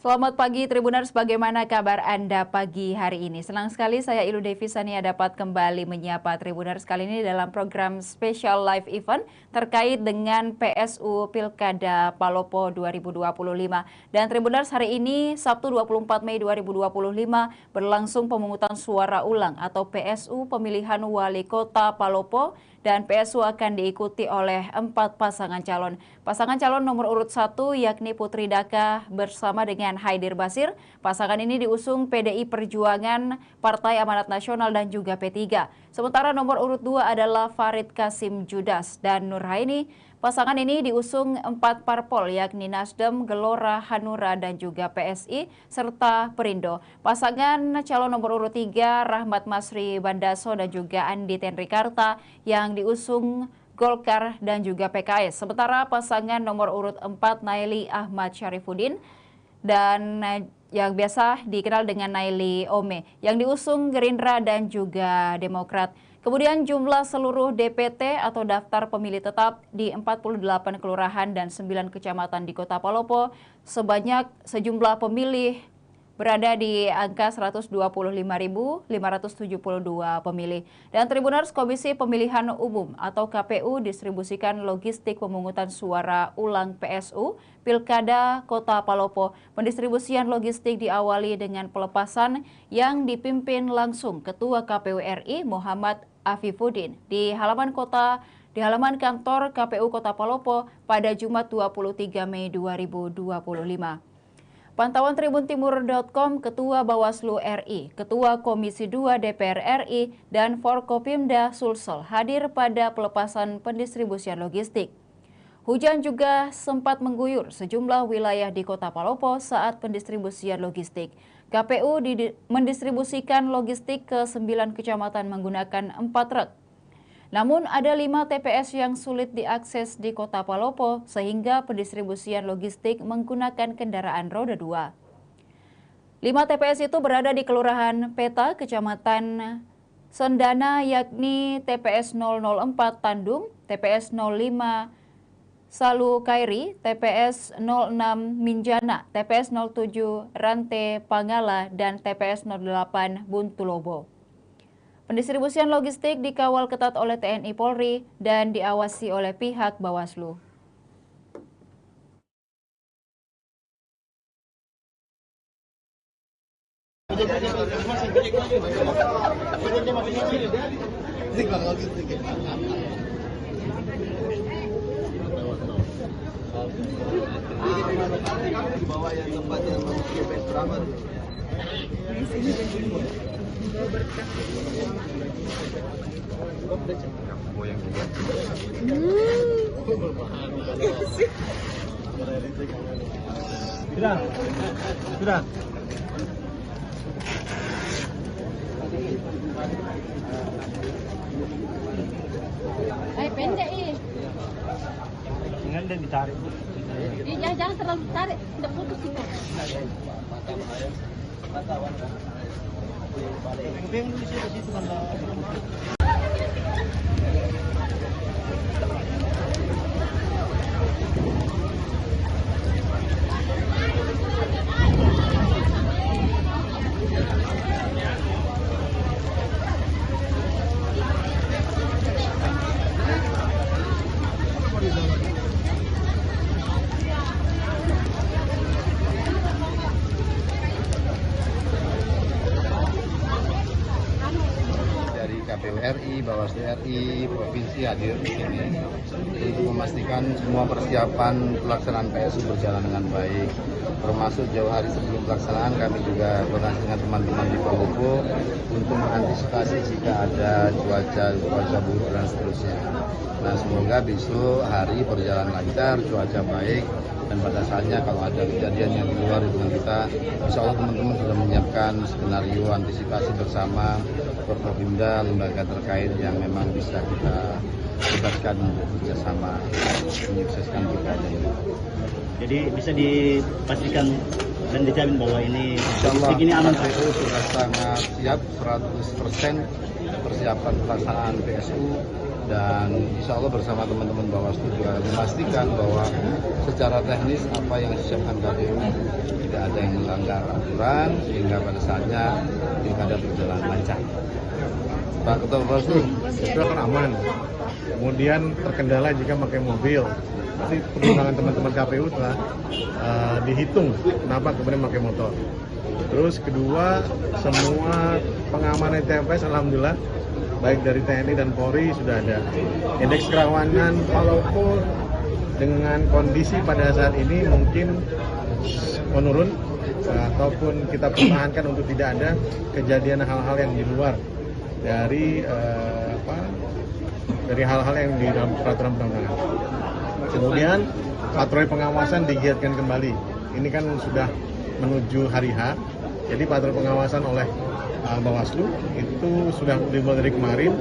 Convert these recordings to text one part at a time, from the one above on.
Selamat pagi Tribuners, bagaimana kabar Anda pagi hari ini? Senang sekali saya Ilu Devisania dapat kembali menyapa Tribuners kali ini dalam program spesial live event terkait dengan PSU Pilkada Palopo 2025. Dan Tribuners, hari ini Sabtu 24 Mei 2025 berlangsung pemungutan suara ulang atau PSU pemilihan wali kota Palopo, dan PSU akan diikuti oleh 4 pasangan calon. Pasangan calon nomor urut 1 yakni Putri Daka bersama dengan Haidir Basir. Pasangan ini diusung PDI Perjuangan, Partai Amanat Nasional dan juga P3. Sementara nomor urut 2 adalah Farid Kasim Judas dan Nurhaini. Pasangan ini diusung 4 parpol yakni Nasdem, Gelora, Hanura dan juga PSI serta Perindo. Pasangan calon nomor urut 3 Rahmat Masri Bandaso dan juga Andi Tenrikarta yang diusung Golkar dan juga PKS. Sementara pasangan nomor urut 4 Naili Ahmad Syarifuddin dan yang biasa dikenal dengan Naili Ome yang diusung Gerindra dan juga Demokrat. Kemudian jumlah seluruh DPT atau daftar pemilih tetap di 48 kelurahan dan 9 kecamatan di Kota Palopo sebanyak sejumlah pemilih berada di angka 125.572 pemilih. Dan Tribuners, Komisi Pemilihan Umum atau KPU distribusikan logistik pemungutan suara ulang PSU Pilkada Kota Palopo. Pendistribusian logistik diawali dengan pelepasan yang dipimpin langsung Ketua KPU RI Muhammad Afifuddin di halaman kantor KPU Kota Palopo pada Jumat 23 Mei 2025. Pantauan tribuntimur.com, Ketua Bawaslu RI, Ketua Komisi 2 DPR RI, dan Forkopimda Sulsel hadir pada pelepasan pendistribusian logistik. Hujan juga sempat mengguyur sejumlah wilayah di Kota Palopo saat pendistribusian logistik. KPU mendistribusikan logistik ke 9 kecamatan menggunakan 4 truk. Namun ada 5 TPS yang sulit diakses di Kota Palopo sehingga pendistribusian logistik menggunakan kendaraan roda 2. 5 TPS itu berada di Kelurahan Peta, Kecamatan Sendana, yakni TPS 004 Tandung, TPS 05 Salu Kairi, TPS 06 Minjana, TPS 07 Rante Pangala, dan TPS 08 Buntulobo. Pendistribusian logistik dikawal ketat oleh TNI Polri dan diawasi oleh pihak Bawaslu. Sudah. Pendek ini. Jangan ditarik. Jangan terlalu tarik, tidak putus itu. KPU RI, Bawaslu RI, Provinsi hadir di sini untuk memastikan semua persiapan pelaksanaan PSU berjalan dengan baik. Termasuk jauh hari sebelum pelaksanaan kami juga koordinasi dengan teman-teman di Palopo untuk mengantisipasi jika ada cuaca buruk dan seterusnya. Nah, semoga besok hari berjalan lancar, cuaca baik, dan pada saatnya kalau ada kejadian yang di luar dengan kita, insya Allah teman-teman sudah menyiapkan skenario antisipasi bersama Forkopimda, lembaga terkait yang memang bisa kita libatkan untuk bekerjasama menyukseskan pilkada ini. Jadi bisa dipastikan dan dijamin bahwa ini Insyaallah aman. KPU sudah sangat siap 100% persiapan pelaksanaan PSU dan insya Allah bersama teman-teman Bawaslu juga memastikan bahwa secara teknis apa yang disiapkan KPU tidak ada yang melanggar aturan sehingga pada saatnya pilkada berjalan lancar. Pak Ketua Bawaslu, itu akan aman. Kemudian terkendala jika pakai mobil. Nanti pertimbangan teman-teman KPU telah dihitung kenapa kemudian pakai motor. Terus kedua, semua pengamanan TPS alhamdulillah baik dari TNI dan Polri sudah ada. Indeks kerawanan Palopo dengan kondisi pada saat ini mungkin menurun ataupun kita pertahankan untuk tidak ada kejadian hal-hal yang di luar dari hal-hal yang di dalam peraturan perundang-undangan. Kemudian patroli pengawasan digiatkan kembali. Ini kan sudah menuju hari H, jadi patroli pengawasan oleh Bawaslu itu sudah dimulai dari kemarin.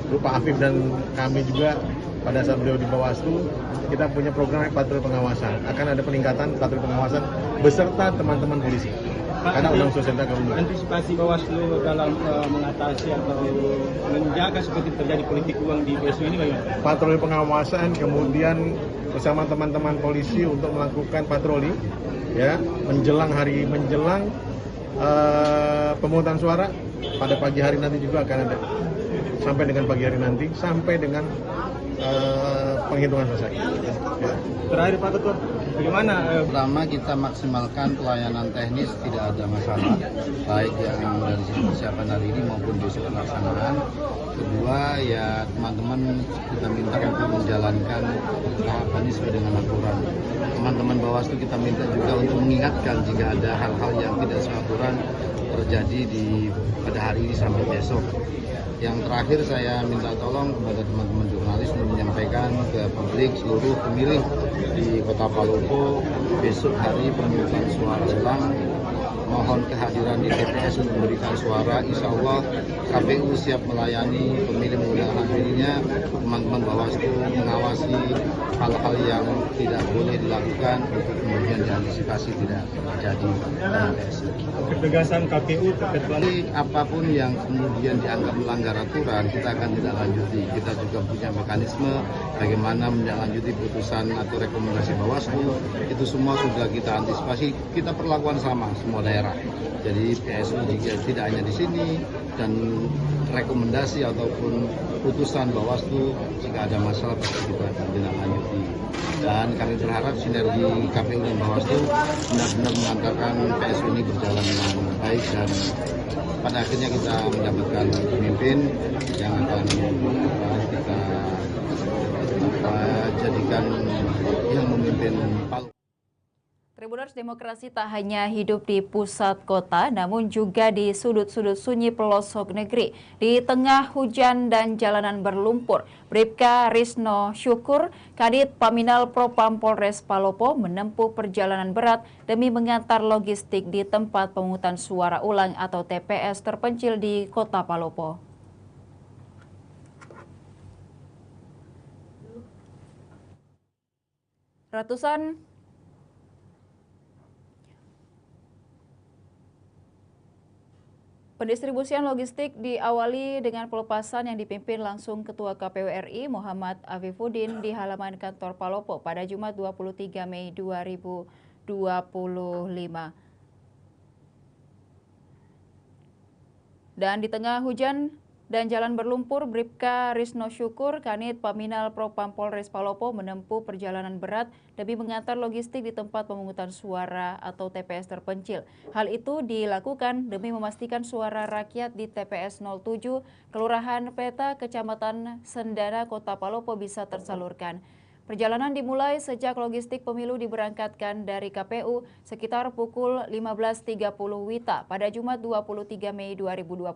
Pak Afif dan kami juga pada saat beliau di Bawaslu, kita punya program patroli pengawasan. Akan ada peningkatan patroli pengawasan beserta teman-teman polisi. Karena undang sosial antisipasi Bawaslu dalam mengatasi atau menjaga seperti terjadi politik uang di PSU ini bagaimana? Patroli pengawasan, kemudian bersama teman-teman polisi untuk melakukan patroli, ya menjelang pemungutan suara pada pagi hari nanti juga akan ada sampai dengan pagi hari nanti sampai dengan penghitungan selesai. Ya. Terakhir Pak Ketua, bagaimana? Pertama kita maksimalkan pelayanan teknis, tidak ada masalah baik yang dari sisi persiapan hari ini maupun besok pelaksanaan. Kedua ya teman-teman kita minta untuk menjalankan tahapan ini sesuai dengan aturan. Teman-teman Bawaslu kita minta juga untuk mengingatkan jika ada hal-hal yang tidak sesuai aturan terjadi pada hari ini sampai besok. Yang terakhir saya minta tolong kepada teman-teman jurnalis untuk menyampaikan ke publik seluruh pemilih di Kota Palopo besok hari pemungutan suara ulang. Mohon kehadiran di TPS untuk memberikan suara. Insya Allah KPU siap melayani pemilih menggunakan hak pilihnya. Teman-teman Bawaslu mengawasi hal-hal yang tidak boleh dilakukan untuk kemudian diantisipasi tidak terjadi dalam PSU. Ketegasan KPU terkait apapun yang kemudian dianggap melanggar aturan kita akan tidak lanjuti. Kita juga punya mekanisme bagaimana menindaklanjuti putusan atau rekomendasi Bawaslu. Itu semua sudah kita antisipasi. Kita perlakuan sama semua daerah. Jadi PSU juga tidak hanya di sini dan rekomendasi ataupun putusan Bawaslu jika ada masalah pasti kita akan tindak-lanjuti. Dan kami berharap sinergi KPU dan Bawaslu benar-benar mengantarkan PSU ini berjalan dengan baik dan pada akhirnya kita mendapatkan pemimpin yang akan kita jadikan yang memimpin Palu. Tribuners, demokrasi tak hanya hidup di pusat kota, namun juga di sudut-sudut sunyi pelosok negeri. Di tengah hujan dan jalanan berlumpur, Bribka Risno Syukur, Kadit Paminal Propam Polres Palopo menempuh perjalanan berat demi mengantar logistik di tempat pemungutan suara ulang atau TPS terpencil di Kota Palopo. Pendistribusian logistik diawali dengan pelepasan yang dipimpin langsung Ketua KPU RI Muhammad Afifuddin di halaman kantor Palopo pada Jumat 23 Mei 2025. Dan di tengah hujan dan jalan berlumpur, Bribka Risno Syukur, Kanit Paminal Propam Polres Palopo menempuh perjalanan berat demi mengantar logistik di tempat pemungutan suara atau TPS terpencil. Hal itu dilakukan demi memastikan suara rakyat di TPS 07, Kelurahan Peta, Kecamatan Sendana, Kota Palopo bisa tersalurkan. Perjalanan dimulai sejak logistik pemilu diberangkatkan dari KPU sekitar pukul 15.30 WITA pada Jumat 23 Mei 2025.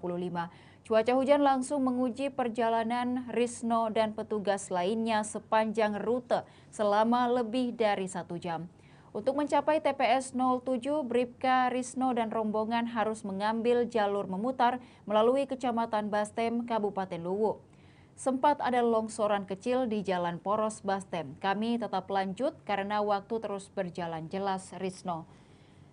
Cuaca hujan langsung menguji perjalanan Risno dan petugas lainnya sepanjang rute selama lebih dari 1 jam. Untuk mencapai TPS 07, Bribka Risno dan rombongan harus mengambil jalur memutar melalui Kecamatan Bastem, Kabupaten Luwu. Sempat ada longsoran kecil di Jalan Poros Bastem. Kami tetap lanjut karena waktu terus berjalan, jelas Risno.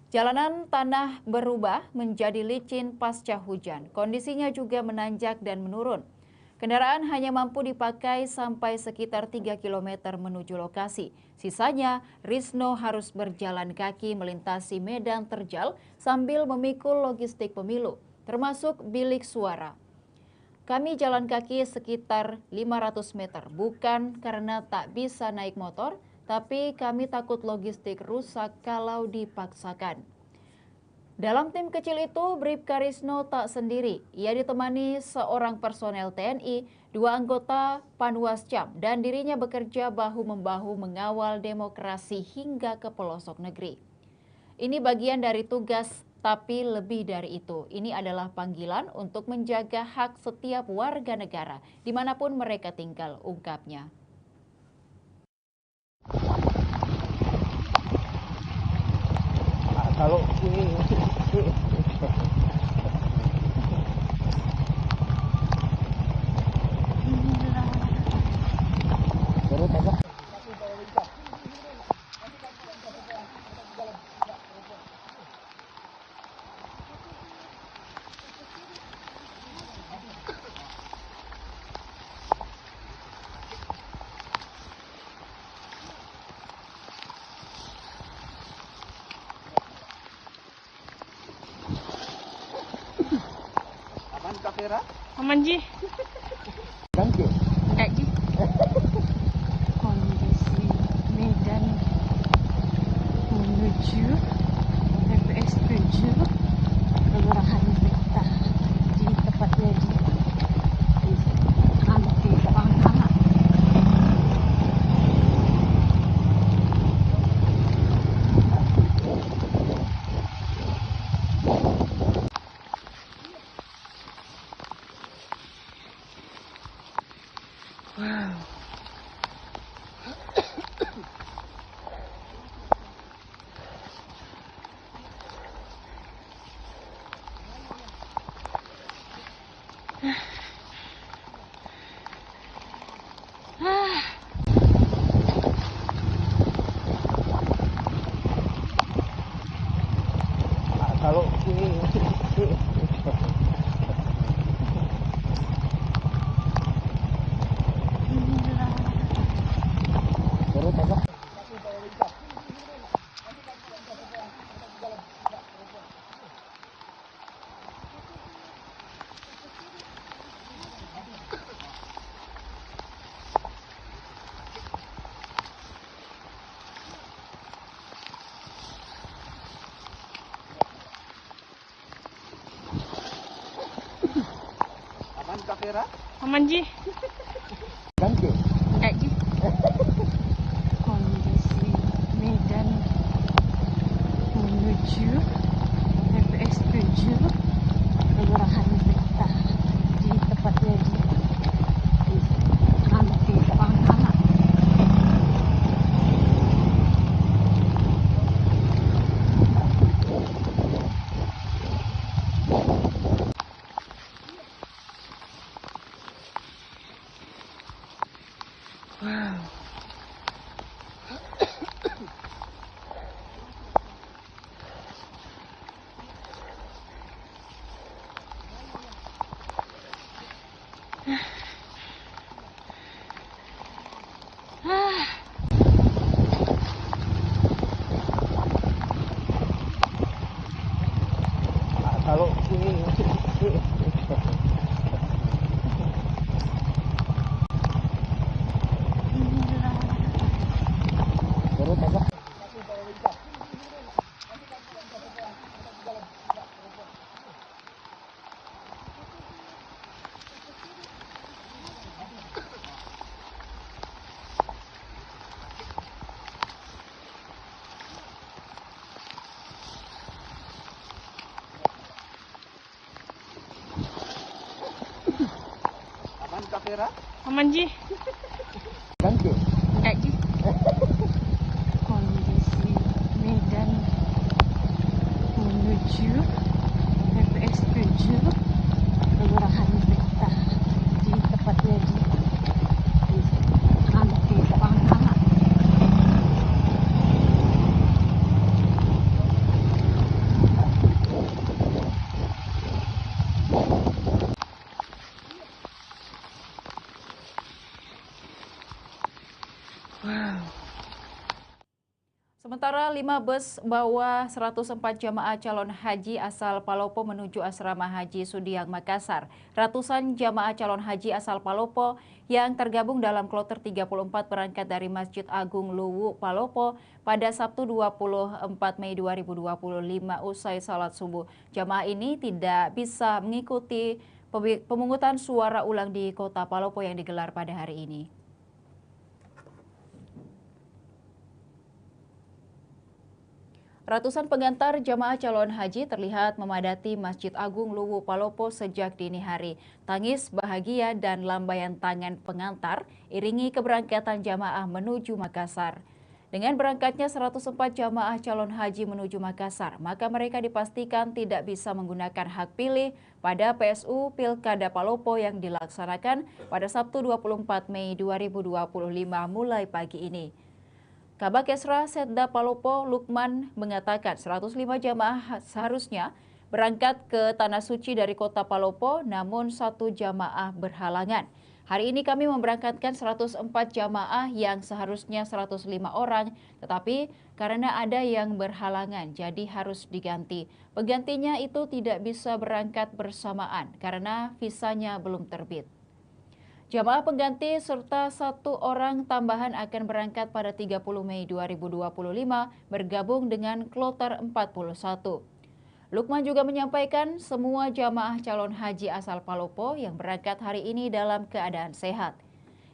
Jalanan tanah berubah menjadi licin pasca hujan. Kondisinya juga menanjak dan menurun. Kendaraan hanya mampu dipakai sampai sekitar 3 km menuju lokasi. Sisanya, Risno harus berjalan kaki melintasi medan terjal sambil memikul logistik pemilu, termasuk bilik suara. Kami jalan kaki sekitar 500 meter, bukan karena tak bisa naik motor, tapi kami takut logistik rusak kalau dipaksakan. Dalam tim kecil itu, Bribka Risno tak sendiri. Ia ditemani seorang personel TNI, 2 anggota Panwascam, dan dirinya bekerja bahu-membahu mengawal demokrasi hingga ke pelosok negeri. Ini bagian dari tugas, tapi lebih dari itu. Ini adalah panggilan untuk menjaga hak setiap warga negara, dimanapun mereka tinggal, ungkapnya. Kalau ini Aman Ji. Enggak Ji. Kondisi medan menuju TPS 7 Kelurahan Beta di tepatnya di Anti Pangkalan. kalau ini Aman Ji. Enggak Ji. Kondisi medan menuju TPS 7 Kelurahan Beta di tepatnya di Anti Pangkalan. kalau ini Aman Ji. Enggak Ji. Kondisi medan menuju TPS 7 Kelurahan Beta di tepatnya di Anti Pangkalan. 5 bus bawa 104 jamaah calon haji asal Palopo menuju asrama haji Sudiang, Makassar. Ratusan jamaah calon haji asal Palopo yang tergabung dalam kloter 34 berangkat dari Masjid Agung Luwu, Palopo pada Sabtu 24 Mei 2025 usai salat subuh. Jamaah ini tidak bisa mengikuti pemungutan suara ulang di kota Palopo yang digelar pada hari ini. Ratusan pengantar jamaah calon haji terlihat memadati Masjid Agung Luwu Palopo sejak dini hari. Tangis bahagia dan lambaian tangan pengantar iringi keberangkatan jamaah menuju Makassar. Dengan berangkatnya 104 jamaah calon haji menuju Makassar, maka mereka dipastikan tidak bisa menggunakan hak pilih pada PSU Pilkada Palopo yang dilaksanakan pada Sabtu 24 Mei 2025 mulai pagi ini. Kabak Esra Setda Palopo Lukman mengatakan 105 jamaah seharusnya berangkat ke Tanah Suci dari kota Palopo, namun 1 jamaah berhalangan. Hari ini kami memberangkatkan 104 jamaah yang seharusnya 105 orang, tetapi karena ada yang berhalangan, jadi harus diganti. Penggantinya itu tidak bisa berangkat bersamaan karena visanya belum terbit. Jamaah pengganti serta 1 orang tambahan akan berangkat pada 30 Mei 2025 bergabung dengan kloter 41. Lukman juga menyampaikan semua jamaah calon haji asal Palopo yang berangkat hari ini dalam keadaan sehat.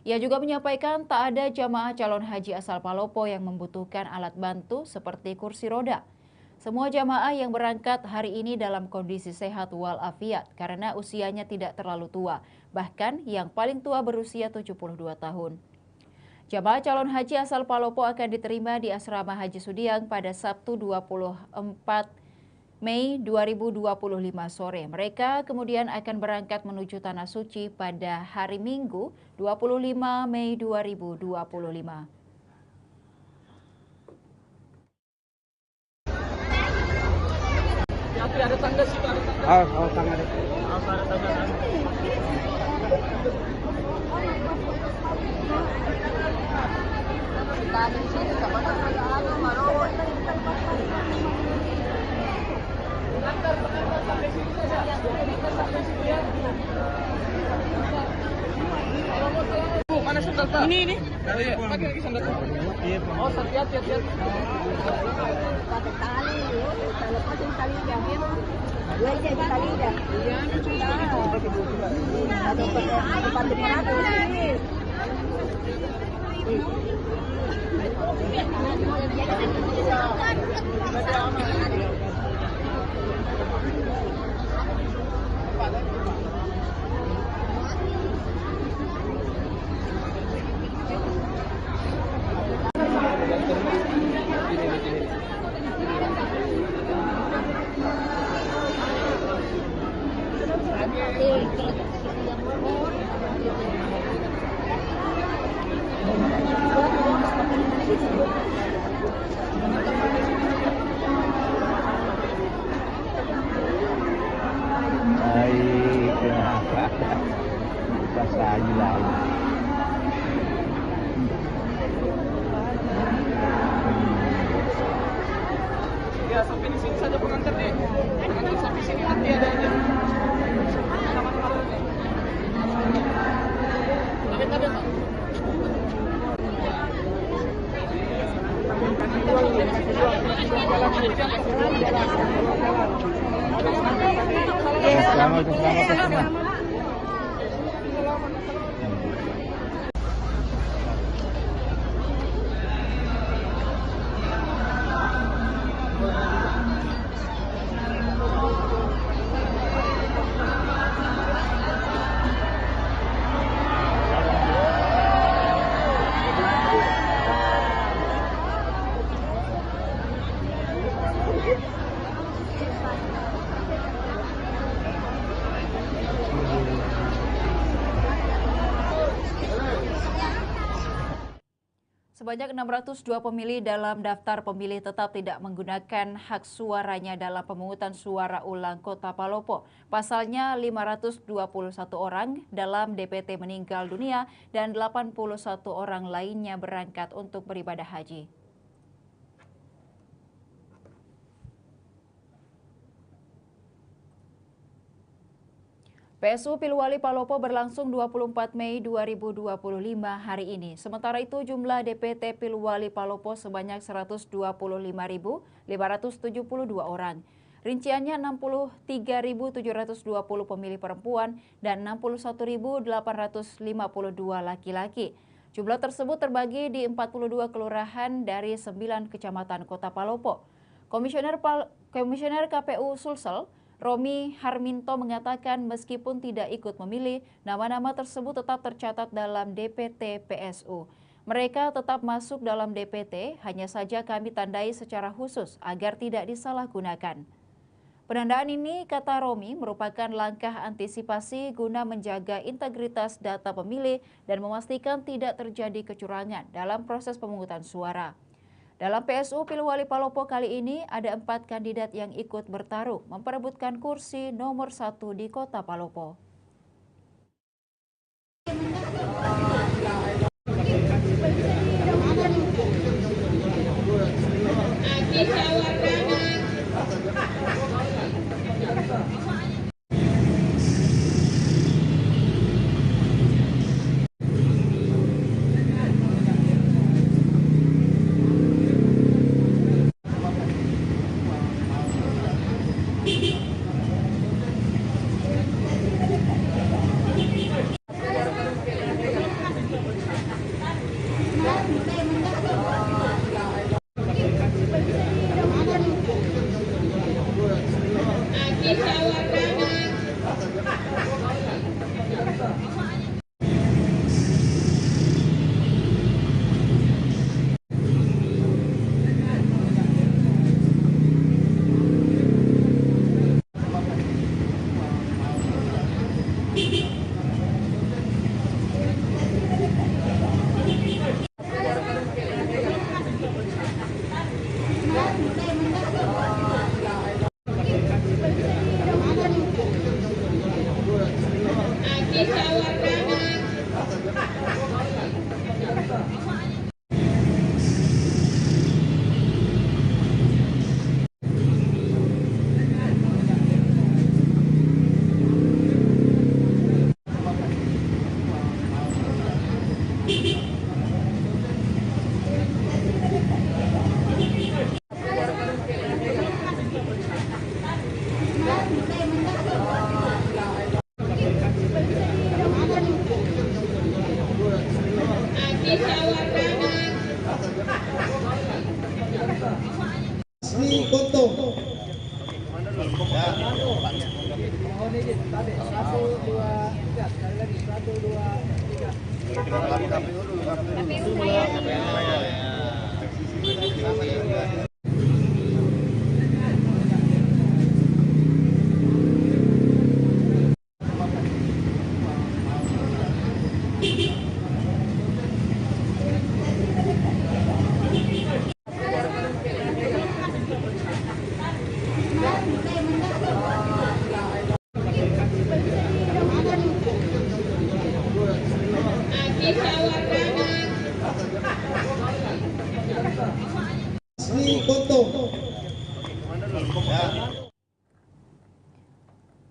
Ia juga menyampaikan tak ada jamaah calon haji asal Palopo yang membutuhkan alat bantu seperti kursi roda. Semua jamaah yang berangkat hari ini dalam kondisi sehat walafiat karena usianya tidak terlalu tua, bahkan yang paling tua berusia 72 tahun. Jamaah calon haji asal Palopo akan diterima di asrama Haji Sudiang pada Sabtu 24 Mei 2025 sore. Mereka kemudian akan berangkat menuju Tanah Suci pada hari Minggu 25 Mei 2025. Ada tangga situ, ada tangga. Tangga deh. Ada tangga. Mana sandal Pak? Ini. Pakai lagi sandal. Oh, hati-hati. Pakai tali, kalau pasang tali jahit, dua jadi tali dah. Iya, ada tempat ini. Ya, sampai di sini saja pengantar deh. Pengantar sampai sini nanti ada aja. Selamat. Sebanyak 602 pemilih dalam daftar pemilih tetap tidak menggunakan hak suaranya dalam pemungutan suara ulang Kota Palopo. Pasalnya 521 orang dalam DPT meninggal dunia dan 81 orang lainnya berangkat untuk beribadah haji. PSU Pilwali Palopo berlangsung 24 Mei 2025 hari ini. Sementara itu jumlah DPT Pilwali Palopo sebanyak 125.572 orang. Rinciannya 63.720 pemilih perempuan dan 61.852 laki-laki. Jumlah tersebut terbagi di 42 kelurahan dari 9 kecamatan Kota Palopo. Komisioner KPU Sulsel Romi Harminto mengatakan meskipun tidak ikut memilih, nama-nama tersebut tetap tercatat dalam DPT PSU. Mereka tetap masuk dalam DPT, hanya saja kami tandai secara khusus agar tidak disalahgunakan. Penandaan ini, kata Romi, merupakan langkah antisipasi guna menjaga integritas data pemilih dan memastikan tidak terjadi kecurangan dalam proses pemungutan suara. Dalam PSU Pilwali Palopo kali ini ada 4 kandidat yang ikut bertarung memperebutkan kursi nomor 1 di Kota Palopo.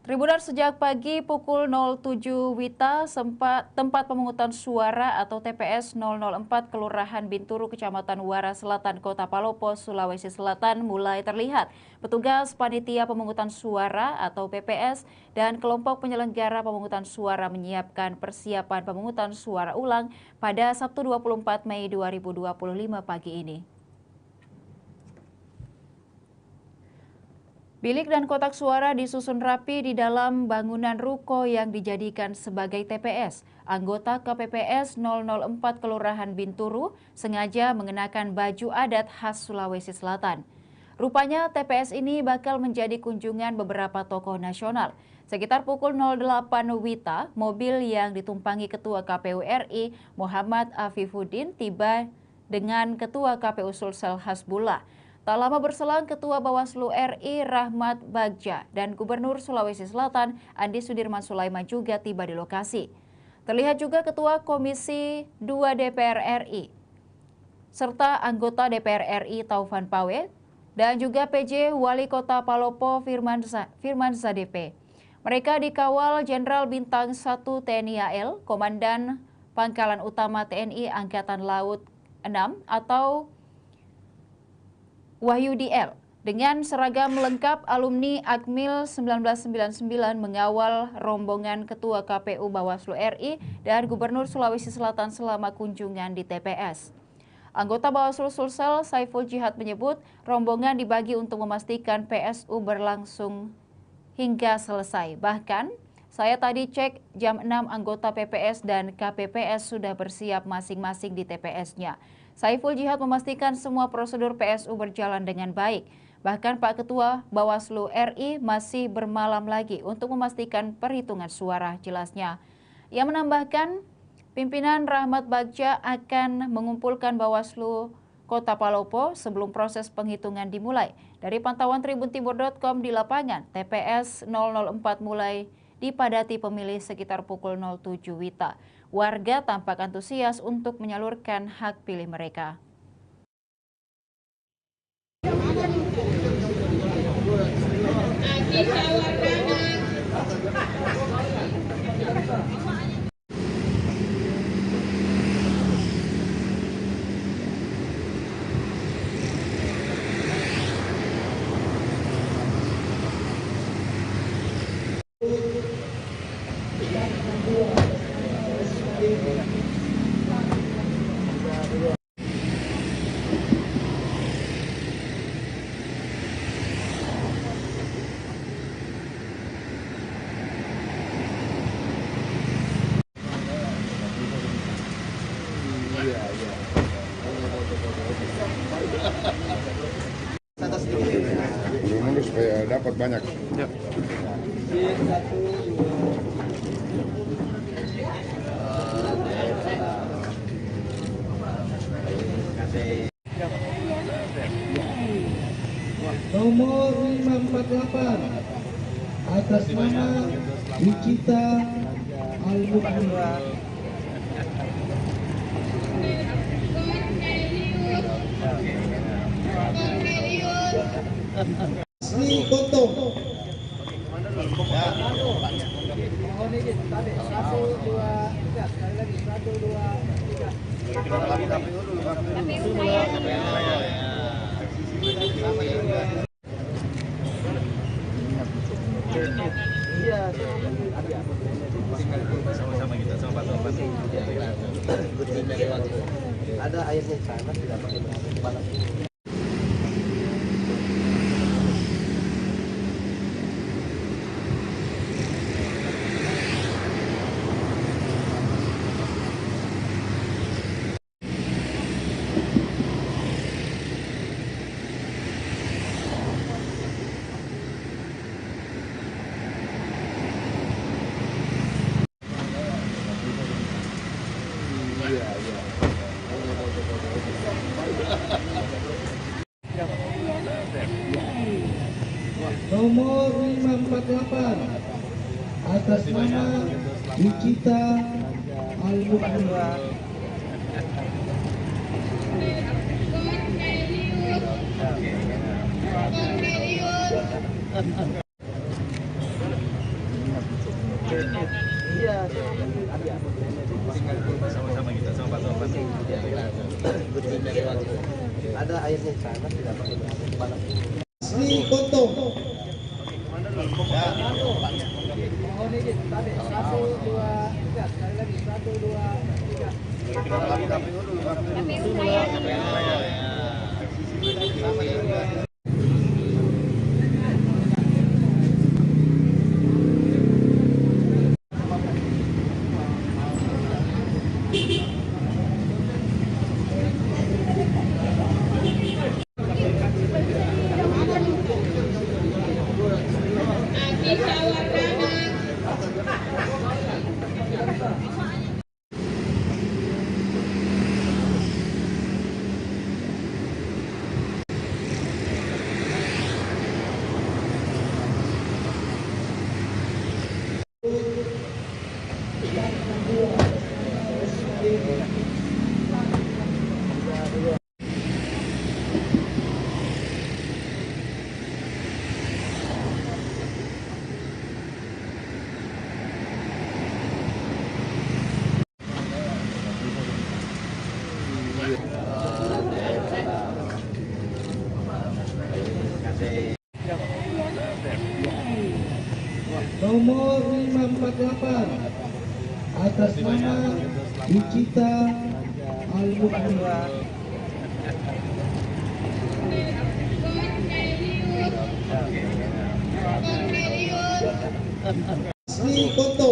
Tribuners, sejak pagi pukul 07 WITA, tempat pemungutan suara atau TPS 004 Kelurahan Binturu, Kecamatan Wara Selatan, Kota Palopo, Sulawesi Selatan mulai terlihat. Petugas panitia pemungutan suara atau PPS dan kelompok penyelenggara pemungutan suara menyiapkan persiapan pemungutan suara ulang pada Sabtu 24 Mei 2025 pagi ini. Bilik dan kotak suara disusun rapi di dalam bangunan ruko yang dijadikan sebagai TPS. Anggota KPPS 004 Kelurahan Binturu sengaja mengenakan baju adat khas Sulawesi Selatan. Rupanya TPS ini bakal menjadi kunjungan beberapa tokoh nasional. Sekitar pukul 08 WITA, mobil yang ditumpangi Ketua KPU RI Muhammad Afifuddin tiba dengan Ketua KPU Sulsel Hasbullah. Tak lama berselang, Ketua Bawaslu RI Rahmat Bagja dan Gubernur Sulawesi Selatan Andi Sudirman Sulaiman juga tiba di lokasi. Terlihat juga Ketua Komisi 2 DPR RI, serta anggota DPR RI Taufan Pawe, dan juga PJ Wali Kota Palopo Firman DP. Mereka dikawal Jenderal Bintang 1 TNI AL, Komandan Pangkalan Utama TNI Angkatan Laut 6 atau Wahyudi L. Dengan seragam lengkap, alumni Akmil 1999 mengawal rombongan Ketua KPU Bawaslu RI dan Gubernur Sulawesi Selatan selama kunjungan di TPS. Anggota Bawaslu Sulsel Saiful Jihad menyebut rombongan dibagi untuk memastikan PSU berlangsung hingga selesai. Bahkan, saya tadi cek jam 6 anggota PPS dan KPPS sudah bersiap masing-masing di TPS-nya. Saiful Jihad memastikan semua prosedur PSU berjalan dengan baik. Bahkan Pak Ketua Bawaslu RI masih bermalam lagi untuk memastikan perhitungan suara, jelasnya. Ia menambahkan, pimpinan Rahmat Bagja akan mengumpulkan Bawaslu Kota Palopo sebelum proses penghitungan dimulai. Dari pantauan tribuntimur.com di lapangan, TPS 004 mulai dipadati pemilih sekitar pukul 07 WITA. Warga tampak antusias untuk menyalurkan hak pilih mereka. Dulu supaya dapat banyak. Nomor 548 atas nama Wicita Al-Mukmin. Asli Kontong. Ada airnya di sana, tidak pakai panas. Nomor 548 atas nama Wicita Al-Mukmin. Ada airnya di sana, tidak pakai panas. Asli Kontong. nomor 548 atas nama Wicita Al-Mukmin. Asli Koto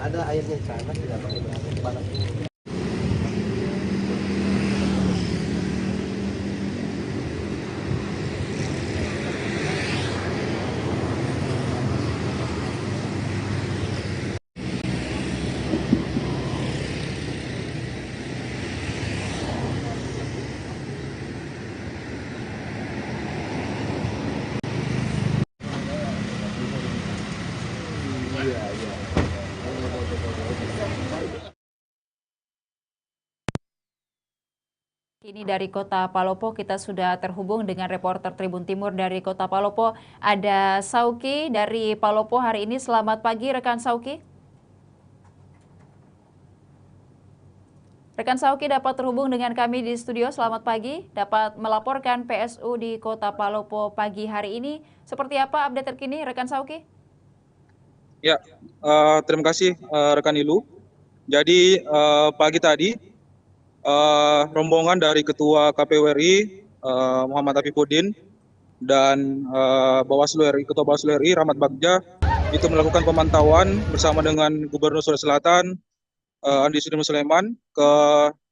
Ada airnya di sana tidak pakai panas. Ini dari Kota Palopo, kita sudah terhubung dengan reporter Tribun Timur dari Kota Palopo. Ada Sauki dari Palopo hari ini. Selamat pagi rekan Sauki. Rekan Sauki dapat terhubung dengan kami di studio. Selamat pagi, dapat melaporkan PSU di Kota Palopo pagi hari ini. Seperti apa update terkini rekan Sauki? Ya, terima kasih rekan Ilu. Jadi pagi tadi rombongan dari Ketua KPU RI Muhammad Afifuddin dan Ketua Bawaslu RI Rahmat Bagja itu melakukan pemantauan bersama dengan Gubernur Sulawesi Selatan Andi Sudirman Sulaiman ke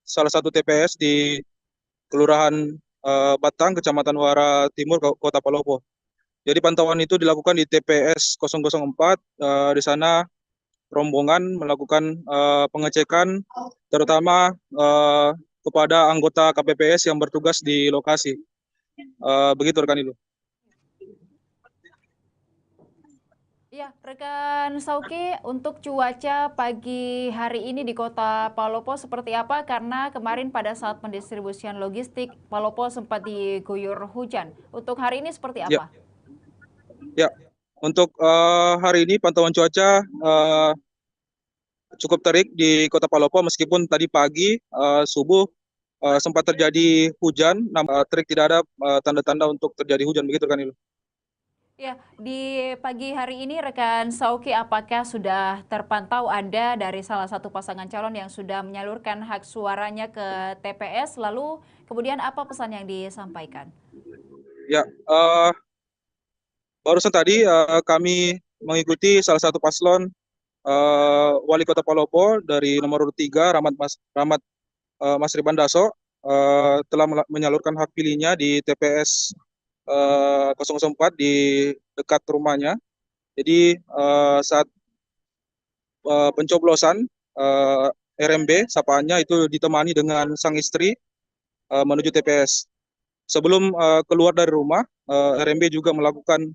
salah satu TPS di Kelurahan Batang, Kecamatan Muara Timur, Kota Palopo. Jadi pantauan itu dilakukan di TPS 004. Di sana rombongan melakukan pengecekan terutama kepada anggota KPPS yang bertugas di lokasi. Begitu rekan Ilu. Ya, rekan Sauki, untuk cuaca pagi hari ini di Kota Palopo seperti apa? Karena kemarin pada saat pendistribusian logistik, Palopo sempat diguyur hujan. Untuk hari ini seperti apa? Ya, untuk hari ini pantauan cuaca cukup terik di Kota Palopo meskipun tadi pagi subuh sempat terjadi hujan, terik tidak ada tanda-tanda untuk terjadi hujan, begitu kan Ilu? Ya, di pagi hari ini rekan Sauki, apakah sudah terpantau ada dari salah satu pasangan calon yang sudah menyalurkan hak suaranya ke TPS, lalu kemudian apa pesan yang disampaikan? Ya, barusan tadi kami mengikuti salah satu paslon Wali Kota Palopo dari nomor 3 Rahmat Masriban Daso telah menyalurkan hak pilihnya di TPS 004 di dekat rumahnya. Jadi saat pencoblosan RMB sapaannya itu ditemani dengan sang istri menuju TPS. Sebelum keluar dari rumah, RMB juga melakukan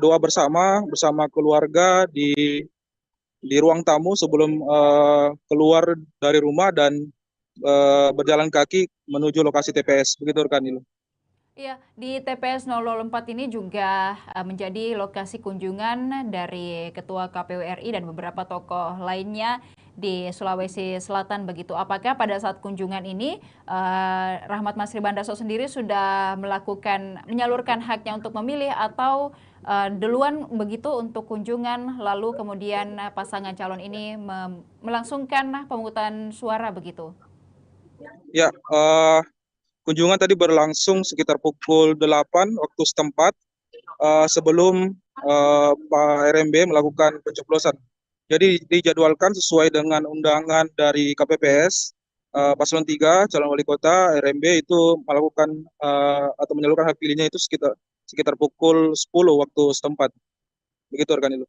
doa bersama keluarga di ruang tamu sebelum keluar dari rumah dan berjalan kaki menuju lokasi TPS. Begitu rekan Ilu. Iya, di TPS 004 ini juga menjadi lokasi kunjungan dari Ketua KPU RI dan beberapa tokoh lainnya di Sulawesi Selatan begitu. Apakah pada saat kunjungan ini Rahmat Masriban Daso sendiri sudah menyalurkan haknya untuk memilih atau duluan begitu untuk kunjungan lalu kemudian pasangan calon ini melangsungkan pemungutan suara begitu? Ya, kunjungan tadi berlangsung sekitar pukul 8 waktu setempat sebelum Pak RMB melakukan pencoblosan. Jadi dijadwalkan sesuai dengan undangan dari KPPS Paslon 3 calon wali kota RMB itu melakukan atau menyalurkan hak pilihnya itu sekitar pukul 10 waktu setempat. Begitu rekan Ilu.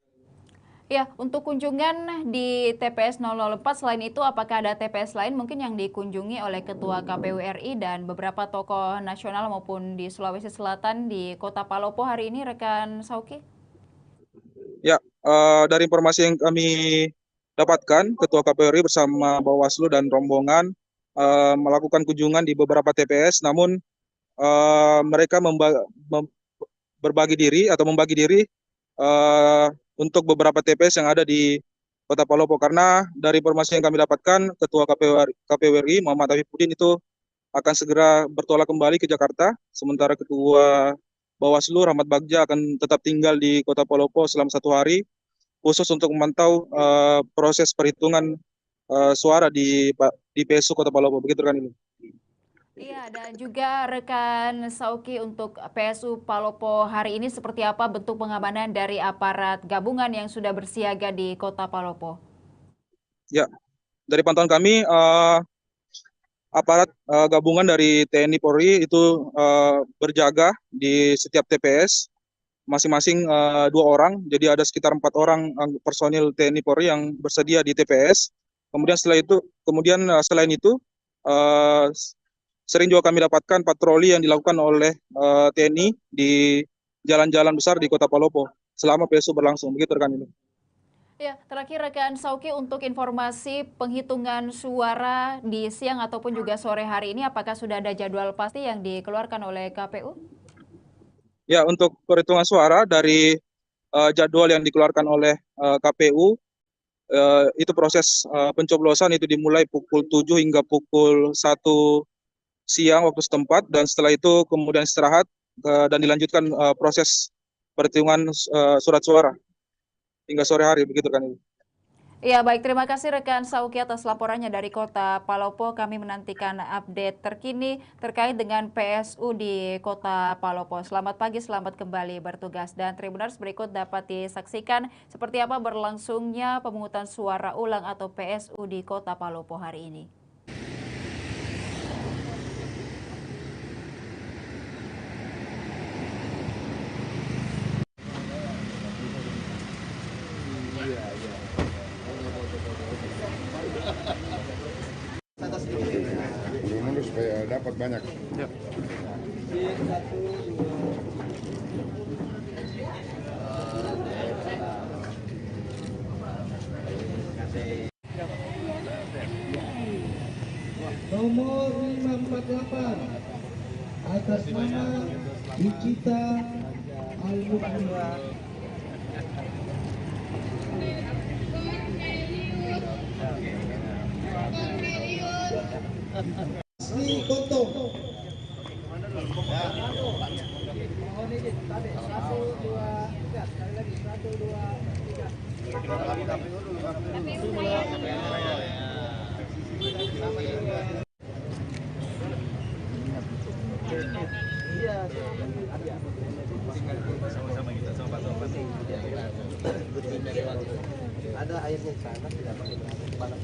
Ya, untuk kunjungan di TPS 004 selain itu apakah ada TPS lain mungkin yang dikunjungi oleh Ketua KPU RI dan beberapa tokoh nasional maupun di Sulawesi Selatan di Kota Palopo hari ini rekan Sauki? Ya, dari informasi yang kami dapatkan, Ketua KPU RI bersama Bawaslu dan rombongan melakukan kunjungan di beberapa TPS, namun mereka berbagi diri atau membagi diri untuk beberapa TPS yang ada di Kota Palopo, karena dari informasi yang kami dapatkan, Ketua KPU RI Muhammad Afifuddin itu akan segera bertolak kembali ke Jakarta, sementara Ketua Bawaslu Rahmat Bagja akan tetap tinggal di Kota Palopo selama 1 hari, khusus untuk memantau proses perhitungan suara di PSU Kota Palopo. Begitu kan ini. Iya, dan juga rekan Sauki untuk PSU Palopo hari ini seperti apa bentuk pengamanan dari aparat gabungan yang sudah bersiaga di Kota Palopo? Ya, dari pantauan kami, aparat gabungan dari TNI Polri itu berjaga di setiap TPS, masing-masing 2 orang, jadi ada sekitar 4 orang personil TNI Polri yang bersedia di TPS. Kemudian selain itu sering juga kami dapatkan patroli yang dilakukan oleh TNI di jalan-jalan besar di Kota Palopo selama PSU berlangsung. Begitu rekan ini. Ya, terakhir rekan Sauki untuk informasi penghitungan suara di siang ataupun juga sore hari ini, apakah sudah ada jadwal pasti yang dikeluarkan oleh KPU? Ya, untuk perhitungan suara dari jadwal yang dikeluarkan oleh KPU, itu proses pencoblosan itu dimulai pukul 7 hingga pukul 1 siang waktu setempat, dan setelah itu kemudian istirahat dan dilanjutkan proses perhitungan surat suara hingga sore hari. Begitu kan ini. Ya, baik, terima kasih rekan Sauki atas laporannya dari Kota Palopo. Kami menantikan update terkini terkait dengan PSU di Kota Palopo. Selamat pagi, selamat kembali bertugas. Dan Tribuners, berikut dapat disaksikan seperti apa berlangsungnya pemungutan suara ulang atau PSU di Kota Palopo hari ini. Ini supaya dapat banyak. Nomor 548 atas nama Wicita Al-Mukmin. Asli Kontong. Ada airnya di sana, tidak pakai panas.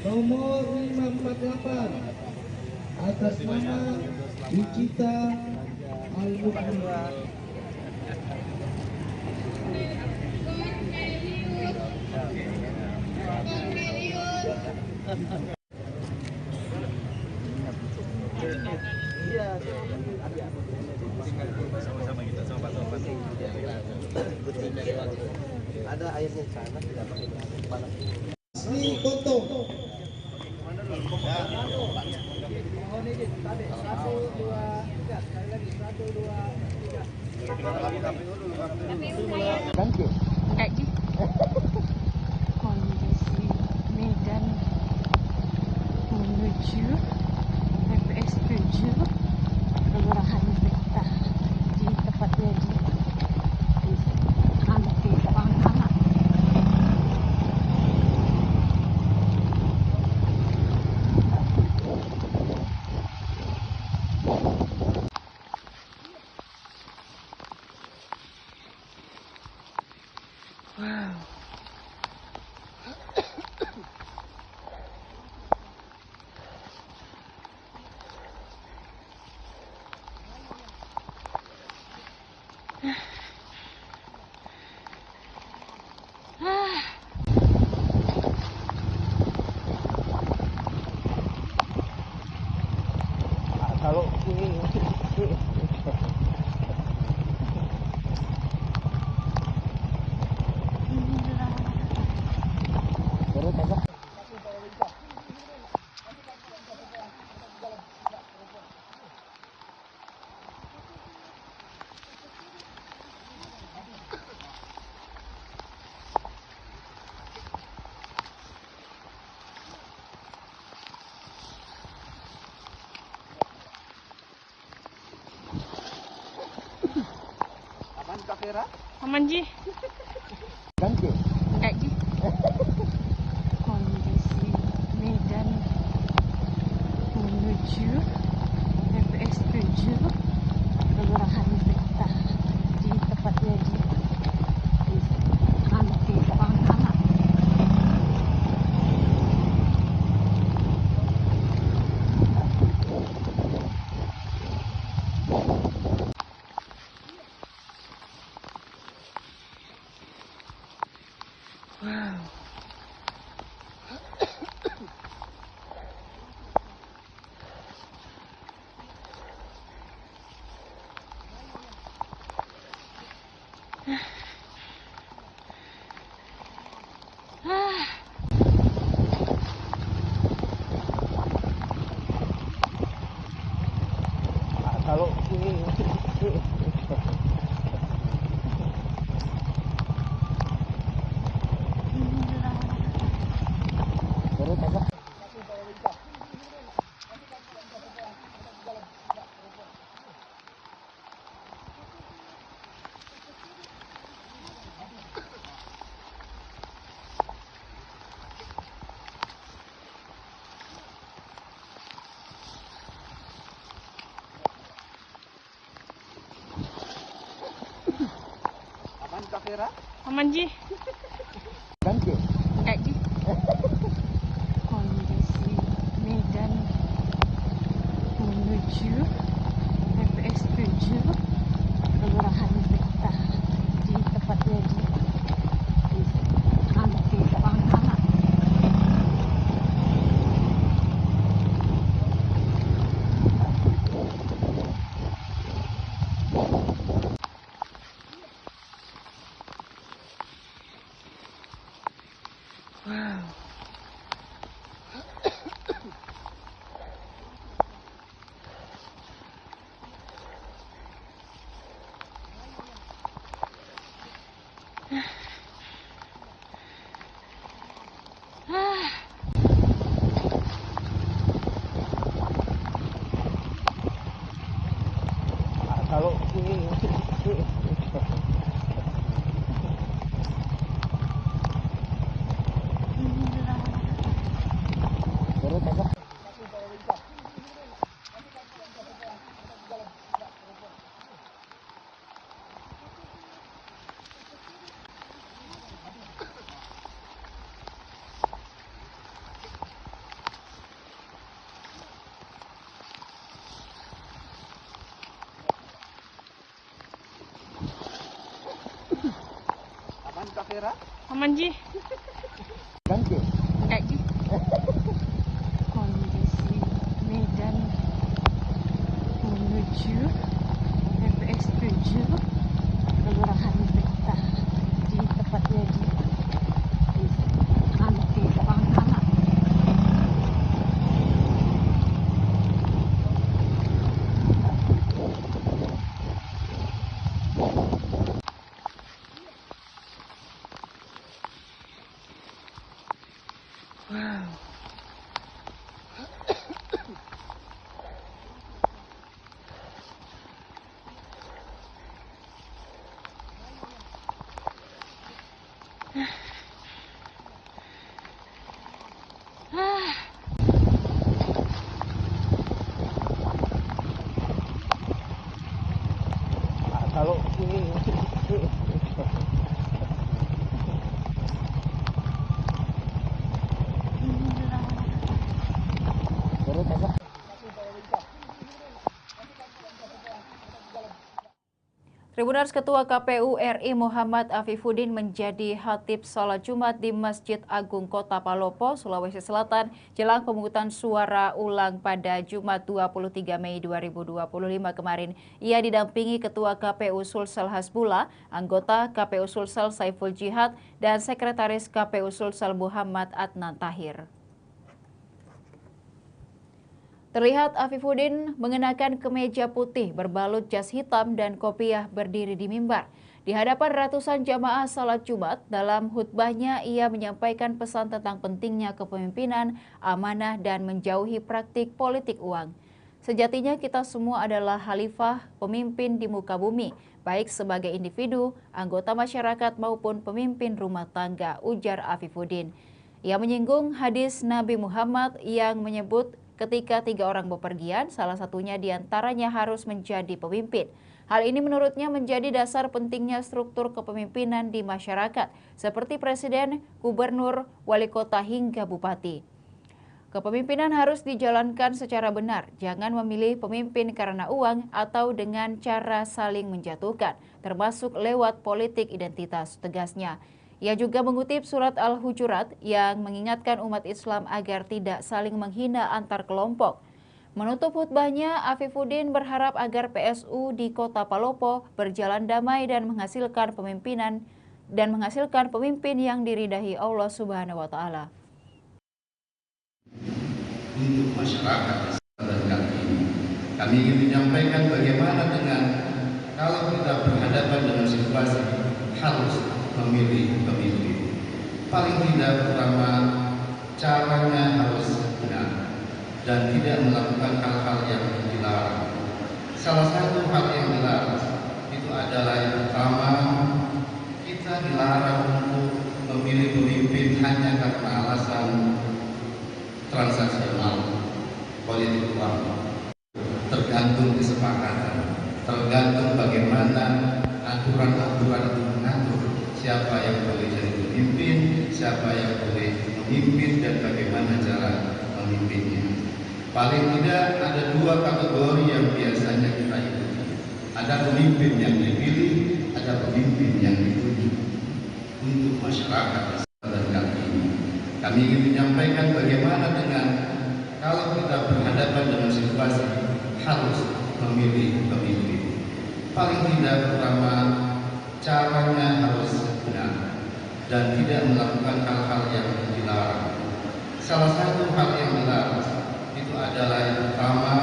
Nomor 548 atas nama Wicita Al-Mukmin. Ada airnya di sana, tidak pakai panas. Asli Kontong. Kondisi Medan menuju TPS 7 Kelurahan Betah di tepatnya di Anti Pangkalan. Wow. Aman Ji. Enggak Ji. Kondisi Medan menuju TPS 7 Kelurahan Betah di tepatnya di Ranti Pangkalan. Wow. Kalau ini Aman Ji. Enggak Ji. Kondisi Medan menuju TPS 7 Kelurahan Betah di tepatnya di Ranti Pangkalan. Wow. kalau ini Aman Ji. Enggak Ji. Kondisi Medan menuju TPS 7 Kelurahan Betah di tepatnya di Ranti Pangkalan. Wow. kalau ini Tribuners, Ketua KPU RI Muhammad Afifuddin menjadi khatib salat Jumat di Masjid Agung Kota Palopo, Sulawesi Selatan jelang pemungutan suara ulang pada Jumat 23 Mei 2025 kemarin. Ia didampingi Ketua KPU Sulsel Hasbullah, anggota KPU Sulsel Saiful Jihad, dan Sekretaris KPU Sulsel Muhammad Adnan Tahir. Terlihat Afifuddin mengenakan kemeja putih berbalut jas hitam dan kopiah berdiri di mimbar. Di hadapan ratusan jamaah salat Jumat, dalam khutbahnya ia menyampaikan pesan tentang pentingnya kepemimpinan, amanah, dan menjauhi praktik politik uang. Sejatinya kita semua adalah khalifah, pemimpin di muka bumi, baik sebagai individu, anggota masyarakat maupun pemimpin rumah tangga, ujar Afifuddin. Ia menyinggung hadis Nabi Muhammad yang menyebut ketika 3 orang bepergian, salah satunya diantaranya harus menjadi pemimpin. Hal ini menurutnya menjadi dasar pentingnya struktur kepemimpinan di masyarakat, seperti presiden, gubernur, wali kota hingga bupati. Kepemimpinan harus dijalankan secara benar, jangan memilih pemimpin karena uang atau dengan cara saling menjatuhkan, termasuk lewat politik identitas, tegasnya. Ia juga mengutip surat Al-Hujurat yang mengingatkan umat Islam agar tidak saling menghina antar kelompok. Menutup khutbahnya, Afifuddin berharap agar PSU di Kota Palopo berjalan damai dan menghasilkan pemimpin yang diridai Allah Subhanahu wa taala. Untuk masyarakat dan kami ingin menyampaikan bagaimana dengan kalau kita berhadapan dengan situasi harus memilih pemimpin. Paling tidak pertama caranya harus benar dan tidak melakukan hal-hal yang dilarang. Salah satu hal yang dilarang itu adalah yang pertama, kita dilarang untuk memilih pemimpin hanya karena alasan transaksional, politik uang, tergantung kesepakatan, tergantung bagaimana aturan-aturan itu mengatur siapa yang boleh jadi pemimpin, siapa yang boleh memimpin dan bagaimana cara memimpinnya. Paling tidak ada 2 kategori yang biasanya kita ikuti. Ada pemimpin yang dipilih, ada pemimpin yang ditunjuk. Untuk masyarakat dan kami ingin menyampaikan bagaimana dengan kalau kita berhadapan dengan situasi harus memilih pemimpin. Paling tidak pertama caranya harus benar dan tidak melakukan hal-hal yang dilarang. Salah satu hal yang dilarang itu adalah yang pertama,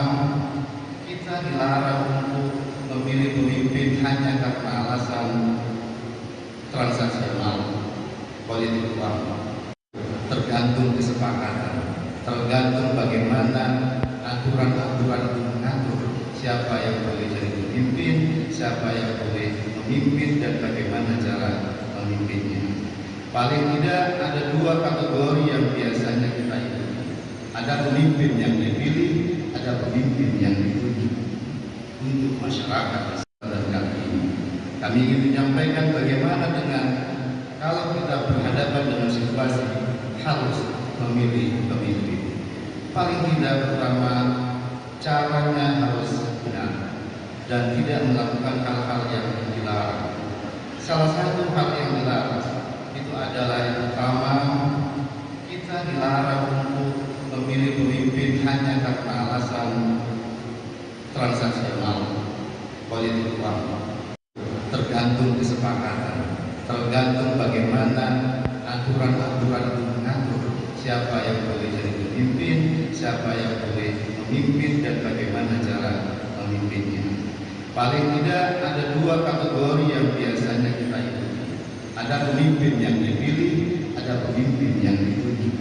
kita dilarang untuk memilih pemimpin hanya karena alasan transaksional, politik uang, tergantung kesepakatan, tergantung bagaimana aturan-aturan itu mengatur siapa yang boleh jadi pemimpin, siapa yang boleh memimpin dan bagaimana cara memimpinnya. Paling tidak ada 2 kategori yang biasanya kita ikuti. Ada pemimpin yang dipilih, ada pemimpin yang ditunjuk. Untuk masyarakat dan kami ingin menyampaikan bagaimana dengan kalau kita berhadapan dengan situasi harus memilih pemimpin. Paling tidak pertama caranya harus benar dan tidak melakukan hal-hal yang dilarang. Salah satu hal yang dilarang itu adalah yang pertama, kita dilarang untuk memilih pemimpin hanya karena alasan transaksional, politik uang, tergantung kesepakatan, tergantung bagaimana aturan-aturan itu mengatur siapa yang boleh jadi pemimpin, siapa yang boleh memimpin dan bagaimana cara memimpinnya. Paling tidak ada 2 kategori yang biasanya kita ikuti. Ada pemimpin yang dipilih, ada pemimpin yang ditunjuk.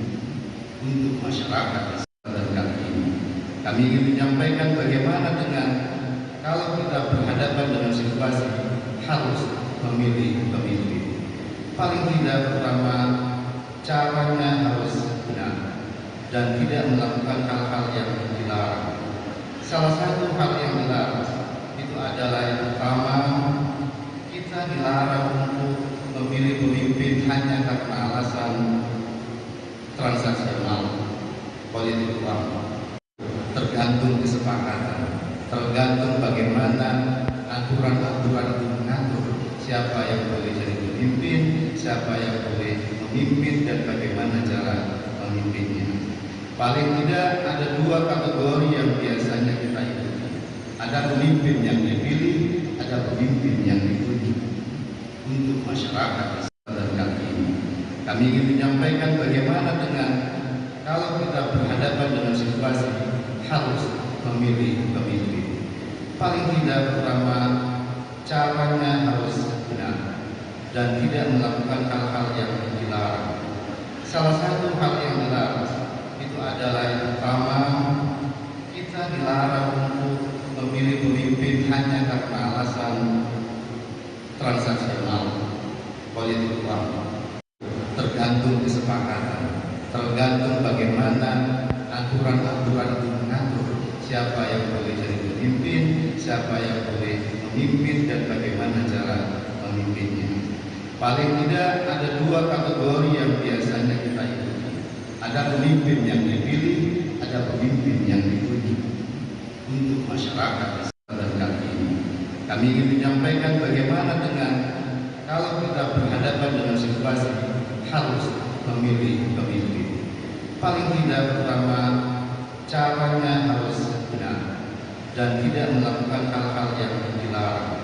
Untuk masyarakat dan kami ingin menyampaikan bagaimana dengan kalau kita berhadapan dengan situasi harus memilih pemimpin. Paling tidak pertama caranya harus benar dan tidak melakukan hal-hal yang dilarang. Salah satu hal yang dilarang itu adalah yang pertama, kita dilarang untuk memilih pemimpin hanya karena alasan transaksional, politik uang, tergantung kesepakatan, tergantung bagaimana aturan-aturan itu mengatur siapa yang boleh jadi pemimpin, siapa yang boleh memimpin dan bagaimana cara memimpinnya. Paling tidak ada 2 kategori yang biasanya kita ikuti. Ada pemimpin yang dipilih, ada pemimpin yang ditunjuk. Untuk masyarakat dan kami ingin menyampaikan bagaimana dengan kalau kita berhadapan dengan situasi harus memilih pemimpin. Paling tidak pertama caranya harus benar dan tidak melakukan hal-hal yang dilarang. Salah satu hal yang dilarang itu adalah yang pertama, kita dilarang tergantung bagaimana aturan-aturan itu mengatur siapa yang boleh jadi pemimpin, siapa yang boleh memimpin, dan bagaimana cara memimpinnya. Paling tidak ada dua kategori yang biasanya kita ikuti. Ada pemimpin yang dipilih, ada pemimpin yang ditunjuk. Untuk masyarakat dan kali ini, kami ingin menyampaikan bagaimana dengan kalau kita berhadapan dengan situasi harus memilih pemimpin. Paling tidak pertama, caranya harus benar dan tidak melakukan hal-hal yang dilarang.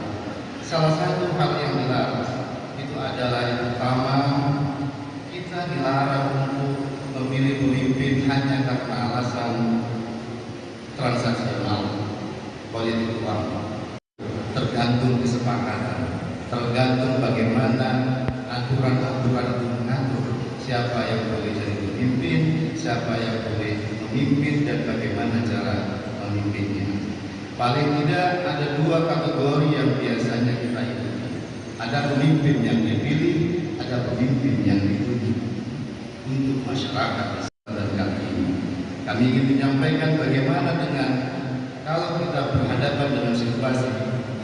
Salah satu hal yang dilarang itu adalah yang pertama, kita dilarang untuk memilih pemimpin hanya karena alasan transaksional, politik uang. Tergantung kesepakatan, tergantung bagaimana aturan-aturan itu mengatur siapa yang boleh jadi pemimpin, siapa yang boleh memimpin, dan bagaimana cara memimpinnya. Paling tidak ada dua kategori yang biasanya kita ikuti. Ada pemimpin yang dipilih, ada pemimpin yang ditunjuk. Untuk masyarakat dan kali ini, kami ingin menyampaikan bagaimana dengan kalau kita berhadapan dengan situasi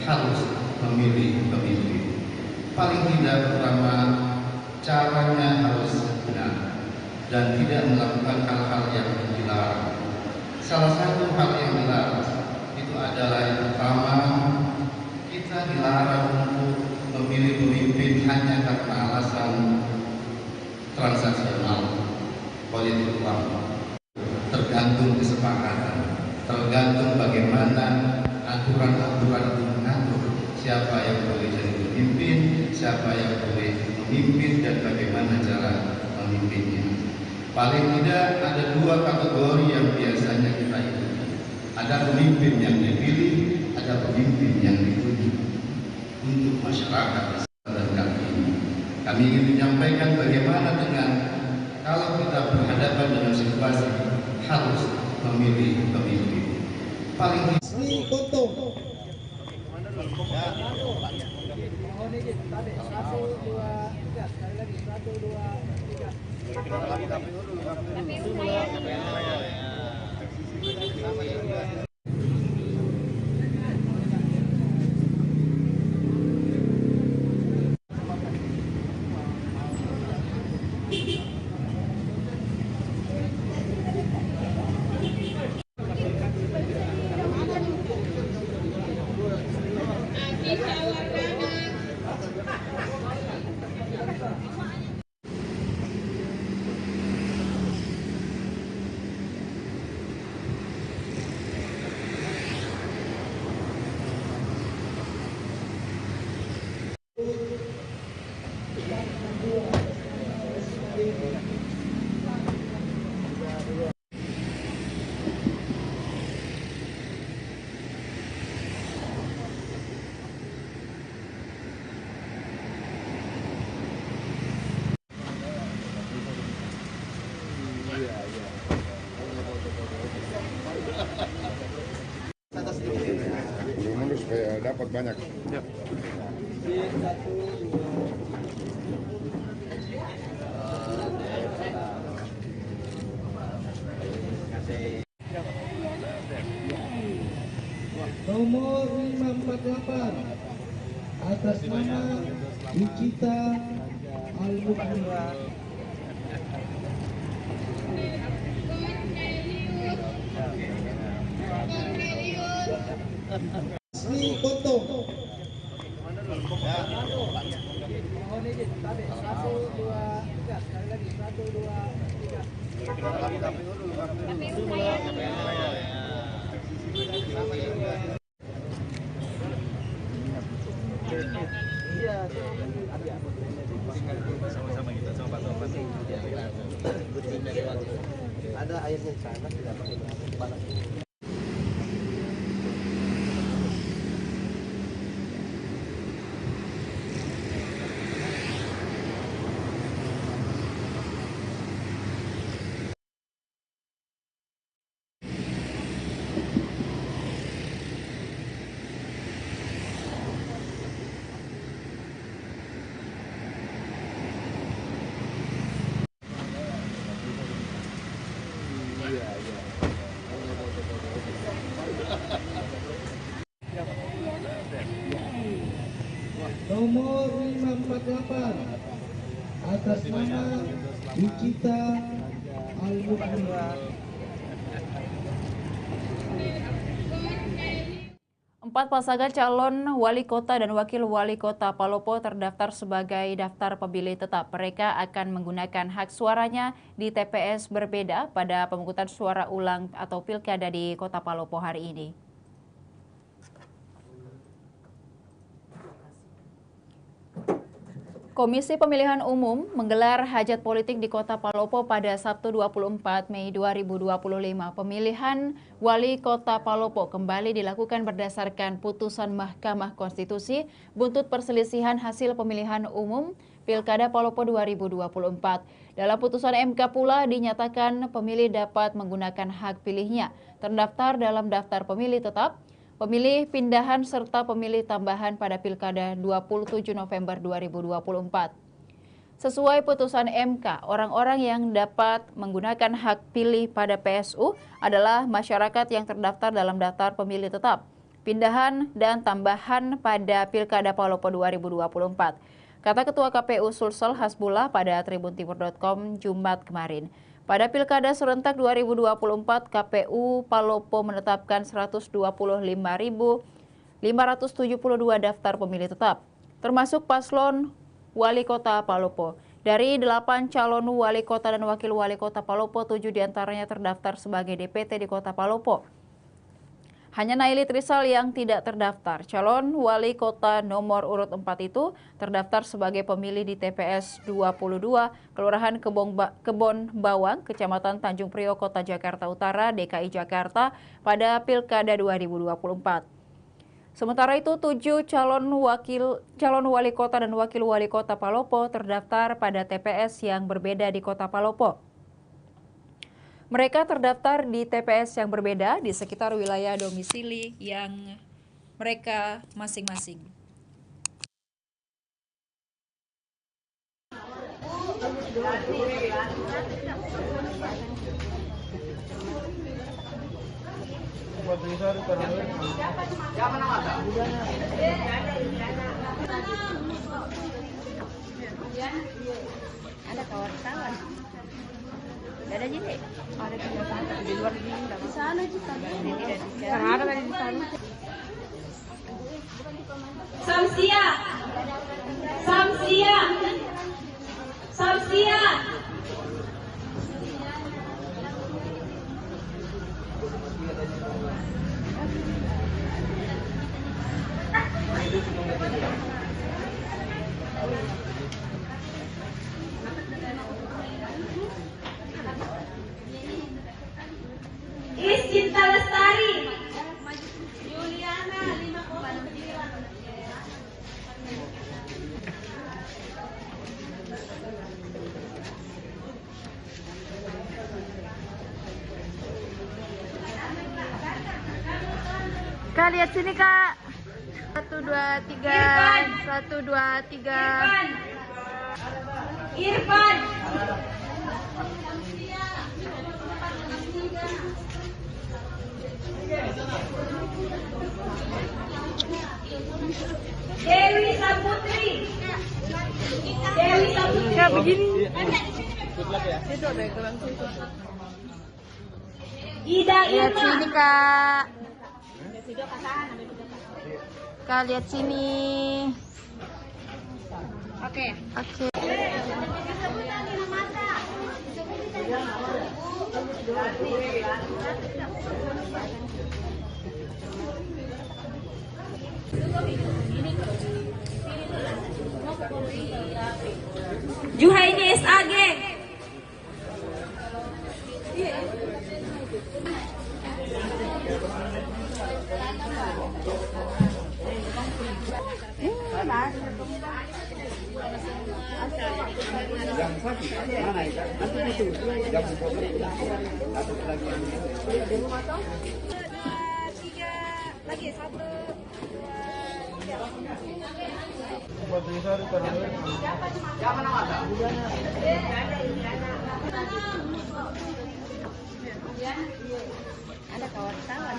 harus memilih pemimpin. Paling tidak pertama, caranya harus benar dan tidak melakukan hal-hal yang dilarang. Salah satu hal yang dilarang itu adalah yang pertama, kita dilarang untuk memilih pemimpin hanya karena alasan transaksional, politik uang. Tergantung kesepakatan, tergantung bagaimana aturan-aturan itu mengatur siapa yang boleh jadi pemimpin, siapa yang boleh memimpin, dan bagaimana cara memimpinnya. Paling tidak ada dua kategori yang biasanya kita ikuti. Ada pemimpin yang dipilih, ada pemimpin yang ditunjuk. Untuk masyarakat dan kali ini, kami ingin menyampaikan bagaimana dengan kalau kita berhadapan dengan situasi harus memilih pemimpin. Paling Asli Kontong. Mundur supaya dapat banyak. Nomor 548 atas nama Wicita Al-Mukmin. Asli Kontong. Sama-sama kita sama ada airnya di sana, tidak pakai panas. 48 atas nama Wicita Al-Mukmin. 4 pasangan calon wali kota dan wakil wali kota Palopo terdaftar sebagai daftar pemilih tetap. Mereka akan menggunakan hak suaranya di TPS berbeda pada pemungutan suara ulang atau pilkada di kota Palopo hari ini. Komisi Pemilihan Umum menggelar hajat politik di Kota Palopo pada Sabtu 24 Mei 2025. Pemilihan wali Kota Palopo kembali dilakukan berdasarkan putusan Mahkamah Konstitusi buntut perselisihan hasil pemilihan umum Pilkada Palopo 2024. Dalam putusan MK pula dinyatakan pemilih dapat menggunakan hak pilihnya terdaftar dalam daftar pemilih tetap, pemilih pindahan serta pemilih tambahan pada Pilkada 27 November 2024. Sesuai putusan MK, orang-orang yang dapat menggunakan hak pilih pada PSU adalah masyarakat yang terdaftar dalam daftar pemilih tetap, pindahan dan tambahan pada Pilkada Palopo 2024. Kata Ketua KPU Sulsel Hasbullah pada tribuntimur.com Jumat kemarin. Pada Pilkada serentak 2024, KPU Palopo menetapkan 125.572 daftar pemilih tetap, termasuk paslon wali kota Palopo. Dari 8 calon wali kota dan wakil wali kota Palopo, 7 diantaranya terdaftar sebagai DPT di kota Palopo. Hanya Naili Trisal yang tidak terdaftar. Calon wali kota nomor urut 4 itu terdaftar sebagai pemilih di TPS 22, Kelurahan Kebon Bawang, Kecamatan Tanjung Priok, Kota Jakarta Utara, DKI Jakarta pada Pilkada 2024. Sementara itu, 7 calon wali kota dan wakil wali kota Palopo terdaftar pada TPS yang berbeda di kota Palopo. Mereka terdaftar di TPS yang berbeda di sekitar wilayah domisili yang mereka masing-masing. Ada kawan-kawan. Ada aja deh. Ada di luar di sana juga. Ada di sana. Samsia. Samsia. Samsia. Cinta Lestari. Juliana 5,9. Kak, lihat sini, Kak. 1, 2, 3. 1, 2, 3. Irfan. Dewi Saputri. Dewi Saputri. Kak, begini. Itu ada gelang situ. Ida lihat sini, Kak. Kak, lihat sini. Oke. Oke. Juhaini SAG. Lagi 1, 2, 3. Ada kawan-kawan.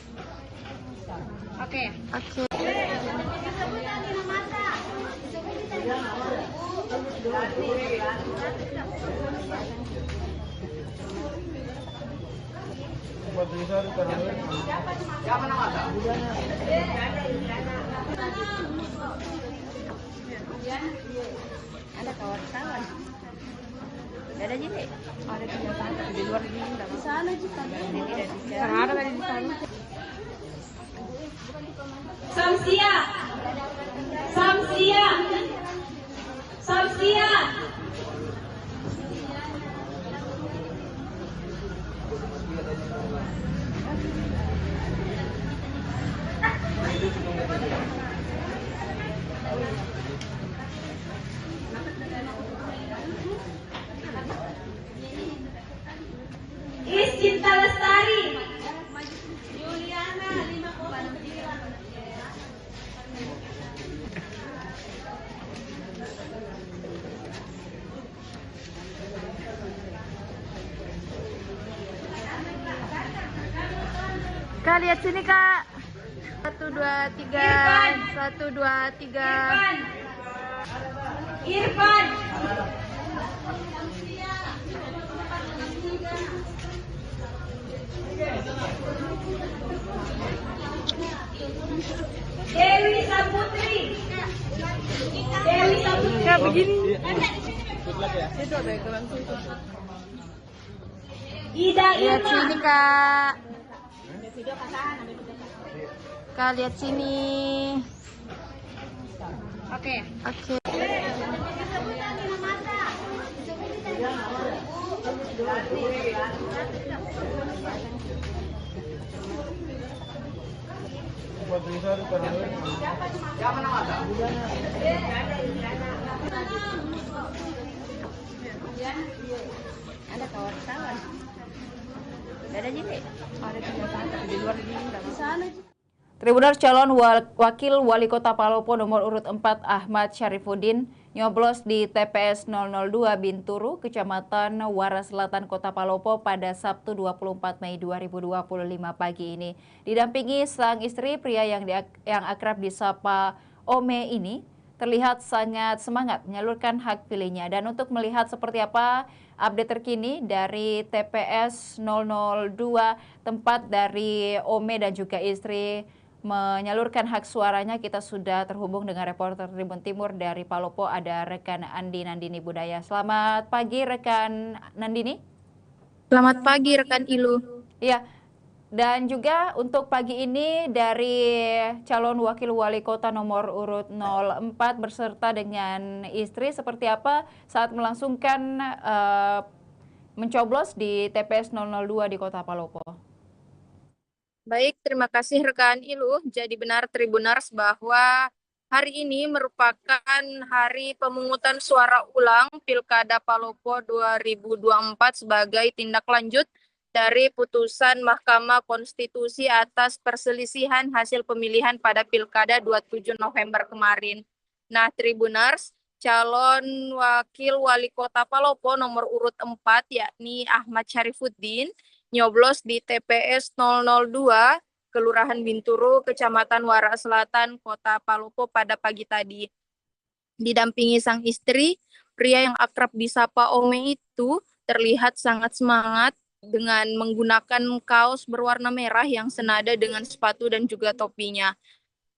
Oke. Oke. Ada kawan-kawan. Gak ada jadi. Ada di sana. Di luar ini enggak di sana juga. Ini tidak di sana. Ada tadi di sana. Samsia. Samsia. Samsia. Cinta Lestari. Juliana 53. Kak, lihat sini Kak. 1, 2, 3. 1, 2, 3. Irfan. Dewi Saputri. Dewi Saputri. Kak, begini. Itu ada yang gelang itu. Ida Lihat Irma. sini Kak. Kak, lihat sini. Oke. Oke. Ada kawan-kawan. Gak ada jadi. Ada di luar ini nggak bisa. Tribuners calon wakil wali kota Palopo nomor urut 4 Ahmad Syarifuddin nyoblos di TPS 002 Binturu, Kecamatan Wara Selatan, Kota Palopo pada Sabtu 24 Mei 2025 pagi ini. Didampingi sang istri, pria yang akrab disapa Ome ini terlihat sangat semangat menyalurkan hak pilihnya. Dan untuk melihat seperti apa update terkini dari TPS 002, tempat dari Ome dan juga istri menyalurkan hak suaranya, kita sudah terhubung dengan reporter Tribun Timur dari Palopo, ada rekan Andi Nandini Budaya. Selamat pagi rekan Nandini. Selamat pagi rekan Ilu. Iya, dan juga untuk pagi ini dari calon wakil wali kota nomor urut 04 berserta dengan istri, seperti apa saat melangsungkan mencoblos di TPS 002 di Kota Palopo? Baik, terima kasih rekan Ilu. Jadi benar Tribuners bahwa hari ini merupakan hari pemungutan suara ulang Pilkada Palopo 2024 sebagai tindak lanjut dari putusan Mahkamah Konstitusi atas perselisihan hasil pemilihan pada Pilkada 27 November kemarin. Nah, Tribuners, calon wakil wali kota Palopo nomor urut 4 yakni Ahmad Syarifuddin nyoblos di TPS 002 Kelurahan Binturu, Kecamatan Wara Selatan, Kota Palopo pada pagi tadi. Didampingi sang istri, pria yang akrab disapa Ome itu terlihat sangat semangat dengan menggunakan kaos berwarna merah yang senada dengan sepatu dan juga topinya.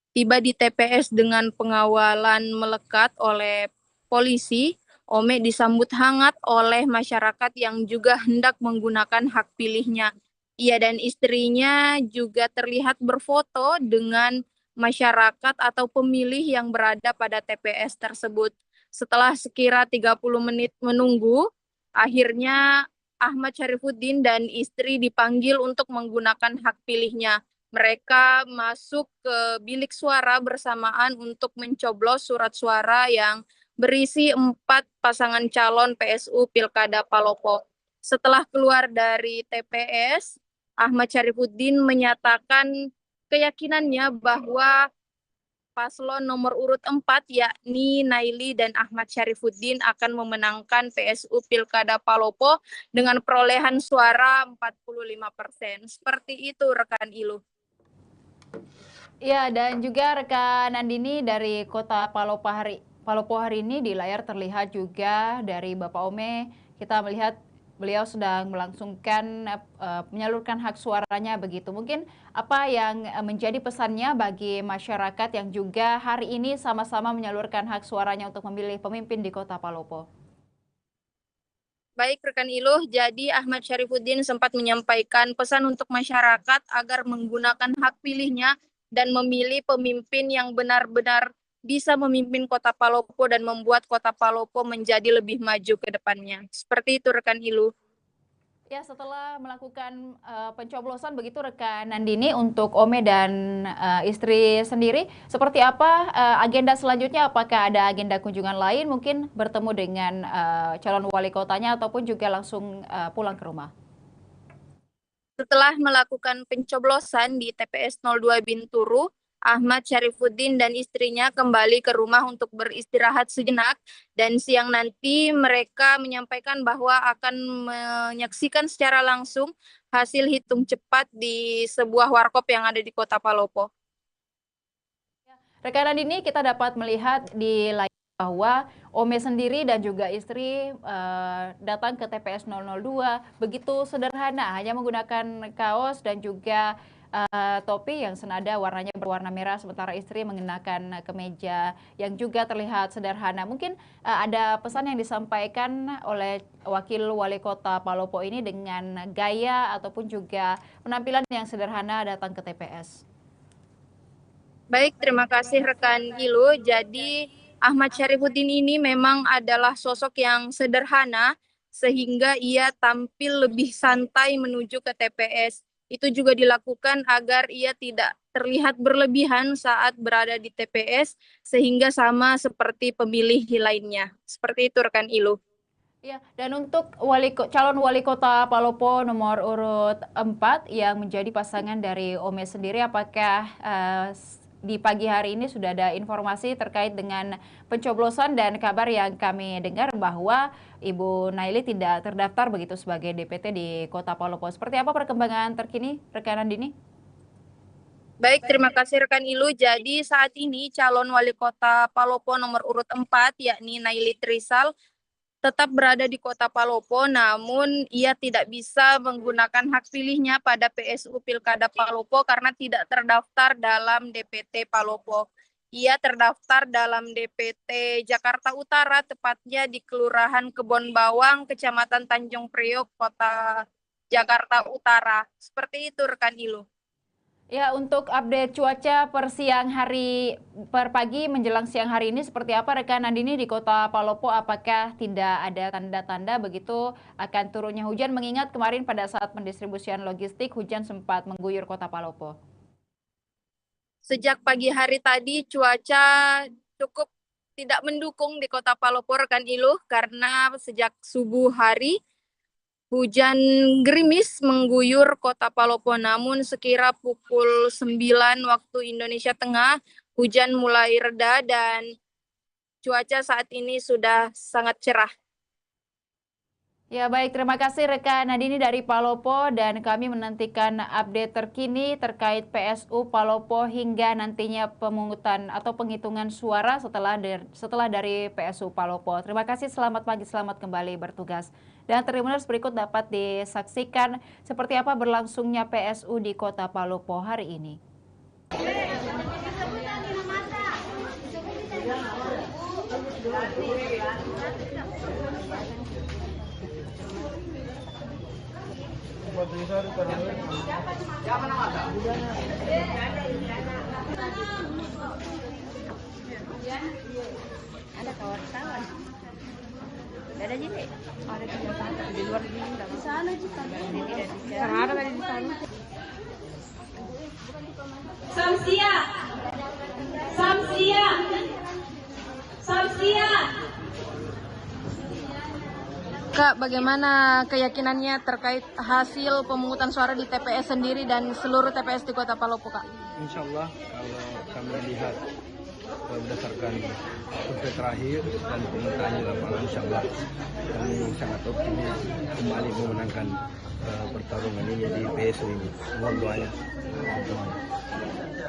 Tiba di TPS dengan pengawalan melekat oleh polisi, Ome disambut hangat oleh masyarakat yang juga hendak menggunakan hak pilihnya. Ia dan istrinya juga terlihat berfoto dengan masyarakat atau pemilih yang berada pada TPS tersebut. Setelah sekira 30 menit menunggu, akhirnya Ahmad Syarifuddin dan istri dipanggil untuk menggunakan hak pilihnya. Mereka masuk ke bilik suara bersamaan untuk mencoblos surat suara yang berisi 4 pasangan calon PSU Pilkada Palopo. Setelah keluar dari TPS, Ahmad Syarifuddin menyatakan keyakinannya bahwa paslon nomor urut 4 yakni Naili dan Ahmad Syarifuddin akan memenangkan PSU Pilkada Palopo dengan perolehan suara 45%. Seperti itu rekan Ilu. Ya, dan juga rekan Andini dari Kota Palopo hari ini di layar terlihat juga dari Bapak Ome, kita melihat beliau sedang melangsungkan menyalurkan hak suaranya begitu. Mungkin apa yang menjadi pesannya bagi masyarakat yang juga hari ini sama-sama menyalurkan hak suaranya untuk memilih pemimpin di Kota Palopo? Baik rekan Iluh, jadi Ahmad Syarifuddin sempat menyampaikan pesan untuk masyarakat agar menggunakan hak pilihnya dan memilih pemimpin yang benar-benar bisa memimpin Kota Palopo dan membuat Kota Palopo menjadi lebih maju ke depannya. Seperti itu rekan Ilu. Ya, setelah melakukan pencoblosan begitu rekan Nandini, untuk Ome dan istri sendiri, seperti apa agenda selanjutnya? Apakah ada agenda kunjungan lain, mungkin bertemu dengan calon wali kotanya ataupun juga langsung pulang ke rumah? Setelah melakukan pencoblosan di TPS 02 Binturu, Ahmad Syarifuddin dan istrinya kembali ke rumah untuk beristirahat sejenak, dan siang nanti mereka menyampaikan bahwa akan menyaksikan secara langsung hasil hitung cepat di sebuah warkop yang ada di Kota Palopo. Rekan ini kita dapat melihat di layar bahwa Ome sendiri dan juga istri datang ke TPS 002 begitu sederhana, hanya menggunakan kaos dan juga topi yang senada warnanya berwarna merah, sementara istri mengenakan kemeja yang juga terlihat sederhana. Mungkin ada pesan yang disampaikan oleh wakil wali kota Palopo ini dengan gaya ataupun juga penampilan yang sederhana datang ke TPS. Baik, terima kasih rekan Ilu. Jadi Ahmad Syarifuddin ini memang adalah sosok yang sederhana sehingga ia tampil lebih santai menuju ke TPS. Itu juga dilakukan agar ia tidak terlihat berlebihan saat berada di TPS sehingga sama seperti pemilih lainnya. Seperti itu rekan Ilu. Ya, dan untuk calon wali kota Palopo nomor urut 4 yang menjadi pasangan dari Ome sendiri, apakah di pagi hari ini sudah ada informasi terkait dengan pencoblosan, dan kabar yang kami dengar bahwa Ibu Naili tidak terdaftar begitu sebagai DPT di kota Palopo. Seperti apa perkembangan terkini, rekan Andini? Baik, terima kasih rekan Ilu. Jadi saat ini calon wali kota Palopo nomor urut 4 yakni Naili Trisal tetap berada di kota Palopo, namun ia tidak bisa menggunakan hak pilihnya pada PSU Pilkada Palopo karena tidak terdaftar dalam DPT Palopo. Ia terdaftar dalam DPT Jakarta Utara, tepatnya di Kelurahan Kebon Bawang, Kecamatan Tanjung Priok, Kota Jakarta Utara. Seperti itu rekan Ilu. Ya, untuk update cuaca per pagi menjelang siang hari ini seperti apa rekan Andini di kota Palopo? Apakah tidak ada tanda-tanda begitu akan turunnya hujan, mengingat kemarin pada saat pendistribusian logistik hujan sempat mengguyur kota Palopo? Sejak pagi hari tadi cuaca cukup tidak mendukung di kota Palopo rekan Ilu, karena sejak subuh hari hujan gerimis mengguyur kota Palopo, namun sekira pukul 9 waktu Indonesia Tengah, hujan mulai reda dan cuaca saat ini sudah sangat cerah. Ya baik, terima kasih rekan Nadini dari Palopo, dan kami menantikan update terkini terkait PSU Palopo hingga nantinya pemungutan atau penghitungan suara setelah dari PSU Palopo. Terima kasih, selamat pagi, selamat kembali bertugas. Dan Tribuners berikut dapat disaksikan seperti apa berlangsungnya PSU di kota Palopo hari ini. Ada kawan-kawan. Ada jadi? Ada di luar di sana juga. Ada tadi di sana. Samsia. Samsia. Samsia. Kak, bagaimana keyakinannya terkait hasil pemungutan suara di TPS sendiri dan seluruh TPS di kota Palopo, Kak? Insya Allah kalau kami lihat berdasarkan survei terakhir dan pemungutan di lapangan, insya Allah kami sangat optimis kembali memenangkan pertarungan ini di PSU ini. Mohon doanya.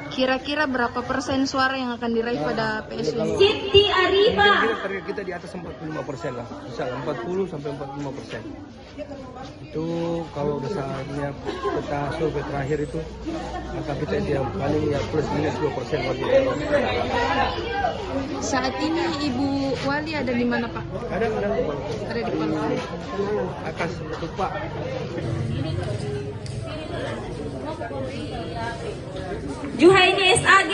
Kira-kira berapa persen suara yang akan diraih pada PSU ini? Siti Arifa. Kira-kira target kita di atas 45% lah, misalnya 40 sampai 45%. Itu kalau dasarnya peta survei terakhir itu, maka kita dia paling ya plus minus 2% lagi. Saat ini Ibu Wali ada di mana, Pak? Ada Ada di Palopo. Akas Tupak. Juhaini SAG.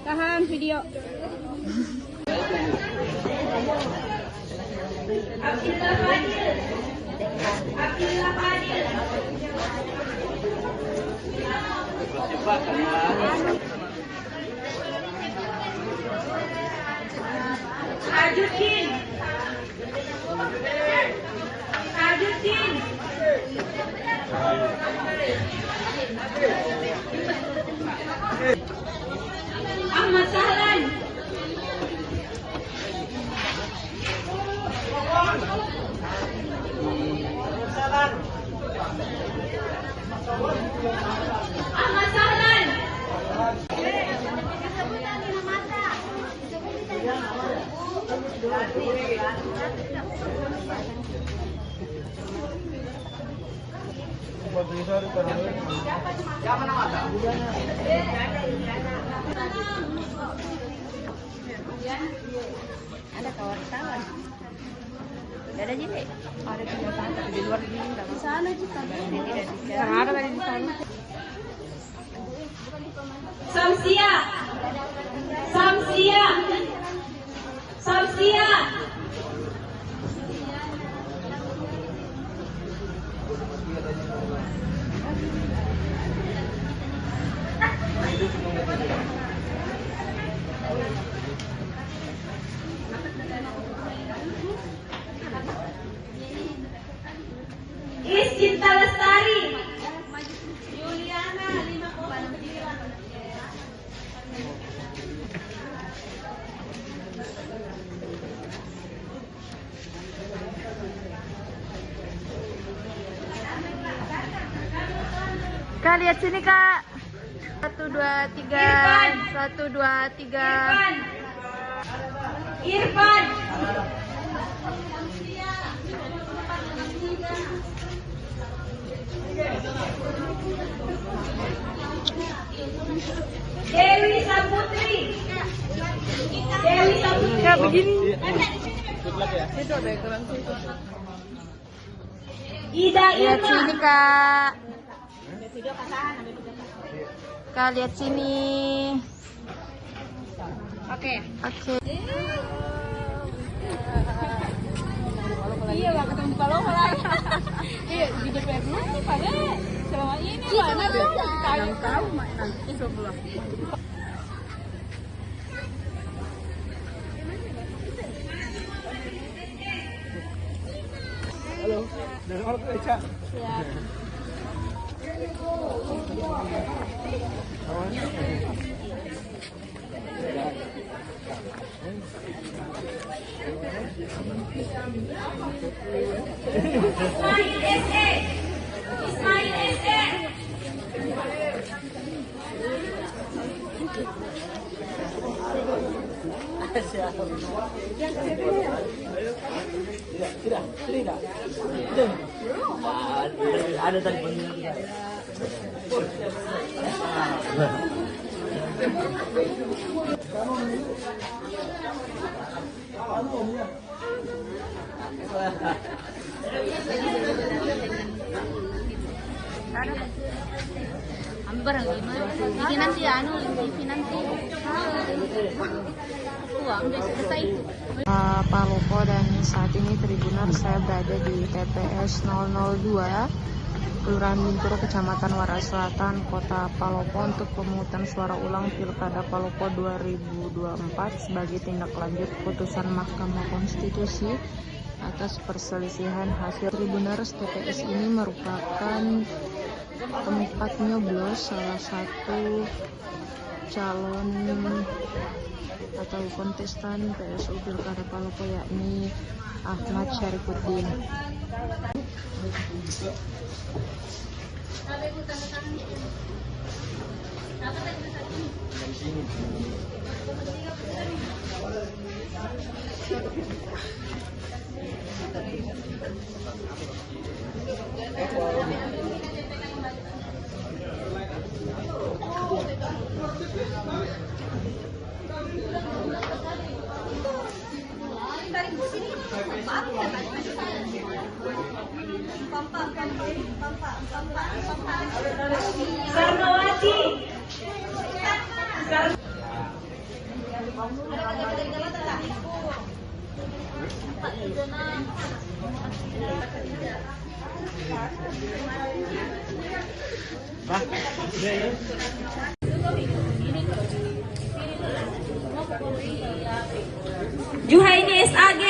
Tahan video. Abdillah Fadil. Abdillah Fadil. Ajuddin. Ajuddin. Ahmad Sahlan. Ahmad Sahlan. Ada wartawan. Gak ada jadi. Ada 3 di luar ini enggak di sana juga. Ada tadi di sana. Samsia. Samsia. Samsia. Cinta Lestari. Juliana 5,9. Kak, lihat sini Kak. 1, 2, 3. 1, 2, 3. Irfan. Dewi Saputri. Dewi Saputri. Kak, begini. Itu ada iklan situ. Ida Lihat Irma. sini Kak. Kak, lihat sini. Oke. Oke. Iya, gak ketemu kalau lah. Iya, di DPR dulu nih pada selama ini mana tuh? Yang tahu nanti sebelah. Halo, dari orang Eca. Siap. Ismail SE. Ismail SE. Ada tadi panggilan. Barang gimana? Ini nanti anu, ini nanti. Uang udah selesai. Palopo, dan saat ini Tribuners saya berada di TPS 002 Kelurahan Binturo, Kecamatan Waras Selatan, Kota Palopo untuk pemungutan suara ulang Pilkada Palopo 2024 sebagai tindak lanjut putusan Mahkamah Konstitusi atas perselisihan hasil. Tribuners, TPS ini merupakan tempat nyoblos salah satu calon atau kontestan PSU Pilkada Palopo, yakni Ahmad Syarifuddin. Sarnawati. Juhaini SAG.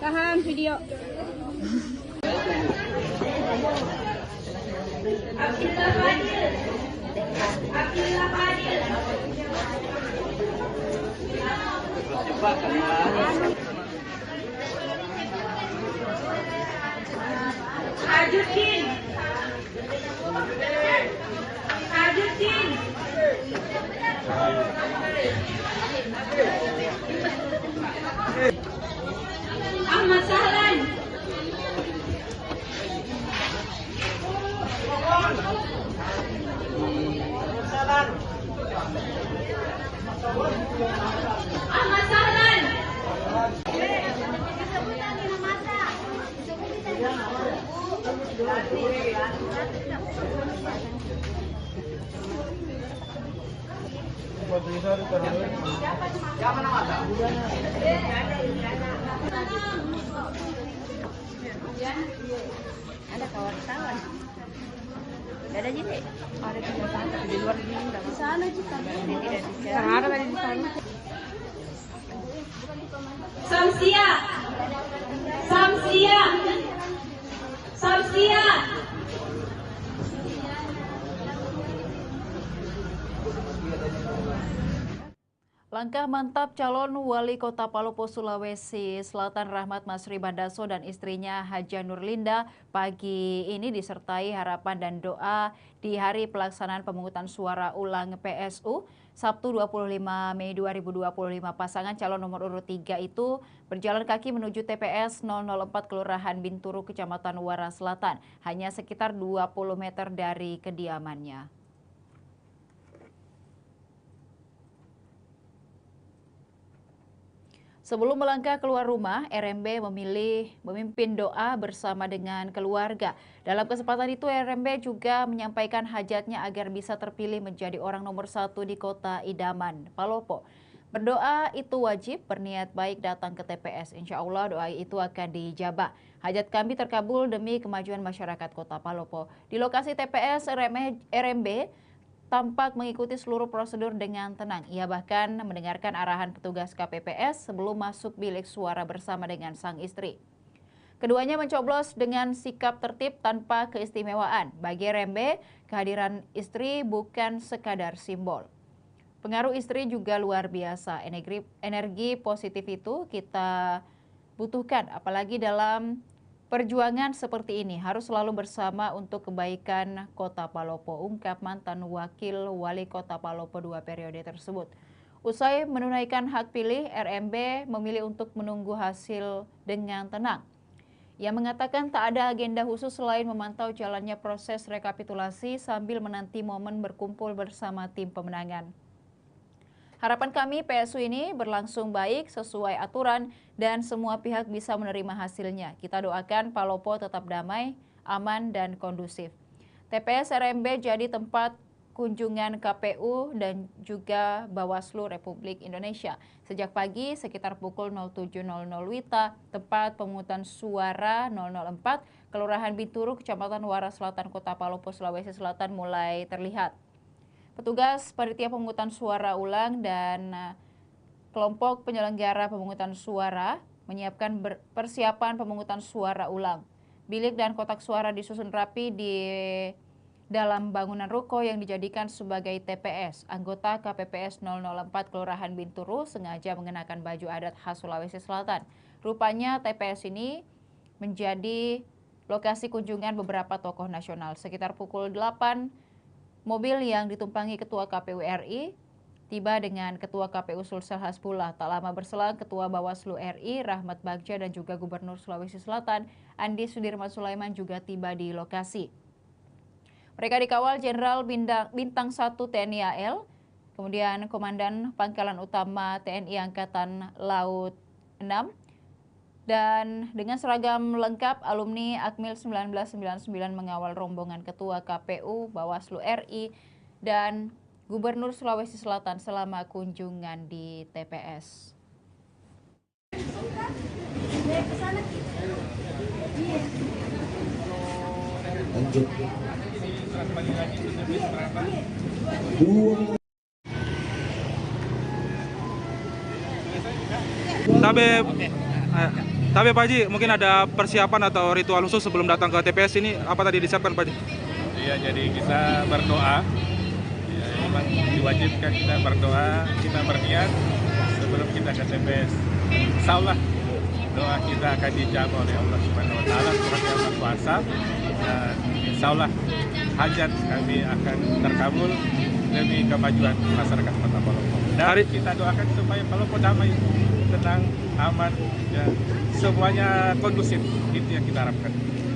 Tahan video. Abdillah Fadil. Abdillah Fadil. Ajuddin. Ajuddin. Ahmad Sahlan. Ahmad Sahlan. Ada kawan-kawan. Gak ada jadi. Ada di luar ini enggak di sana juga. Ini tidak di sana. Ada tadi di sana. Samsia. Samsia. Samsia. Langkah mantap calon wali kota Palopo, Sulawesi Selatan Rahmat Masri Bandaso dan istrinya Haja Nurlinda pagi ini disertai harapan dan doa di hari pelaksanaan pemungutan suara ulang PSU Sabtu 25 Mei 2025. Pasangan calon nomor urut 3 itu berjalan kaki menuju TPS 004 Kelurahan Binturu, Kecamatan Wara Selatan, hanya sekitar 20 meter dari kediamannya. Sebelum melangkah keluar rumah, RMB memilih memimpin doa bersama dengan keluarga. Dalam kesempatan itu, RMB juga menyampaikan hajatnya agar bisa terpilih menjadi orang nomor 1 di kota idaman, Palopo. Berdoa itu wajib, berniat baik datang ke TPS. Insya Allah doa itu akan dijabah. Hajat kami terkabul demi kemajuan masyarakat kota Palopo. Di lokasi TPS, RMB tampak mengikuti seluruh prosedur dengan tenang. Ia bahkan mendengarkan arahan petugas KPPS sebelum masuk bilik suara bersama dengan sang istri. Keduanya mencoblos dengan sikap tertib tanpa keistimewaan. Bagi RMB, kehadiran istri bukan sekadar simbol. Pengaruh istri juga luar biasa. Energi positif itu kita butuhkan, apalagi dalam perjuangan seperti ini. Harus selalu bersama untuk kebaikan kota Palopo, ungkap mantan wakil wali kota Palopo 2 periode tersebut. Usai menunaikan hak pilih, RMB memilih untuk menunggu hasil dengan tenang. Ia mengatakan tak ada agenda khusus selain memantau jalannya proses rekapitulasi sambil menanti momen berkumpul bersama tim pemenangan. Harapan kami PSU ini berlangsung baik sesuai aturan dan semua pihak bisa menerima hasilnya. Kita doakan Palopo tetap damai, aman, dan kondusif. TPS RMB jadi tempat kunjungan KPU dan juga Bawaslu Republik Indonesia. Sejak pagi sekitar pukul 07.00 WITA, tempat pemungutan suara 004, Kelurahan Binturu, Kecamatan Wara Selatan, Kota Palopo, Sulawesi Selatan mulai terlihat. Petugas panitia pemungutan suara ulang dan kelompok penyelenggara pemungutan suara menyiapkan persiapan pemungutan suara ulang. Bilik dan kotak suara disusun rapi di dalam bangunan ruko yang dijadikan sebagai TPS. Anggota KPPS 004 Kelurahan Binturu sengaja mengenakan baju adat khas Sulawesi Selatan. Rupanya TPS ini menjadi lokasi kunjungan beberapa tokoh nasional. Sekitar pukul 8, mobil yang ditumpangi Ketua KPU RI tiba dengan Ketua KPU Sulsel Hasbullah. Tak lama berselang, Ketua Bawaslu RI Rahmat Bagja dan juga Gubernur Sulawesi Selatan Andi Sudirman Sulaiman juga tiba di lokasi. Mereka dikawal Jenderal Bintang 1 TNI AL, kemudian Komandan Pangkalan Utama TNI Angkatan Laut 6, dan dengan seragam lengkap alumni Akmil 1999 mengawal rombongan Ketua KPU, Bawaslu RI, dan Gubernur Sulawesi Selatan selama kunjungan di TPS. Lanjut. Tapi Pak Haji, mungkin ada persiapan atau ritual khusus sebelum datang ke TPS ini, apa tadi disiapkan Pak Haji? Ya, jadi kita berdoa. Ya, memang diwajibkan kita berdoa, kita berniat sebelum kita ke TPS. Insya Allah doa kita akan dijawab oleh Allah Subhanahu Wa Taala, Tuhan yang Maha Kuasa. Dan insya Allah hajat kami akan terkabul demi kemajuan masyarakat Kota Palopo. Dan kita doakan supaya Palopo damai, tenang, aman, ya, semuanya kondusif. Itu yang kita harapkan.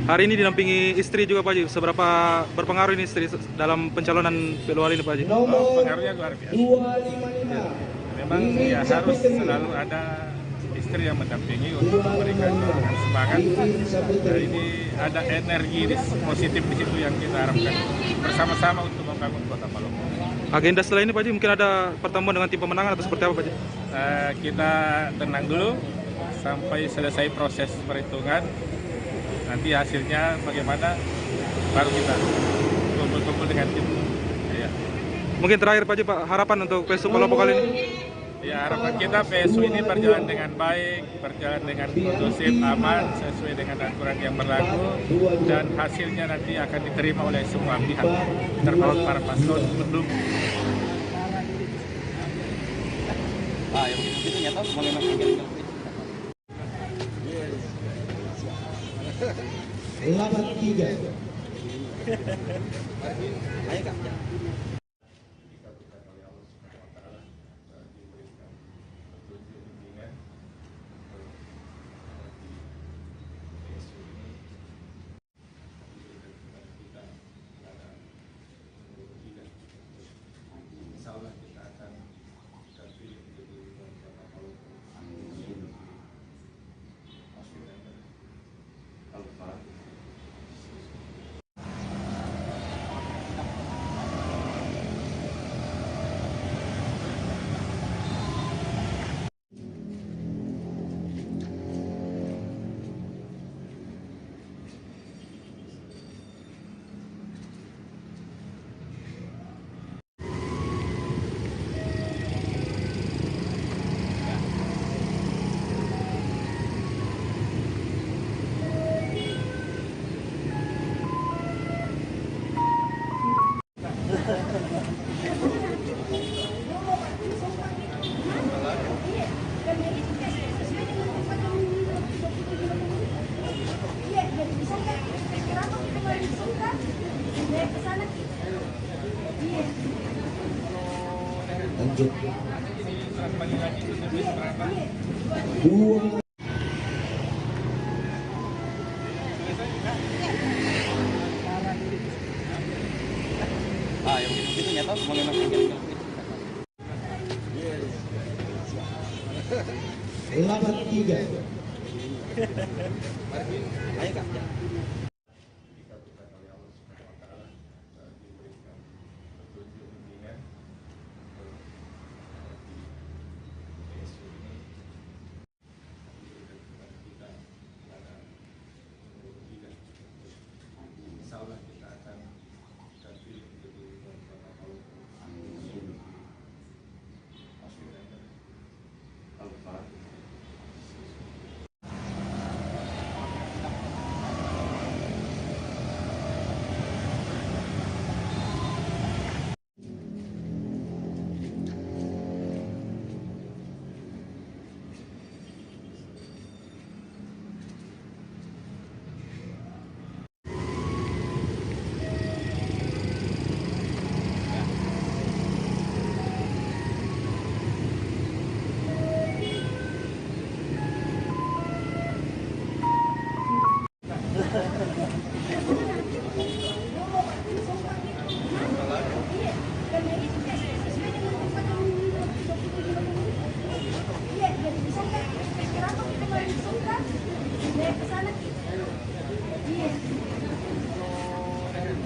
Hari ini dinampingi istri juga Pak Haji. Seberapa berpengaruh ini istri dalam pencalonan PLO ini Pak Haji? Pengaruhnya luar biasa. Ya. Memang ya harus selalu ada istri yang mendampingi untuk memberikan dorongan semangat. Dan ini ada energi positif di situ yang kita harapkan bersama-sama untuk membangun Kota Palopo. Agenda setelah ini Pak Haji mungkin ada pertemuan dengan tim pemenangan atau seperti apa Pak Haji? Kita tenang dulu sampai selesai proses perhitungan. Nanti hasilnya bagaimana baru kita kumpul-kumpul dengan tim. Ya. Mungkin terakhir Pak Haji, Pak, harapan untuk PSU Palopo kali ini? Ya, harapan kita PSU ini berjalan dengan baik, berjalan dengan kondusif, aman, sesuai dengan aturan yang berlaku, dan hasilnya nanti akan diterima oleh semua pihak, termasuk para paslon pendukung. Yang itu nyata mengenai 83. Ayo Kak. Lanjut. 2. Yang itu nyata mengenai 83. Ayo Kak.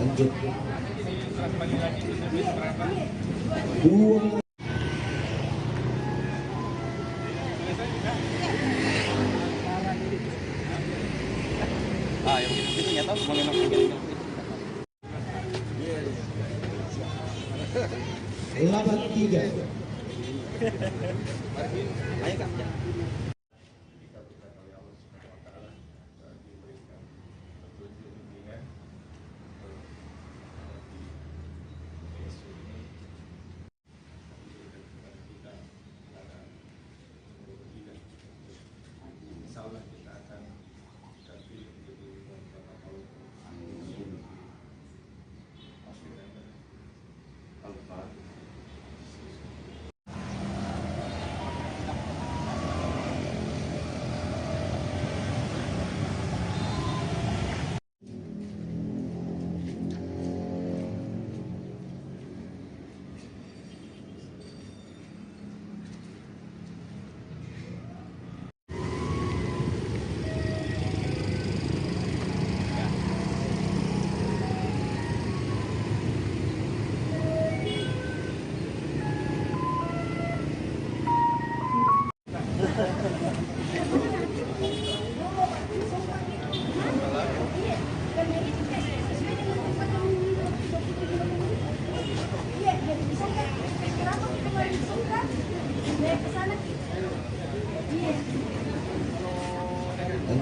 Lanjut. 2. Yang itu nyata mengenai 83. Ayo Kak.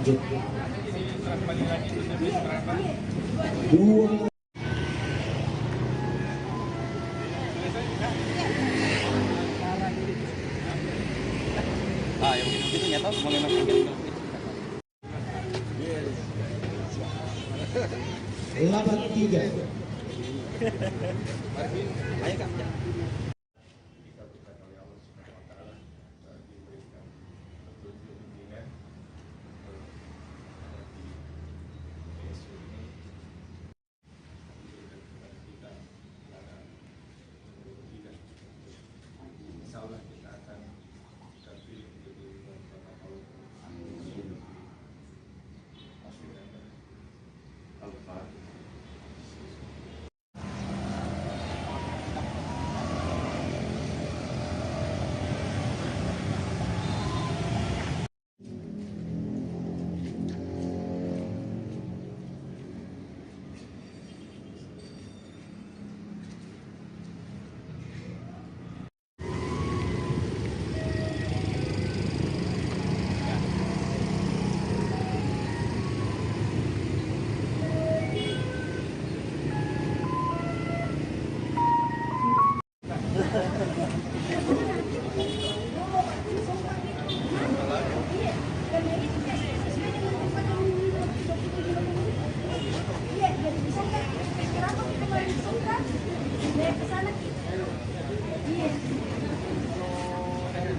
Lanjut. Kembali lagi ke TPS berapa? 2. Yang begitu nyata mau memang tinggal. 83. Ayo Kak.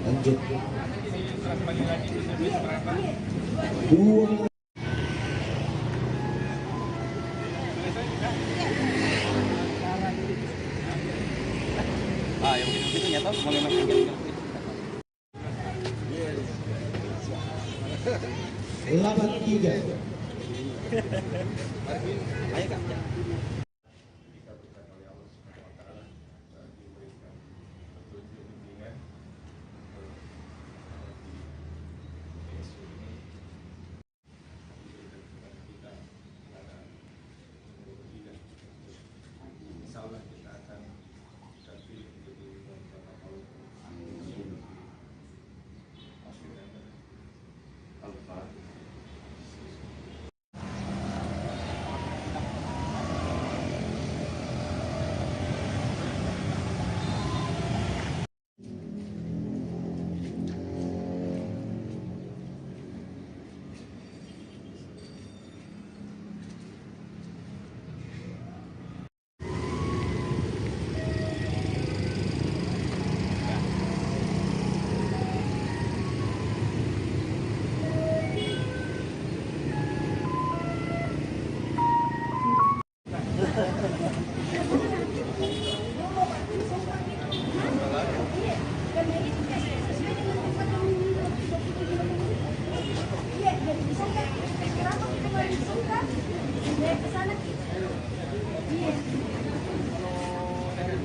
Lanjut. Kembali lagi ke TPS berapa? 2. Yang begitu nyata mau memang tinggal. 83. Ayo Kak.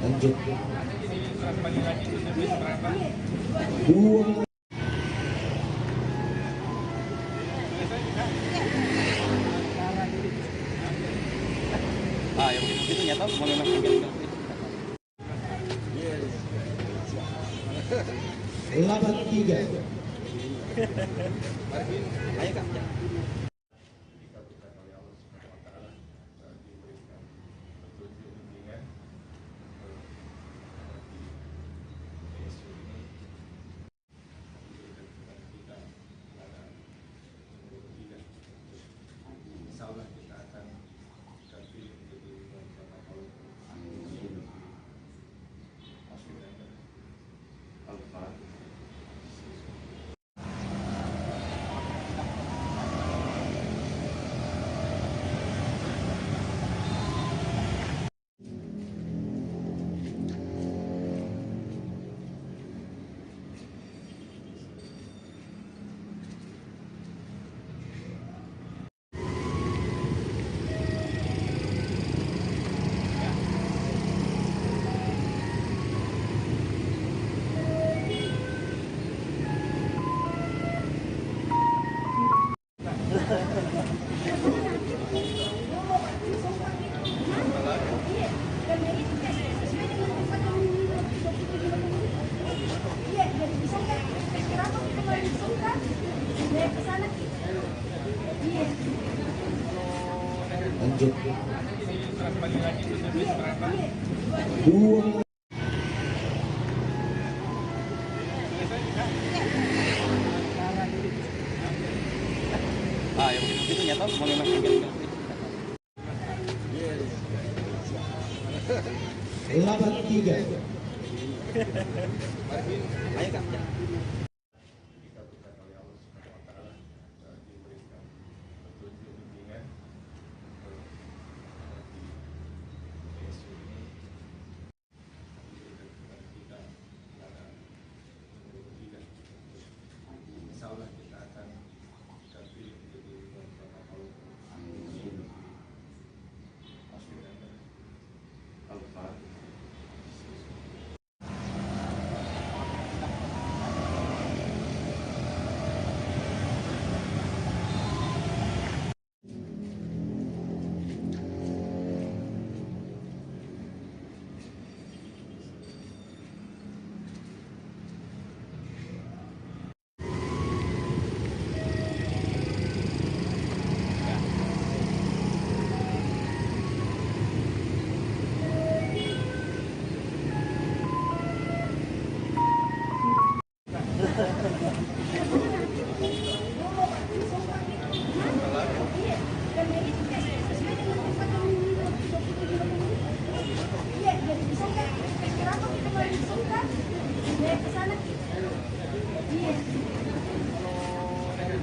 Lanjut. Kembali lagi ke TPS berapa? 2. Yang begitu nyata mau memang tinggal. 83. Ayo Kak. Lanjut. Kembali lagi ke TPS berapa? 2. Ah, yang begitu nyata mau memang tinggal. 83. Ayo Kak.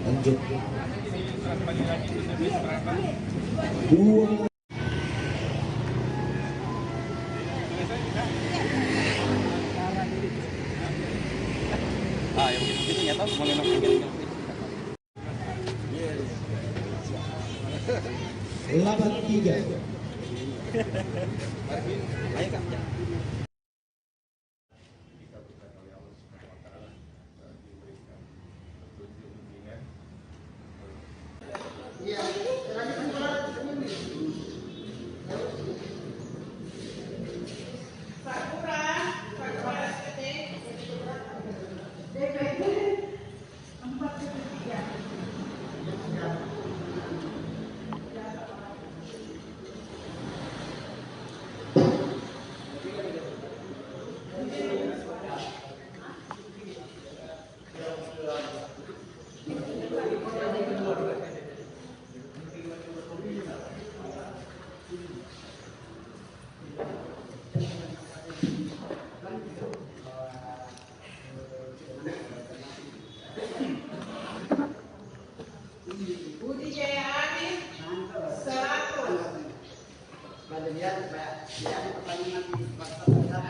Lanjut. Kembali lagi ke TPS berapa? 2. Ah, yang begitu nyata mau memang tinggal. 83. Ayo Kak.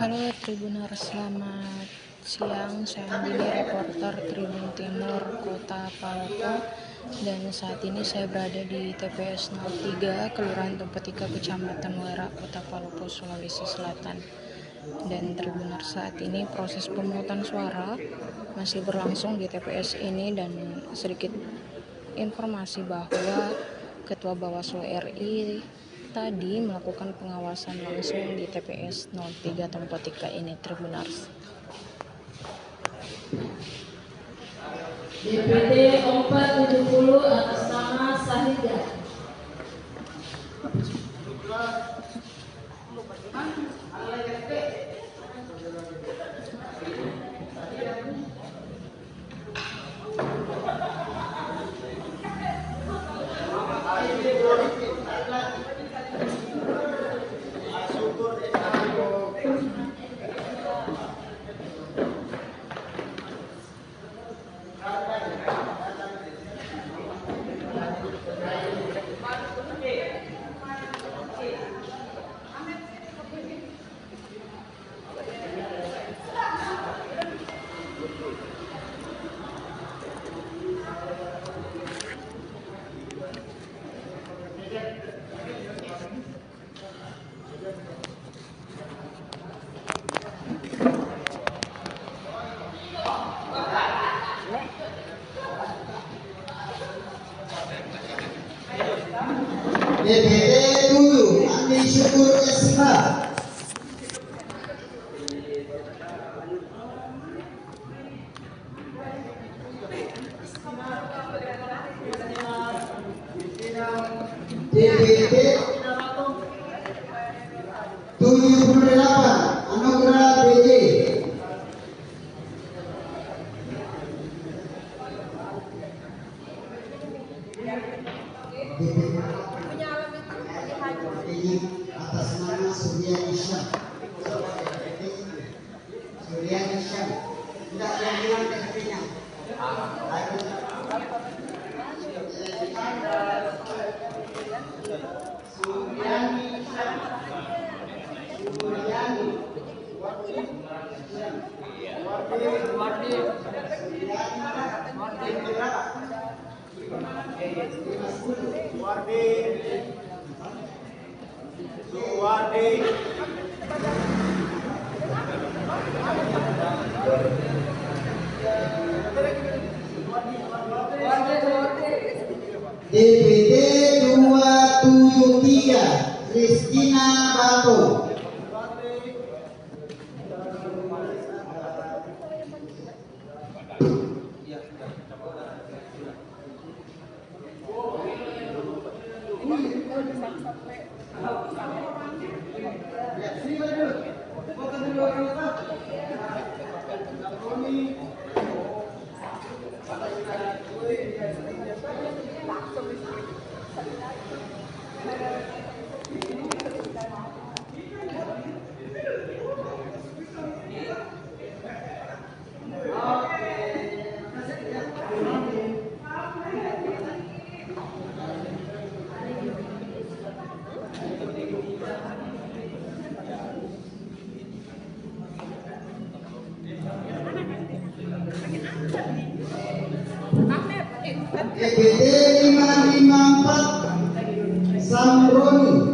Halo Tribuners, selamat siang. Saya Andini, reporter Tribun Timur Kota Palopo, dan saat ini saya berada di TPS 03 Kelurahan Tempetika, Kecamatan Wera, Kota Palopo, Sulawesi Selatan. Dan Tribuners, saat ini proses pemungutan suara masih berlangsung di TPS ini, dan sedikit informasi bahwa Ketua Bawaslu RI tadi melakukan pengawasan langsung di TPS 03 Tempetika ini, Tribuners. DPD 470 atas nama Sahidah. DPD 7 Andi Syukur SH. DPT 78 Anugerah BJ. Atas nama Surya Isyam. Surya Isyam. Tidak yang bilang DPT-nya. DPT 273 Kristina Bato. DPT 554 Samroni.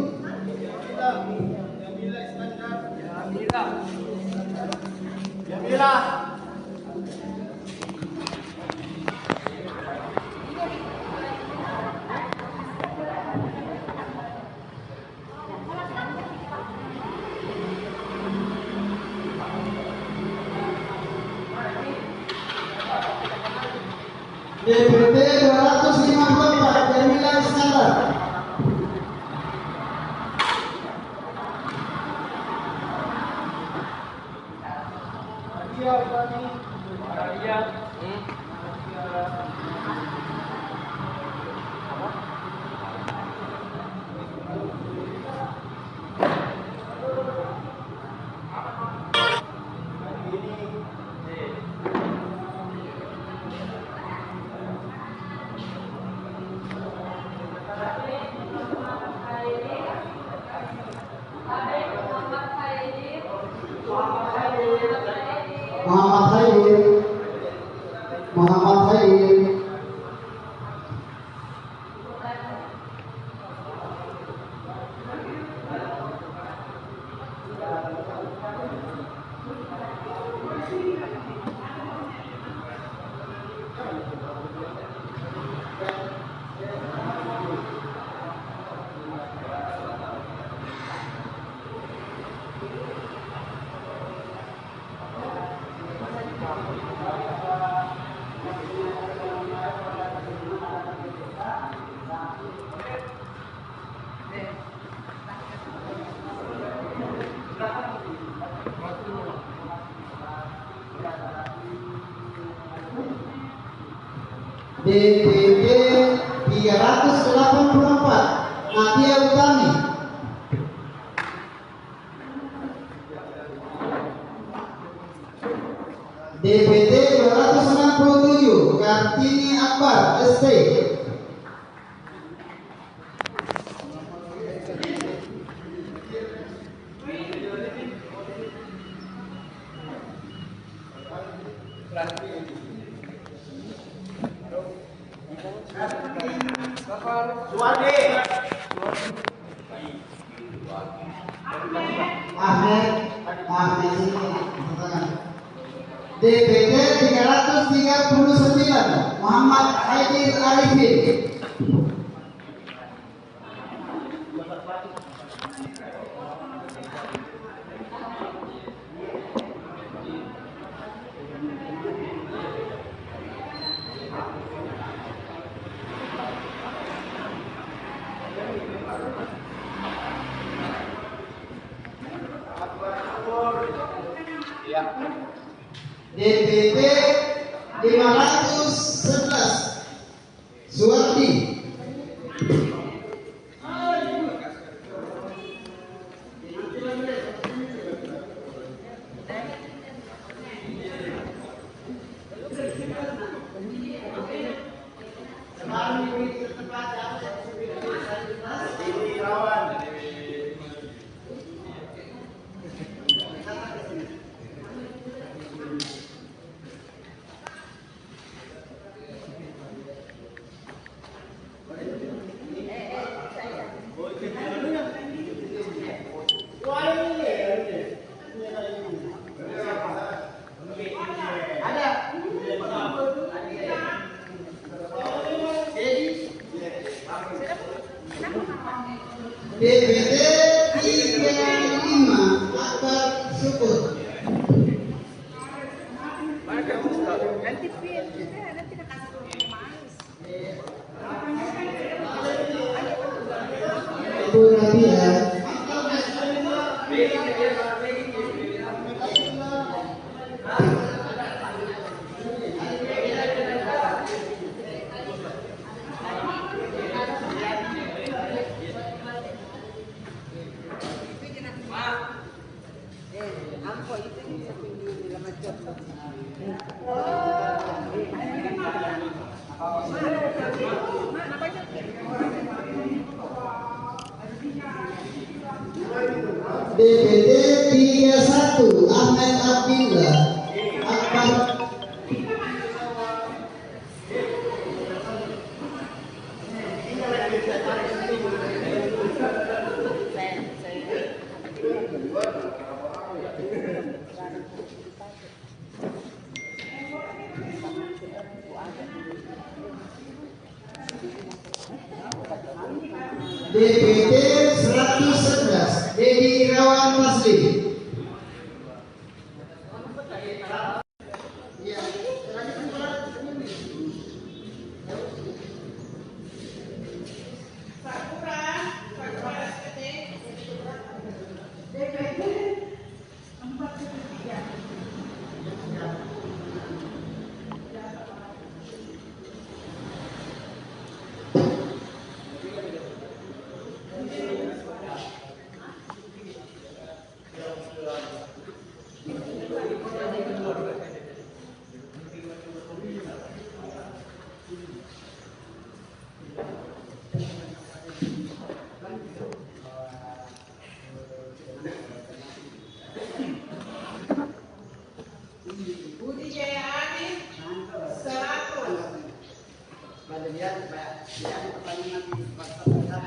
DPT 254 Jamila Iskandar. Muhammad Khair. DPT 384 Nadia Utami. DPT 267 Kartini Akbar ST. DPT 339 Muhammad Haidir Arifin. DPP 511 Suwardi. DPD 35 Akbar Syukur. Bu Rabia. DPD 31 Ahmed Abdillah Akbar. DPD 111 Dedi Irawan Masli.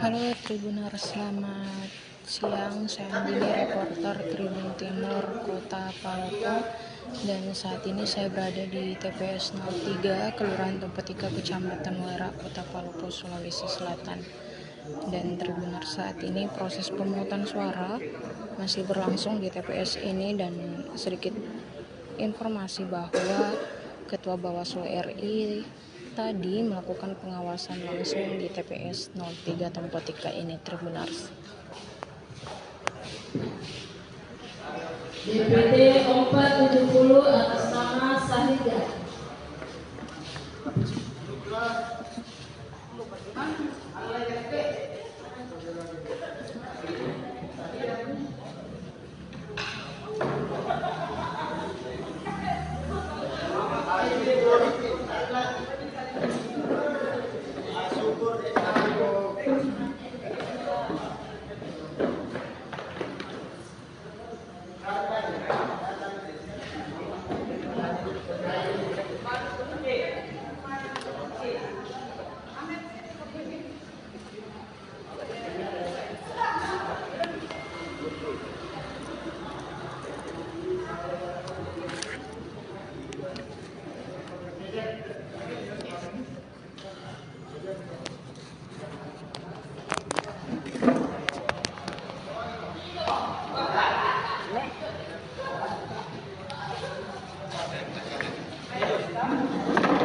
Halo Tribuners, selamat siang. Saya Andini, reporter Tribun Timur Kota Palopo, dan saat ini saya berada di TPS 03 Kelurahan Tempetika, Kecamatan Wera, Kota Palopo, Sulawesi Selatan. Dan Tribuners, saat ini proses pemungutan suara masih berlangsung di TPS ini, dan sedikit informasi bahwa Ketua Bawaslu RI tadi melakukan pengawasan langsung di TPS 03 Tempetika ini, Tribuners. DPD 470 atas nama Sahidah.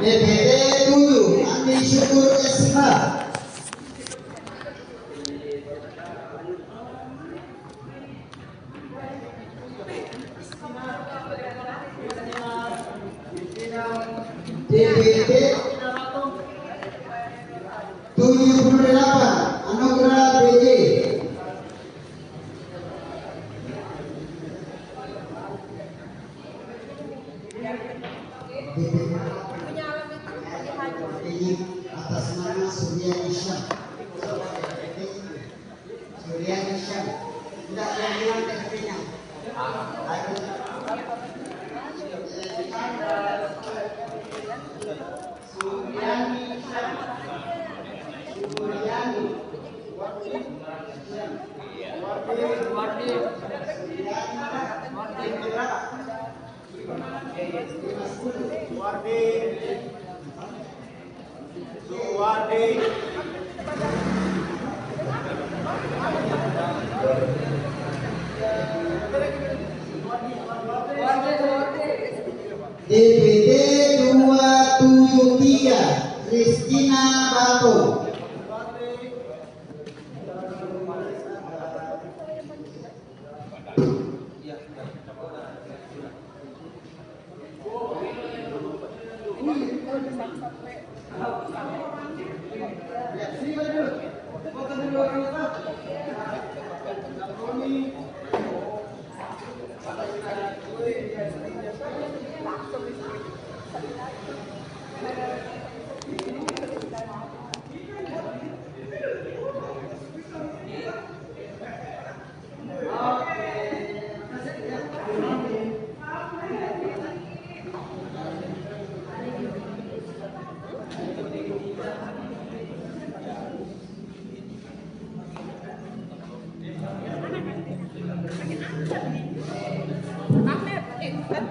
DPD 7 Andi Syukur SH. diselesaikan. Tidak hilang TKP-nya. DPT 273 Kristina Batu.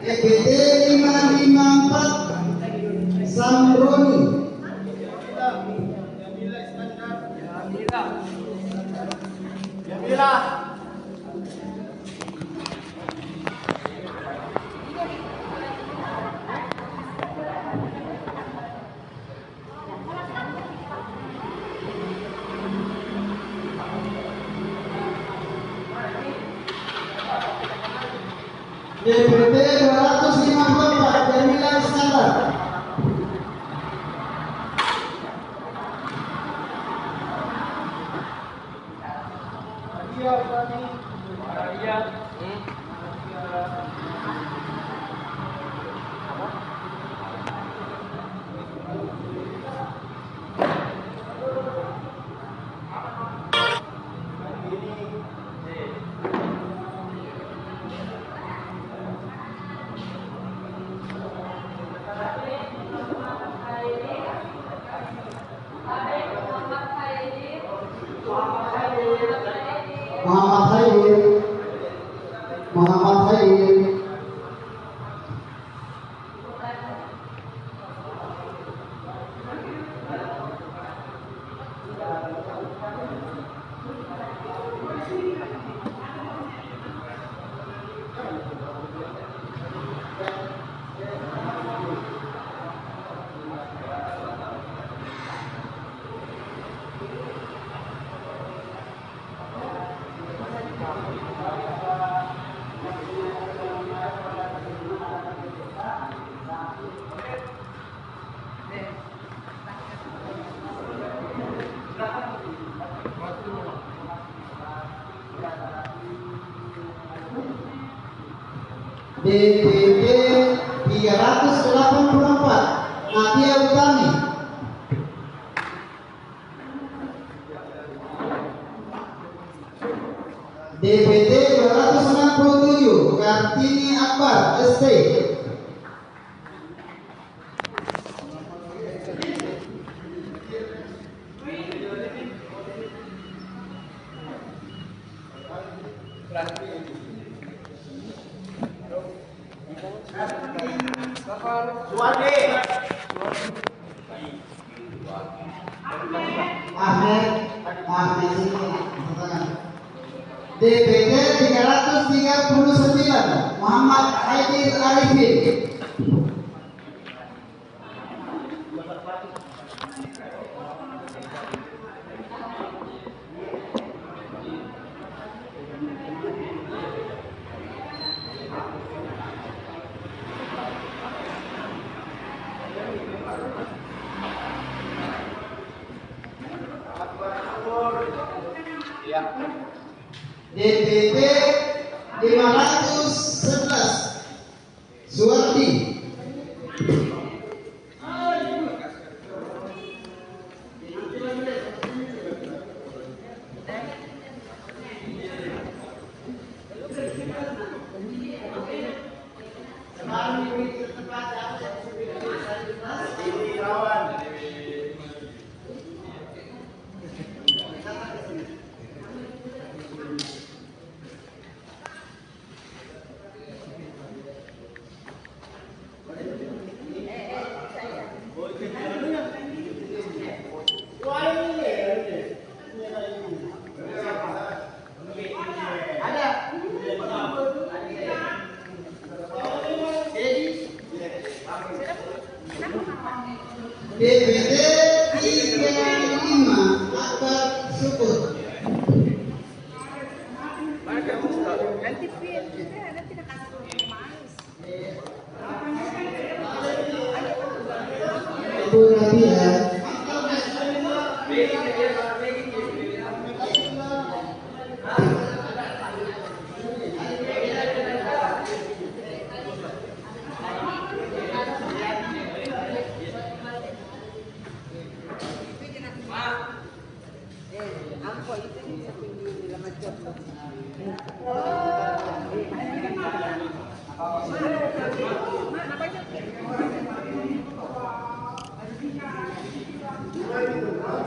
EPT 554 Samroni. DPT 254 Jamila Iskandar. Muhammad Khair. DPP 384 Nadia Utami. DPT 267 Kartini Akbar ST. DPT 339 Muhammad Aidil Arifin. DPT 511 Suwardi.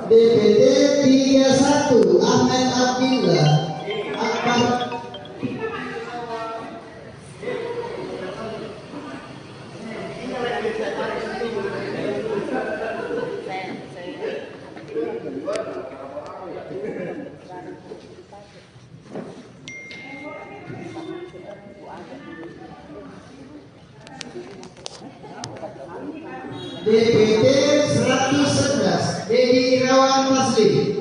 DPD 31 Ahmed Abdillah Akbar. DPD 111 Dedi Irawan Masli.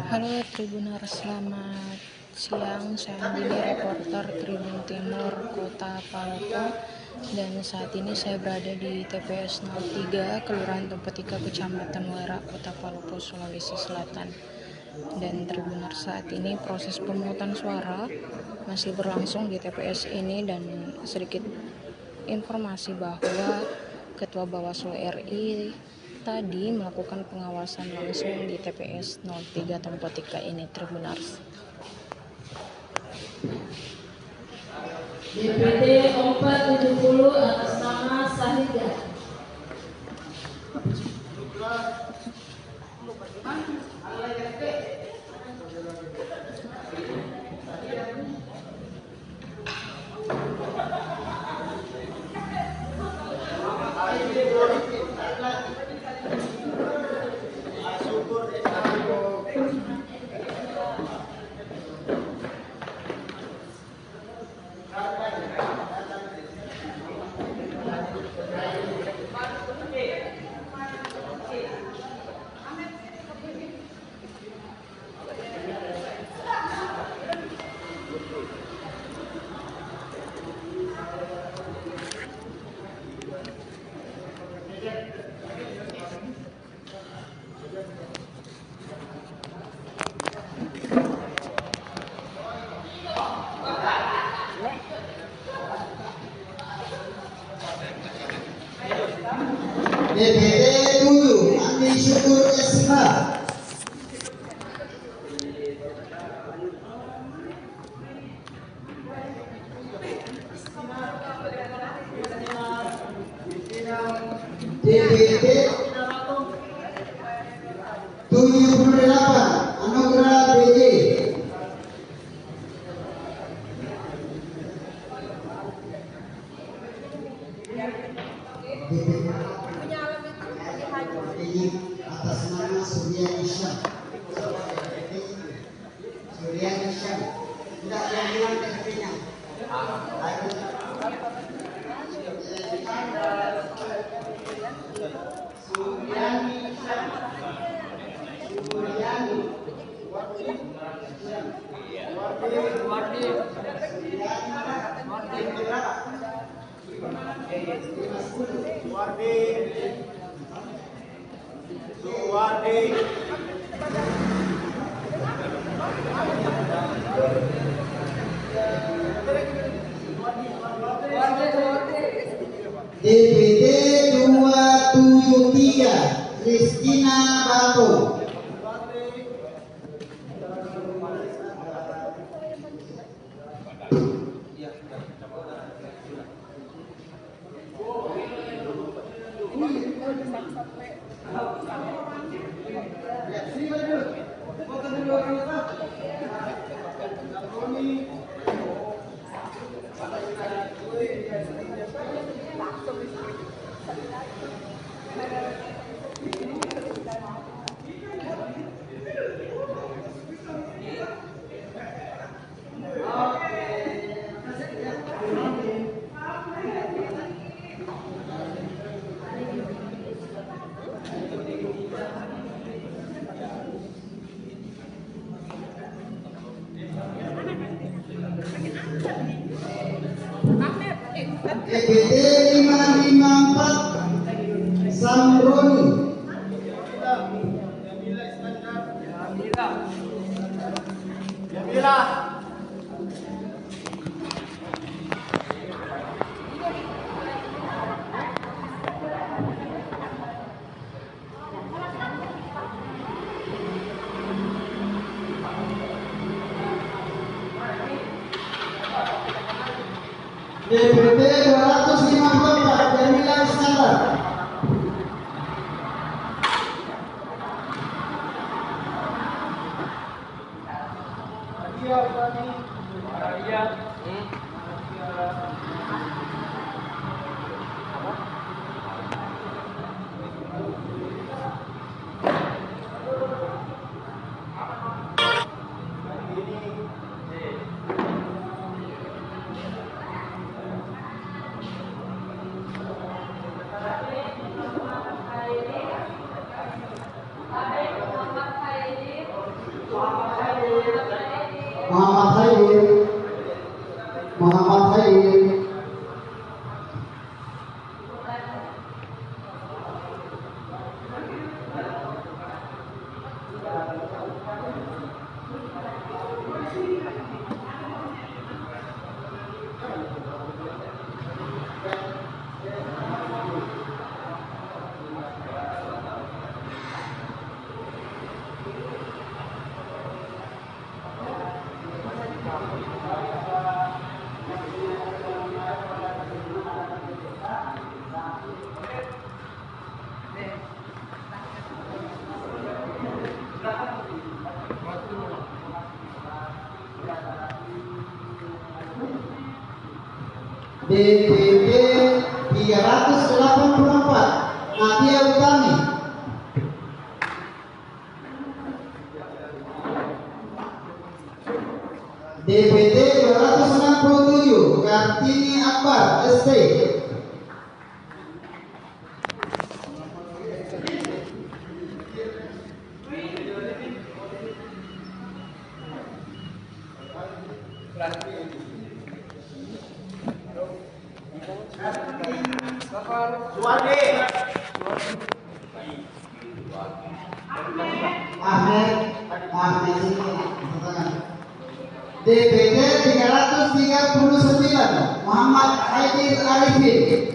Halo Tribuners, selamat siang. Saya Andini, reporter Tribun Timur Kota Palopo, dan saat ini saya berada di TPS 03 Kelurahan Tempetika, Kecamatan Wara, Kota Palopo, Sulawesi Selatan. Dan Tribuners, saat ini proses pemungutan suara masih berlangsung di TPS ini, dan sedikit informasi bahwa Ketua Bawaslu RI tadi melakukan pengawasan langsung di TPS 03 Tempetika ini, Tribuners. DPD 470 atas nama Sahidah. DPD 7 Andi Syukur SH. DPD 78 Anugerah BJ. Atas nama Surya Isyam. Surya Isyam. Tidak yang bilang TP-nya. DPD 273 Kristina Bato. DPT 554 Samroni. DPT 254 Jamila Iskandar. Muhammad Khair. DPP 384 Nadia Utami. DPT 267 Kartini Akbar ST. DPT 339 Muhammad Aidil Arifin.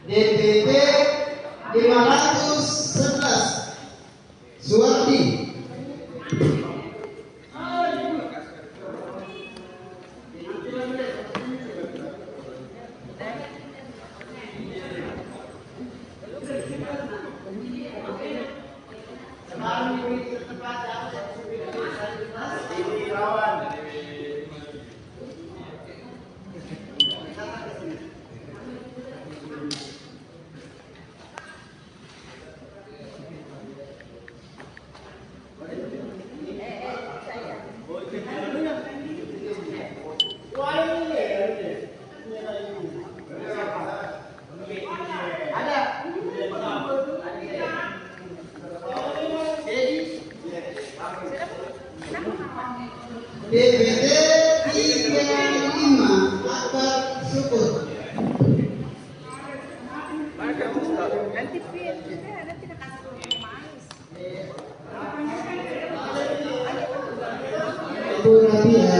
DPT 511 Suwardi. DPT 35 Akbar Syukur. Ibu Nadia.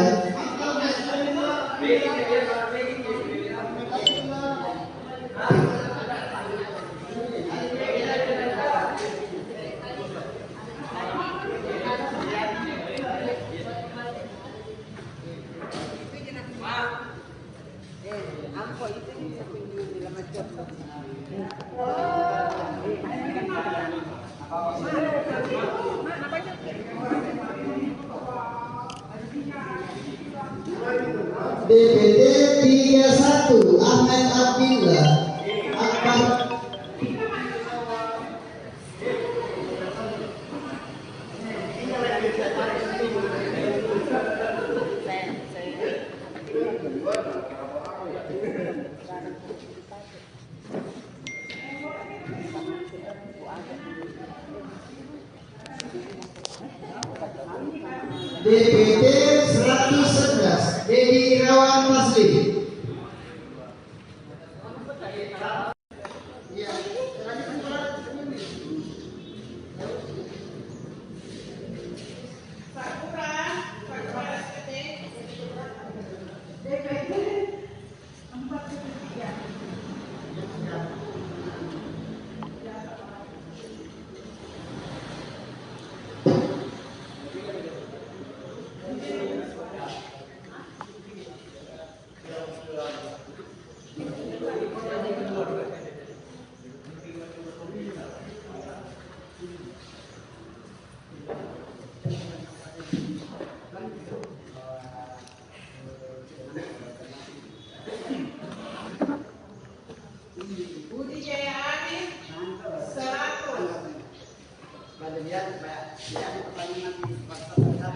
DPT 31 Ahmed Abdillah Akbar. DPT 111 Dedi Irawan Masli.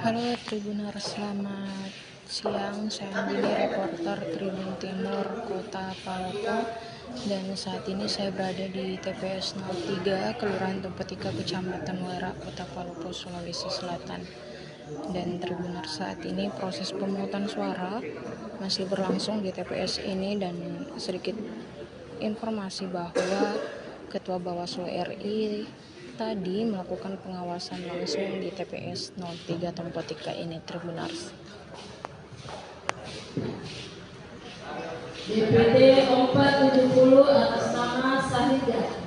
Halo Tribuners, selamat siang. Saya Andini, reporter Tribun Timur Kota Palopo, dan saat ini saya berada di TPS 03 Kelurahan Tempetika, Kecamatan Wera, Kota Palopo, Sulawesi Selatan. Dan Tribuners, saat ini proses pemungutan suara masih berlangsung di TPS ini, dan sedikit informasi bahwa Ketua Bawaslu RI tadi melakukan pengawasan langsung di TPS 03 Tempetika ini, Tribuners. DPT 470 atas nama Sahiga.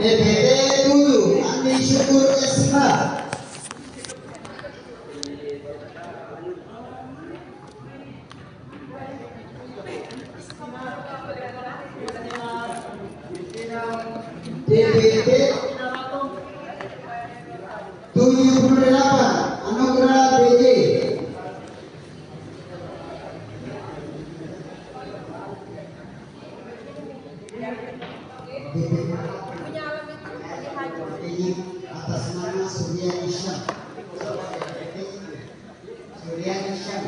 DPT 7 Andi Syukur SH. DPT 78 Anugerah BJ. Atas nama Surya Isyam. Surya Isyam.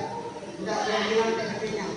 Tidak yang bilang TKP-nya.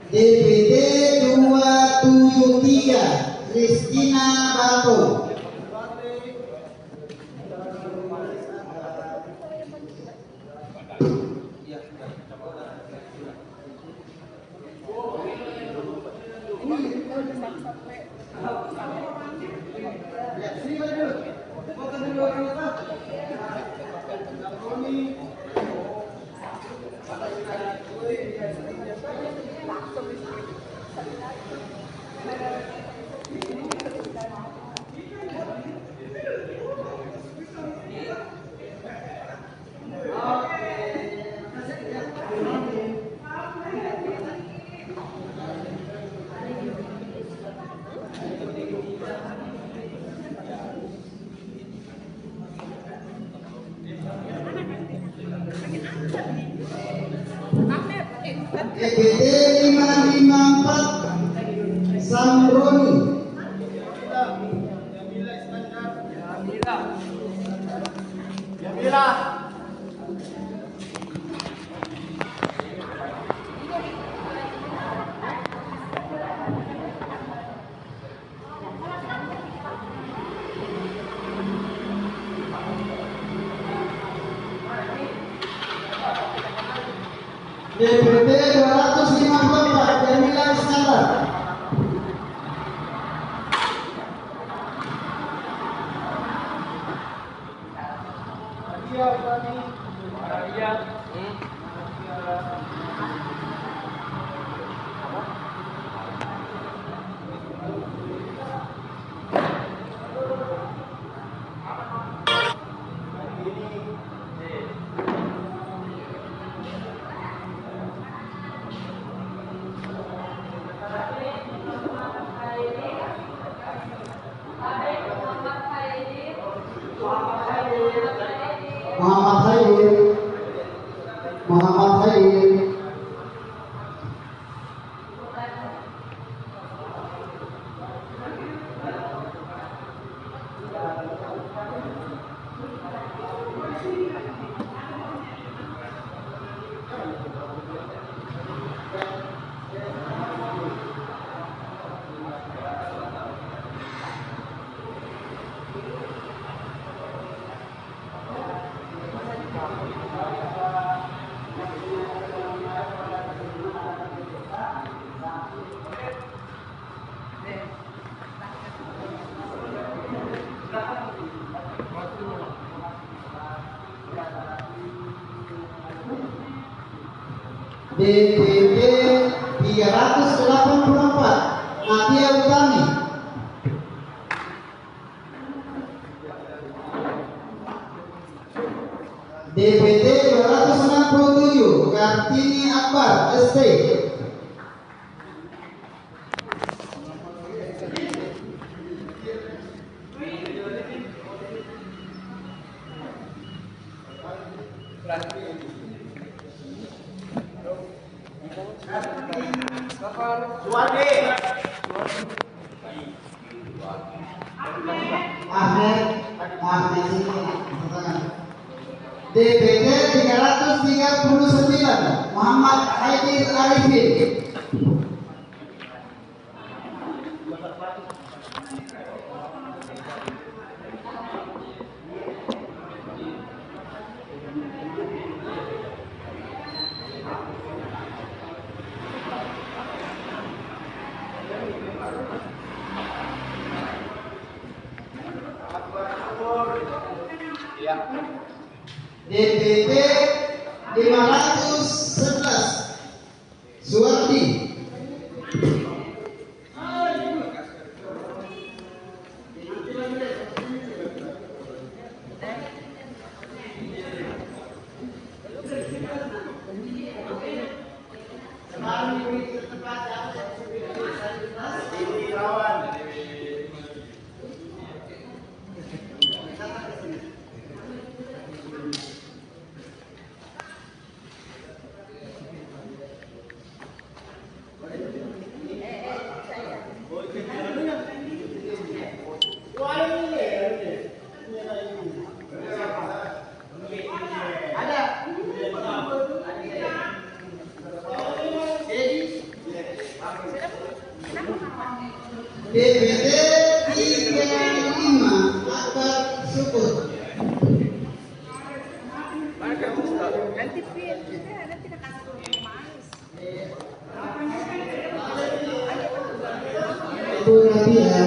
DPT 273 Kristina Bato. DPT 554 Samroni. DPT 254 Jamila Iskandar. Muhammad Khair. DPD 384 Nadia Utami. DPD 267 Kartini Akbar ST. DPD 339 Muhammad Haidir Arifin. DPD 511 Suwardi. DPD 35 Akbar Syukur. Bu Nadia.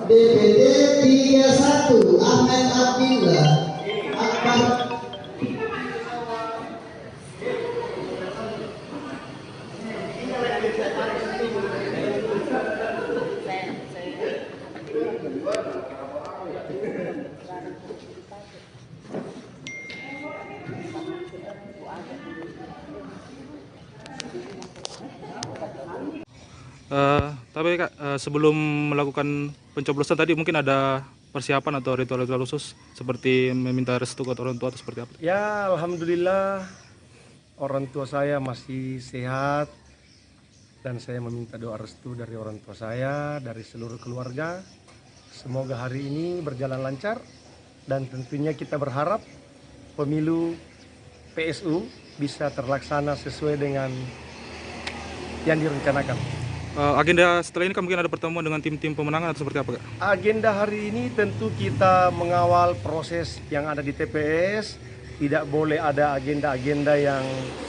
DPD 31 Ahmed Abdillah Akbar. Tapi Kak, sebelum melakukan pencoblosan tadi mungkin ada persiapan atau ritual-ritual khusus seperti meminta restu ke orang tua atau seperti apa? Ya, alhamdulillah orang tua saya masih sehat dan saya meminta doa restu dari orang tua saya, dari seluruh keluarga. Semoga hari ini berjalan lancar dan tentunya kita berharap pemilu PSU bisa terlaksana sesuai dengan yang direncanakan. Agenda setelah ini kan mungkin ada pertemuan dengan tim-tim pemenangan atau seperti apa, Kak? Agenda hari ini tentu kita mengawal proses yang ada di TPS. Tidak boleh ada agenda-agenda yang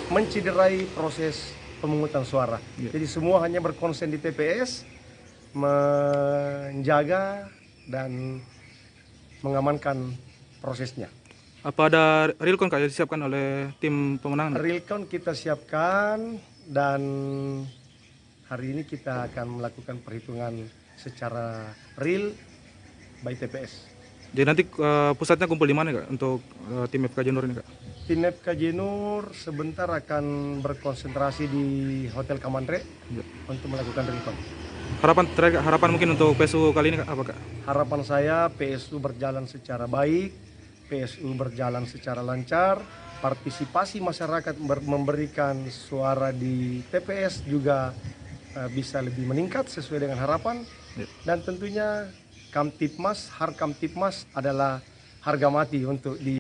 menciderai proses pemungutan suara. Jadi semua hanya berkonsen di TPS, menjaga dan mengamankan prosesnya. Apa ada real count yang disiapkan oleh tim pemenangan? Real count kita siapkan dan hari ini kita akan melakukan perhitungan secara real by TPS. Jadi nanti pusatnya kumpul di mana, Kak, untuk tim FKJ Nur ini, Kak? Tim FKJ Nur sebentar akan berkonsentrasi di Hotel Kamandre untuk melakukan real count. Harapan mungkin untuk PSU kali ini, Kak, apa, Kak? Harapan saya PSU berjalan secara baik, PSU berjalan secara lancar, partisipasi masyarakat memberikan suara di TPS juga bisa lebih meningkat sesuai dengan harapan. Dan tentunya Kamtipmas, Harkamtipmas adalah harga mati untuk di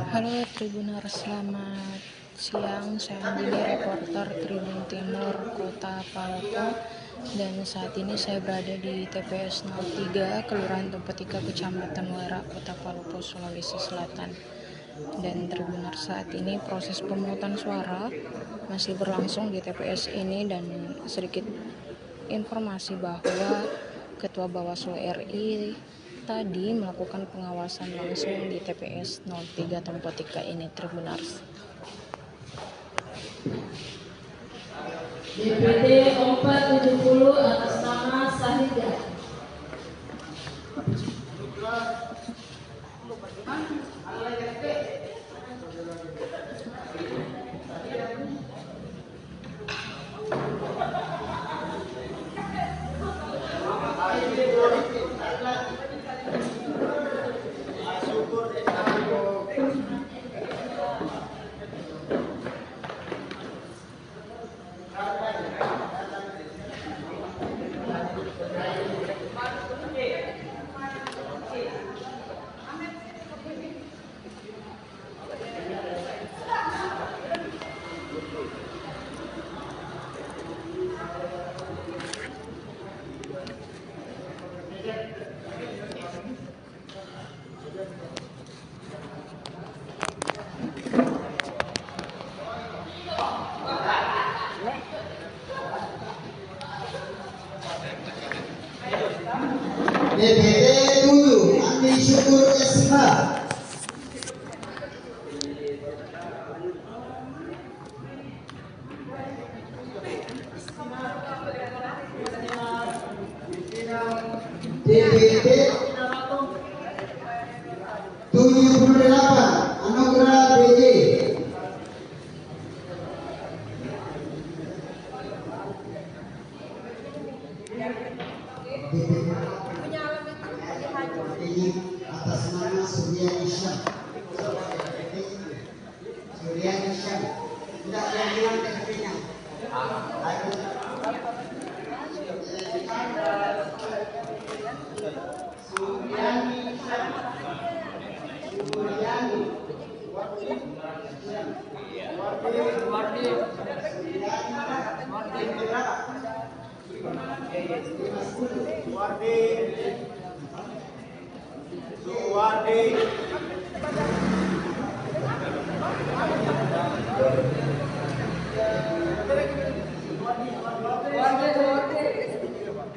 Halo Tribuners, selamat siang. Saya Andini, reporter Tribun Timur Kota Palopo, dan saat ini saya berada di TPS 03 Kelurahan Tempetika, Kecamatan Wara, Kota Palopo, Sulawesi Selatan. Dan Tribuners, saat ini proses pemungutan suara masih berlangsung di TPS ini, dan sedikit informasi bahwa Ketua Bawaslu RI tadi melakukan pengawasan langsung di TPS 03 Tempetika ini, Tribuners. DPD 470 atas nama Sahida. DPD 7 Andi Syukur SH. DPD 78 Anugerah BJ. Atas nama Surya Syam. Surya Syam. Tidak yang bilang TPP-nya. Suryani Syam. Suryani.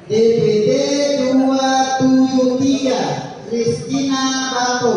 DPT 273 Kristina Bato.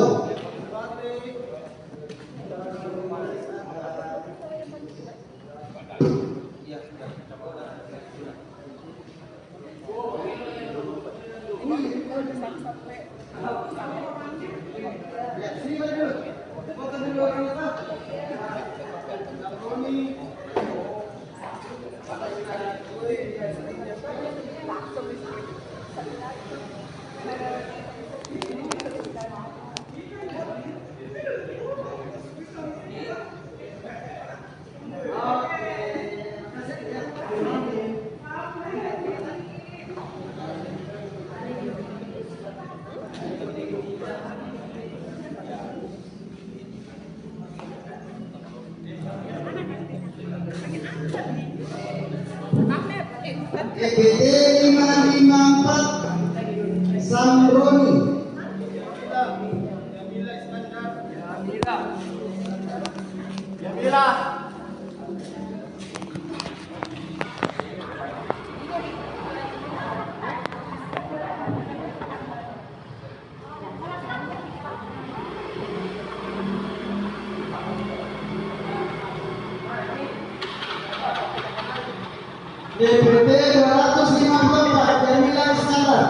EBT 554 Samroni. DPT 254 Jamila Iskandar.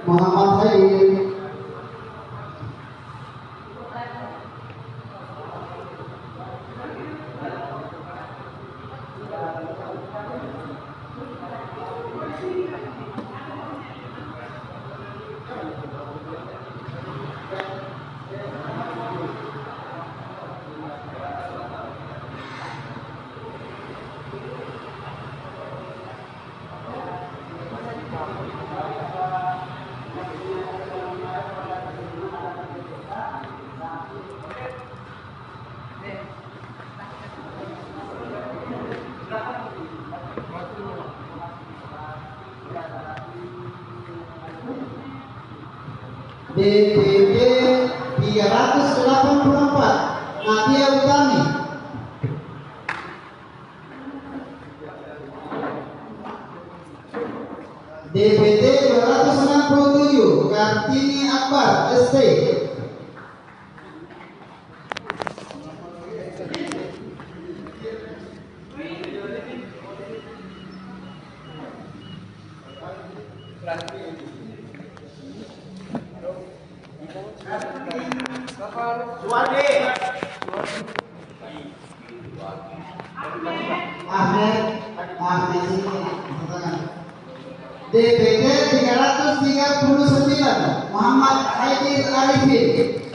Muhammad Khair. DPD 384 Nadia Utami. DPD 267 Kartini Akbar ST. DPD 339 Muhammad Haidir Arifin.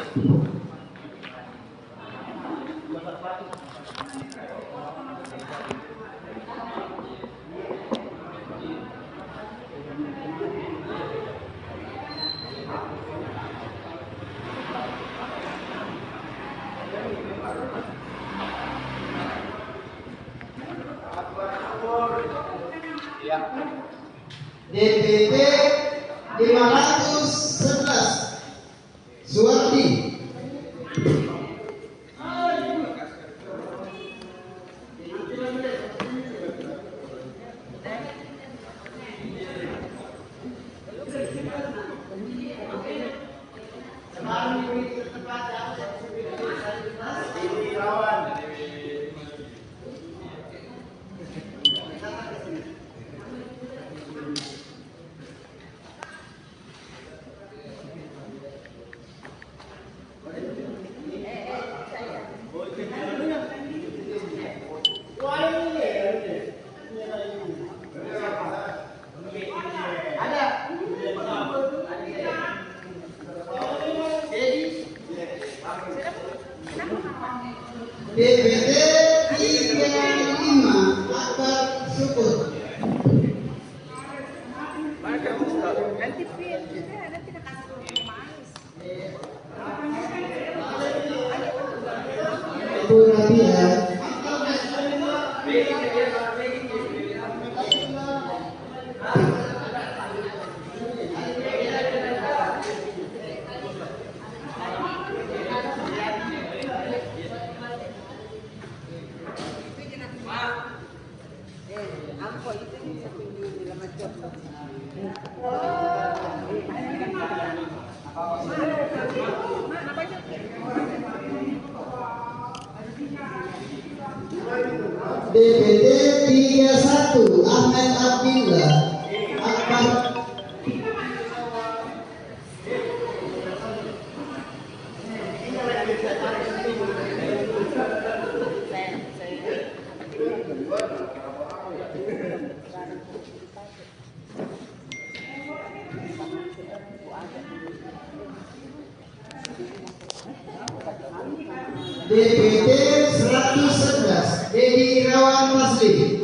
DPD 511 Suwardi. DPD 35 Akbar Syukur. DPD 31 Ahmed Abdillah Akbar. DPD 111 Dedi Irawan Masli.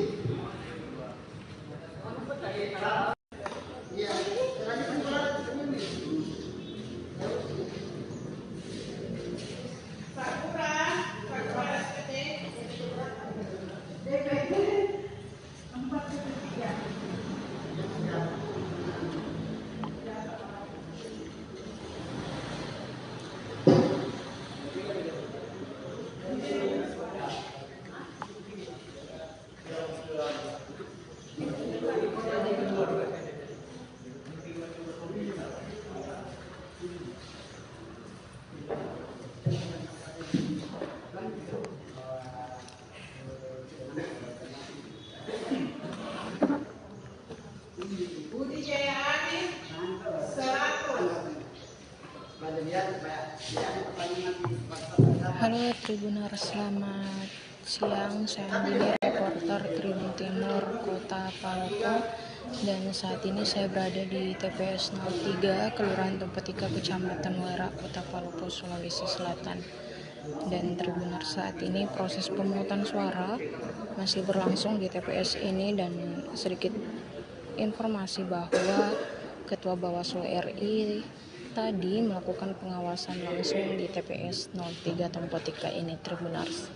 Halo Tribuners, selamat siang. Saya Andini, reporter Tribun Timur Kota Palopo, dan saat ini saya berada di TPS 03 Kelurahan Tempetika, Kecamatan Wera, Kota Palopo, Sulawesi Selatan. Dan Tribuners, saat ini proses pemungutan suara masih berlangsung di TPS ini, dan sedikit informasi bahwa Ketua Bawaslu RI tadi melakukan pengawasan langsung di TPS 03 Tempetika ini, Tribuners.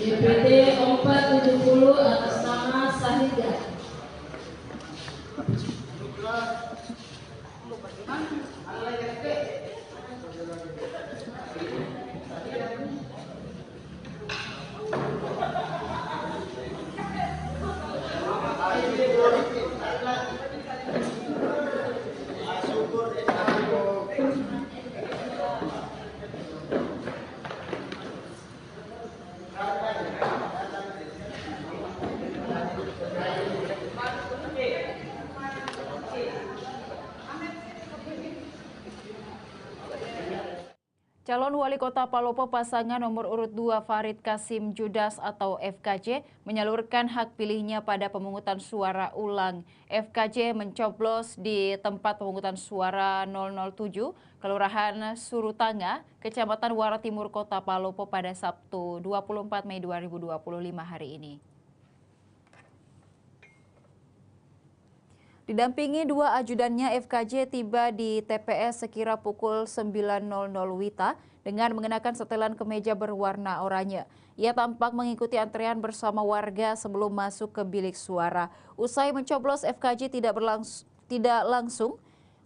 DPD 470 atas nama Sahidah. Calon Wali Kota Palopo pasangan nomor urut 2 Farid Kasim Judas atau FKJ menyalurkan hak pilihnya pada pemungutan suara ulang. FKJ mencoblos di tempat pemungutan suara 007 Kelurahan Surutanga, Kecamatan Wara Timur, Kota Palopo pada Sabtu 24 Mei 2025 hari ini. Didampingi dua ajudannya, FKJ tiba di TPS sekira pukul 9.00 WITA dengan mengenakan setelan kemeja berwarna oranye. Ia tampak mengikuti antrean bersama warga sebelum masuk ke bilik suara. Usai mencoblos, FKJ tidak langsung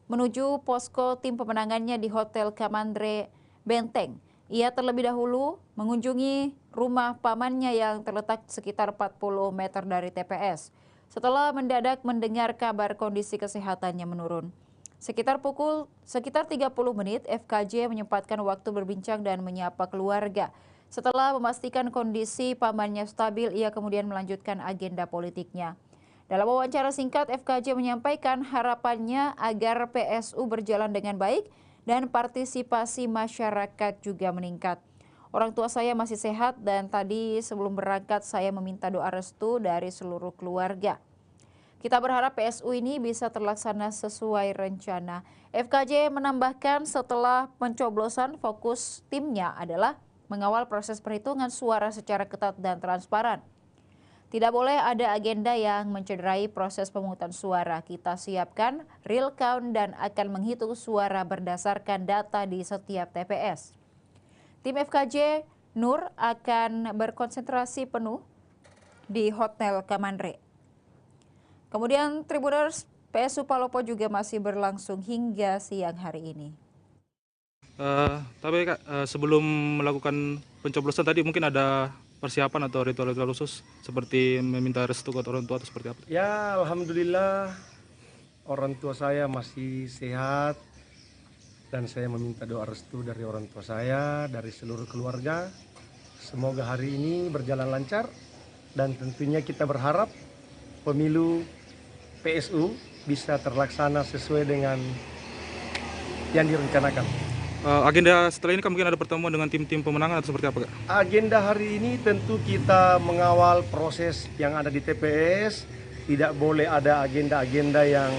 menuju posko tim pemenangannya di Hotel Kamandre Benteng. Ia terlebih dahulu mengunjungi rumah pamannya yang terletak sekitar 40 meter dari TPS. Setelah mendadak mendengar kabar kondisi kesehatannya menurun. Sekitar 30 menit, FKJ menyempatkan waktu berbincang dan menyapa keluarga. Setelah memastikan kondisi pamannya stabil, ia kemudian melanjutkan agenda politiknya. Dalam wawancara singkat, FKJ menyampaikan harapannya agar PSU berjalan dengan baik dan partisipasi masyarakat juga meningkat. Orang tua saya masih sehat dan tadi sebelum berangkat saya meminta doa restu dari seluruh keluarga. Kita berharap PSU ini bisa terlaksana sesuai rencana. FKJ menambahkan setelah pencoblosan fokus timnya adalah mengawal proses perhitungan suara secara ketat dan transparan. Tidak boleh ada agenda yang mencederai proses pemungutan suara. Kita siapkan real count dan akan menghitung suara berdasarkan data di setiap TPS. Tim FKJ Nur akan berkonsentrasi penuh di Hotel Kamandre. Kemudian Tribuners, PSU Palopo juga masih berlangsung hingga siang hari ini. Tapi Kak, sebelum melakukan pencoblosan tadi mungkin ada persiapan atau ritual-ritual khusus seperti meminta restu ke orang tua atau seperti apa? Ya, alhamdulillah orang tua saya masih sehat dan saya meminta doa restu dari orang tua saya, dari seluruh keluarga. Semoga hari ini berjalan lancar dan tentunya kita berharap pemilu PSU bisa terlaksana sesuai dengan yang direncanakan. Agenda setelah ini kan mungkin ada pertemuan dengan tim-tim pemenangan atau seperti apa, Kak? Agenda hari ini tentu kita mengawal proses yang ada di TPS. Tidak boleh ada agenda-agenda yang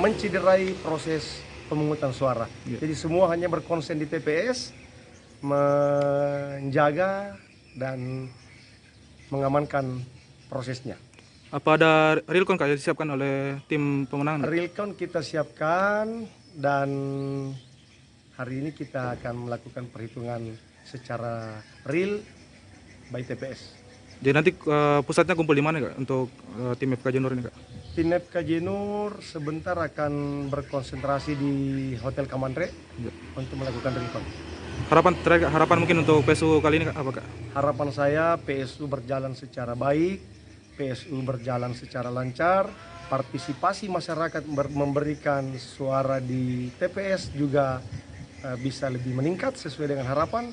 mencederai proses pemungutan suara. Jadi semua hanya berkonsen di TPS, menjaga dan mengamankan prosesnya. Apa ada real count yang disiapkan oleh tim pemenangan? Real count kita siapkan dan hari ini kita akan melakukan perhitungan secara real by TPS. Jadi nanti pusatnya kumpul di mana, Kak, untuk tim FKJ Nur ini, Kak? Tim FKJ Nur sebentar akan berkonsentrasi di Hotel Kamandre untuk melakukan real count. Harapan mungkin untuk PSU kali ini, Kak, apa, Kak? Harapan saya PSU berjalan secara baik, PSU berjalan secara lancar, partisipasi masyarakat memberikan suara di TPS juga bisa lebih meningkat sesuai dengan harapan.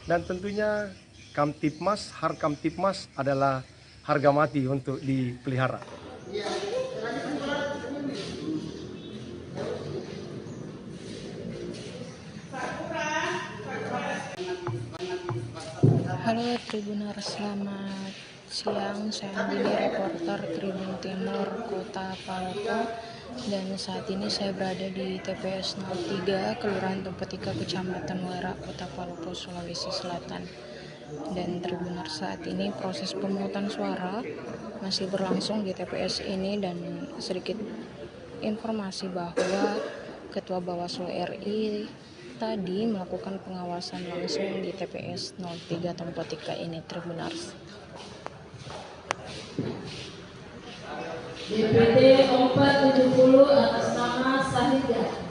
Dan tentunya Kamtipmas, Harkamtipmas adalah harga mati untuk dipelihara. Halo Tribuners, selamat siang. Saya Andini, reporter Tribun Timur Kota Palopo. Dan saat ini saya berada di TPS 03, Kelurahan Tempetika, Kecamatan Wera, Kota Palopo, Sulawesi Selatan. Dan Tribuners, saat ini proses pemungutan suara masih berlangsung di TPS ini, dan sedikit informasi bahwa Ketua Bawaslu RI tadi melakukan pengawasan langsung di TPS 03 Tempetika ini, Tribuners. DPD 470 atas nama Sahida.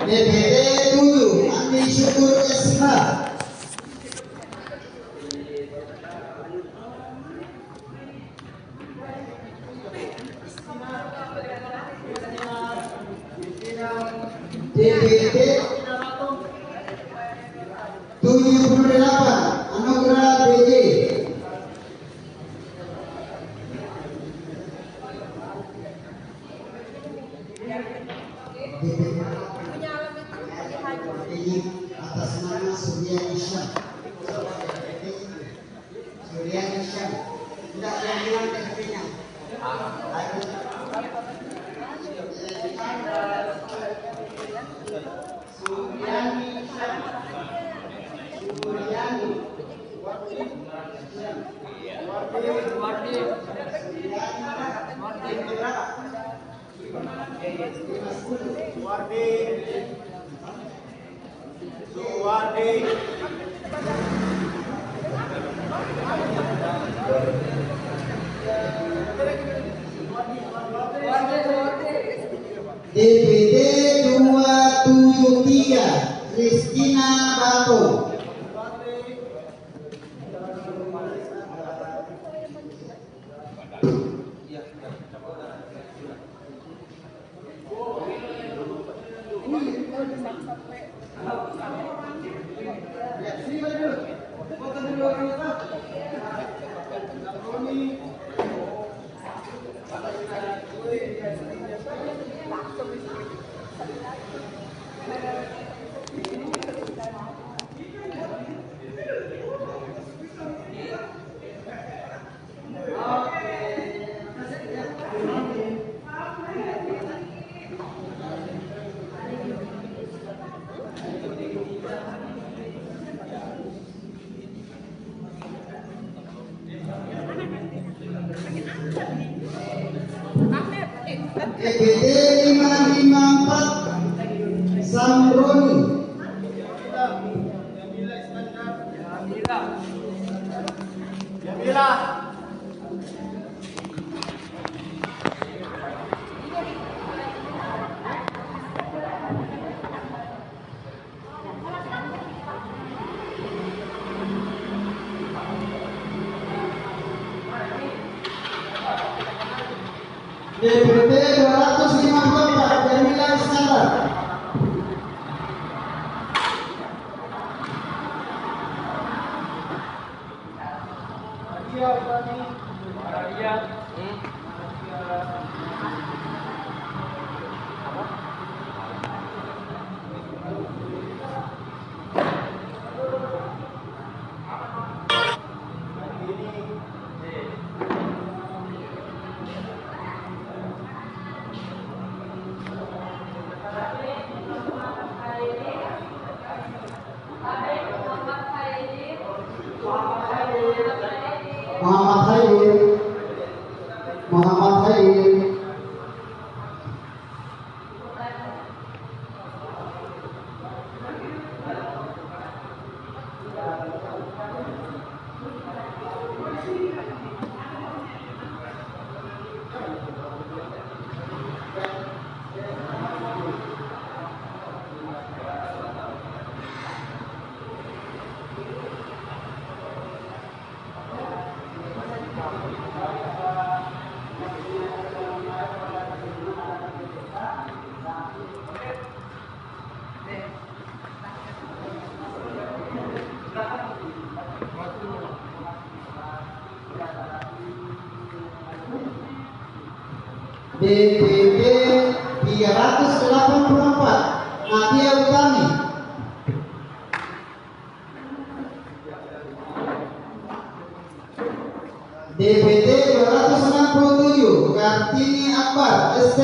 DPD 7 Andi Syukur SH. DPD 78 Anugerah BJ. Atas nama Surya Isyam. Surya Isyam. Tidak yang bilang TPP-nya. Suryani. DPD 273 Kristina Bato. DPD 554 Samroni. DPD 254 Jamila Iskandar. Muhammad Khair. DPD 384 Nadia Utami. DPD 267 Kartini Akbar ST.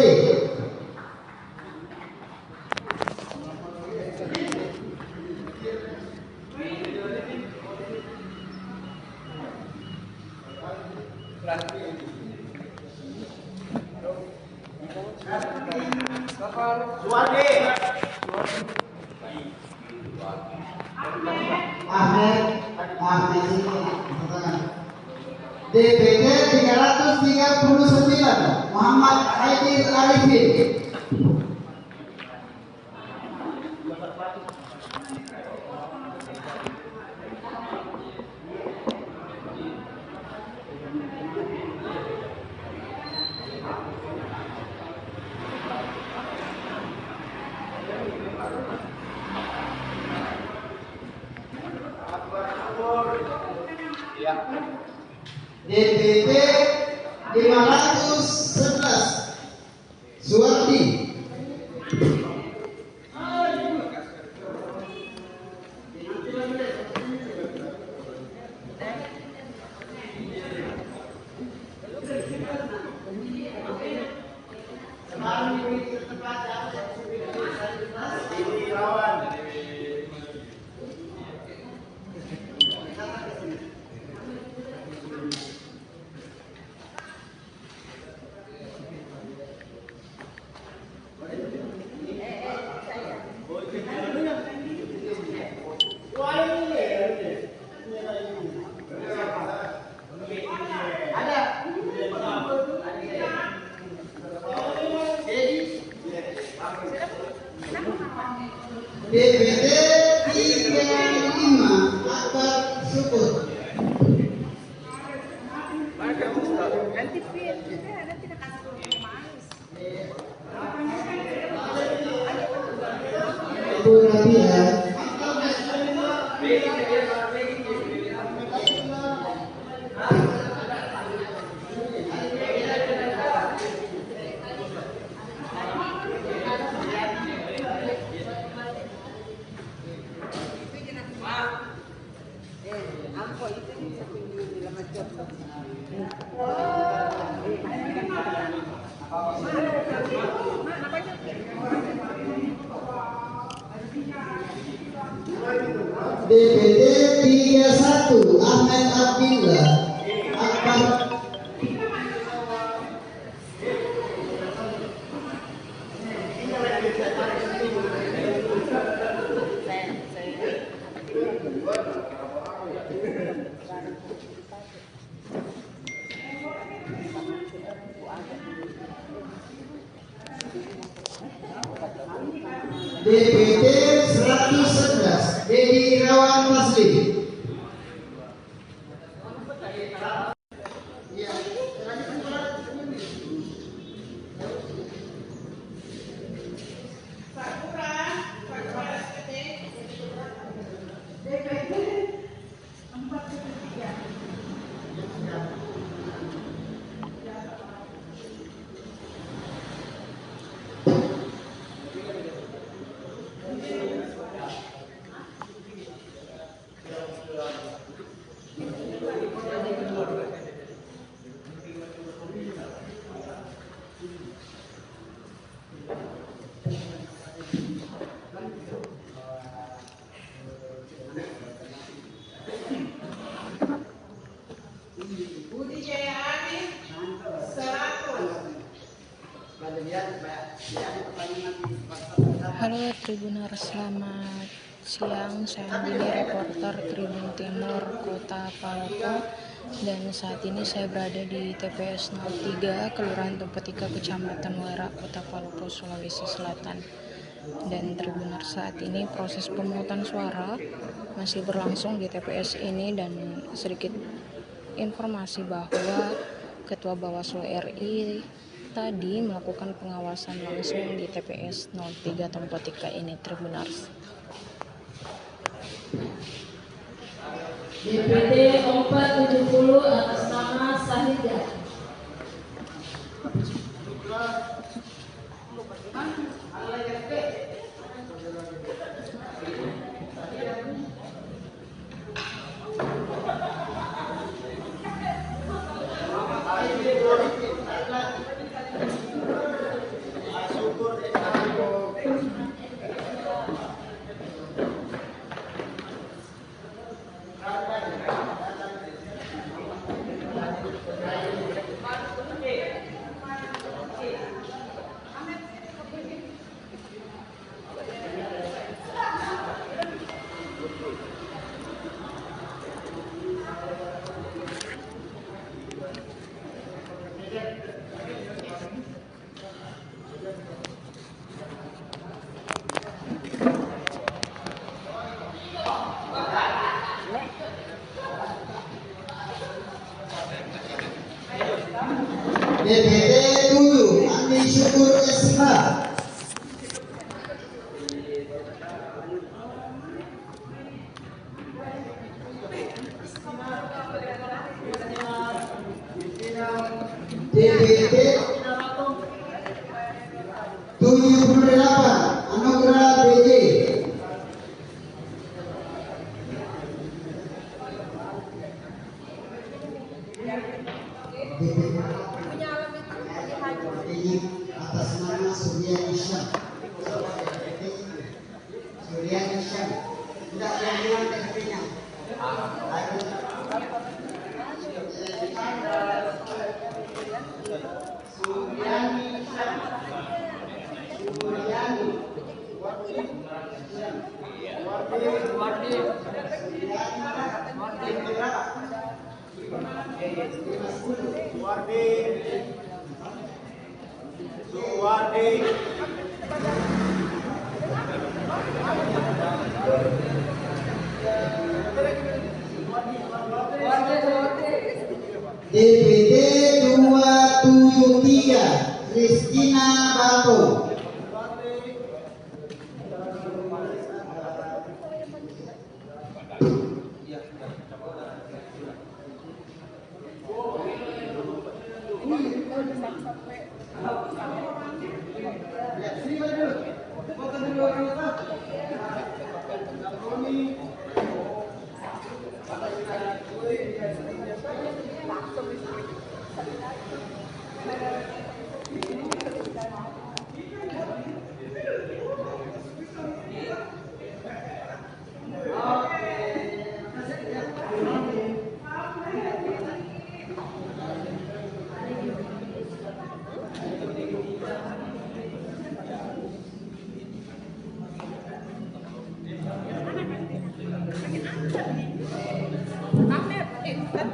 DPD 339 Muhammad Haidir Arifin. DPD 511 Suwardi. DPD 35 Akbar Syukur. Ibu Rabia. DPD 31 Ahmed Abdillah Akbar. DPD 111 Dedi Irawan Masli. Halo Tribuners, selamat siang. Saya Andini, reporter Tribun Timur Kota Palopo, dan saat ini saya berada di TPS 03 Kelurahan Tempetika, Kecamatan Wera, Kota Palopo, Sulawesi Selatan. Dan Tribuners, saat ini proses pemungutan suara masih berlangsung di TPS ini, dan sedikit informasi bahwa Ketua Bawaslu RI tadi melakukan pengawasan langsung di TPS 03 Tempetika ini, Tribuners. DPD 470 atas nama Sahidah. DPD 7 Andi Syukur SH. DPD 78 Anugrah BJ. Atas nama Surya Isyam. Surya Isyam. Tidak yang bilang TP-nya. DPT 273 Kristina Bato.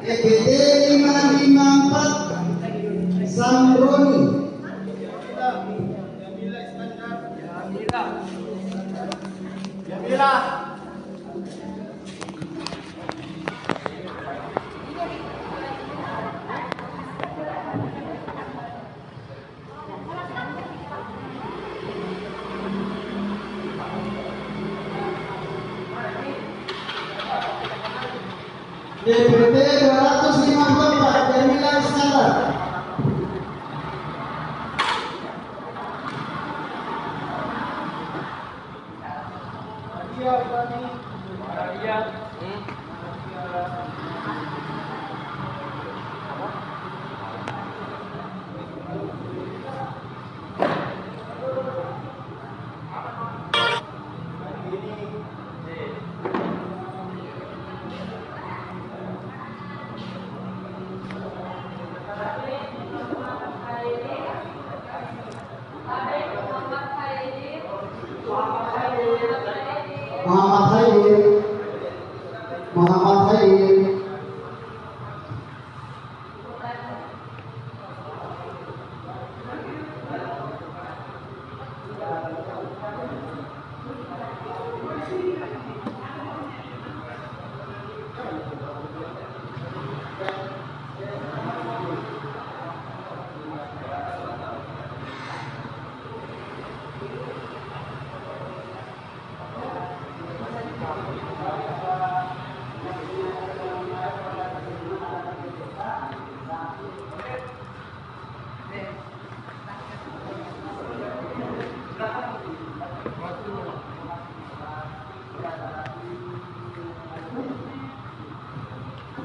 EPT 554 Samroni. DPT 254 Jamila Iskandar. Muhammad Khair.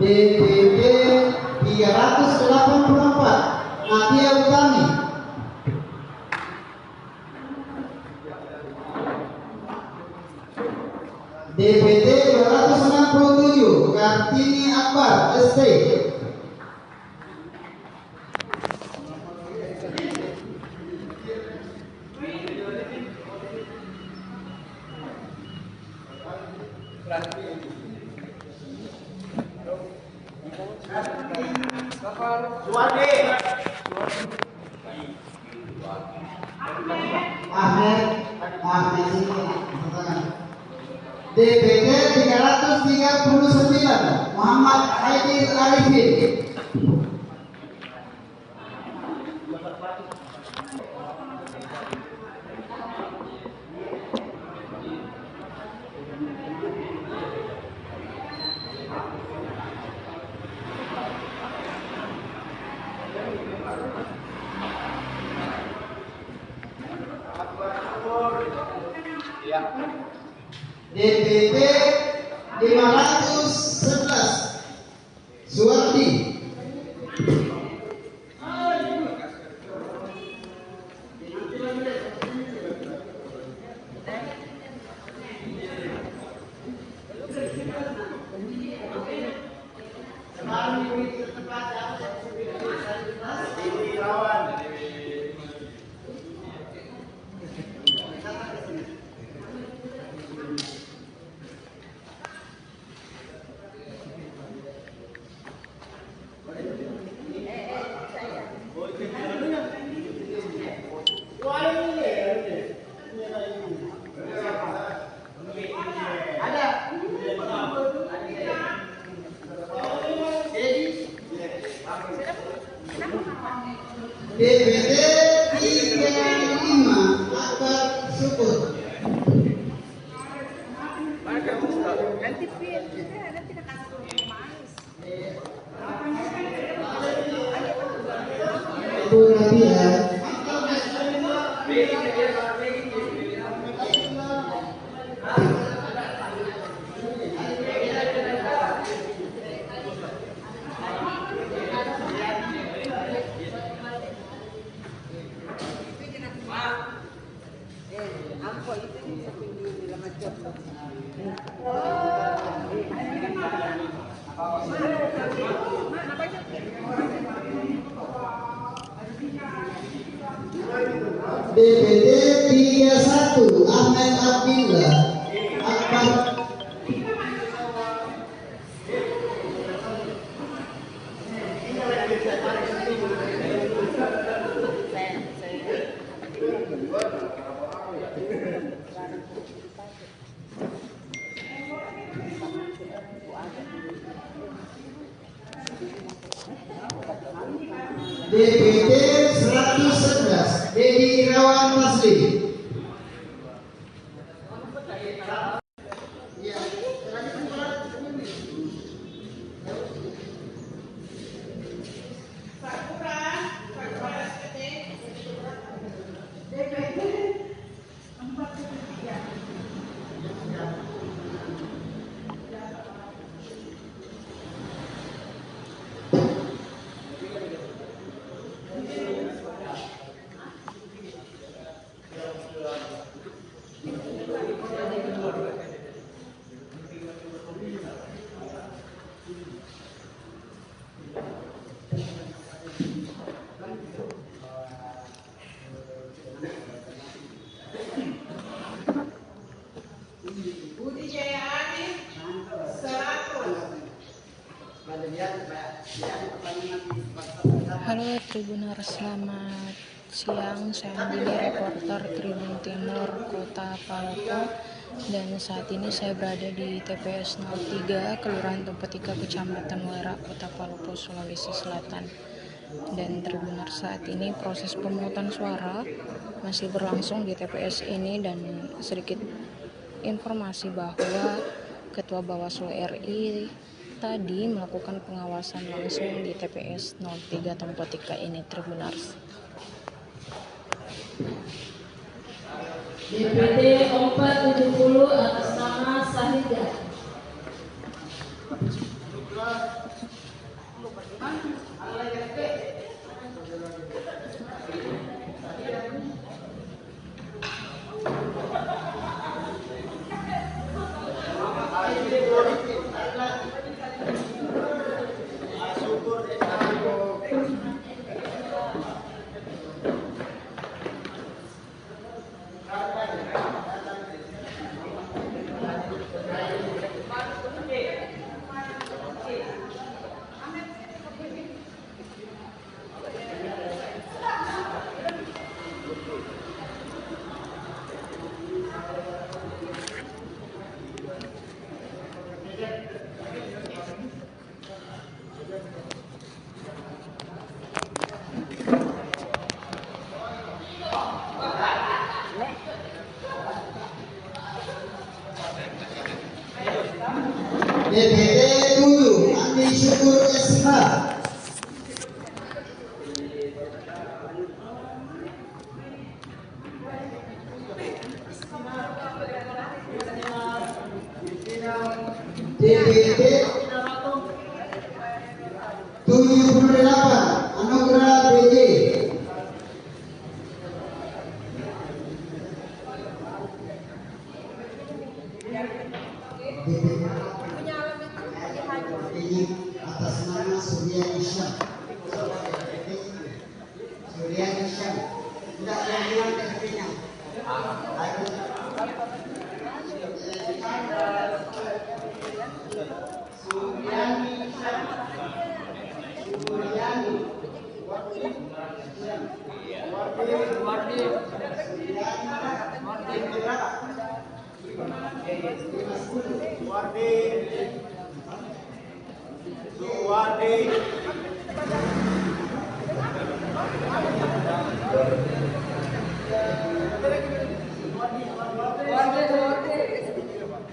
DPT 384 Nadia Utami. DPT 267 Kartini Akbar ST. DPT 339 Muhammad Haidir Arifin. DPT 511 Suwardi. DPD 31 Ahmed Abdillah Akbar. DPD 111 Dedi Irawan Masli. Halo Tribuners, selamat siang. Saya Andini, reporter Tribun Timur Kota Palopo, dan saat ini saya berada di TPS 03 Kelurahan Tempetika, Kecamatan Wera, Kota Palopo, Sulawesi Selatan. Dan Tribuners, saat ini proses pemungutan suara masih berlangsung di TPS ini, dan sedikit informasi bahwa Ketua Bawaslu RI tadi melakukan pengawasan langsung di TPS 03 Tempetika ini, Tribuners. DPD 470 atas nama Sahidah. DPD 7 Andi Syukur SH. DPD 78 Anugrah BJ. Atas nama Surya Isyam. Surya Isyam. Tidak bilang KTP-nya.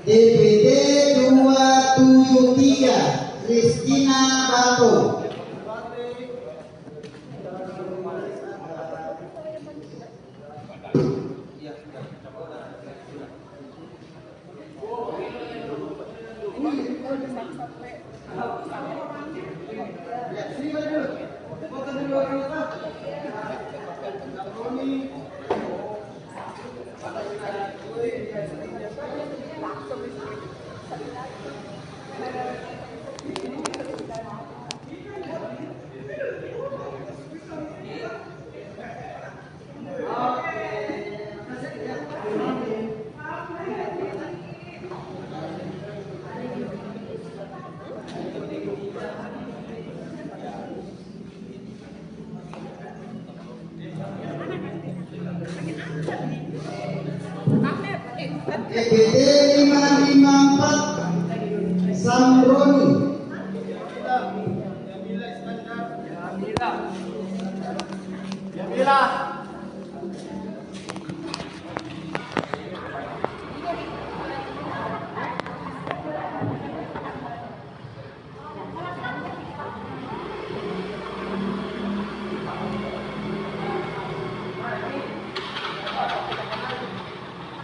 DPD 273 Kristina Bato. DPD 554 Samroni.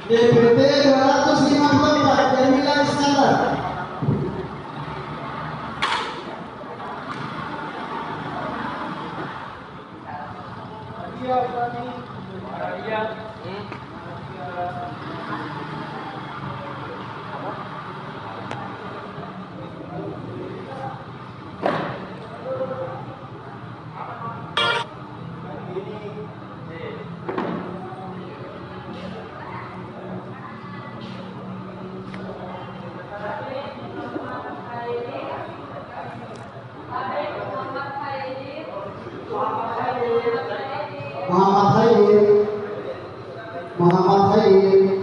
DPD 254 Jamila Iskandar. Muhammad Khair.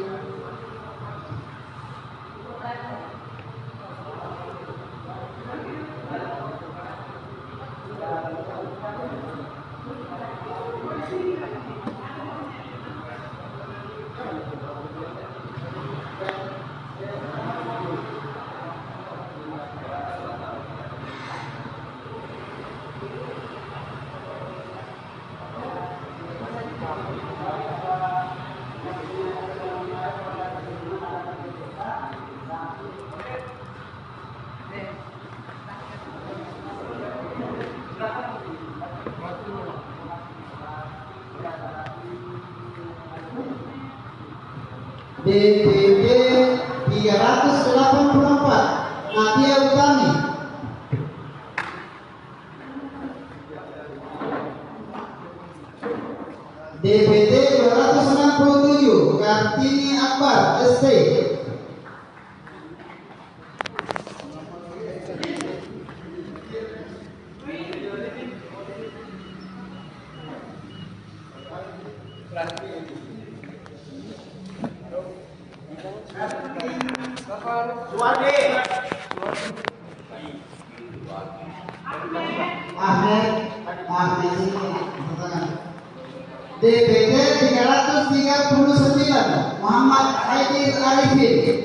DPD 384 Nadia Utami. DPD 267 Kartini Akbar ST. DPD 339 Muhammad Haidir Arifin.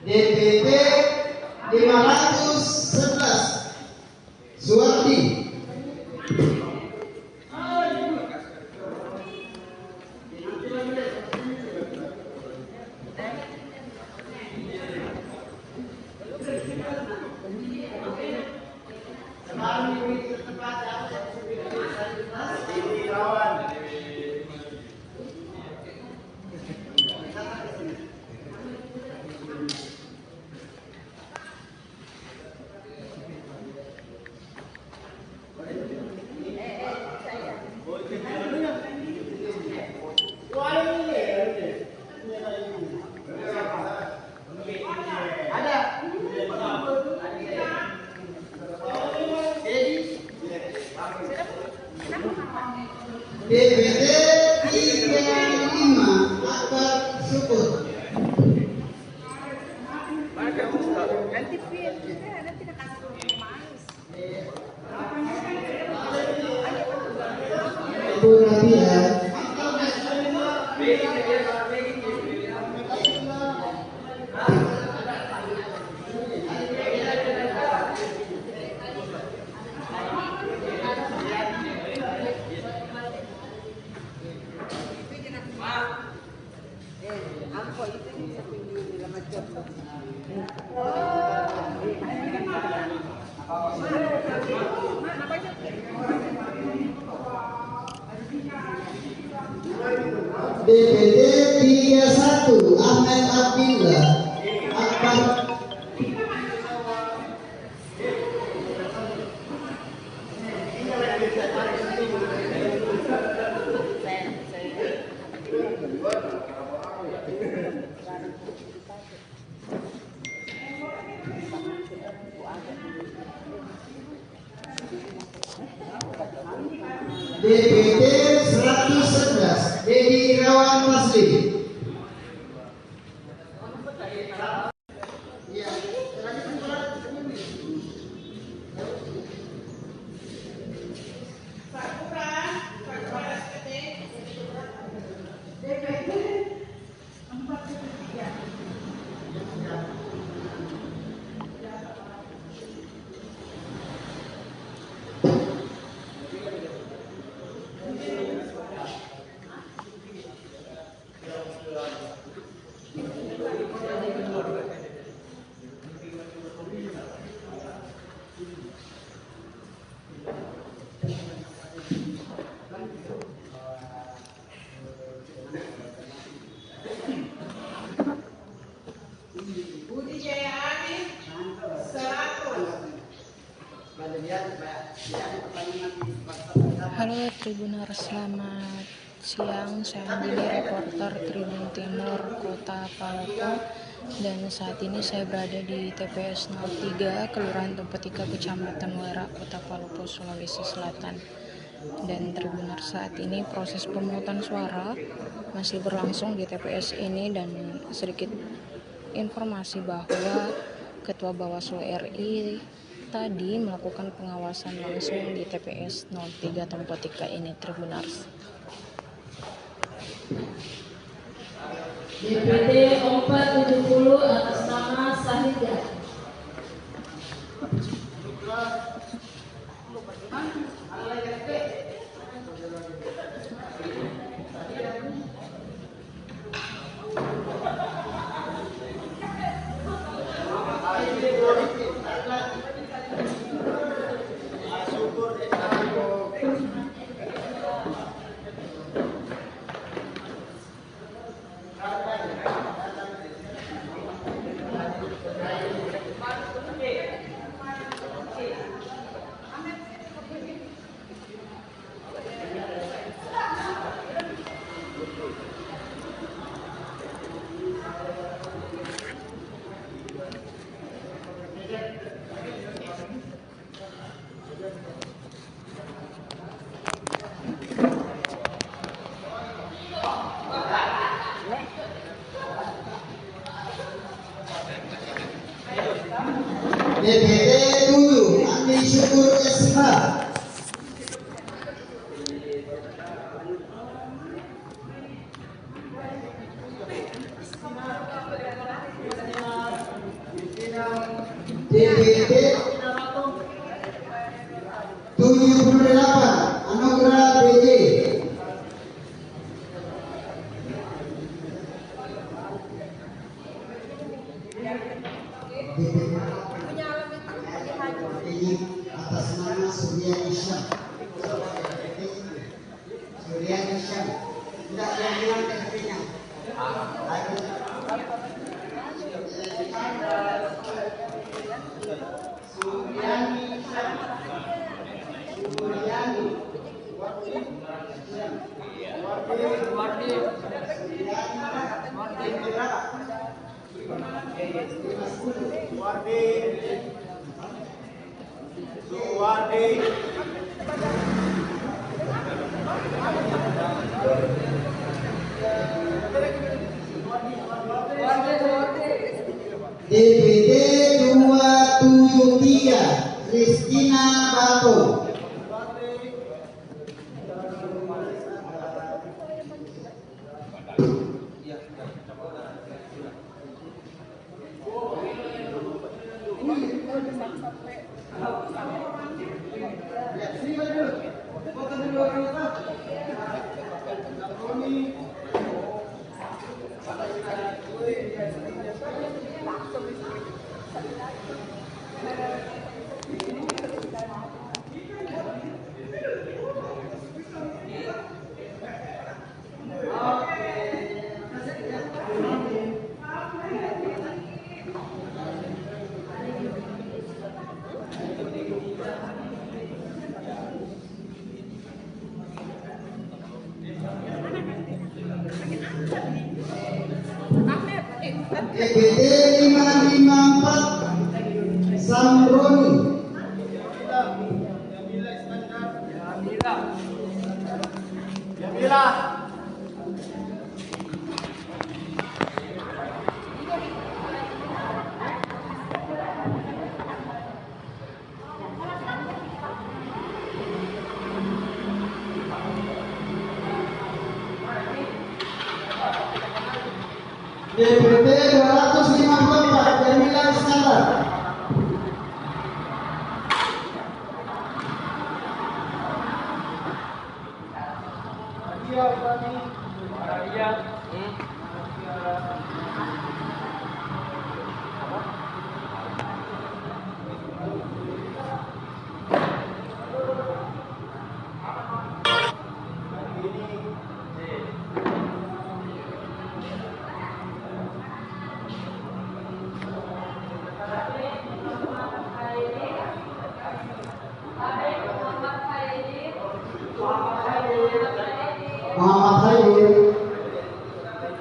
DPD 511 Suwardi. DPD 35 Akbar Syukur. Bu Nadia. DPD 31 Ahmed Abdillah Akbar DPD 111 Dedi Irawan Masli. Halo Tribuners, selamat siang. Saya Andini, reporter Tribun Timur Kota Palopo, dan saat ini saya berada di TPS 03 Kelurahan Tempetika, Kecamatan Wera, Kota Palopo, Sulawesi Selatan. Dan Tribuners, saat ini proses pemungutan suara masih berlangsung di TPS ini, dan sedikit informasi bahwa Ketua Bawaslu RI tadi melakukan pengawasan langsung di TPS 03 Tempetika ini, Tribuners. DPD 470 atas nama Sahida. DPD 7 Andi Syukur SH. DPD 78 Anugerah BJ. Atas nama Surya Isyam. Surya Isyam. Tidak yang bilang KTP-nya. DPD 273 Kristina Bato. DPD 554 Samroni. DPT 254 Jamila Iskandar.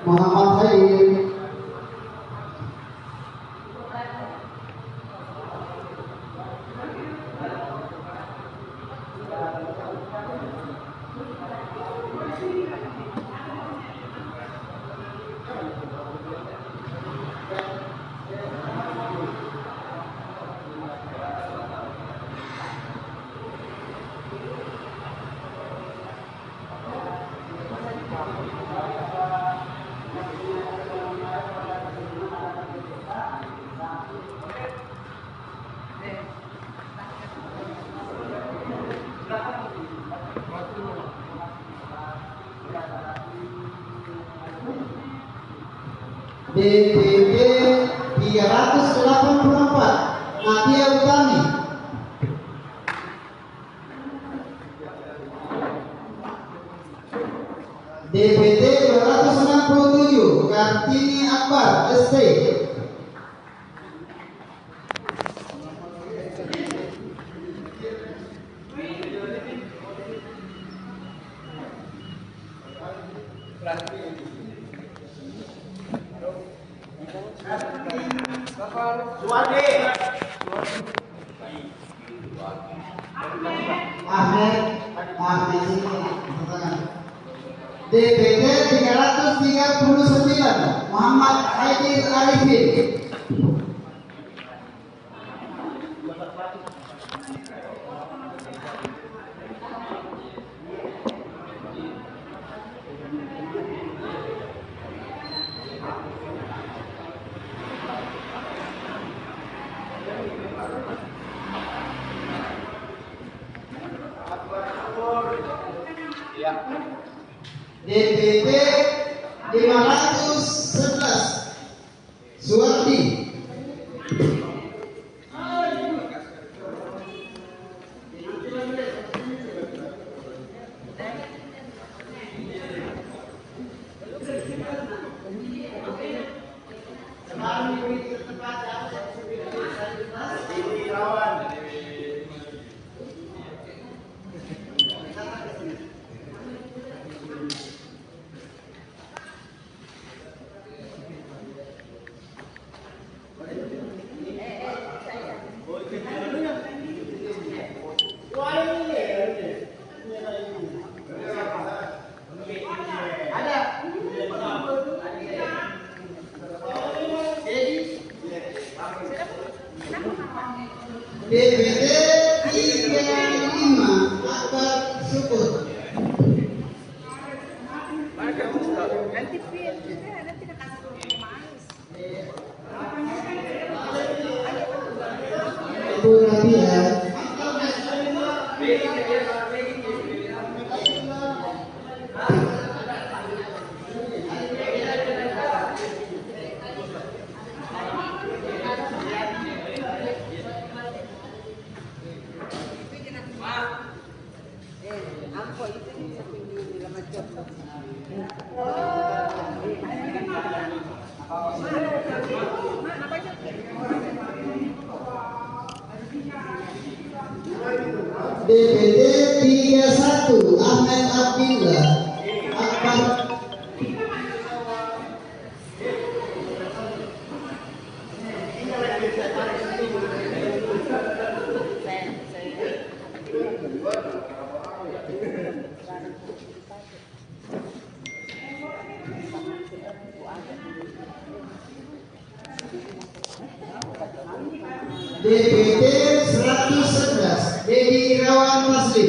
Muhammad Khair. DPP 384 Nadia Utami. DPT 267 Kartini Akbar ST. DPT 339 Muhammad Haidir Arifin. DPT 511 Suwardi. DPT 35 Akbar Syukur. Ibu Nadia. DPT 31 Ahmed Abdillah Akbar. DPT 111 Dedi Irawan Masli.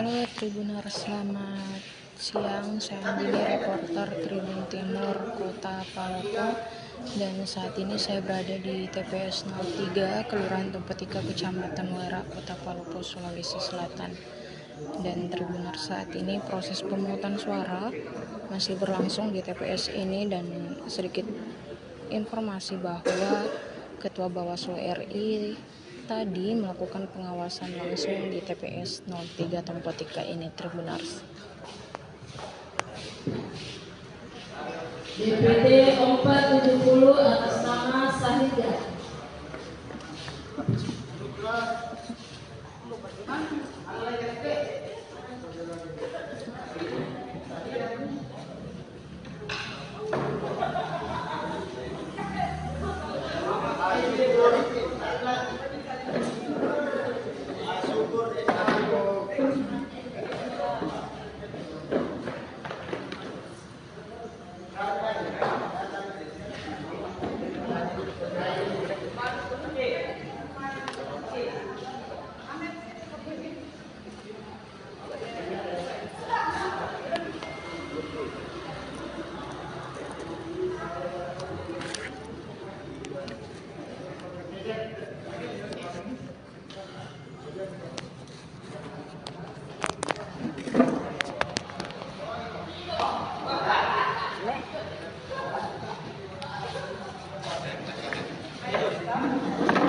Halo Tribuners, selamat siang. Saya Andini, reporter Tribun Timur Kota Palopo, dan saat ini saya berada di TPS 03 Kelurahan Tempetika, Kecamatan Wera, Kota Palopo, Sulawesi Selatan. Dan Tribuners, saat ini proses pemungutan suara masih berlangsung di TPS ini, dan sedikit informasi bahwa Ketua Bawaslu RI tadi melakukan pengawasan langsung di TPS 03 Tempetika ini, Tribuners. DPD 470 atas nama Sahidah.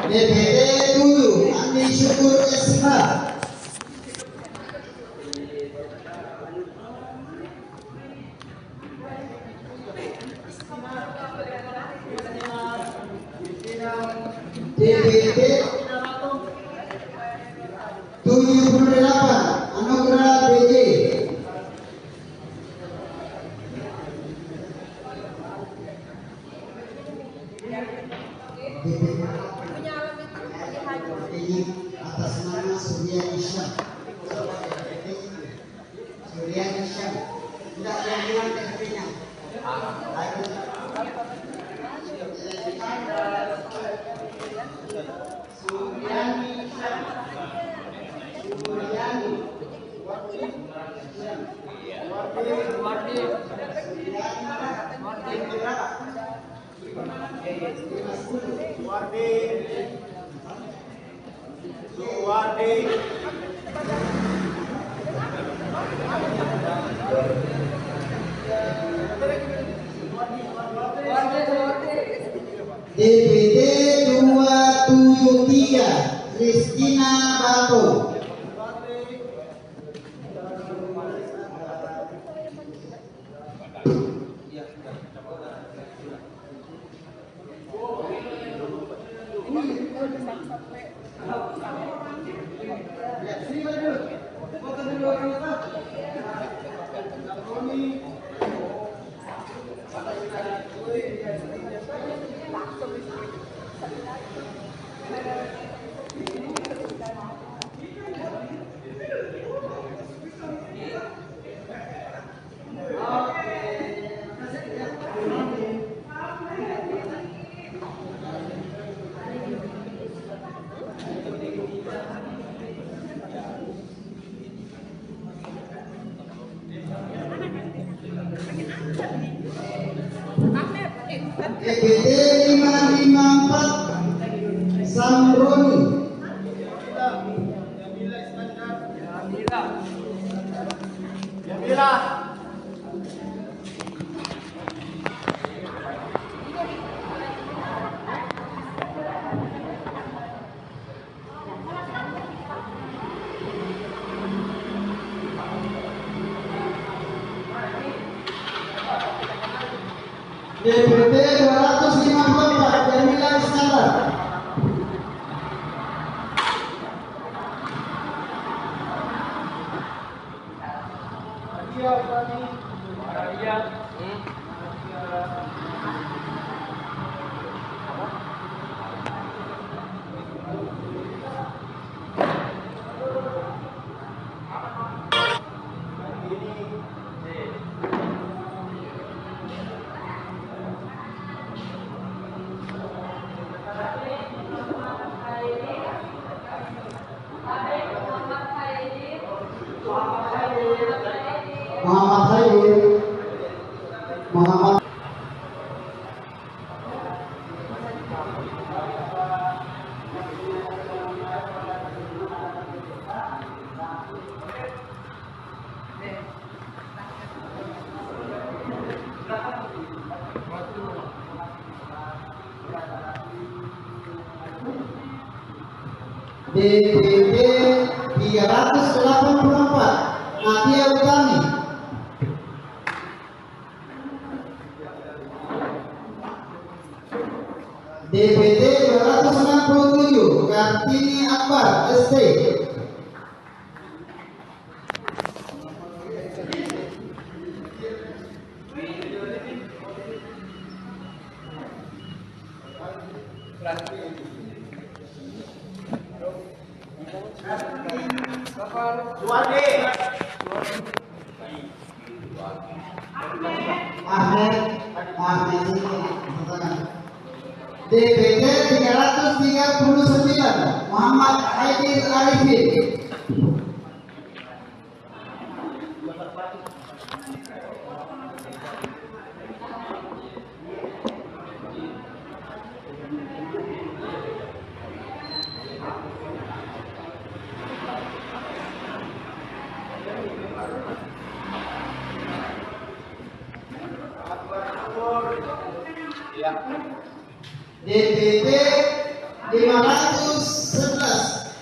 DPD 7 Andi Syukur SH. DPD 78 Anugerah BJ. Atas nama Surya Isyam. Surya Isyam. Tidak yang bilang TP-nya. DPD 273 Kristina Bato. DPD 554 Samroni. DPD 254 Jamila Iskandar. Muhammad Khair, Muhammad DPP 384 Nadia Utami, DPT 267 Kartini Akbar ST, DPT 339 Muhammad Aidil Arifin, DPT 511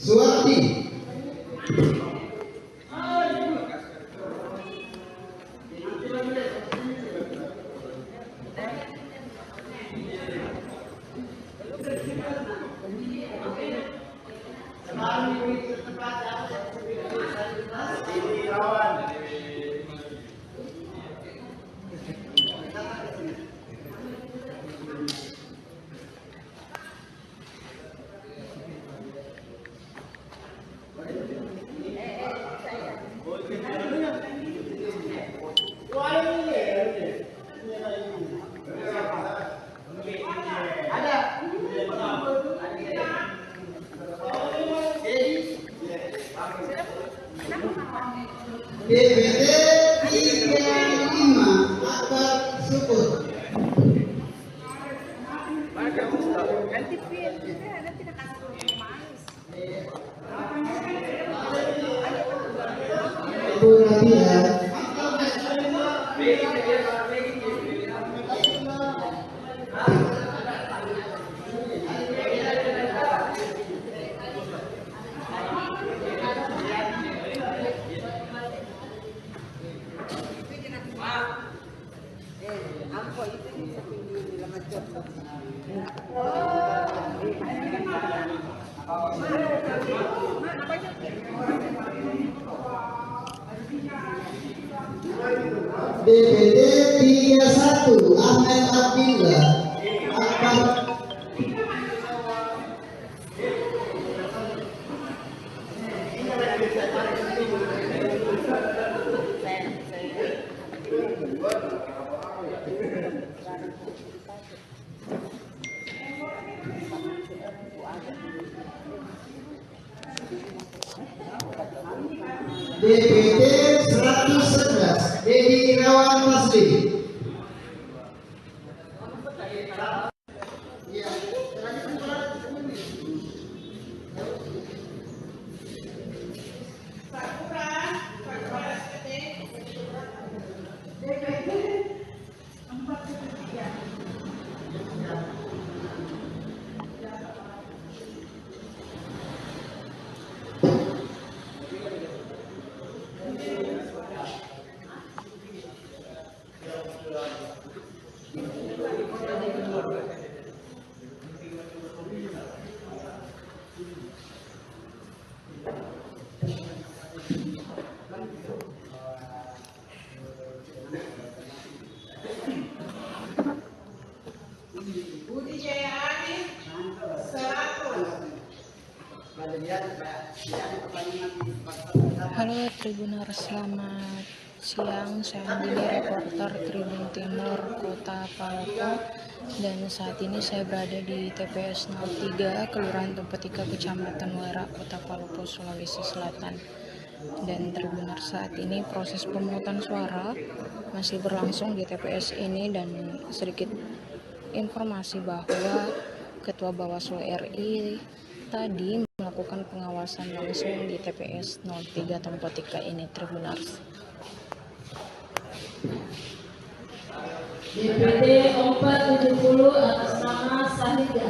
Suwardi, DPT 35 Akbar Syukur, Ibu Nadia, DPT 31 Ahmed Abdillah Akbar, DPT 111 Dedi Irawan Masli, Halo Tribuners, selamat siang. Saya Andini, reporter Tribun Timur Kota Palopo, dan saat ini saya berada di TPS 03 Kelurahan Tempetika, Kecamatan Wara, Kota Palopo, Sulawesi Selatan. Dan Tribuners, saat ini proses pemungutan suara masih berlangsung di TPS ini, dan sedikit informasi bahwa Ketua Bawaslu RI tadi melakukan pengawasan langsung di TPS 03 Tempotika ini, Tribuners. DPD 470 atas nama Sahida.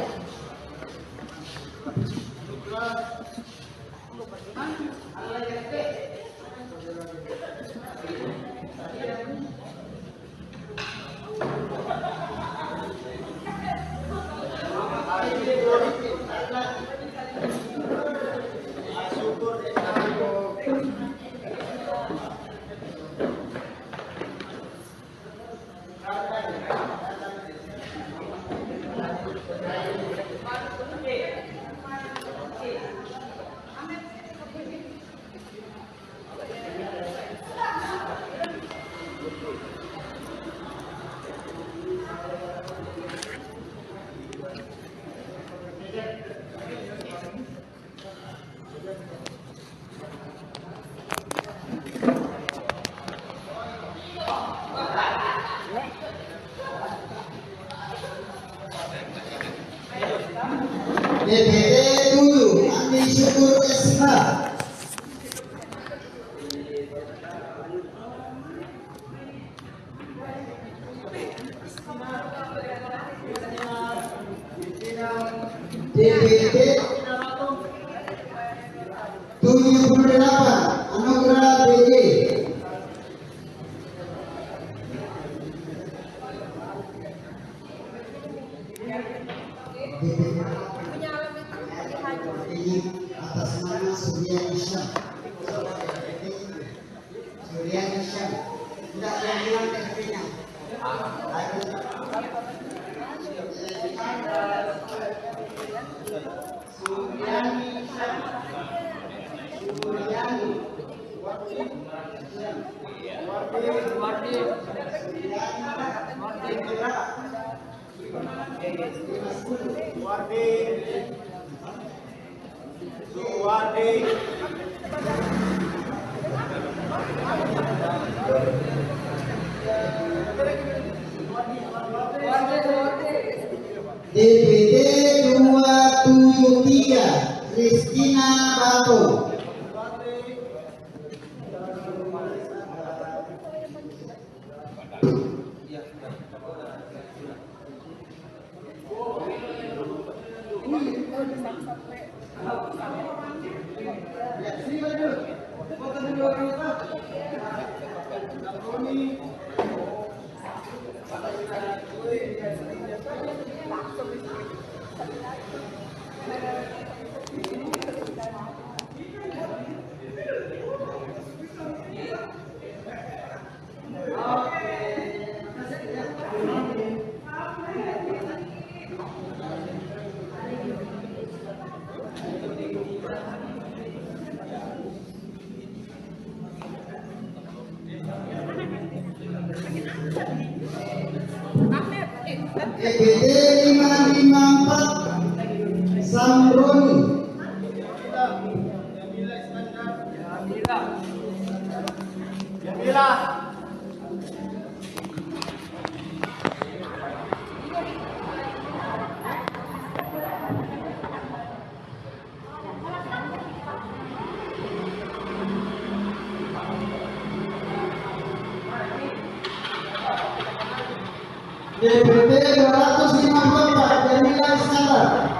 DPD 7 Andi Syukur SH. DPD 78 Anugerah BJ. Atas nama Surya Isyam. Surya Isyam. Tidak yang bilang KTP-nya. DPD 273 Kristina Bato. DPD 554 Sambroni. DPD 254 Jamila Iskandar.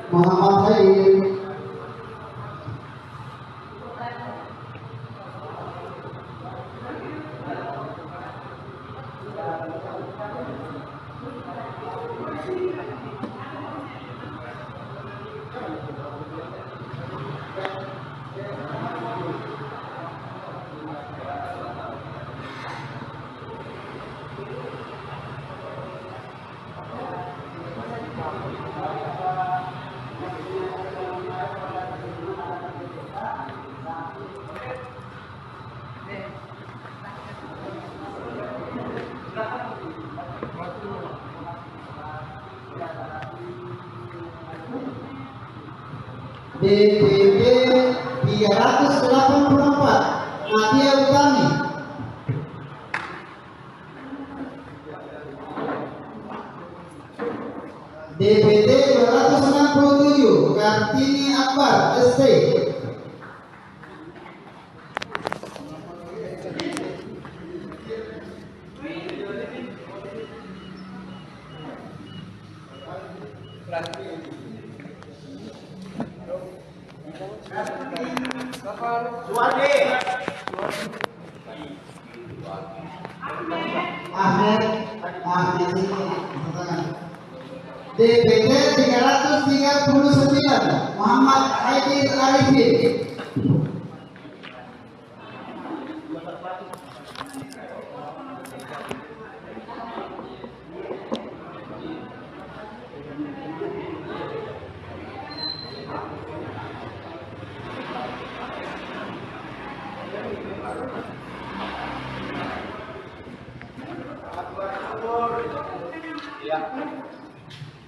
Muhammad Khair. DPD 384 Nadia Utami. DPD 267 Kartini Akbar ST. DPD 339 Muhammad Aidir Arifin.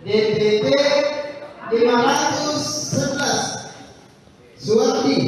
DPD 511 Suwardi.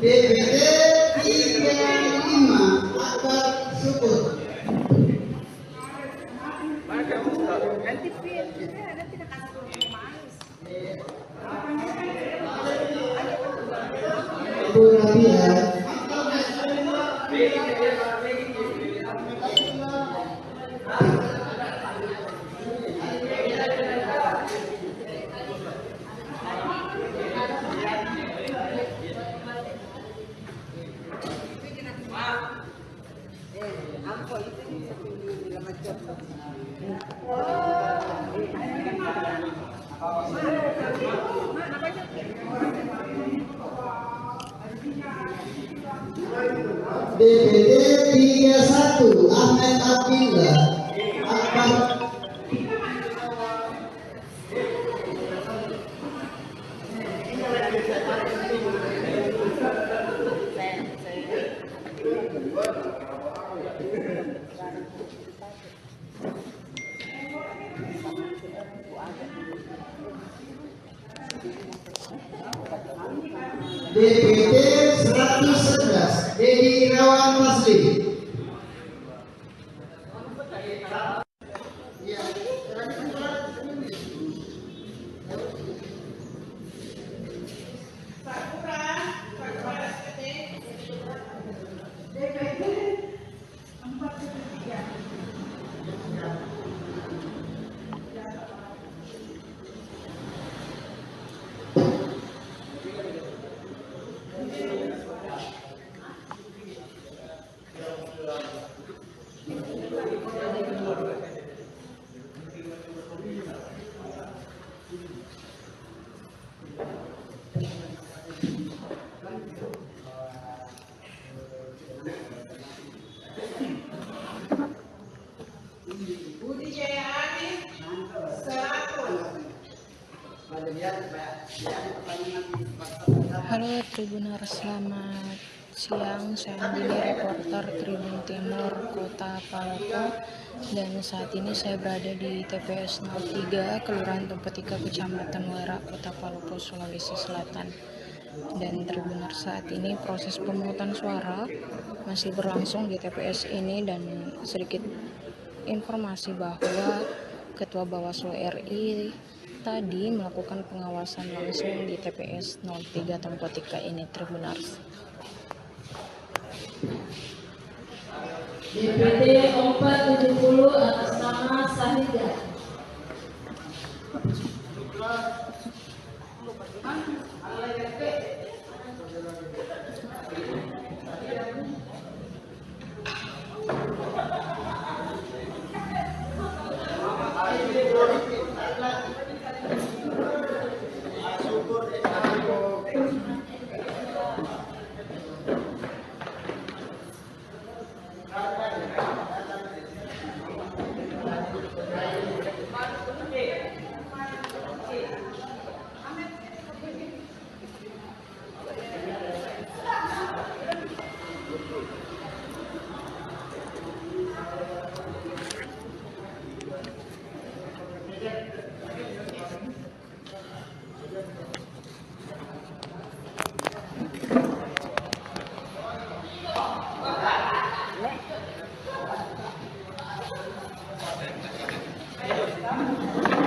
DPD 35 Akbar Syukur. Bu Rabia. DPD 31 Ahmed Abdillah Akbar. DPD 111 Dedi Irawan Masli. Halo Tribuners, selamat siang. Saya Andini, reporter Tribun Timur, Kota Palopo. Dan saat ini saya berada di TPS 03, Kelurahan Tempetika, Kecamatan Wera, Kota Palopo, Sulawesi Selatan. Dan Tribuners, saat ini proses pemungutan suara masih berlangsung di TPS ini, dan sedikit informasi bahwa Ketua Bawaslu RI tadi melakukan pengawasan langsung di TPS 03 Tempetika ini, Tribuners. DPD 470 atas nama Sahida.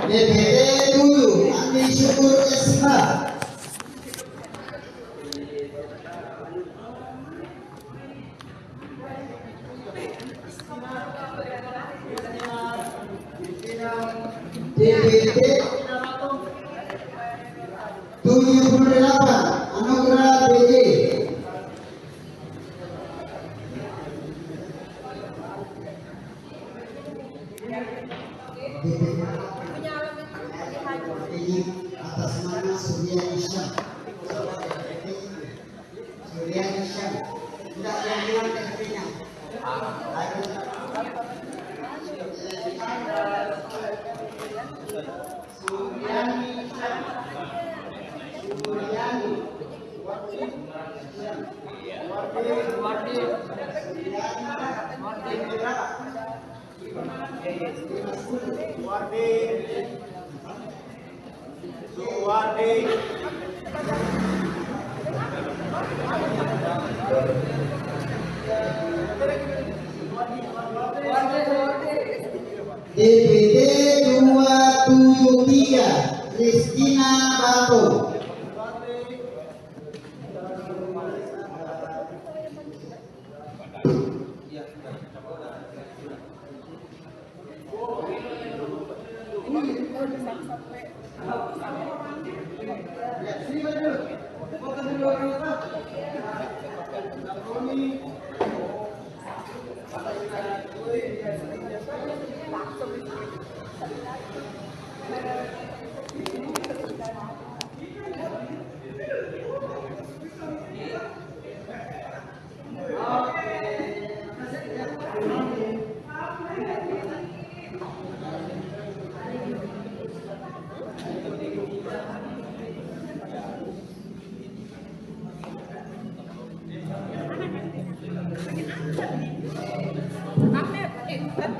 DPD dulu, Andi Syukur SH. DPD 78, Anugerah BJ. Atas nama Surya Isyam. Surya Isyam. Tidak yang bilang KTP-nya. DPD 273 Kristina Bato.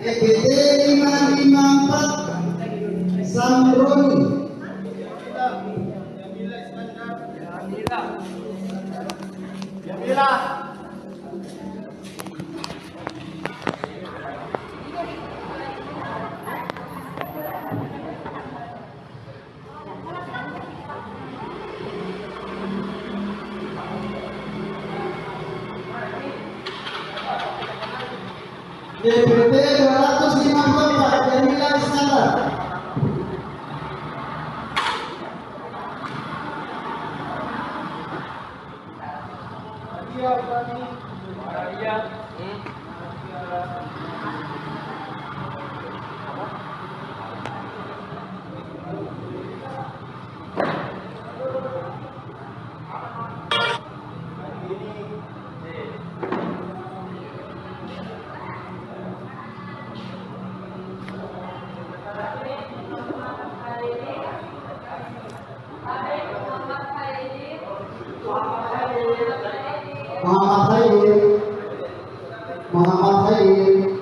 DPD 554 Samroni. DPD 254 Jamila Iskandar. Haidir, Muhammad Haidir.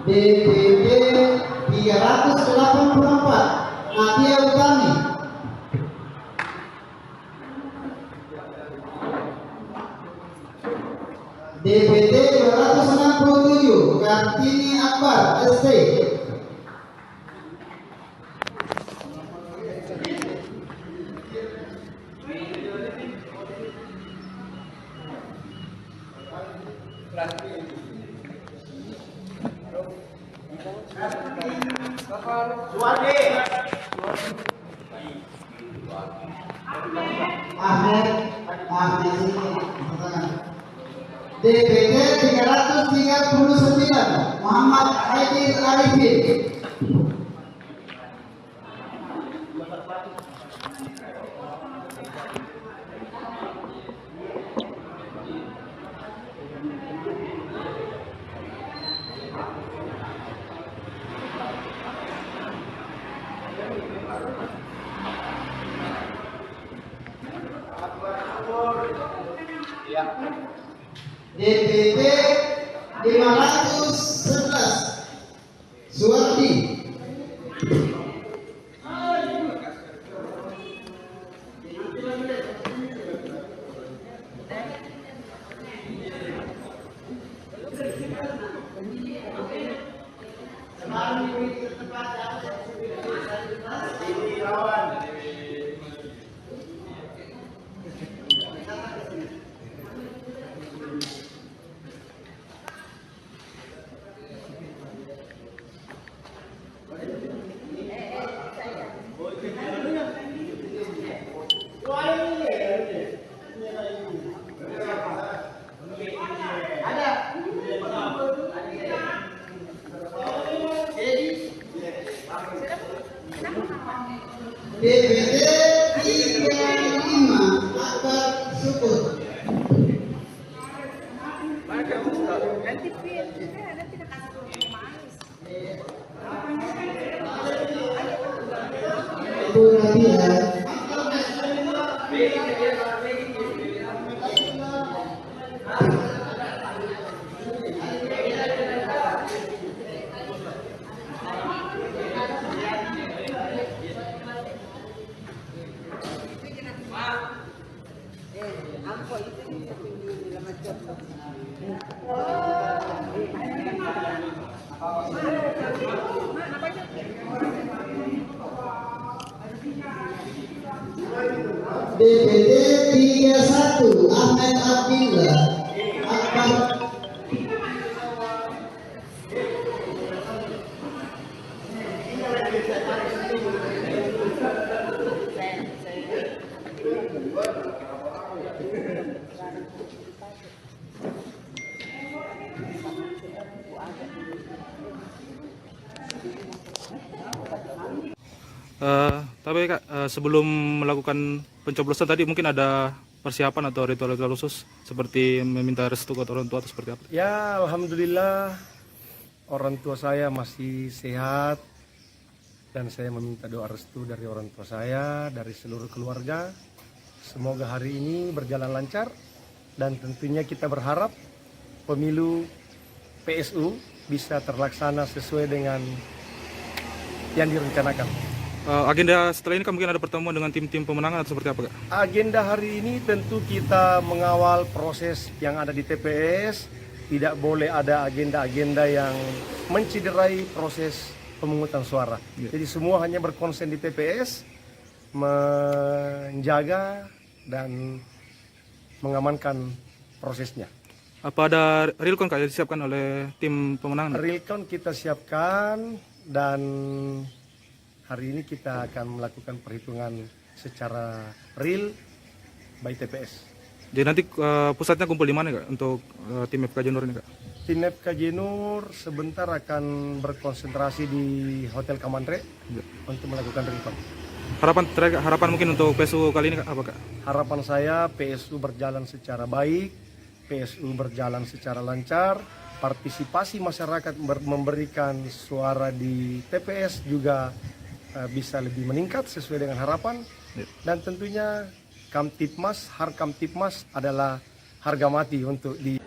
DPD 384 Nadia Utami. DPD 267 Kartini Akbar ST. DPD 339 Muhammad Haidir Arifin. DPD 511 Suwardi. DPD 35 Akbar Syukur. Ibu Nadia. DPD 31 Ahmed Abdillah Akbar. Tapi Kak, sebelum melakukan pencoblosan tadi mungkin ada persiapan atau ritual-ritual khusus seperti meminta restu ke orang tua atau seperti apa? Ya, alhamdulillah orang tua saya masih sehat dan saya meminta doa restu dari orang tua saya, dari seluruh keluarga. Semoga hari ini berjalan lancar dan tentunya kita berharap pemilu PSU bisa terlaksana sesuai dengan yang direncanakan. Agenda setelah ini kan mungkin ada pertemuan dengan tim-tim pemenangan atau seperti apa Kak? Agenda hari ini tentu kita mengawal proses yang ada di TPS. Tidak boleh ada agenda-agenda yang menciderai proses pemungutan suara. Jadi semua hanya berkonsen di TPS, menjaga dan mengamankan prosesnya. Apa ada real count Kak yang disiapkan oleh tim pemenangan? Real count kita siapkan dan hari ini kita akan melakukan perhitungan secara real by TPS. Jadi nanti pusatnya kumpul di mana Kak untuk tim FK Jenur ini Kak? Tim FK Jenur sebentar akan berkonsentrasi di Hotel Kamantre untuk melakukan real count. Harapan mungkin untuk PSU kali ini Kak, apa Kak? Harapan saya PSU berjalan secara baik, PSU berjalan secara lancar, partisipasi masyarakat memberikan suara di TPS juga bisa lebih meningkat sesuai dengan harapan. Dan tentunya Kamtipmas, Harkamtipmas adalah harga mati untuk di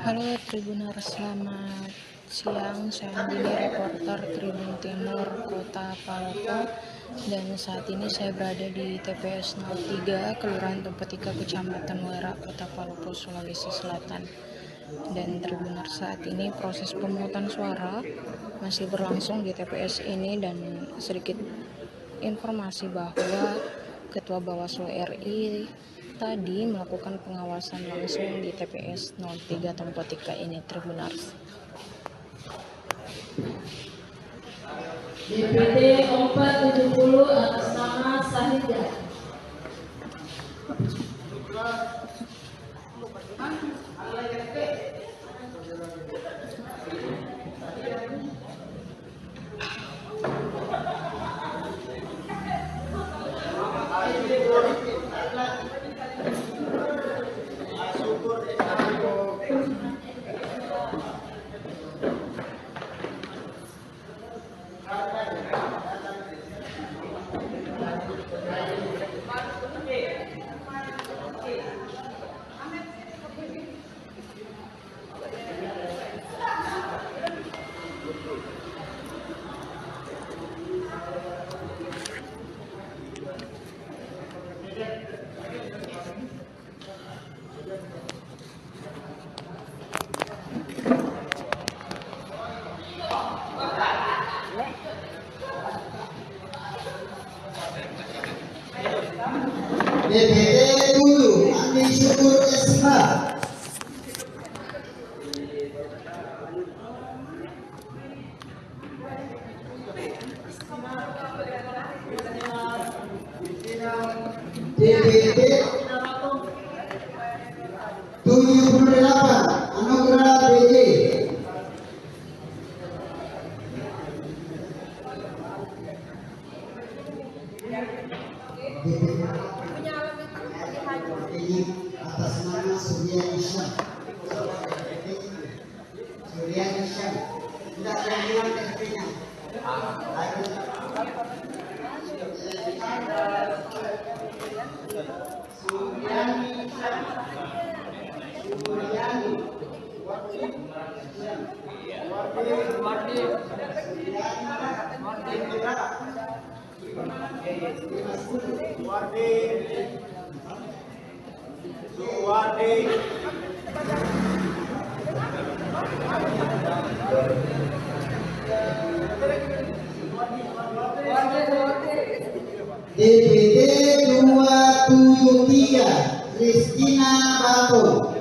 Halo Tribuners, selamat siang. Saya Dini, reporter Tribun Timur Kota Palopo, dan saat ini saya berada di TPS 03 Kelurahan Tempetika, Kecamatan Wera, Kota Palopo, Sulawesi Selatan. Dan Tribuners, saat ini proses pemungutan suara masih berlangsung di TPS ini, dan sedikit informasi bahwa Ketua Bawaslu RI tadi melakukan pengawasan langsung di TPS 03 Tempetika ini, Tribuners. DPD 470 atas nama Sahida. DPD 7 Andi Syukur SH. DPD 78 Anugerah BJ. Atas nama Surya Isyam. Surya Isyam. Tidak yang bilang KTP-nya. DPD 273 Kristina Batu.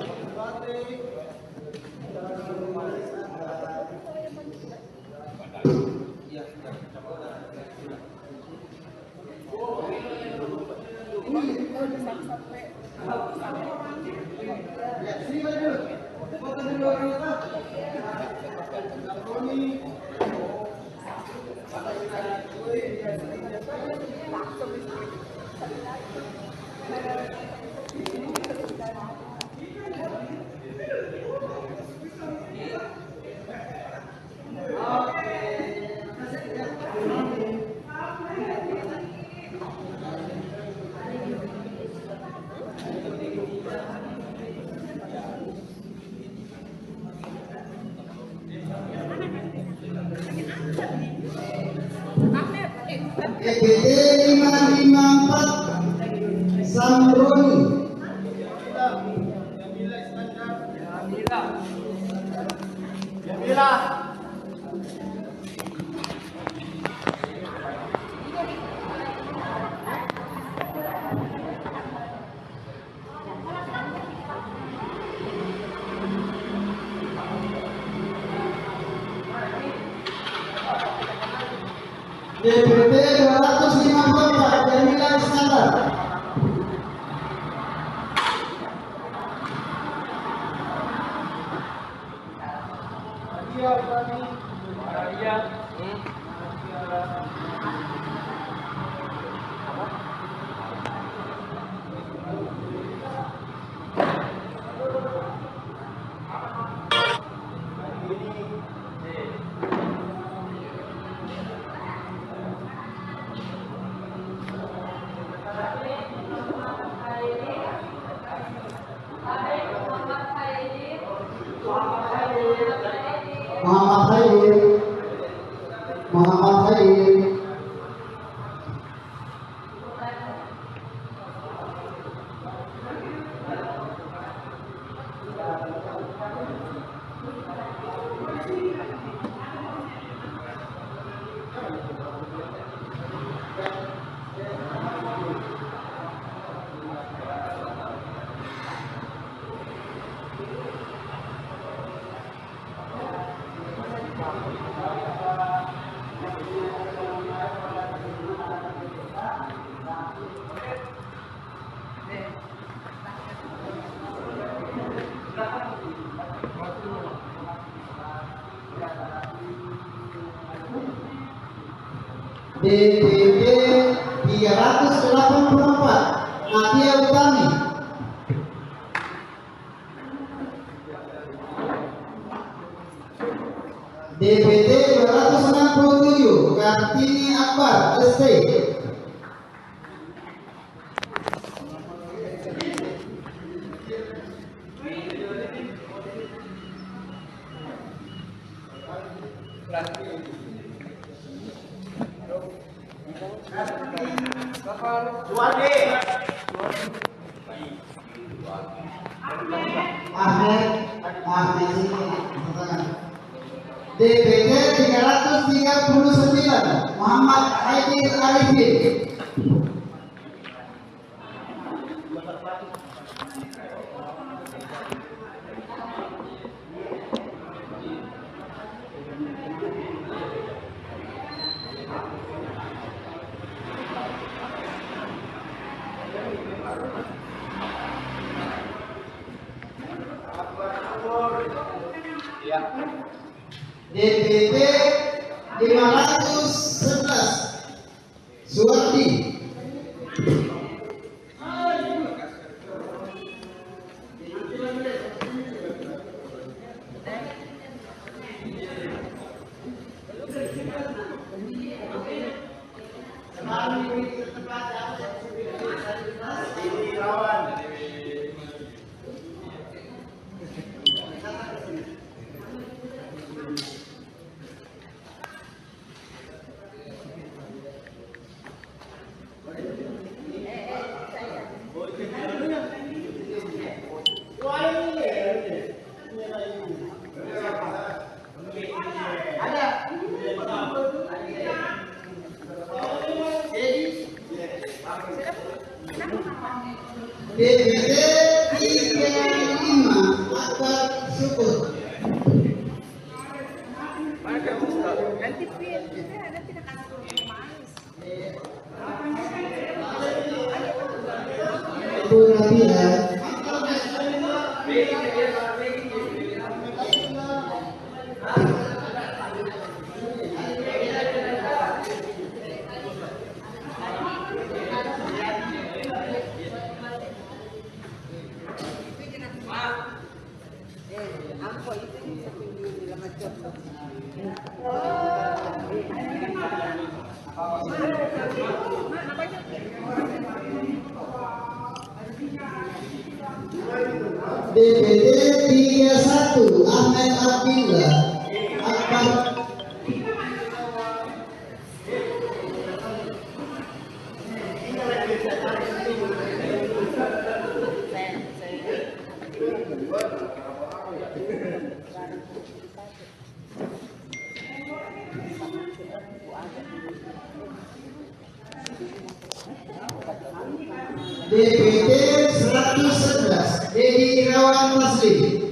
DPT 554 Samroni. DPT 254 Jamila Iskandar. Muhammad Khair. DPT 384 Nadia Utami. DPT 267 Kartini Akbar ST. DPT 339 Muhammad Haidir Arifin. DPT 511 Suwardi. DPT 35 Akbar Syukur. Ibu Nabila. DPT 31 Ahmed Abdillah Akbar. Irawan Masli.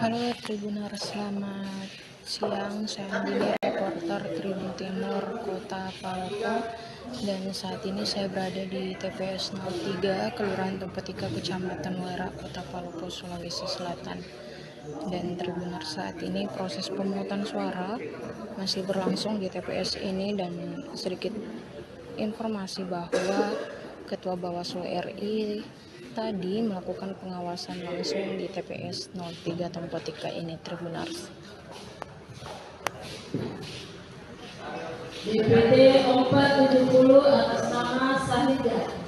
Halo Tribuners, selamat siang. Saya Andini, reporter Tribun Timur Kota Palopo, dan saat ini saya berada di TPS 03 Kelurahan Tempetika, Kecamatan Wara, Kota Palopo, Sulawesi Selatan. Dan Tribuners, saat ini proses pemungutan suara masih berlangsung di TPS ini, dan sedikit informasi bahwa Ketua Bawaslu RI tadi melakukan pengawasan langsung di TPS 03 Tempetika ini, Tribuners. DPD 470 atas nama Sahidah.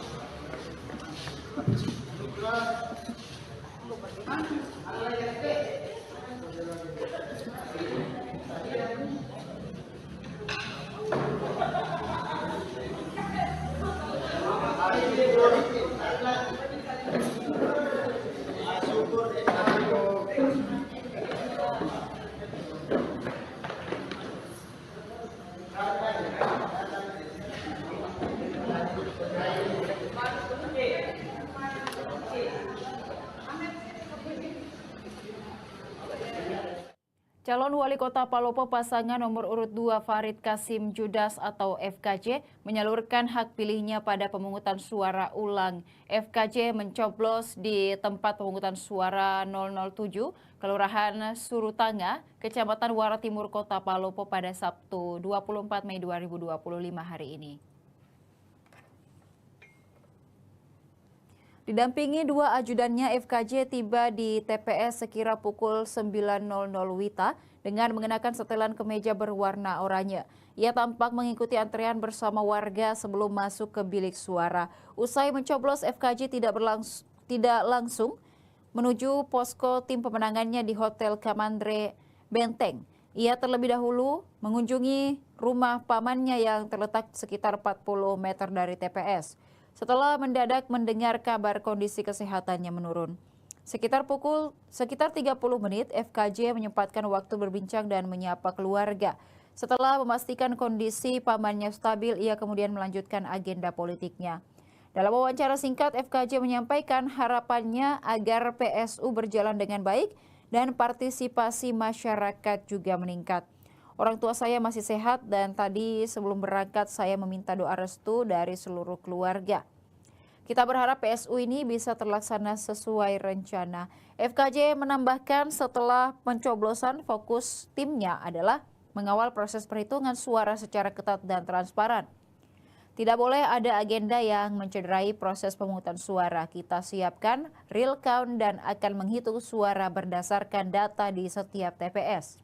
Calon Wali Kota Palopo pasangan nomor urut 2 Farid Kasim Judas atau FKJ menyalurkan hak pilihnya pada pemungutan suara ulang. FKJ mencoblos di tempat pemungutan suara 007 Kelurahan Surutanga, Kecamatan Wara Timur, Kota Palopo pada Sabtu 24 Mei 2025 hari ini. Didampingi dua ajudannya, FKJ tiba di TPS sekira pukul 9.00 WITA dengan mengenakan setelan kemeja berwarna oranye. Ia tampak mengikuti antrean bersama warga sebelum masuk ke bilik suara. Usai mencoblos, FKJ tidak langsung menuju posko tim pemenangannya di Hotel Kamandre Benteng. Ia terlebih dahulu mengunjungi rumah pamannya yang terletak sekitar 40 meter dari TPS. Setelah mendadak mendengar kabar kondisi kesehatannya menurun. Sekitar 30 menit, FKJ menyempatkan waktu berbincang dan menyapa keluarga. Setelah memastikan kondisi pamannya stabil, ia kemudian melanjutkan agenda politiknya. Dalam wawancara singkat, FKJ menyampaikan harapannya agar PSU berjalan dengan baik dan partisipasi masyarakat juga meningkat. Orang tua saya masih sehat dan tadi sebelum berangkat saya meminta doa restu dari seluruh keluarga. Kita berharap PSU ini bisa terlaksana sesuai rencana. FKJ menambahkan setelah pencoblosan fokus timnya adalah mengawal proses perhitungan suara secara ketat dan transparan. Tidak boleh ada agenda yang mencederai proses pemungutan suara. Kita siapkan real count dan akan menghitung suara berdasarkan data di setiap TPS.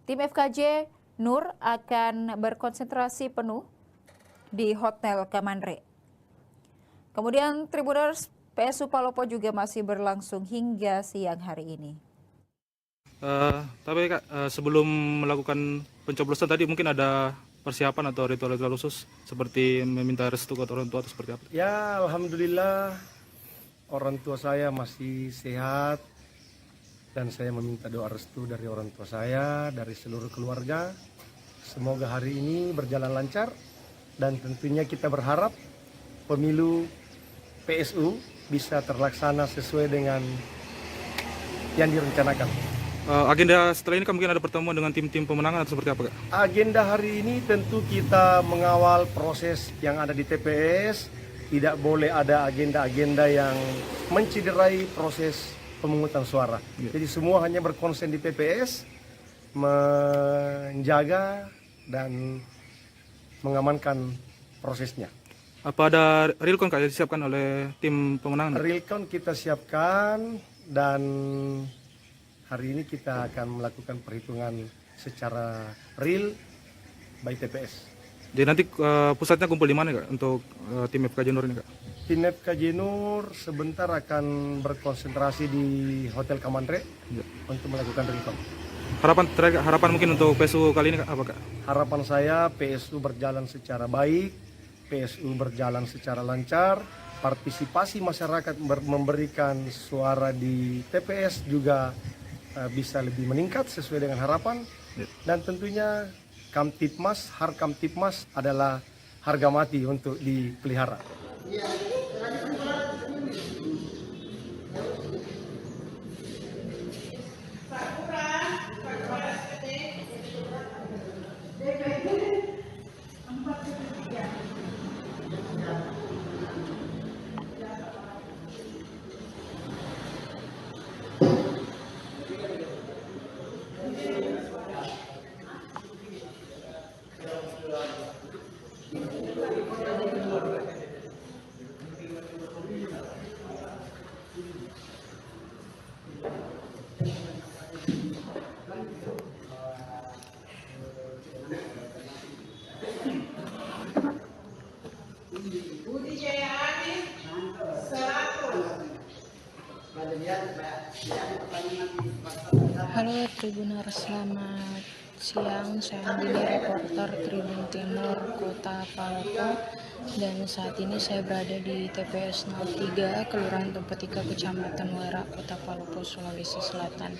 Tim FKJ Nur akan berkonsentrasi penuh di Hotel Kamandre. Kemudian Tribuners, PSU Palopo juga masih berlangsung hingga siang hari ini. Tapi Kak, sebelum melakukan pencoblosan tadi mungkin ada persiapan atau ritual-ritual khusus seperti meminta restu ke orang tua atau seperti apa? Ya, alhamdulillah orang tua saya masih sehat. Dan saya meminta doa restu dari orang tua saya, dari seluruh keluarga. Semoga hari ini berjalan lancar dan tentunya kita berharap pemilu PSU bisa terlaksana sesuai dengan yang direncanakan. Agenda setelah ini kan mungkin ada pertemuan dengan tim-tim pemenangan atau seperti apa, Kak? Agenda hari ini tentu kita mengawal proses yang ada di TPS. Tidak boleh ada agenda-agenda yang mencederai proses pemungutan suara. Jadi semua hanya berkonsen di TPS menjaga dan mengamankan prosesnya. Apa ada real count yang disiapkan oleh tim pemenangan? Real count kita siapkan dan hari ini kita akan melakukan perhitungan secara real by TPS. Jadi nanti pusatnya kumpul di mana Kak untuk tim FKJ Nur ini Kak? Tim FKJ Nur sebentar akan berkonsentrasi di Hotel Kamandre untuk melakukan real count. Harapan mungkin untuk PSU kali ini Kak, apa Kak? Harapan saya PSU berjalan secara baik, PSU berjalan secara lancar, partisipasi masyarakat memberikan suara di TPS juga bisa lebih meningkat sesuai dengan harapan. Dan tentunya Kamtipmas, Harkamtipmas adalah harga mati untuk dipelihara. Halo Tribuners, selamat siang. Saya Andini, reporter Tribun Timur Kota Palopo, dan saat ini saya berada di TPS 03 Kelurahan Tempetika, Kecamatan Wera, Kota Palopo, Sulawesi Selatan.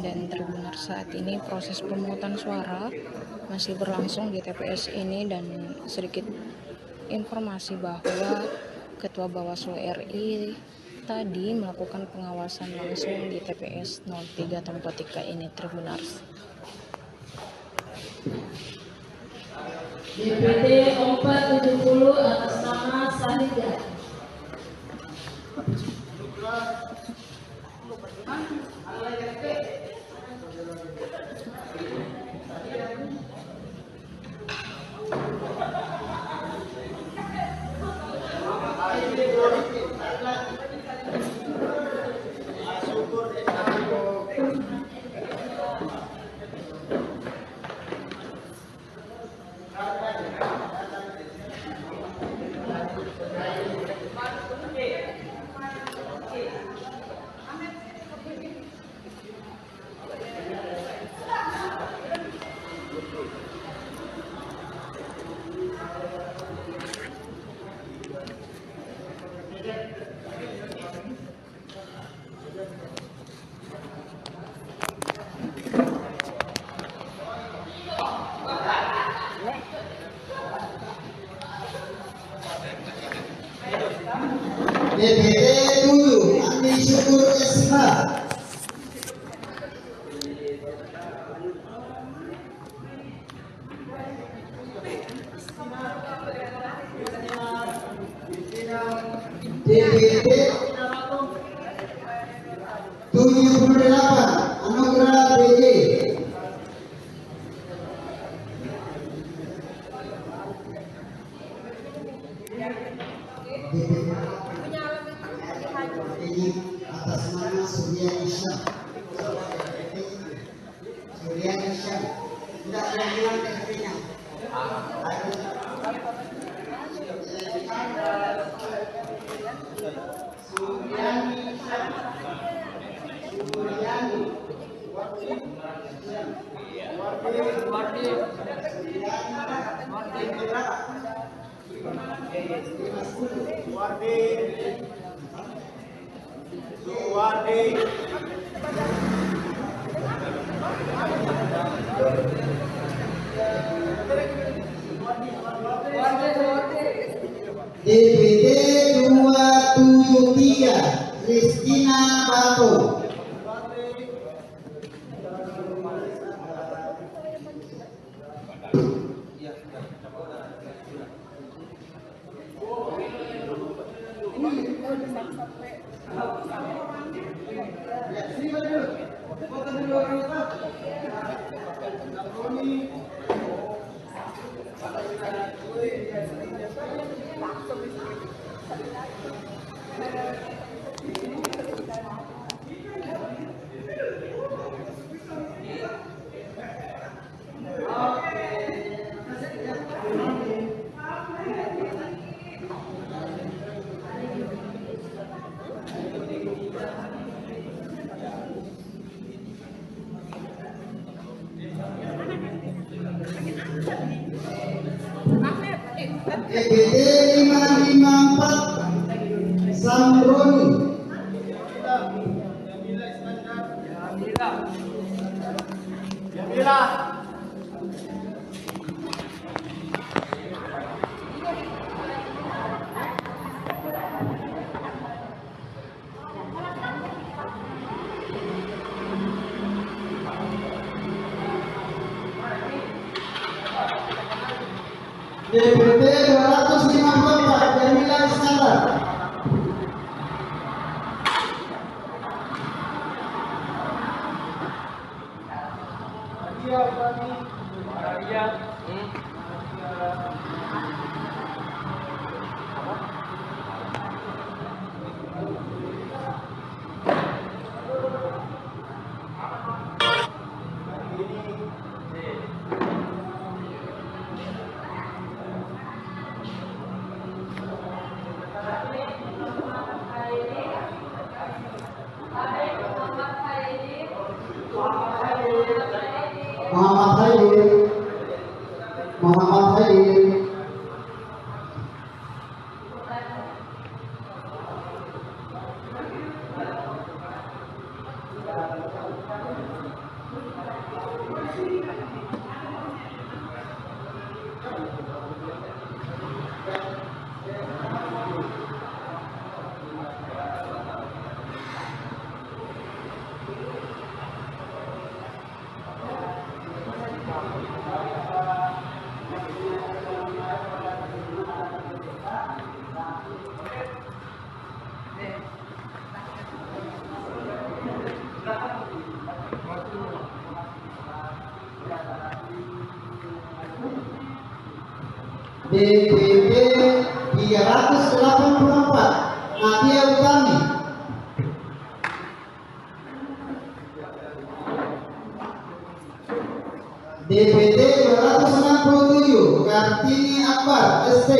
Dan Tribuners, saat ini proses pemungutan suara masih berlangsung di TPS ini, dan sedikit informasi bahwa Ketua Bawaslu RI tadi melakukan pengawasan langsung di TPS 03 Tempetika ini, Tribuners. DPD 470 atas nama Sahida. DPD 7 Andi Syukur SH. DPD 78 Anugerah BJ. Atas nama Surya Isyam. Surya Isyam. Tidak bilang KTP-nya. DPD 273 Kristina Bato. EBT 554 Sambroni. DPT 254 Jamila Iskandar. Muhammad Khalil. DPP 384 Nadia Utami. DPT 267 Kartini Akbar ST.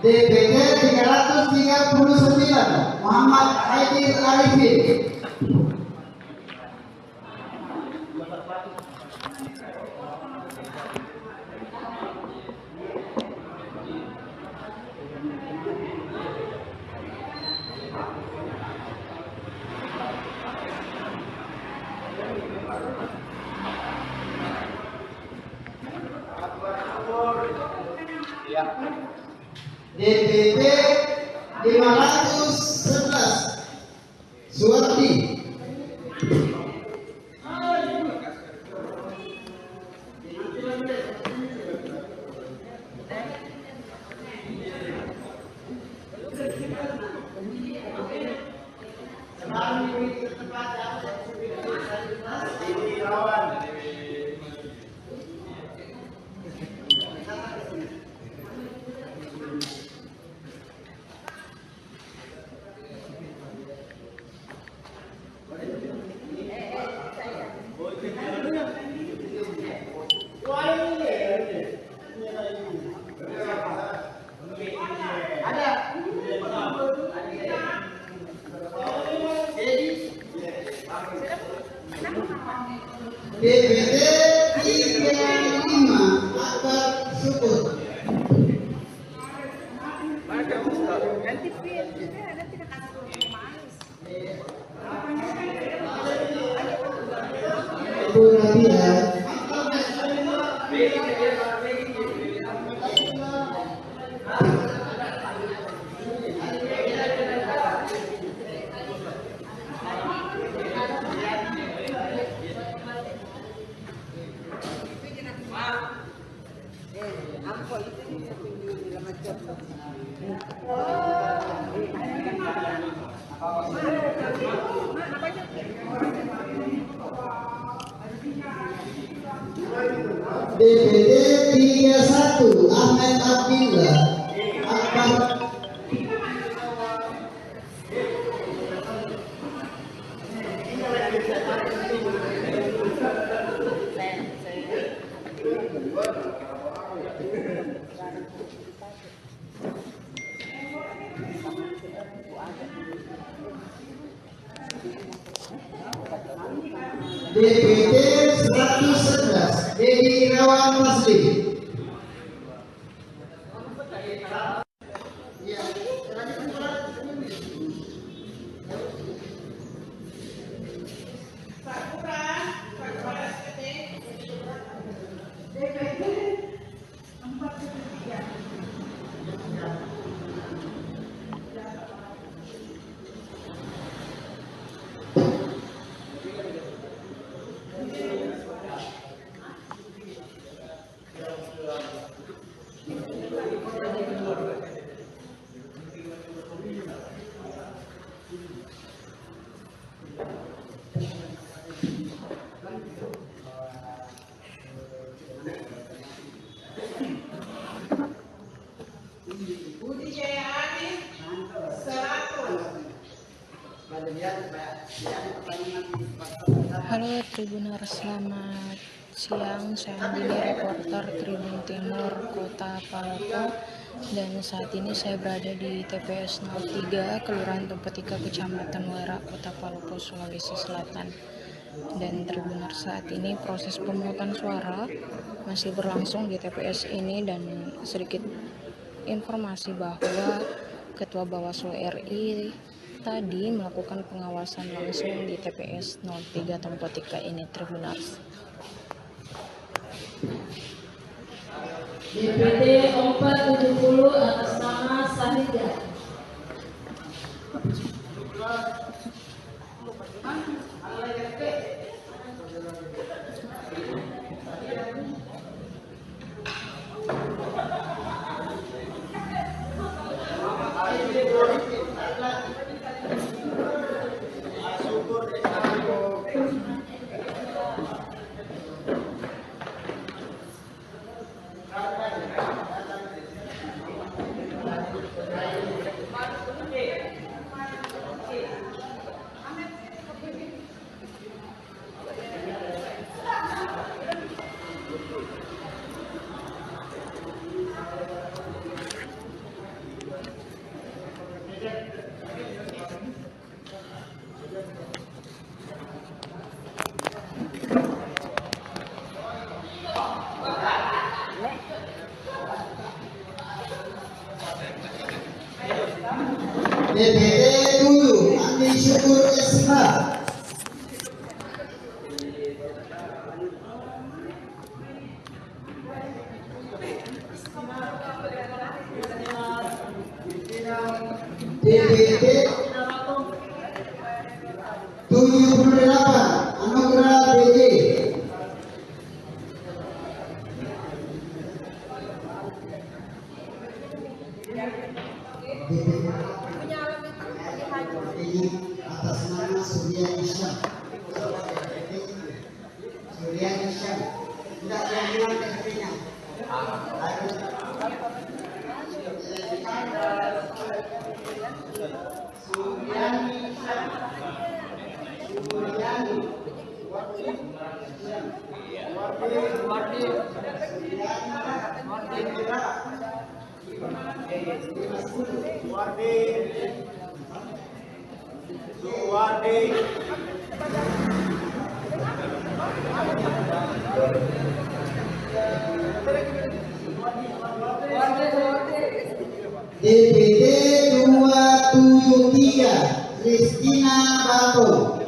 DPT 339 Muhammad Haidir Arifin. DPP 511 Suwardi. DPT 35 Akbar Syukur. Ibu Nadia. DPD 31 Ahmed Abdillah Akbar. DPD 111 Dedi Irawan Masli. Halo Tribuners, selamat siang. Saya Andini, reporter Tribun Timur Kota Palopo, dan saat ini saya berada di TPS 03 Kelurahan Tempetika, Kecamatan Wera, Kota Palopo, Sulawesi Selatan. Dan Tribuners, saat ini proses pemungutan suara masih berlangsung di TPS ini, dan sedikit informasi bahwa Ketua Bawaslu RI tadi melakukan pengawasan langsung di TPS 03 Tempetika ini, Tribuners. DPD 470 atas nama Sahida. DPD 7 Andi Syukur SH. DPD 78 Anugerah BJ. Atas nama Surya Isyam. Surya Isyam. Tidak bilang KTP-nya. DPD 273 Kristina Bato.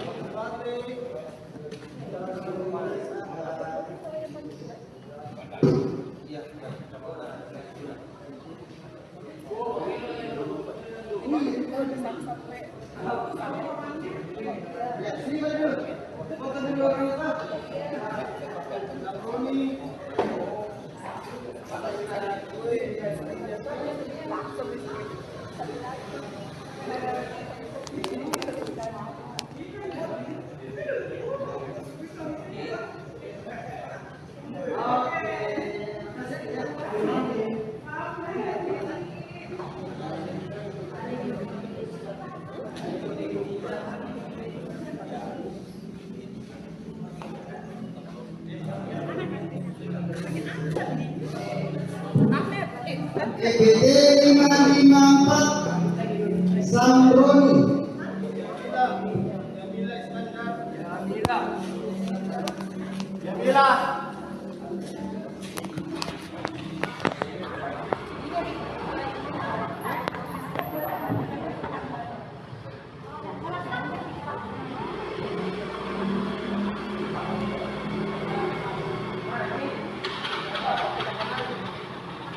DPT 554 Sambroni.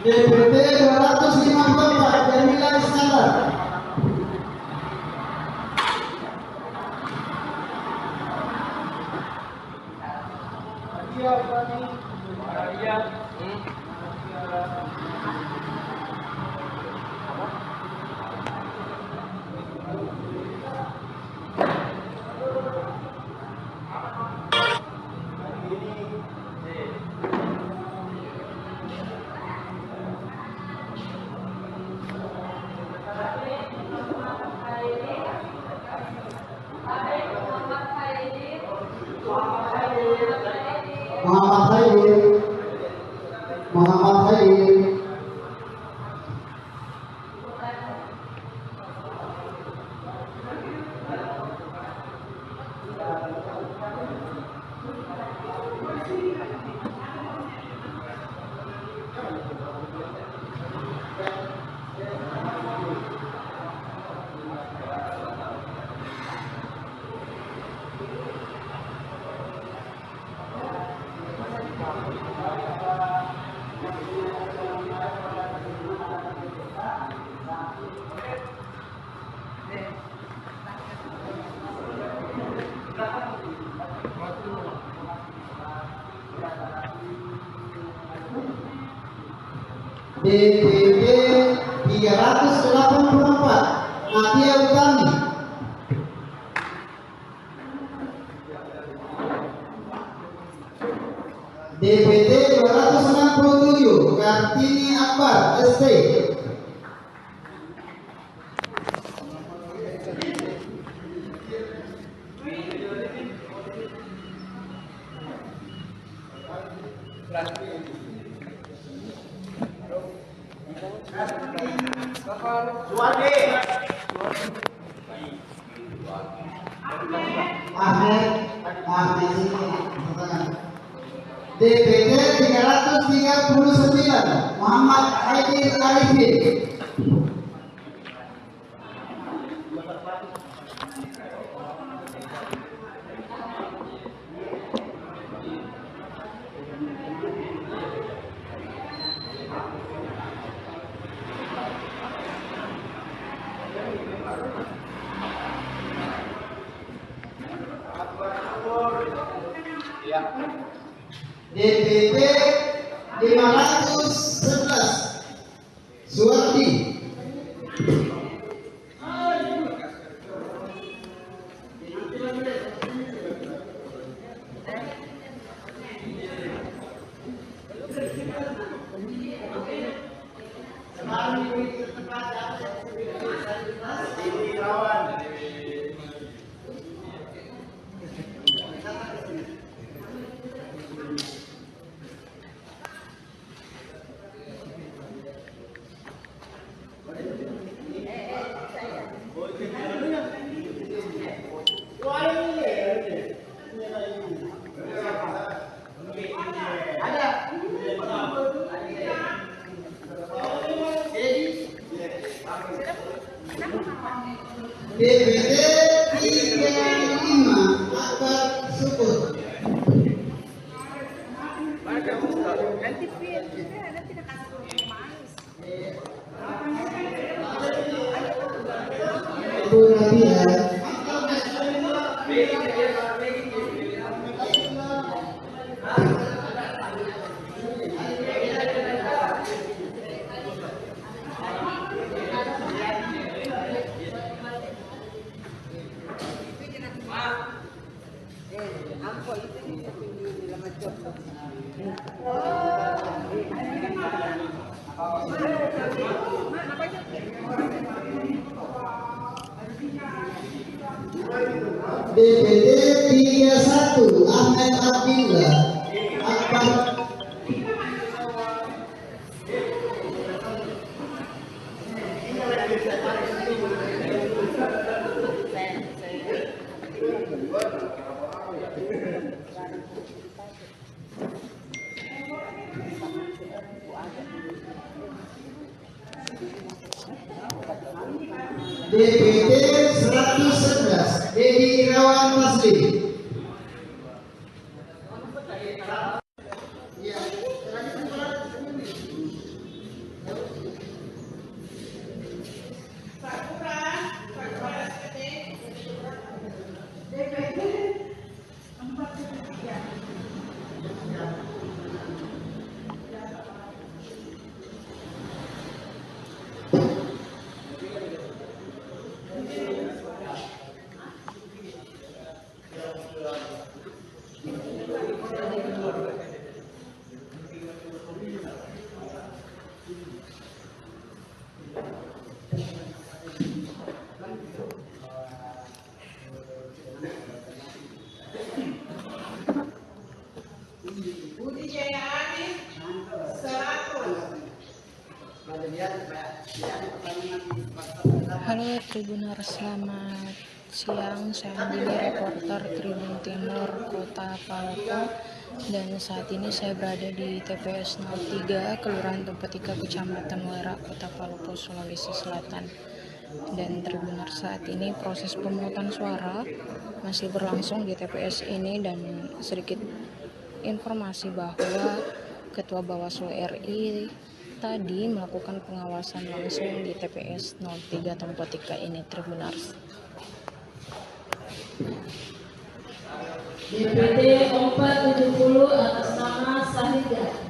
DPT 254 Jamila Iskandar. Muhammad Khair. DPD 384 Nadia Utami. DPD 267 Kartini Akbar ST. DPD 339 Muhammad Haidir Arifin. DPD 511 Suwardi. DPD 35 Akbar Syukur. Bu Nadia. DPD 31 Ahmed Abdillah Akbar. DPD 111 Dedi Irawan Masli. Halo Tribuners, selamat siang. Saya Dini, reporter Tribun Timur Kota Palopo, dan saat ini saya berada di TPS 03 Kelurahan Tempetika, Kecamatan Wera, Kota Palopo, Sulawesi Selatan. Dan Tribuners, saat ini proses pemungutan suara masih berlangsung di TPS ini, dan sedikit informasi bahwa Ketua Bawaslu RI tadi melakukan pengawasan langsung di TPS 03 Tempetika ini, Tribuners. DPD 470 atas nama Sahidah.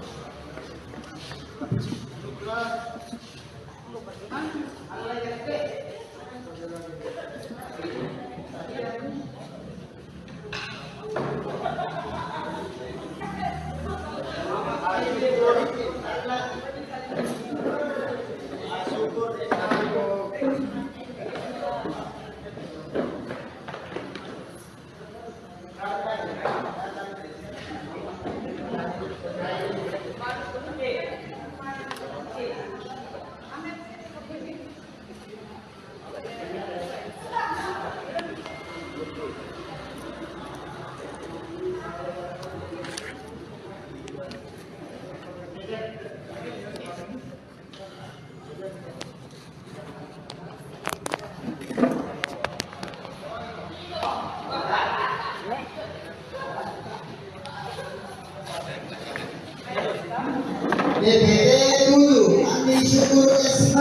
DPD 7 Andi Syukur SH.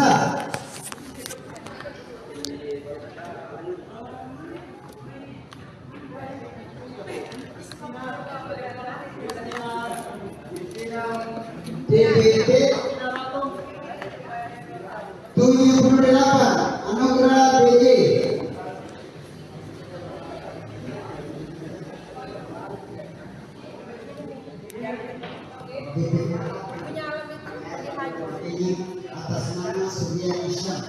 DPD 78 Anugerah BJ. Atas nama Surya Isyam.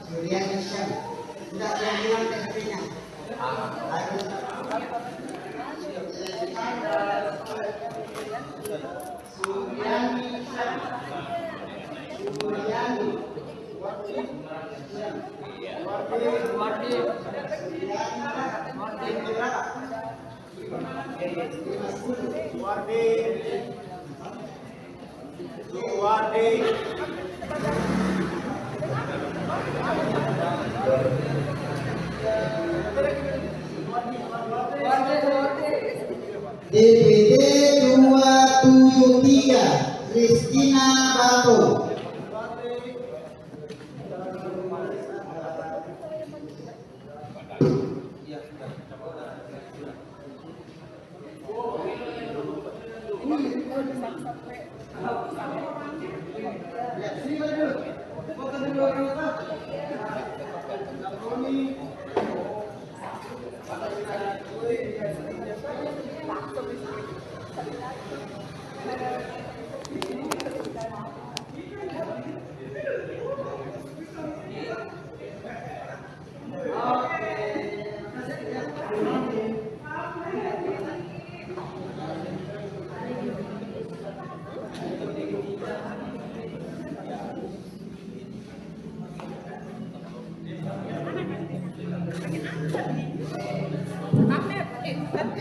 Surya Isyam. Tidak yang bilang KTP-nya. DPD 273 Kristina Batu.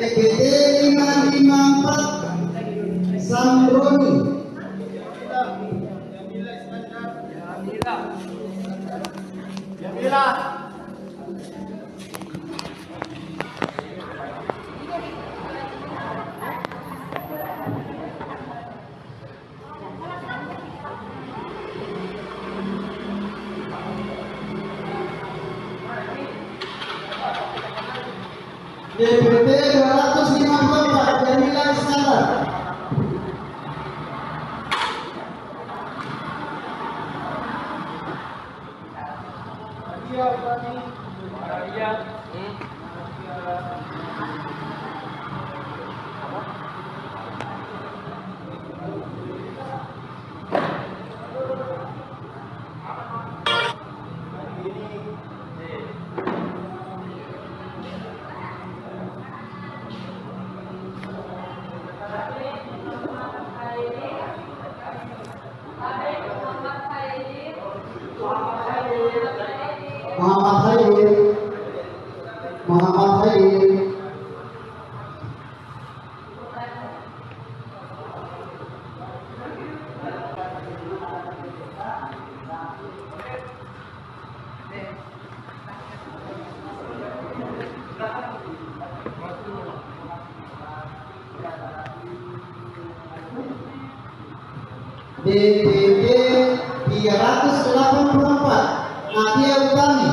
DPT 554 Samroni. DPT 254 Jamila Iskandar. Muhammad Khair. DPD 384 Nadia Utami.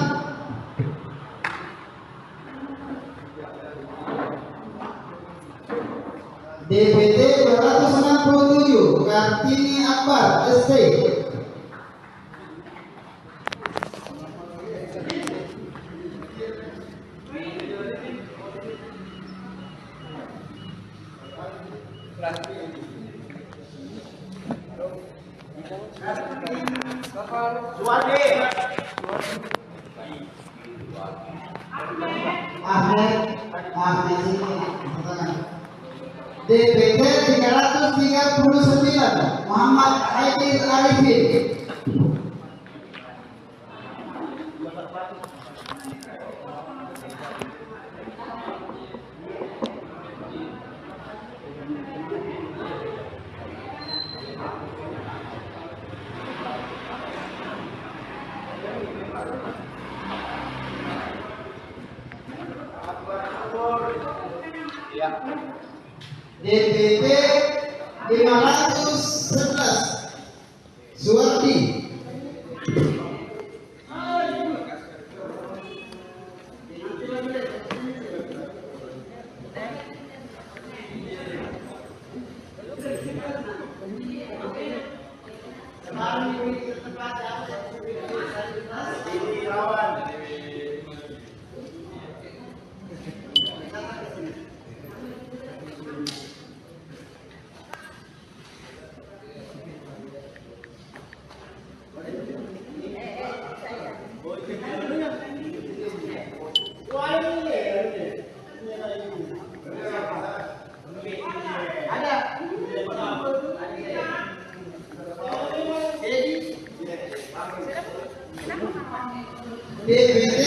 DPD 267 Kartini Akbar ST. DPD 339 Muhammad Haidir Arifin. DPD 511 Suwardi. DPD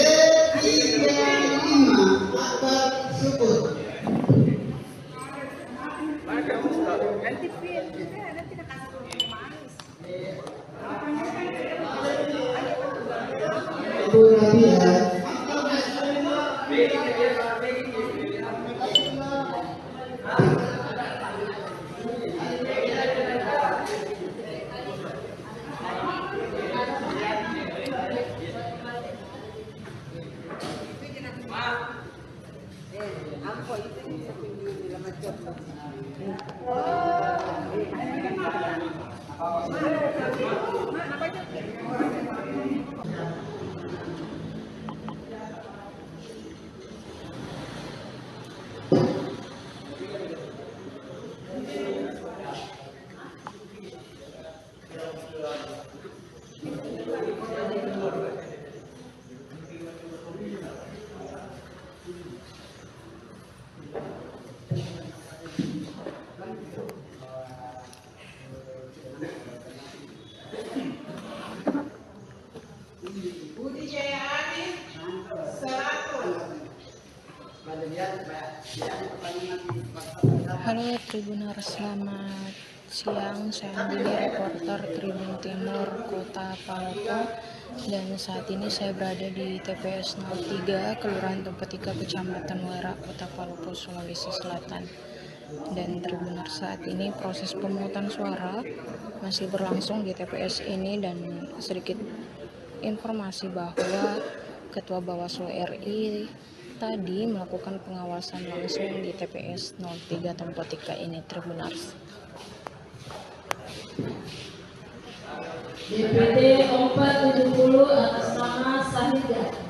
35 Akbar Syukur. Ibu Nadia. Oh. 5 Halo Tribuners, selamat siang. Saya Andini, reporter Tribun Timur Kota Palopo, dan saat ini saya berada di TPS 03 Kelurahan Tempetika, Kecamatan Wera, Kota Palopo, Sulawesi Selatan. Dan Tribuners, saat ini proses pemungutan suara masih berlangsung di TPS ini, dan sedikit informasi bahwa Ketua Bawaslu RI tadi melakukan pengawasan langsung di TPS 03 Tempetika ini, Tribuners. DPD 470 atas nama Sahida.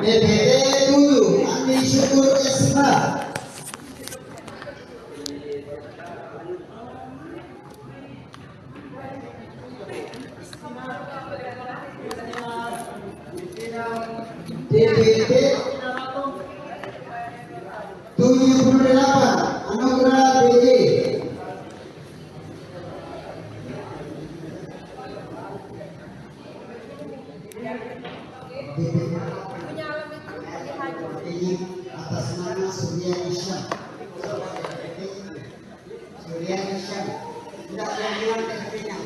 DPD 7 Andi Syukur SH. DPD 78 Anugerah BJ. Atas nama Surya Isyam. Surya Isyam. Tidak bilang KTP-nya.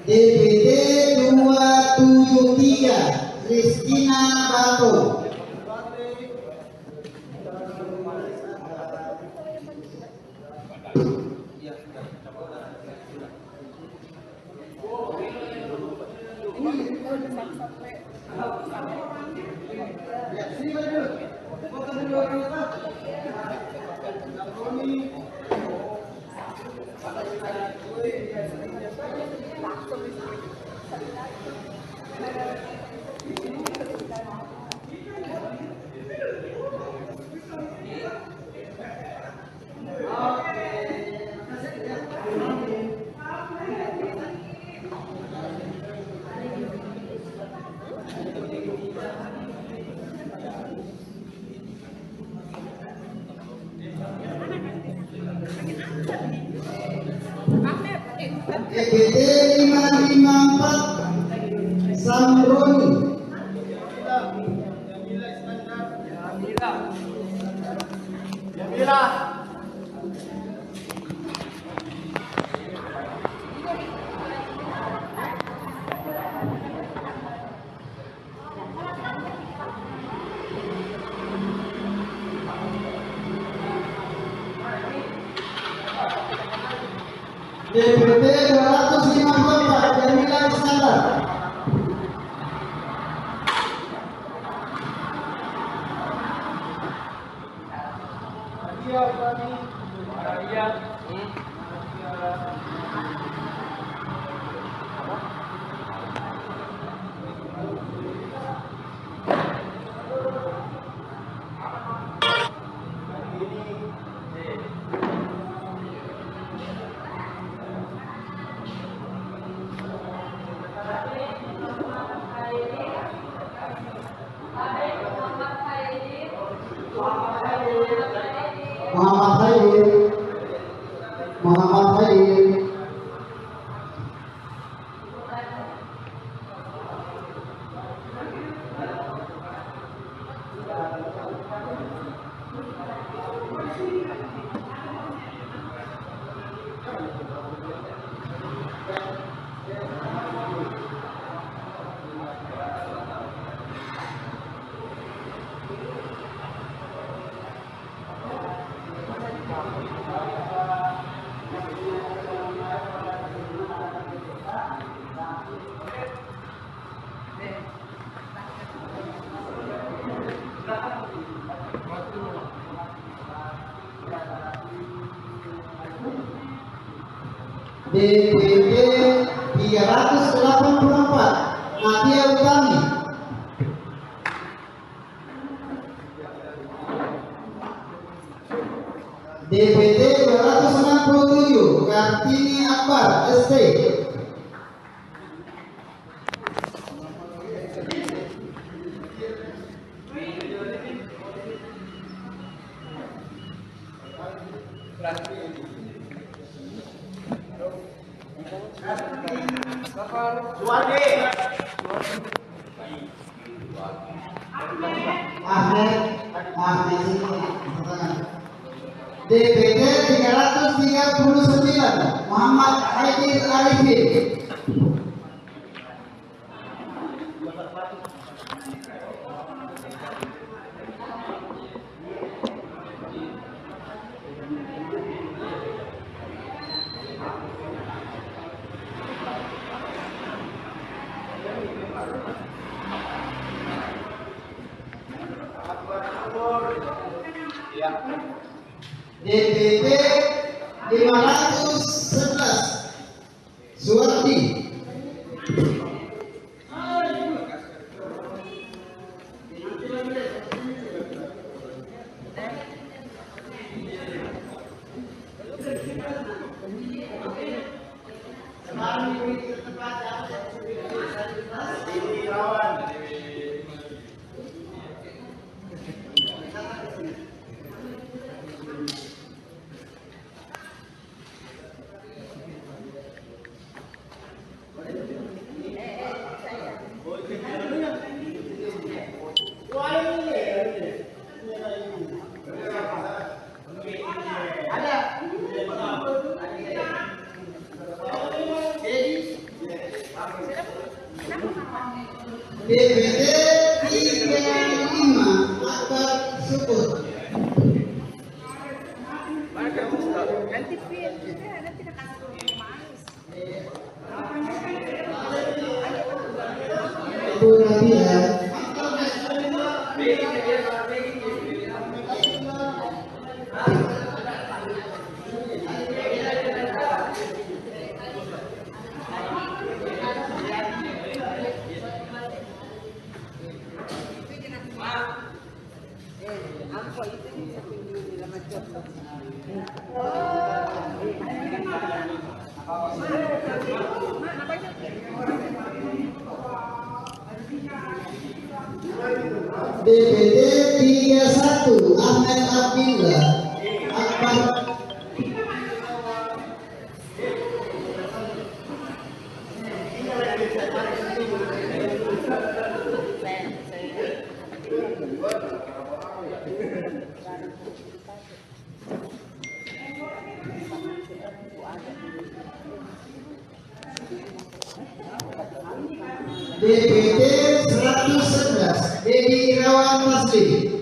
DPD 273 Kristina Bato. DPD 554 Samroni. DPD 254 Jamila Iskandar. DPD 384 Nadia Utami. DPD 267 Kartini Akbar ST. DPD 339 Muhammad Haidir Arifin. DPD 511 Suwardi. DPD 35 Akbar Syukur. Bu Nadia. DPD 31 Ahmed Abdillah Akbar. DPD 111 Dedi Irawan Masli.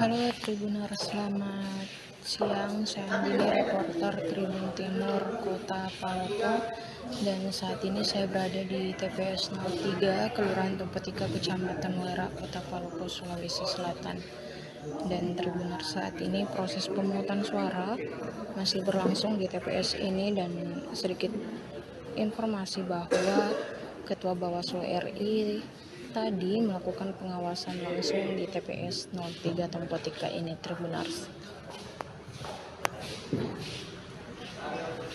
Halo Tribuners, selamat siang. Saya Billy, reporter Tribun Timur Kota Palopo, dan saat ini saya berada di TPS 03 Kelurahan Tumpetika, Kecamatan Wera, Kota Palopo, Sulawesi Selatan. Dan Tribuners, saat ini proses pemungutan suara masih berlangsung di TPS ini, dan sedikit informasi bahwa Ketua Bawaslu RI tadi melakukan pengawasan langsung di TPS 03 Tumpetika ini, Tribuners.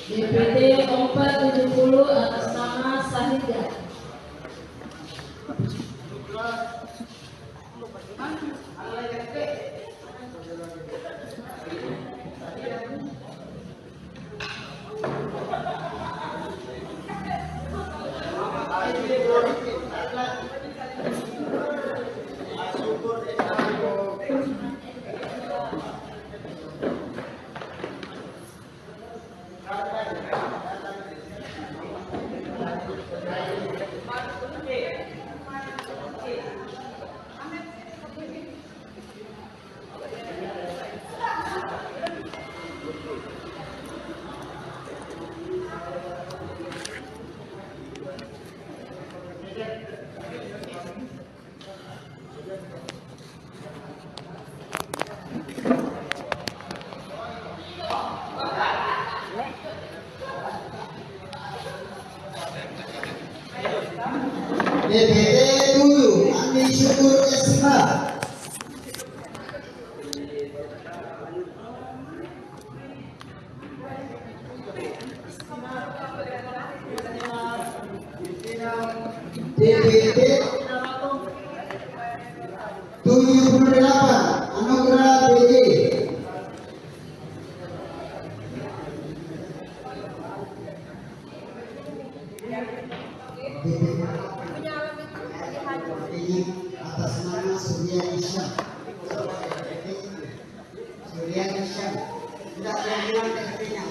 DPD 470 atas nama Sahidah. 78 Anugerah BJ. Atas nama Surya Isyam. Surya Isyam. Tidak yang bilang KTP-nya.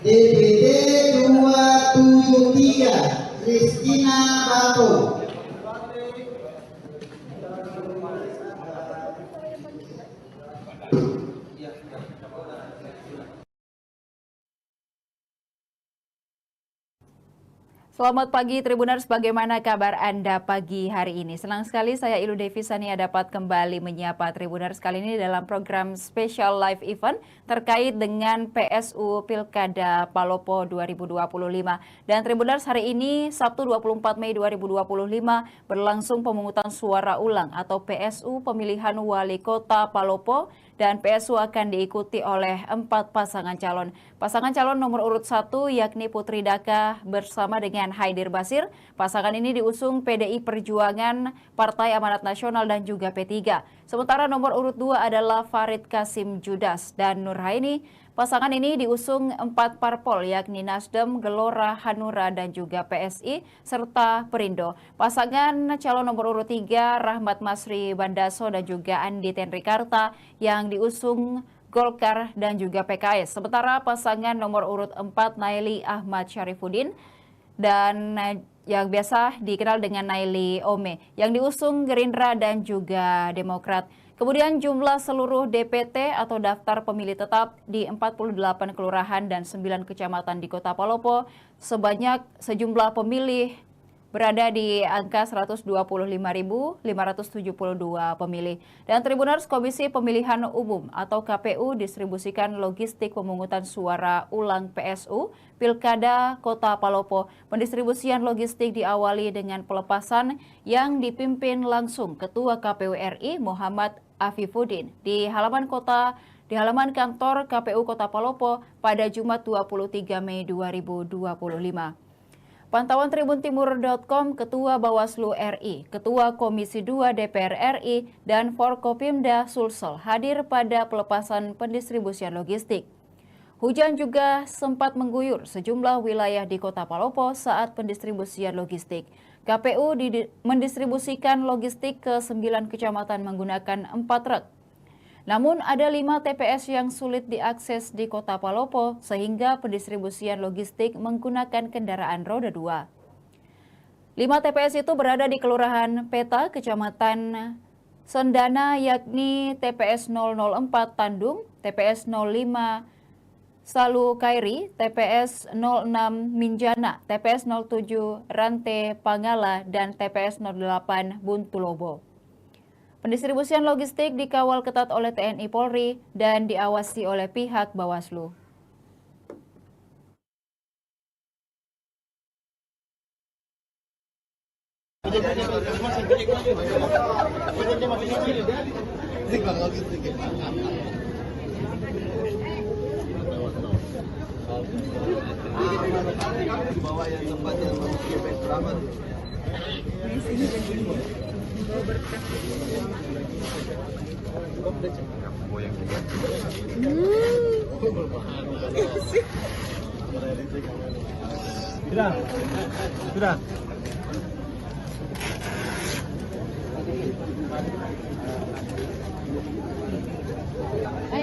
DPD 273 Kristina Bato. Selamat pagi Tribuners, bagaimana kabar Anda pagi hari ini? Senang sekali saya Ilu Devisania dapat kembali menyapa Tribuners kali ini dalam program Special Live Event terkait dengan PSU Pilkada Palopo 2025. Dan Tribuners, hari ini Sabtu 24 Mei 2025 berlangsung pemungutan suara ulang atau PSU pemilihan wali kota Palopo, dan PSU akan diikuti oleh 4 pasangan calon. Pasangan calon nomor urut 1 yakni Putri Daka bersama dengan Haidir Basir. Pasangan ini diusung PDI Perjuangan, Partai Amanat Nasional dan juga P3. Sementara nomor urut 2 adalah Farid Kasim Judas dan Nurhaini. Pasangan ini diusung 4 parpol yakni Nasdem, Gelora, Hanura dan juga PSI serta Perindo. Pasangan calon nomor urut 3 Rahmat Masri Bandaso dan juga Andi Tenrikarta yang diusung Golkar dan juga PKS. Sementara pasangan nomor urut 4 Naili Ahmad Syarifuddin dan yang biasa dikenal dengan Naili Ome yang diusung Gerindra dan juga Demokrat. Kemudian jumlah seluruh DPT atau daftar pemilih tetap di 48 kelurahan dan 9 kecamatan di Kota Palopo sebanyak sejumlah pemilih berada di angka 125.572 pemilih. Dan Tribuners, Komisi Pemilihan Umum atau KPU distribusikan logistik pemungutan suara ulang PSU Pilkada Kota Palopo. Pendistribusian logistik diawali dengan pelepasan yang dipimpin langsung Ketua KPU RI Muhammad Afifuddin di halaman kantor KPU Kota Palopo pada Jumat 23 Mei 2025. Pantauan tribuntimur.com, Ketua Bawaslu RI, Ketua Komisi 2 DPR RI, dan Forkopimda Sulsel hadir pada pelepasan pendistribusian logistik. Hujan juga sempat mengguyur sejumlah wilayah di Kota Palopo saat pendistribusian logistik. KPU mendistribusikan logistik ke 9 kecamatan menggunakan 4 truk. Namun ada 5 TPS yang sulit diakses di Kota Palopo sehingga pendistribusian logistik menggunakan kendaraan roda 2. 5 TPS itu berada di Kelurahan Peta, Kecamatan Sendana yakni TPS 004 Tandung, TPS 05 Salu Kairi, TPS 06 Minjana, TPS 07 Rante Pangala, dan TPS 08 Buntulobo. Pendistribusian logistik dikawal ketat oleh TNI Polri dan diawasi oleh pihak Bawaslu. Sudah.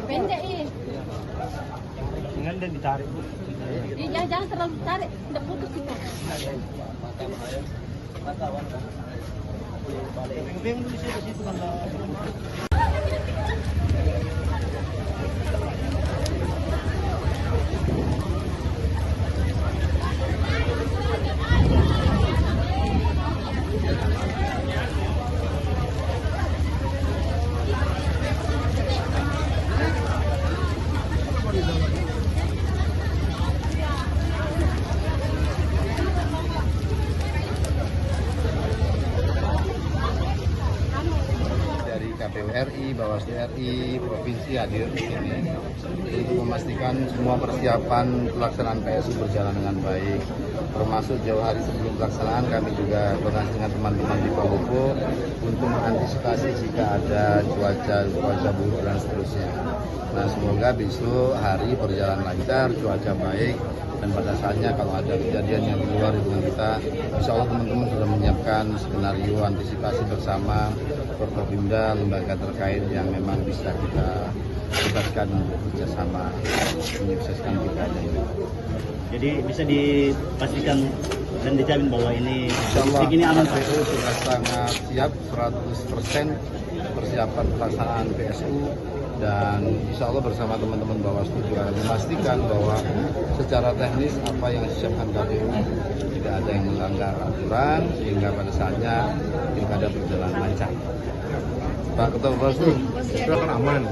Pendek ini. Tinggal dan ditarik. Jangan terlalu tarik, tidak putus kita. KPU RI, Bawaslu RI, Provinsi hadir di sini untuk memastikan semua persiapan pelaksanaan PSU berjalan dengan baik. Termasuk jauh hari sebelum pelaksanaan kami juga koordinasi dengan teman-teman di Palopo untuk mengantisipasi jika ada cuaca buruk dan seterusnya. Nah, semoga besok hari berjalan lancar, cuaca baik, dan pada saatnya kalau ada kejadian yang di luar hitungan kita, insya Allah teman-teman sudah menyiapkan skenario antisipasi bersama Forkopimda, lembaga terkait yang memang bisa kita libatkan untuk bekerjasama menyukseskan pilkada ini. Jadi bisa dipastikan dan dijamin bahwa ini Insyaallah ini aman. KPU sudah sangat siap 100% persiapan pelaksanaan PSU, dan insya Allah bersama teman-teman Bawaslu juga akan memastikan bahwa secara teknis apa yang disiapkan KPU tidak ada yang melanggar aturan sehingga pada saatnya pilkada berjalan lancar. Pak Ketua Bawaslu, itu akan aman.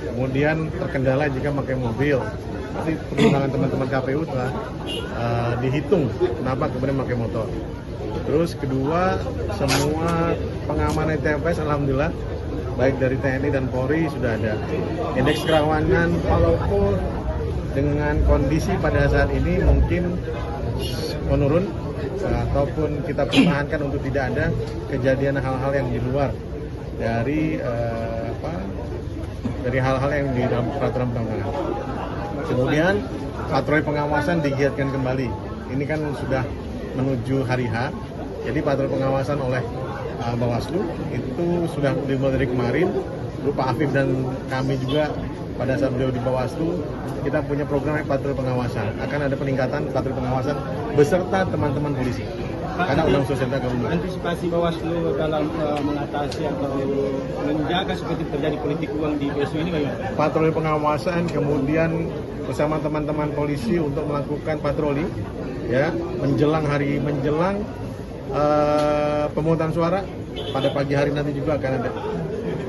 Kemudian terkendala jika pakai mobil. Tapi pertimbangan teman-teman KPU telah dihitung kenapa kemudian pakai motor. Terus kedua, semua pengamanan TPS alhamdulillah baik dari TNI dan Polri sudah ada. Indeks kerawanan Palopo dengan kondisi pada saat ini mungkin menurun ataupun kita pertahankan untuk tidak ada kejadian hal-hal yang di luar dari dari hal-hal yang di dalam peraturan perundang-undangan. Kemudian patroli pengawasan digiatkan kembali. Ini kan sudah menuju hari H, jadi patroli pengawasan oleh Bawaslu itu sudah dimulai dari kemarin. Pak Afif dan kami juga pada saat beliau di Bawaslu, kita punya program patroli pengawasan. Akan ada peningkatan patroli pengawasan beserta teman-teman polisi. Karena undang sosial gabungan. Antisipasi Bawaslu dalam mengatasi atau menjaga seperti terjadi politik uang di PSU ini bagaimana? Patroli pengawasan, kemudian bersama teman-teman polisi untuk melakukan patroli, ya menjelang pemungutan suara pada pagi hari nanti juga akan ada,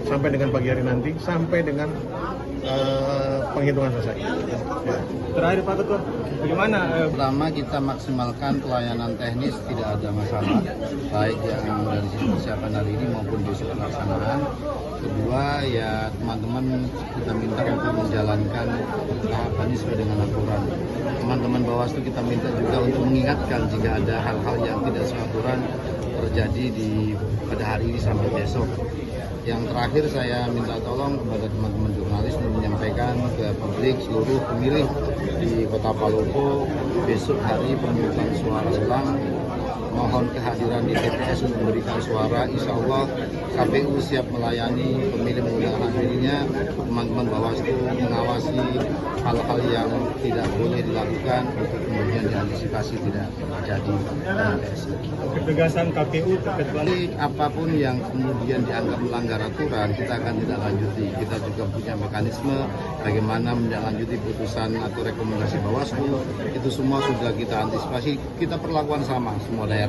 sampai dengan pagi hari nanti, sampai dengan penghitungan selesai. Ya. Terakhir Pak Ketua, bagaimana? Pertama, kita maksimalkan pelayanan teknis, tidak ada masalah, baik yang dari sisi persiapan hari ini maupun besok pelaksanaan. Kedua, ya teman-teman kita minta untuk menjalankan tahapan ini sesuai dengan aturan. Teman-teman Bawaslu kita minta juga untuk mengingatkan jika ada hal-hal yang tidak sesuai aturan terjadi pada hari ini sampai besok. Yang terakhir saya minta tolong kepada teman-teman jurnalis untuk menyampaikan ke publik seluruh pemilih di Kota Palopo besok hari pemungutan suara ulang. Mohon kehadiran di TPS untuk memberikan suara. Insya Allah KPU siap melayani pemilih menggunakan hak pilihnya. Teman-teman Bawaslu mengawasi hal-hal yang tidak boleh dilakukan untuk kemudian diantisipasi tidak terjadi dalam PSU. Ketegasan KPU kecuali apapun yang kemudian dianggap melanggar aturan kita akan tidak lanjuti. Kita juga punya mekanisme bagaimana menindaklanjuti putusan atau rekomendasi Bawaslu. Itu semua sudah kita antisipasi. Kita perlakuan sama semua daerah.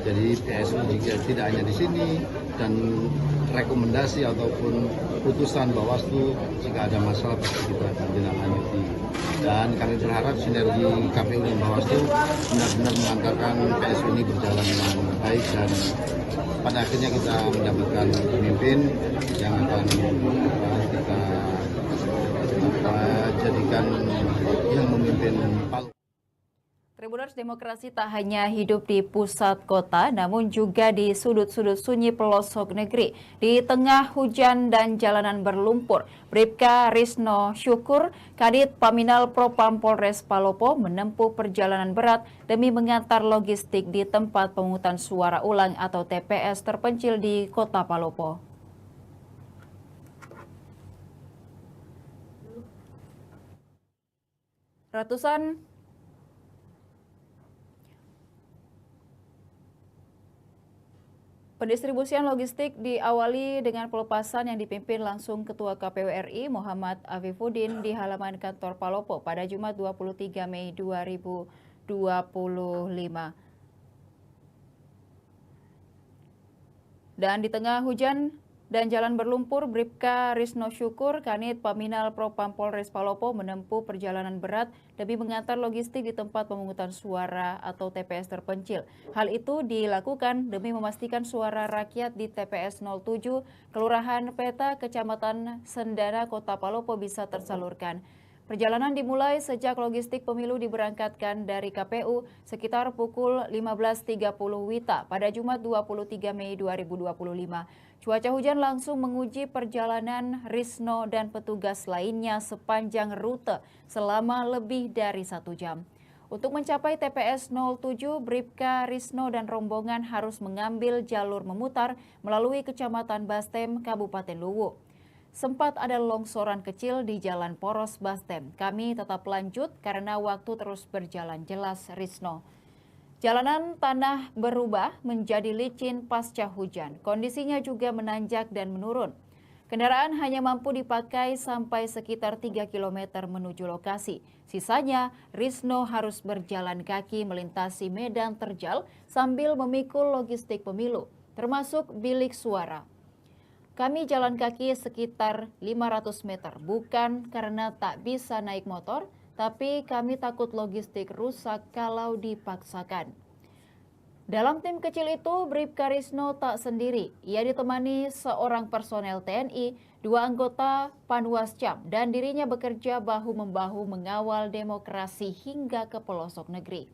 Jadi PSU juga tidak hanya di sini, dan rekomendasi ataupun putusan Bawaslu jika ada masalah pasti kita akan tindak-lanjuti. Dan kami berharap sinergi KPU dan Bawaslu benar-benar mengantarkan PSU ini berjalan dengan baik, dan pada akhirnya kita mendapatkan pemimpin yang akan kita jadikan yang memimpin Palu. Tribuners, demokrasi tak hanya hidup di pusat kota, namun juga di sudut-sudut sunyi pelosok negeri. Di tengah hujan dan jalanan berlumpur, Bribka Risno Syukur, Kadit Paminal Propam Polres Palopo, menempuh perjalanan berat demi mengantar logistik di tempat pemungutan suara ulang atau TPS terpencil di Kota Palopo. Pendistribusian logistik diawali dengan pelepasan yang dipimpin langsung Ketua KPU RI Muhammad Afifuddin di halaman kantor Palopo pada Jumat 23 Mei 2025. Dan di tengah hujan dan jalan berlumpur, Bribka Risno Syukur, Kanit Paminal Propam Polres Palopo menempuh perjalanan berat demi mengantar logistik di tempat pemungutan suara atau TPS terpencil. Hal itu dilakukan demi memastikan suara rakyat di TPS 07, Kelurahan Peta, Kecamatan Sendana, Kota Palopo bisa tersalurkan. Perjalanan dimulai sejak logistik pemilu diberangkatkan dari KPU sekitar pukul 15.30 WITA pada Jumat 23 Mei 2025. Cuaca hujan langsung menguji perjalanan Risno dan petugas lainnya sepanjang rute selama lebih dari 1 jam. Untuk mencapai TPS 07, Bribka Risno dan rombongan harus mengambil jalur memutar melalui Kecamatan Bastem, Kabupaten Luwu. Sempat ada longsoran kecil di Jalan Poros Bastem. Kami tetap lanjut karena waktu terus berjalan, jelas Risno. Jalanan tanah berubah menjadi licin pasca hujan. Kondisinya juga menanjak dan menurun. Kendaraan hanya mampu dipakai sampai sekitar 3 km menuju lokasi. Sisanya, Risno harus berjalan kaki melintasi medan terjal sambil memikul logistik pemilu, termasuk bilik suara. Kami jalan kaki sekitar 500 meter, bukan karena tak bisa naik motor, tapi kami takut logistik rusak kalau dipaksakan. Dalam tim kecil itu, Bribka Risno tak sendiri. Ia ditemani seorang personel TNI, 2 anggota Panwascam, dan dirinya bekerja bahu-membahu mengawal demokrasi hingga ke pelosok negeri.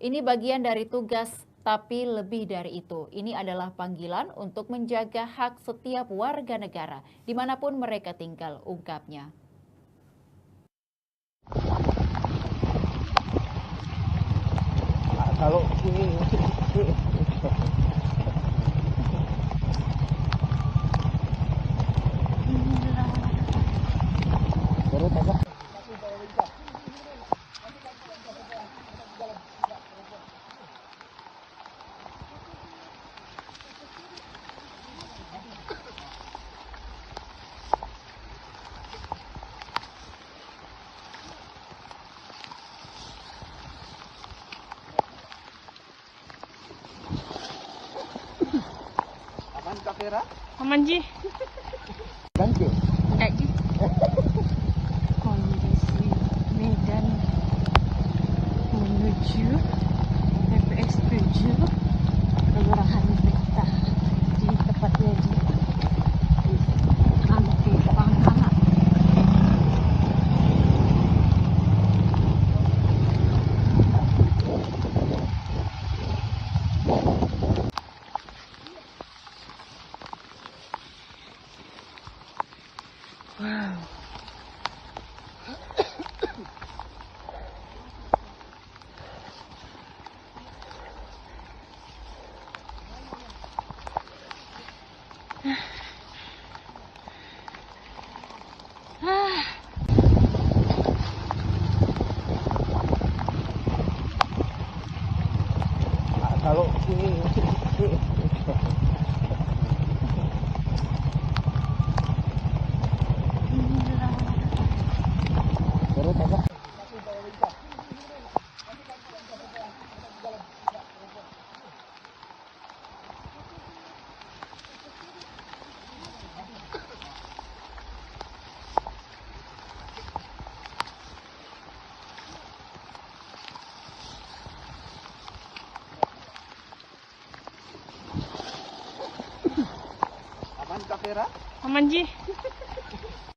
Ini bagian dari tugas, tapi lebih dari itu, ini adalah panggilan untuk menjaga hak setiap warga negara, dimanapun mereka tinggal, ungkapnya. Kalau ini Aman Ji. Ganti. Enggak Ji. Kondisi medan menuju TPS 7 Kelurahan Peta di tepatnya di nanti Pangkalan. Wow. Kalau ini Aman Ji.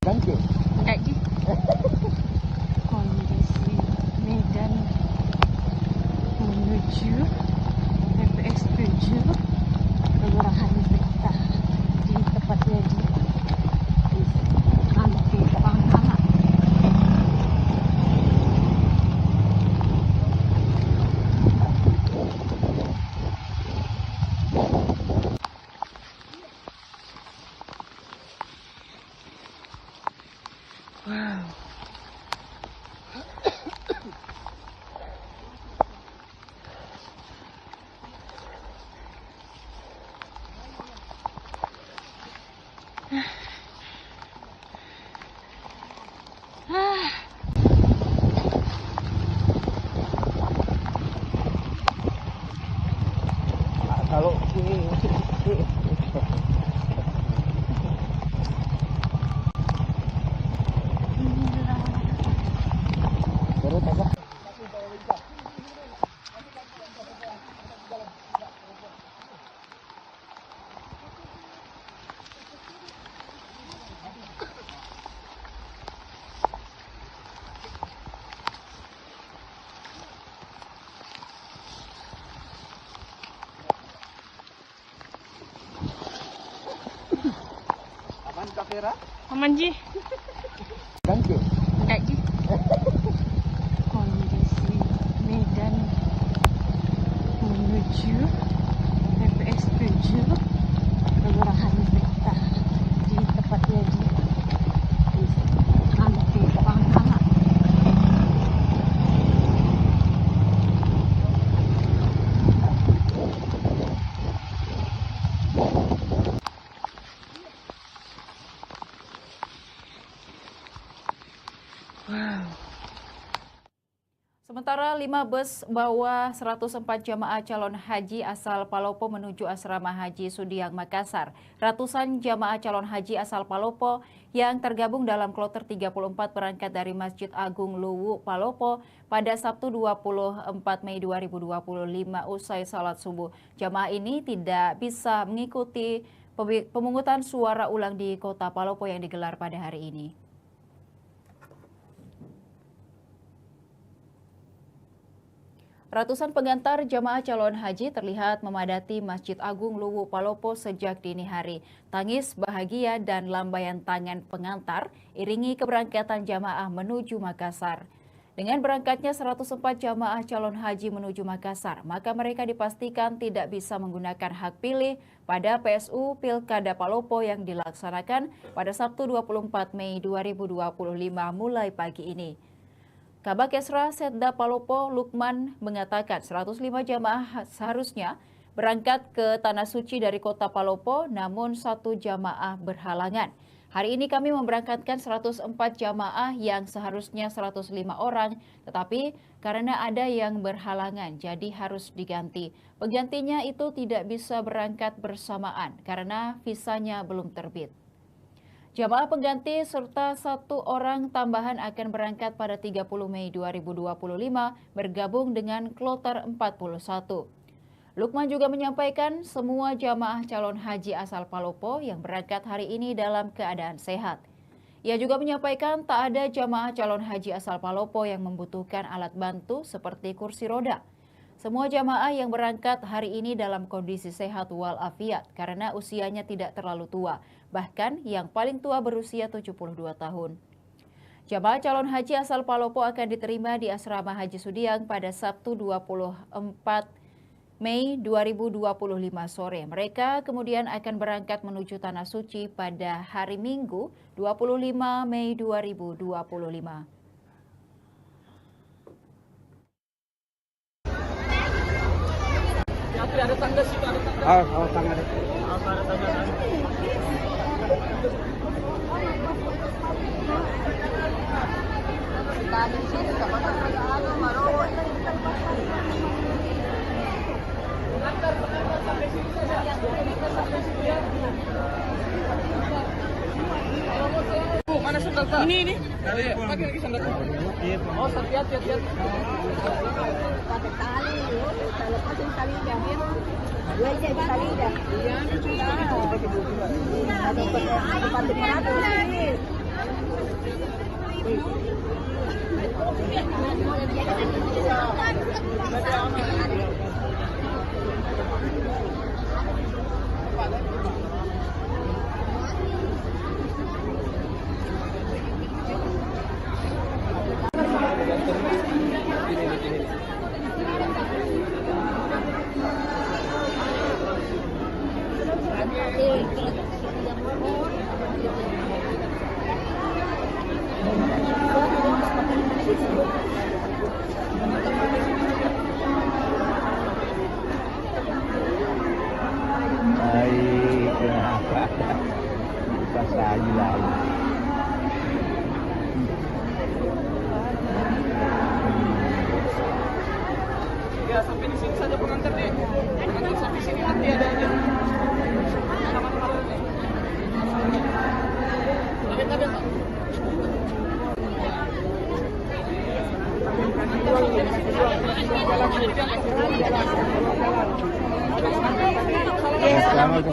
Ganti. Enggak Ji. Kondisi medan menuju TPS 7 Kelurahan Peta di tepatnya di nanti Pangkalan. Wow. Kalau ini Vera? Aman Ji. Ganti. Enggak Ji. Kondisi Medan menuju TPS 7 Kelurahan Peta di tepatnya di Ranti Pangkala. Sementara 5 bus bawa 104 jamaah calon haji asal Palopo menuju asrama haji Sudiang Makassar. Ratusan jamaah calon haji asal Palopo yang tergabung dalam kloter 34 berangkat dari Masjid Agung Luwu Palopo pada Sabtu 24 Mei 2025 usai salat subuh. Jamaah ini tidak bisa mengikuti pemungutan suara ulang di kota Palopo yang digelar pada hari ini. Ratusan pengantar jamaah calon haji terlihat memadati Masjid Agung Luwu Palopo sejak dini hari. Tangis bahagia dan lambaian tangan pengantar iringi keberangkatan jamaah menuju Makassar. Dengan berangkatnya 104 jamaah calon haji menuju Makassar, maka mereka dipastikan tidak bisa menggunakan hak pilih pada PSU Pilkada Palopo yang dilaksanakan pada Sabtu 24 Mei 2025 mulai pagi ini. Kabak Esra Setda Palopo Lukman mengatakan 105 jamaah seharusnya berangkat ke Tanah Suci dari kota Palopo, namun 1 jamaah berhalangan. Hari ini kami memberangkatkan 104 jamaah yang seharusnya 105 orang, tetapi karena ada yang berhalangan, jadi harus diganti. Penggantinya itu tidak bisa berangkat bersamaan karena visanya belum terbit. Jamaah pengganti serta 1 orang tambahan akan berangkat pada 30 Mei 2025 bergabung dengan kloter 41. Lukman juga menyampaikan semua jamaah calon haji asal Palopo yang berangkat hari ini dalam keadaan sehat. Ia juga menyampaikan tak ada jamaah calon haji asal Palopo yang membutuhkan alat bantu seperti kursi roda. Semua jamaah yang berangkat hari ini dalam kondisi sehat walafiat karena usianya tidak terlalu tua. Bahkan yang paling tua berusia 72 tahun. Jamaah calon haji asal Palopo akan diterima di Asrama Haji Sudiang pada Sabtu 24 Mei 2025 sore. Mereka kemudian akan berangkat menuju Tanah Suci pada hari Minggu 25 Mei 2025. Ada tangga sih, ada tangga. Oh, tangga deh. Ada tangga. Tadi sini sama ada Marowo. Sampai sini saja. Mana sandal tak? Ini. Pakai lagi sandal. Oh, hati-hati. Pakai tali, lepasin talinya. Dua aja di talinya. Iya, Ya, sampai di sini saja pengantar deh. Nanti sampai sini nanti ada aja. Tabet, Pak. Selamat.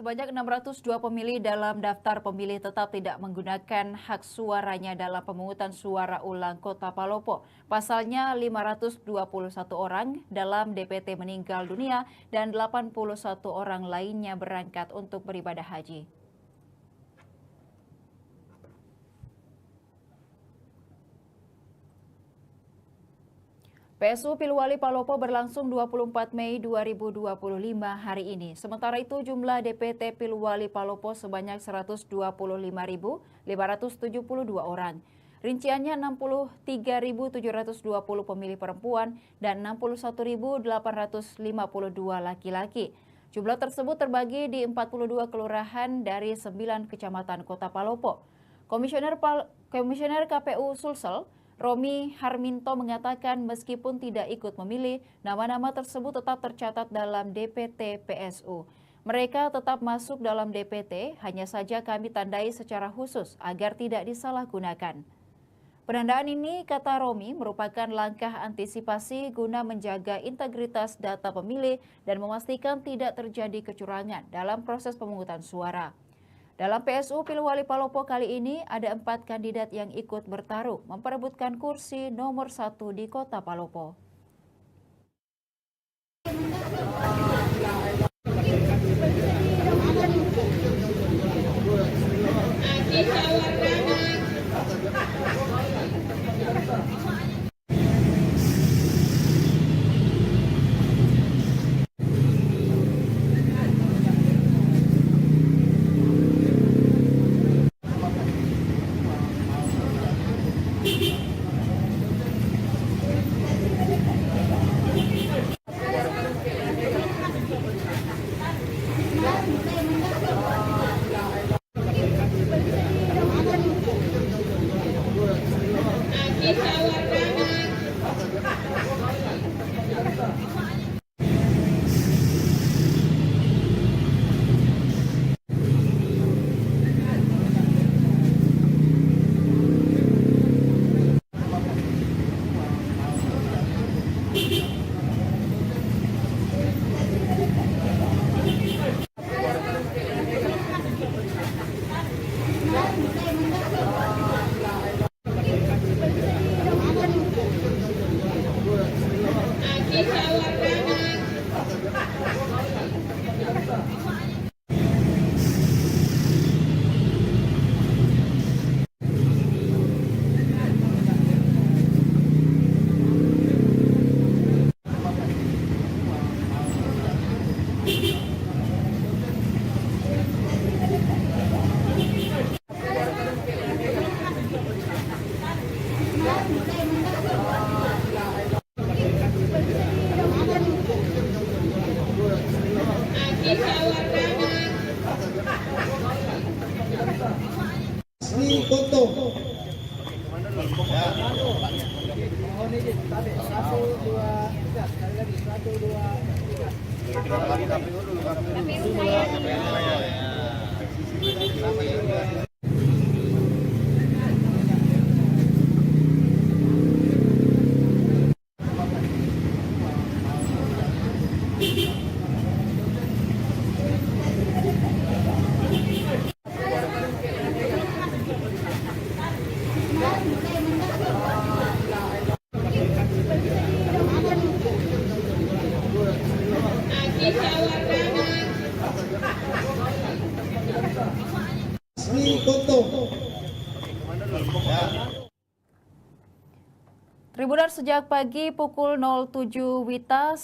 Sebanyak 602 pemilih dalam daftar pemilih tetap tidak menggunakan hak suaranya dalam pemungutan suara ulang Kota Palopo. Pasalnya 521 orang dalam DPT meninggal dunia dan 81 orang lainnya berangkat untuk beribadah haji. PSU Pilwali Palopo berlangsung 24 Mei 2025 hari ini. Sementara itu jumlah DPT Pilwali Palopo sebanyak 125.572 orang. Rinciannya 63.720 pemilih perempuan dan 61.852 laki-laki. Jumlah tersebut terbagi di 42 kelurahan dari 9 kecamatan Kota Palopo. Komisioner KPU Sulsel Romi Harminto mengatakan meskipun tidak ikut memilih, nama-nama tersebut tetap tercatat dalam DPT PSU. Mereka tetap masuk dalam DPT, hanya saja kami tandai secara khusus agar tidak disalahgunakan. Penandaan ini, kata Romi, merupakan langkah antisipasi guna menjaga integritas data pemilih dan memastikan tidak terjadi kecurangan dalam proses pemungutan suara. Dalam PSU Pilwali Palopo kali ini ada 4 kandidat yang ikut bertarung memperebutkan kursi nomor 1 di Kota Palopo. Tribuners, sejak pagi pukul 07 WITA,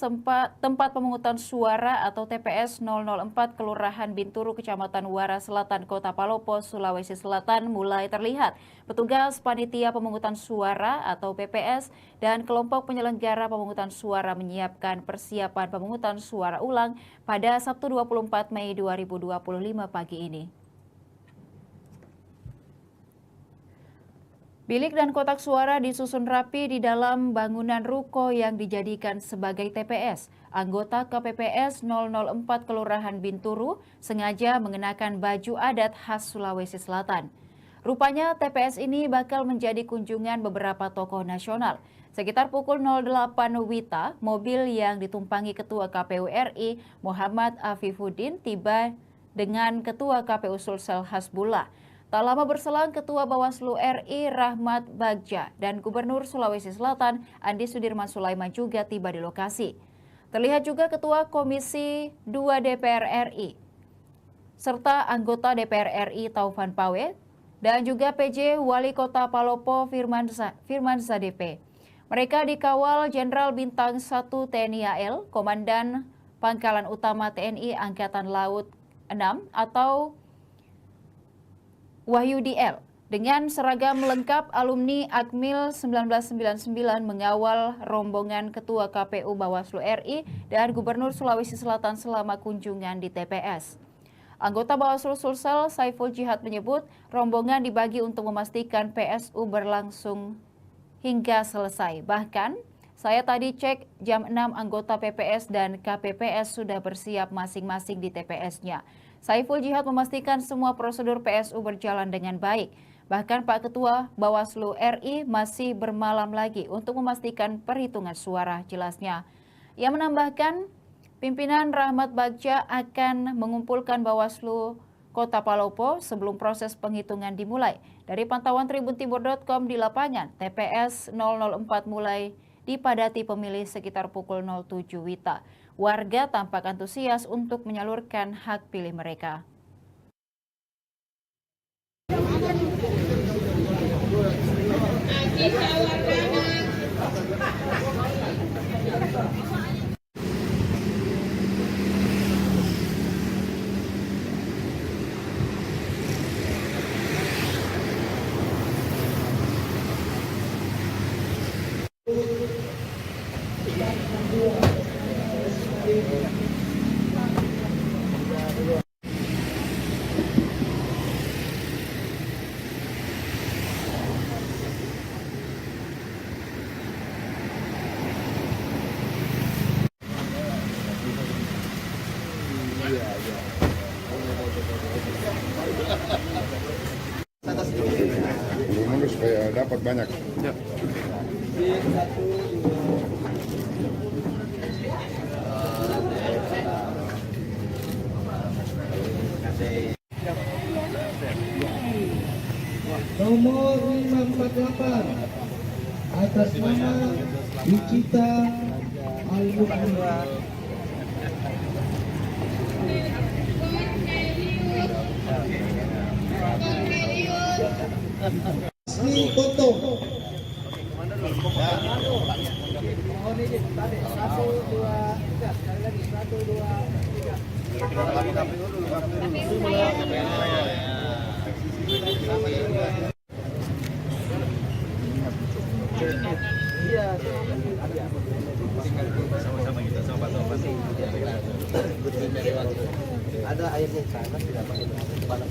tempat pemungutan suara atau TPS 004 Kelurahan Binturu, Kecamatan Wara Selatan, Kota Palopo, Sulawesi Selatan mulai terlihat. Petugas panitia pemungutan suara atau PPS dan kelompok penyelenggara pemungutan suara menyiapkan persiapan pemungutan suara ulang pada Sabtu 24 Mei 2025 pagi ini. Bilik dan kotak suara disusun rapi di dalam bangunan ruko yang dijadikan sebagai TPS. Anggota KPPS 004 Kelurahan Binturu sengaja mengenakan baju adat khas Sulawesi Selatan. Rupanya TPS ini bakal menjadi kunjungan beberapa tokoh nasional. Sekitar pukul 08 WITA, mobil yang ditumpangi Ketua KPU RI Muhammad Afifuddin tiba dengan Ketua KPU Sulsel Hasbullah. Tak lama berselang, Ketua Bawaslu RI Rahmat Bagja dan Gubernur Sulawesi Selatan Andi Sudirman Sulaiman juga tiba di lokasi. Terlihat juga Ketua Komisi 2 DPR RI, serta anggota DPR RI Taufan Pawe, dan juga PJ Wali Kota Palopo Firman DP. Mereka dikawal Jenderal Bintang 1 TNI AL, Komandan Pangkalan Utama TNI Angkatan Laut 6 atau Wahyudi L. Dengan seragam lengkap, alumni Akmil 1999 mengawal rombongan Ketua KPU Bawaslu RI dan Gubernur Sulawesi Selatan selama kunjungan di TPS. Anggota Bawaslu Sulsel Saiful Jihad menyebut rombongan dibagi untuk memastikan PSU berlangsung hingga selesai. Bahkan, saya tadi cek jam 6 anggota PPS dan KPPS sudah bersiap masing-masing di TPS-nya. Saiful Jihad memastikan semua prosedur PSU berjalan dengan baik. Bahkan Pak Ketua Bawaslu RI masih bermalam lagi untuk memastikan perhitungan suara jelasnya. Ia menambahkan, pimpinan Rahmat Bagja akan mengumpulkan Bawaslu Kota Palopo sebelum proses penghitungan dimulai. Dari pantauan tribuntimur.com di lapangan, TPS 004 mulai dipadati pemilih sekitar pukul 07 WITA. Warga tampak antusias untuk menyalurkan hak pilih mereka. Dulu supaya dapat banyak. Ya. Nomor 548 atas nama Wicita Al-Mukmin. Asli Koto. Mohon izin, 1, 2, 3. Sekali lagi 1, 2, 3. Sama-sama kita sama ada airnya di sana, tidak pakai panas.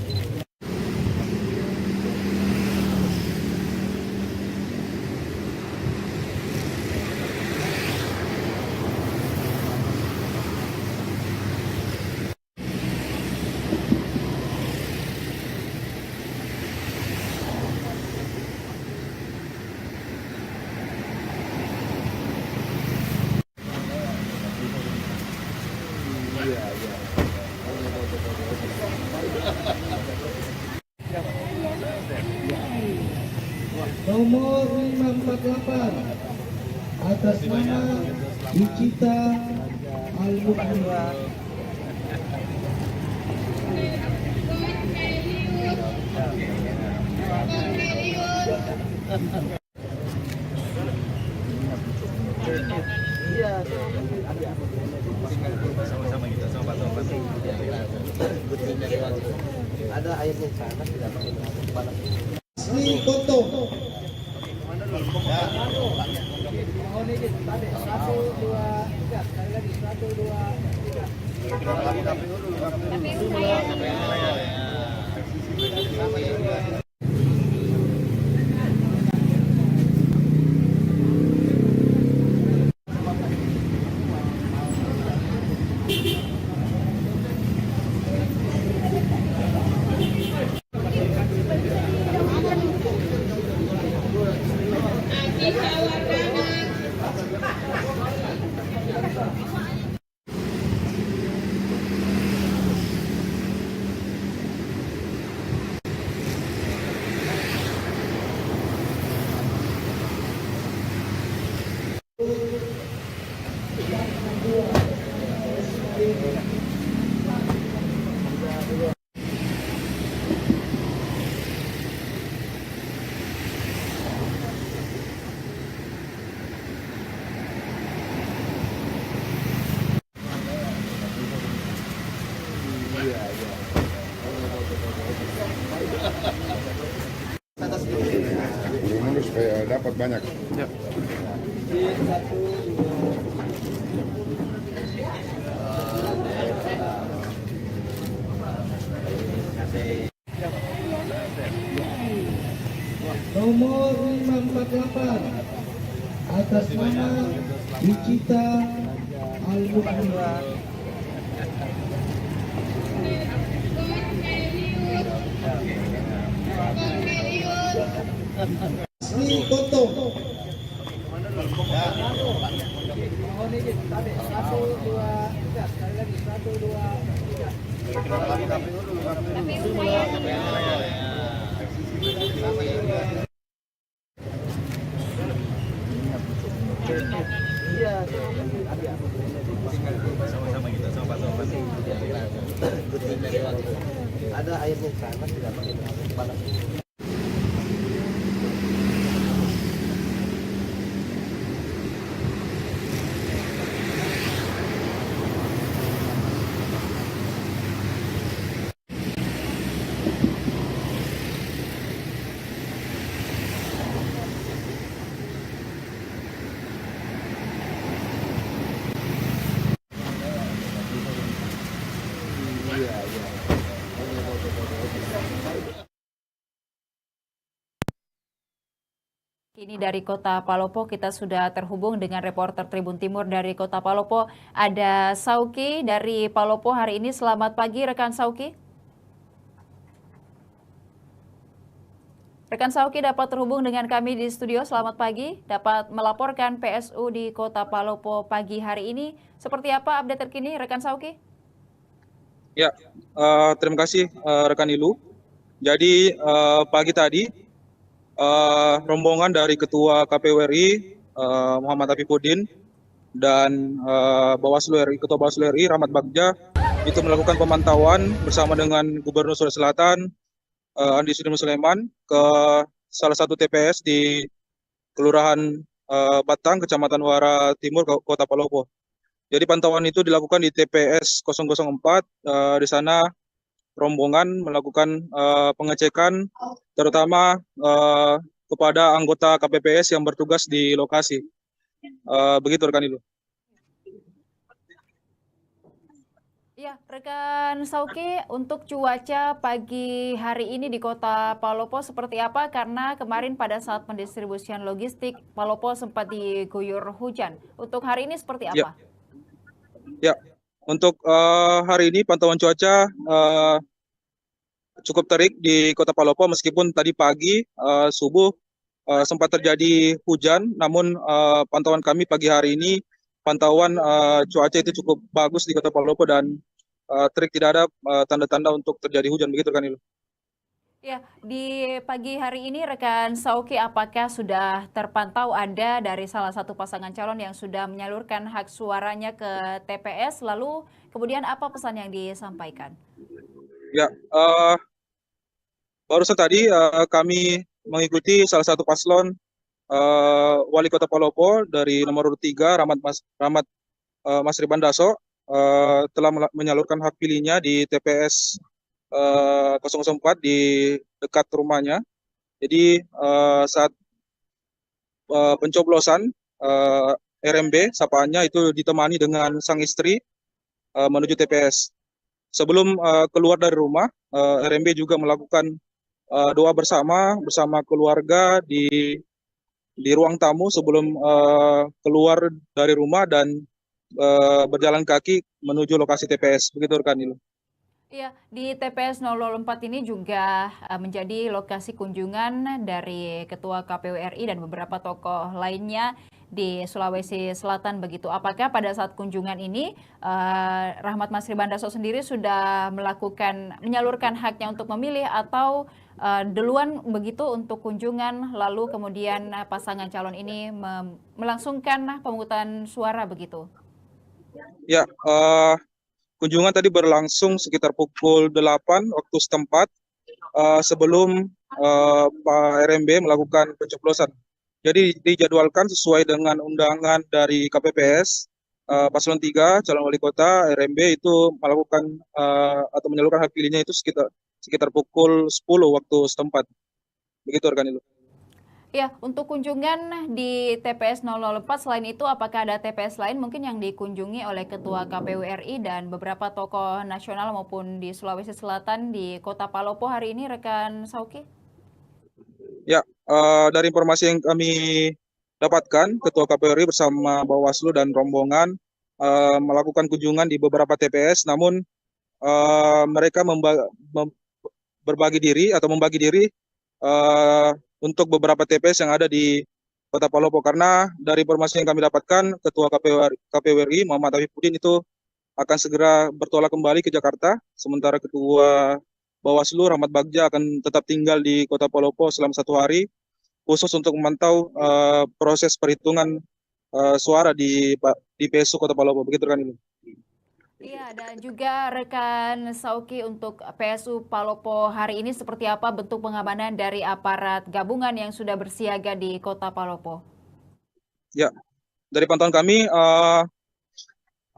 Nomor 548 atas nama Wicita Al-Mukmin. Sama-sama kita sama ada airnya di sana, tidak pakai panas. Asli Koto. Mohon izin, 1, 2, 3. Sekali lagi 1, 2, 3. dapat banyak. Ya. Nomor 548 atas nama Wicita Al-Mukmin. Asli Koto. Mohon izin, tadi 1, 2, 3. Sekali lagi 1, 2, 3. Ada airnya di sana, tidak pakai panas. Kini dari Kota Palopo kita sudah terhubung dengan reporter Tribun Timur dari Kota Palopo. Ada Sauki dari Palopo hari ini. Selamat pagi rekan Sauki. Rekan Sauki dapat terhubung dengan kami di studio. Selamat pagi. Dapat melaporkan PSU di Kota Palopo pagi hari ini. Seperti apa update terkini rekan Sauki? Ya, terima kasih rekan Ilu. Jadi pagi tadi rombongan dari Ketua KPU RI Muhammad Afifuddin dan Ketua Bawaslu RI Rahmat Bagja itu melakukan pemantauan bersama dengan Gubernur Sulawesi Selatan Andi Sudirman Sulaiman ke salah satu TPS di Kelurahan Batang, Kecamatan Muara Timur, Kota Palopo. Jadi pantauan itu dilakukan di TPS 004. Di sana rombongan melakukan pengecekan terutama kepada anggota KPPS yang bertugas di lokasi. Begitu rekan Ilu. Ya, rekan Sauki, untuk cuaca pagi hari ini di Kota Palopo seperti apa? Karena kemarin pada saat pendistribusian logistik, Palopo sempat diguyur hujan. Untuk hari ini seperti apa? Ya, untuk hari ini pantauan cuaca cukup terik di Kota Palopo meskipun tadi pagi subuh sempat terjadi hujan, namun pantauan kami pagi hari ini pantauan cuaca itu cukup bagus di Kota Palopo dan terik, tidak ada tanda-tanda untuk terjadi hujan, begitu kan Ilu? Ya, di pagi hari ini rekan Sauki, apakah sudah terpantau ada dari salah satu pasangan calon yang sudah menyalurkan hak suaranya ke TPS, lalu kemudian apa pesan yang disampaikan? Ya, barusan tadi kami mengikuti salah satu paslon Wali Kota Palopo dari nomor 3 Rahmat Masriban Daso telah menyalurkan hak pilihnya di TPS 004 di dekat rumahnya. Jadi saat pencoblosan RMB sapaannya itu ditemani dengan sang istri menuju TPS. Sebelum keluar dari rumah, RMB juga melakukan doa bersama keluarga di ruang tamu sebelum keluar dari rumah dan berjalan kaki menuju lokasi TPS. Begitu rekan Ilu. Iya, di TPS 004 ini juga menjadi lokasi kunjungan dari Ketua KPU RI dan beberapa tokoh lainnya di Sulawesi Selatan begitu. Apakah pada saat kunjungan ini Rahmat Masriban Daso sendiri sudah menyalurkan haknya untuk memilih atau duluan begitu untuk kunjungan lalu kemudian pasangan calon ini melangsungkan pemungutan suara begitu? Ya, kunjungan tadi berlangsung sekitar pukul 8 waktu setempat sebelum Pak RMB melakukan pencoblosan. Jadi dijadwalkan sesuai dengan undangan dari KPPS Paslon 3 calon wali kota RMB itu melakukan atau menyalurkan hak pilihnya itu sekitar pukul 10 waktu setempat. Begitu rekan Ilu. Ya, untuk kunjungan di TPS 004 selain itu apakah ada TPS lain mungkin yang dikunjungi oleh Ketua KPU RI dan beberapa tokoh nasional maupun di Sulawesi Selatan di Kota Palopo hari ini, rekan Sauki? Ya, dari informasi yang kami dapatkan, Ketua KPU RI bersama Bawaslu dan rombongan melakukan kunjungan di beberapa TPS, namun mereka membagi diri untuk beberapa TPS yang ada di Kota Palopo, karena dari informasi yang kami dapatkan, Ketua KPU RI Muhammad Afifuddin itu akan segera bertolak kembali ke Jakarta, sementara Ketua Bawaslu Rahmat Bagja akan tetap tinggal di Kota Palopo selama 1 hari, khusus untuk memantau proses perhitungan suara di PSU Kota Palopo. Begitu kan ini. Iya, dan juga rekan Sauki untuk PSU Palopo hari ini seperti apa bentuk pengamanan dari aparat gabungan yang sudah bersiaga di Kota Palopo? Ya, dari pantauan kami,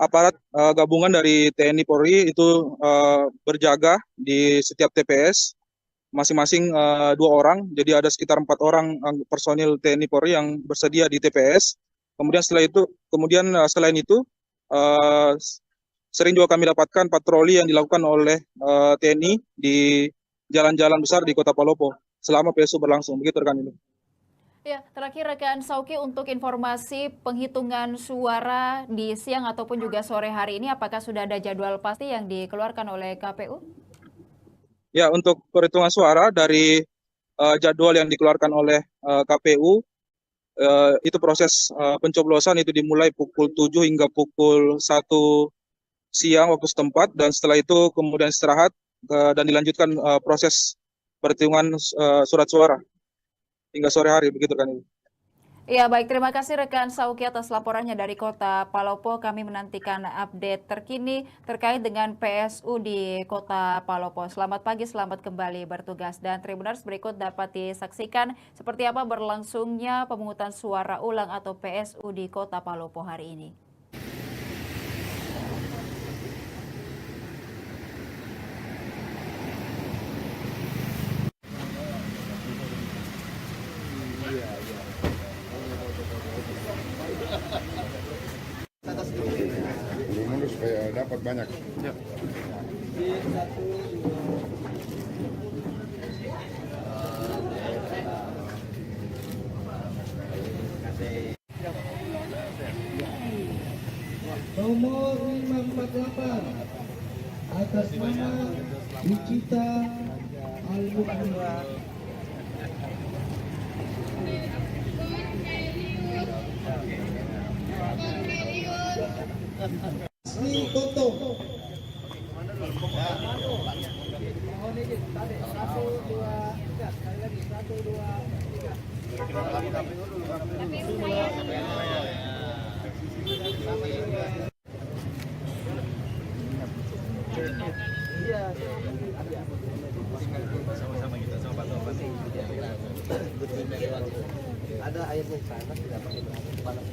aparat gabungan dari TNI Polri itu berjaga di setiap TPS, masing-masing 2 orang, jadi ada sekitar 4 orang personil TNI Polri yang bersedia di TPS. Kemudian selain itu, sering juga kami dapatkan patroli yang dilakukan oleh TNI di jalan-jalan besar di Kota Palopo selama PSU berlangsung. Begitu rekan ini. Ya, terakhir rekan Sauki untuk informasi penghitungan suara di siang ataupun juga sore hari ini, apakah sudah ada jadwal pasti yang dikeluarkan oleh KPU? Ya, untuk perhitungan suara dari jadwal yang dikeluarkan oleh KPU, itu proses pencoblosan itu dimulai pukul 7 hingga pukul 1 siang waktu setempat, dan setelah itu kemudian istirahat dan dilanjutkan proses perhitungan surat suara hingga sore hari. Begitu kan ini. Ya, baik, terima kasih rekan Sauki atas laporannya dari Kota Palopo. Kami menantikan update terkini terkait dengan PSU di Kota Palopo. Selamat pagi, selamat kembali bertugas. Dan Tribuners, berikut dapat disaksikan seperti apa berlangsungnya pemungutan suara ulang atau PSU di Kota Palopo hari ini. Mundur supaya dapat banyak. Ya. Nomor 548 atas nama Wicita Al-Mukmin. Asli Koto. Mohon izin, tadi 1, 2, 3, sekali lagi 1, 2, 3. Sama-sama kita sama Pak Topan. Ada airnya di sana, tidak pakai panas.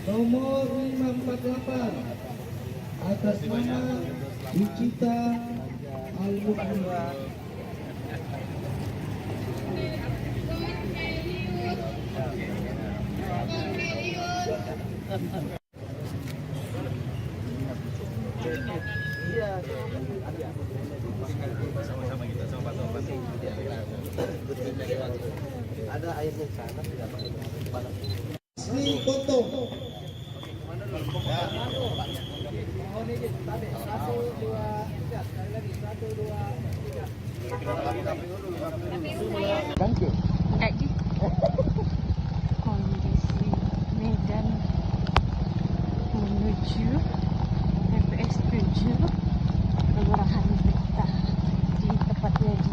Nomor 548 atas nama Wicita Al-Mukmin. Sama-sama kita sama Pak Topan. Ada airnya di sana, tidak pakai panas. Asli Koto. Mohon izin, tadi 1, 2, 3, sekali lagi 1, 2, 3. Danke. Kondisi Medan menuju TPS 7 Kelurahan Beta di tepatnya di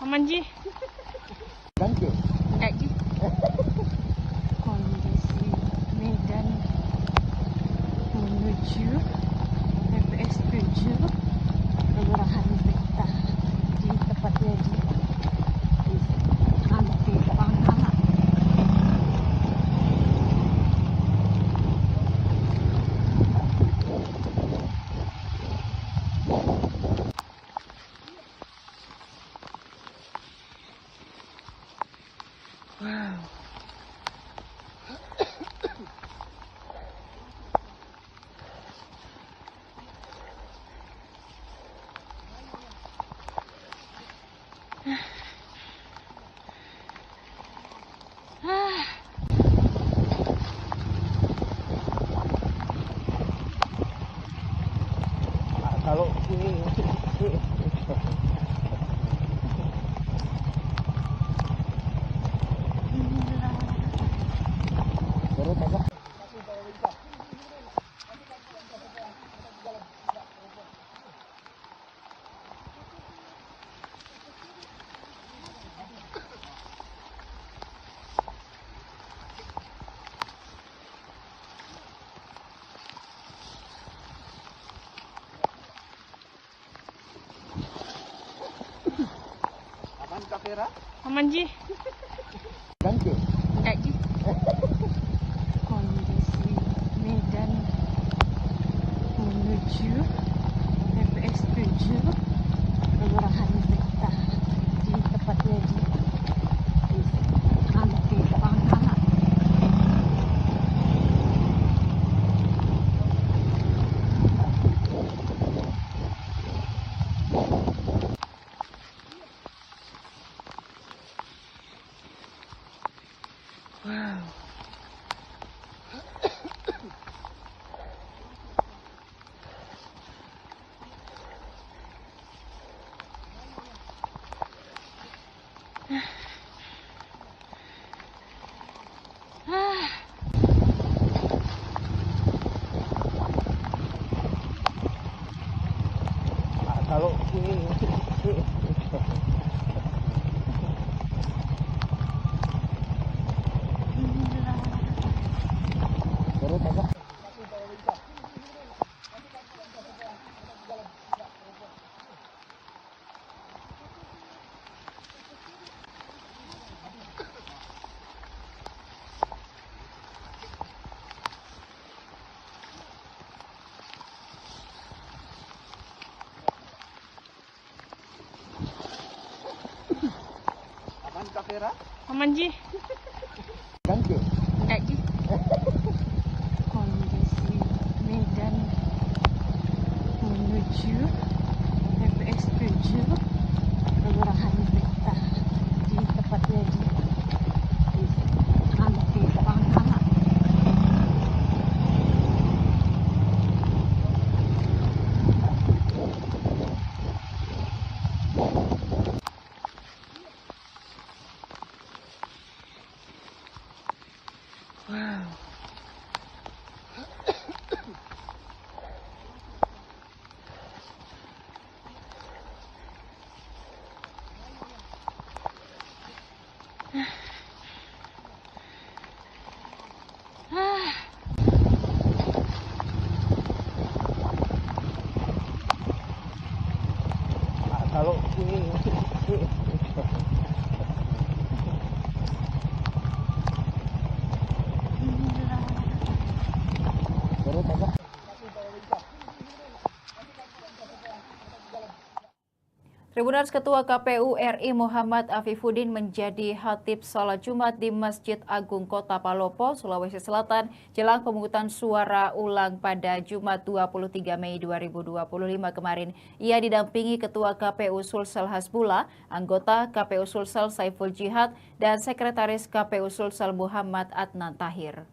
Aman Ji. Danke. Enggak Ji. Kondisi Medan menuju TPS 7 kelurahan Beta di tepatnya di Ranti Pangkalan. Wow. Kalau ini Aman Ji. Danke. Enggak Ji. Kondisi Medan menuju TPS 7 kelurahan Beta di tepatnya di Ranti Pangkalan. Wow. Kalau ini Aman Ji. Danke. Enggak Ji. Kondisi Medan menuju TPS 7 kelurahan Beta di tepatnya di Ranti Pangkalan. Wow. Kalau ini Tribunars Ketua KPU RI Muhammad Afifuddin menjadi khatib salat Jumat di Masjid Agung Kota Palopo, Sulawesi Selatan jelang pemungutan suara ulang pada Jumat 23 Mei 2025 kemarin. Ia didampingi Ketua KPU Sulsel Hasbullah, anggota KPU Sulsel Saiful Jihad, dan Sekretaris KPU Sulsel Muhammad Adnan Tahir.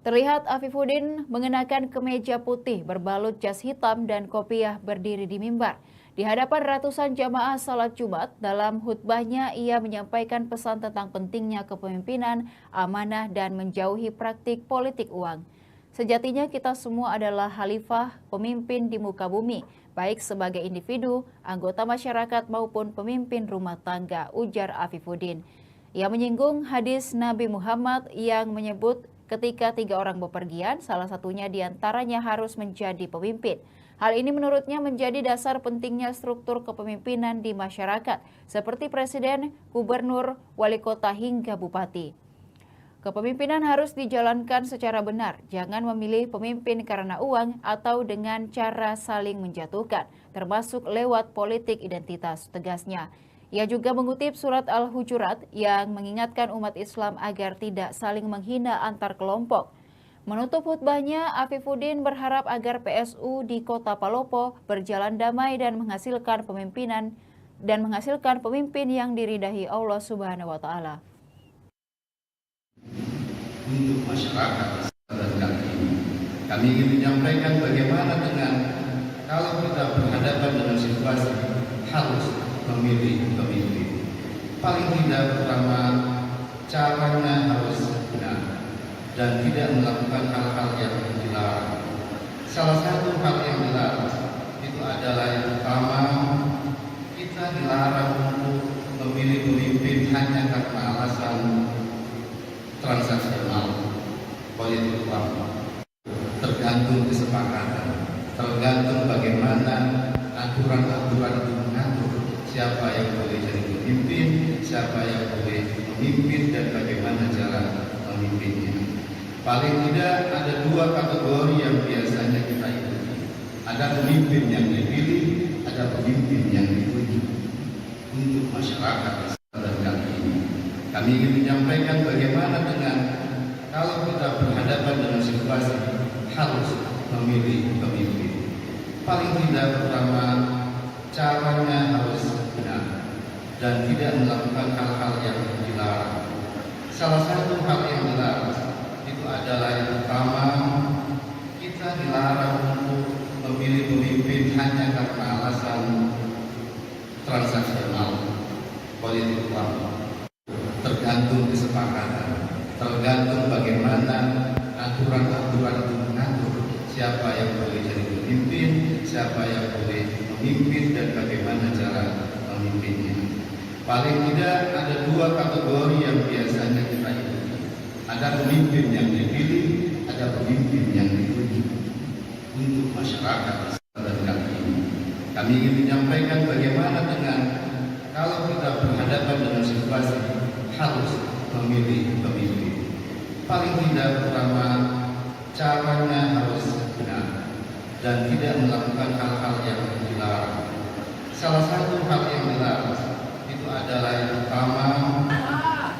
Terlihat Afifuddin mengenakan kemeja putih berbalut jas hitam dan kopiah berdiri di mimbar. Di hadapan ratusan jamaah salat Jumat, dalam khutbahnya ia menyampaikan pesan tentang pentingnya kepemimpinan, amanah, dan menjauhi praktik politik uang. Sejatinya kita semua adalah khalifah pemimpin di muka bumi, baik sebagai individu, anggota masyarakat maupun pemimpin rumah tangga, ujar Afifuddin. Ia menyinggung hadis Nabi Muhammad yang menyebut ketika 3 orang bepergian, salah satunya diantaranya harus menjadi pemimpin. Hal ini menurutnya menjadi dasar pentingnya struktur kepemimpinan di masyarakat, seperti presiden, gubernur, wali kota hingga bupati. Kepemimpinan harus dijalankan secara benar, jangan memilih pemimpin karena uang atau dengan cara saling menjatuhkan, termasuk lewat politik identitas, tegasnya. Ia juga mengutip surat Al-Hujurat yang mengingatkan umat Islam agar tidak saling menghina antar kelompok. Menutup khutbahnya, Afifuddin berharap agar PSU di Kota Palopo berjalan damai dan menghasilkan pemimpin yang diridai Allah Subhanahu wa taala. Untuk masyarakat dan kami ingin menyampaikan bagaimana dengan kalau kita berhadapan dengan situasi harus memilih pemimpin. Paling tidak pertama, caranya harus benar dan tidak melakukan hal-hal yang dilarang. Salah satu hal yang dilarang itu adalah yang pertama, kita dilarang untuk memilih pemimpin hanya karena alasan transaksional politik uang. Tergantung kesepakatan, tergantung bagaimana aturan-aturan itu mengatur siapa yang boleh jadi pemimpin, siapa yang boleh memimpin, dan bagaimana cara memimpinnya. Paling tidak ada 2 kategori yang biasanya kita ikuti. Ada pemimpin yang dipilih, ada pemimpin yang ditunjuk. Untuk masyarakat dan kami ingin menyampaikan bagaimana dengan kalau kita berhadapan dengan situasi harus memilih pemimpin. Paling tidak pertama, caranya harus benar dan tidak melakukan hal-hal yang dilarang. Salah satu hal yang dilarang itu adalah yang pertama, kita dilarang untuk memilih pemimpin hanya karena alasan transaksional politik uang. Tergantung kesepakatan, tergantung bagaimana aturan-aturan itu mengatur siapa yang boleh jadi pemimpin, siapa yang boleh memimpin, dan bagaimana cara memimpinnya. Paling tidak ada 2 kategori yang biasanya kita ikuti. Ada pemimpin yang dipilih, ada pemimpin yang ditunjuk. Untuk masyarakat dan kami ingin menyampaikan bagaimana dengan kalau kita berhadapan dengan situasi harus memilih pemimpin. Paling tidak pertama, caranya harus benar dan tidak melakukan hal-hal yang dilarang. Salah satu hal yang dilarang itu adalah yang pertama,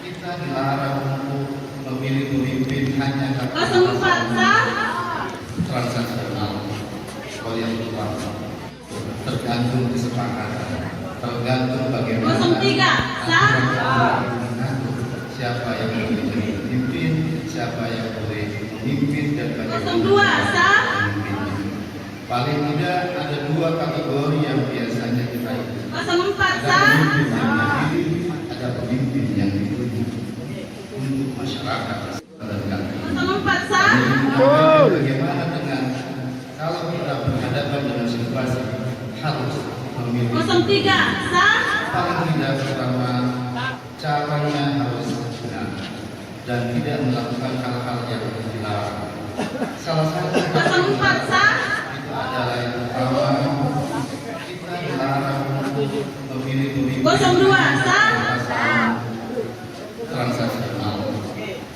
kita dilarang untuk memilih pemimpin hanya karena transaksional politik uang. Tergantung kesepakatan, tergantung bagaimana siapa yang boleh jadi pemimpin, siapa yang boleh memimpin, dan bagaimana memimpinnya. Paling tidak ada 2 kategori yang biasanya kita ikuti. Ada pemimpin yang dipilih, ada pemimpin yang ditunjuk. Untuk masyarakat dan bagaimana dengan kalau kita berhadapan dengan situasi harus memilih. Paling tidak pertama, caranya harus benar dan tidak melakukan hal-hal yang dilarang. Salah satu itu adalah yang pertama, kita dilarang untuk memilih pemimpin transaksional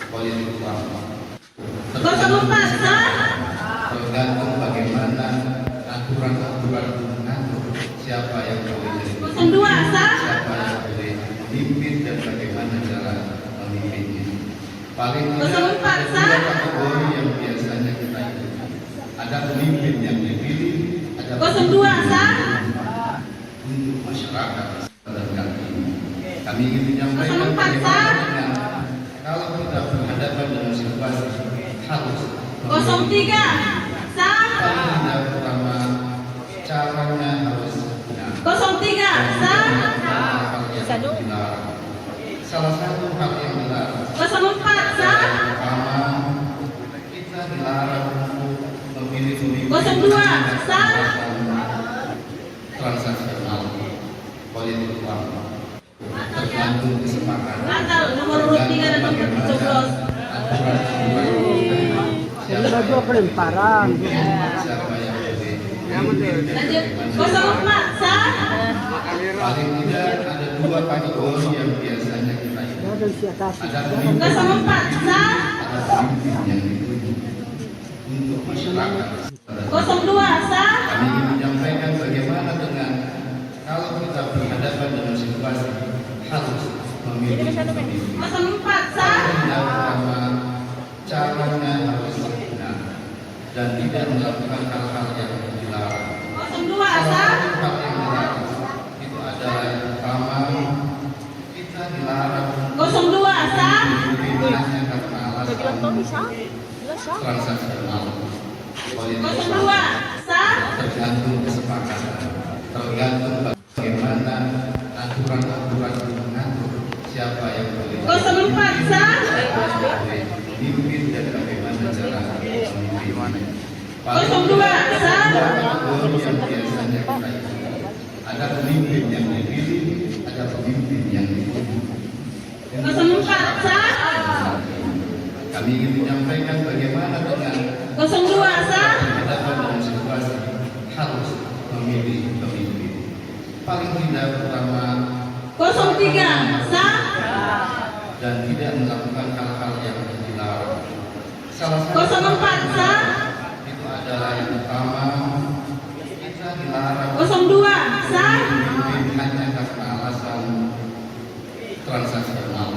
politik uang. Tergantung bagaimana aturan-aturan pemimpin dan bagaimana cara memimpinnya. Paling tidak ada dua kategori yang biasanya kita ikuti. Ada pemimpin yang dipilih, ada untuk masyarakat terdekat ini. Kami ingin menyampaikan bagaimana kalau kita berhadapan dengan situasi harus tidak pertama caranya harus salah satu hal yang dilarang pertama kita dilarang untuk memilih transaksional politik uang tergantung kesepakatan paling tidak ada dua kategori yang biasanya kita ikuti. Ada pemimpin yang ditunjuk untuk masyarakat. Kami ingin menyampaikan bagaimana dengan kalau kita berhadapan dengan situasi harus memilih pemimpin. Pertama, caranya harus benar dan tidak melakukan hal-hal yang dilarang. Salah satu hal yang dilarang itu adalah yang pertama kita dilarang hanya karena alasan transaksional politik tergantung kesepakatan, tergantung bagaimana aturan-aturan mengatur siapa yang boleh memimpin dan bagaimana cara memimpin. Paling yang biasanya kita ikuti. Ada pemimpin yang dipilih, ada pemimpin yang ditunjuk. Kami ingin menyampaikan bagaimana dengan berhadapan dengan situasi harus memilih pemimpin. Paling tidak pertama dan tidak melakukan hal-hal yang dilarang. Salah satu itu adalah yang pertama kita dilarang memimpin hanya karena alasan transaksional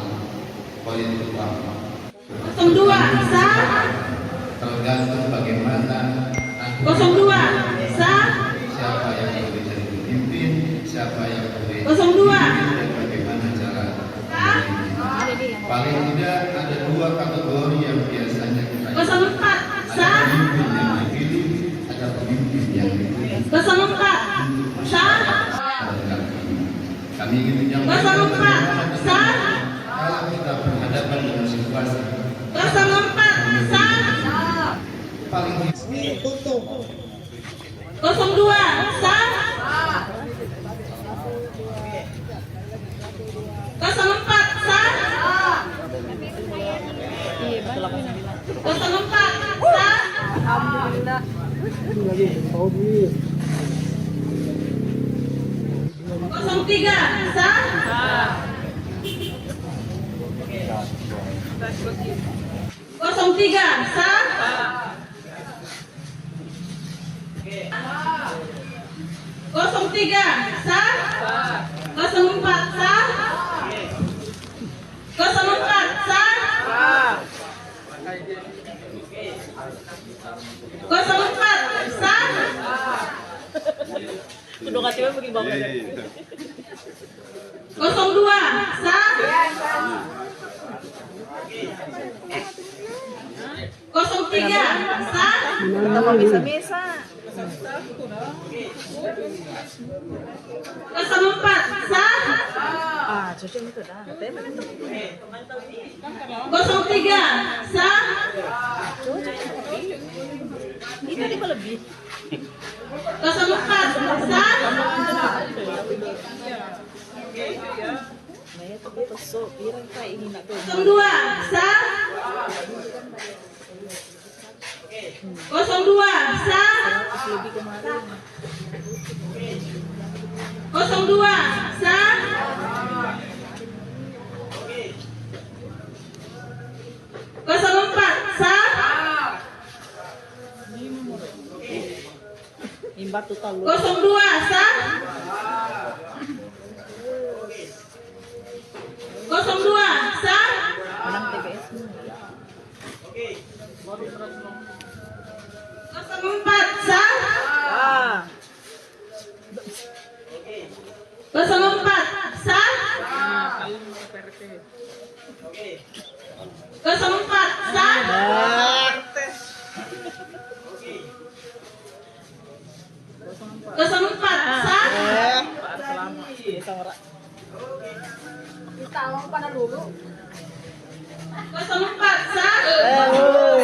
politik uang. Tergantung bagaimana siapa yang boleh jadi pemimpin, siapa yang boleh dan bagaimana cara memimpin. Paling tidak ada dua kategori yang biasanya kita ikuti. Ada pemimpin yang dipilih, ada pemimpin yang ditunjuk. Kami ingin menyampaikan bagaimana kalau kita berhadapan dengan situasi paling 04 sah. 04 sah. Kita mau pada dulu. 04 sah.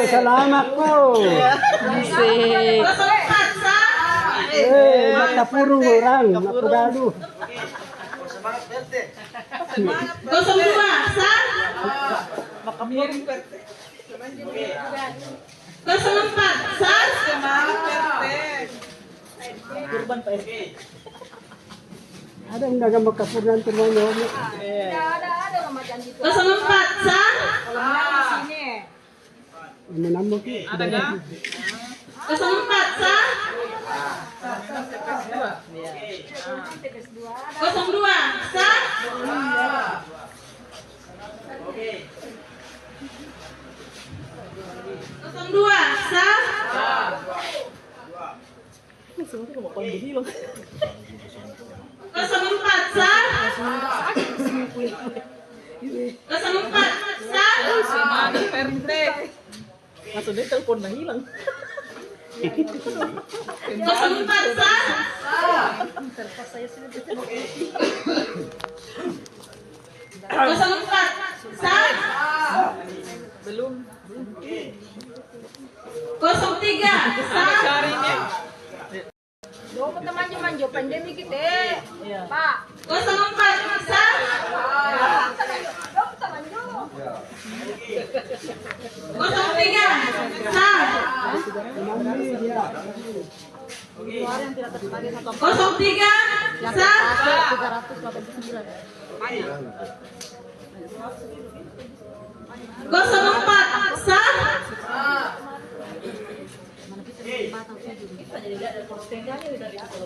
Selamat po. Asik. 04 sah. Makapuro orang, napugalo. 02 sah. 04 sah. Ada yang naga makapuran temannya. Ada nama janji. 04 sah. Kalau di sini. Menambah. Ada nggak? 04 sah. 02 sah. 02 sah. 04 sah. 04 sah. Semangat PRT. Maksudnya telepon na hilang. 04 sah. 04 sah. Belum. 03 sah. Carinya. Doon mo naman yung manjo, pandemic kita. Pak. 04 sah. 03 sah. 03 sah. 04 sah.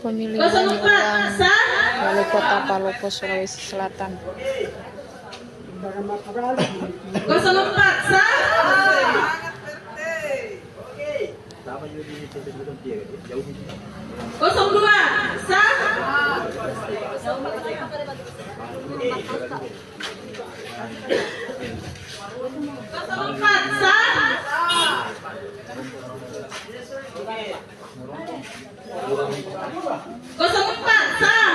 Pemilihan ulang Wali Kota Palopo, Sulawesi Selatan. 04 sah. 02 sah. 04 sah. 04 sah.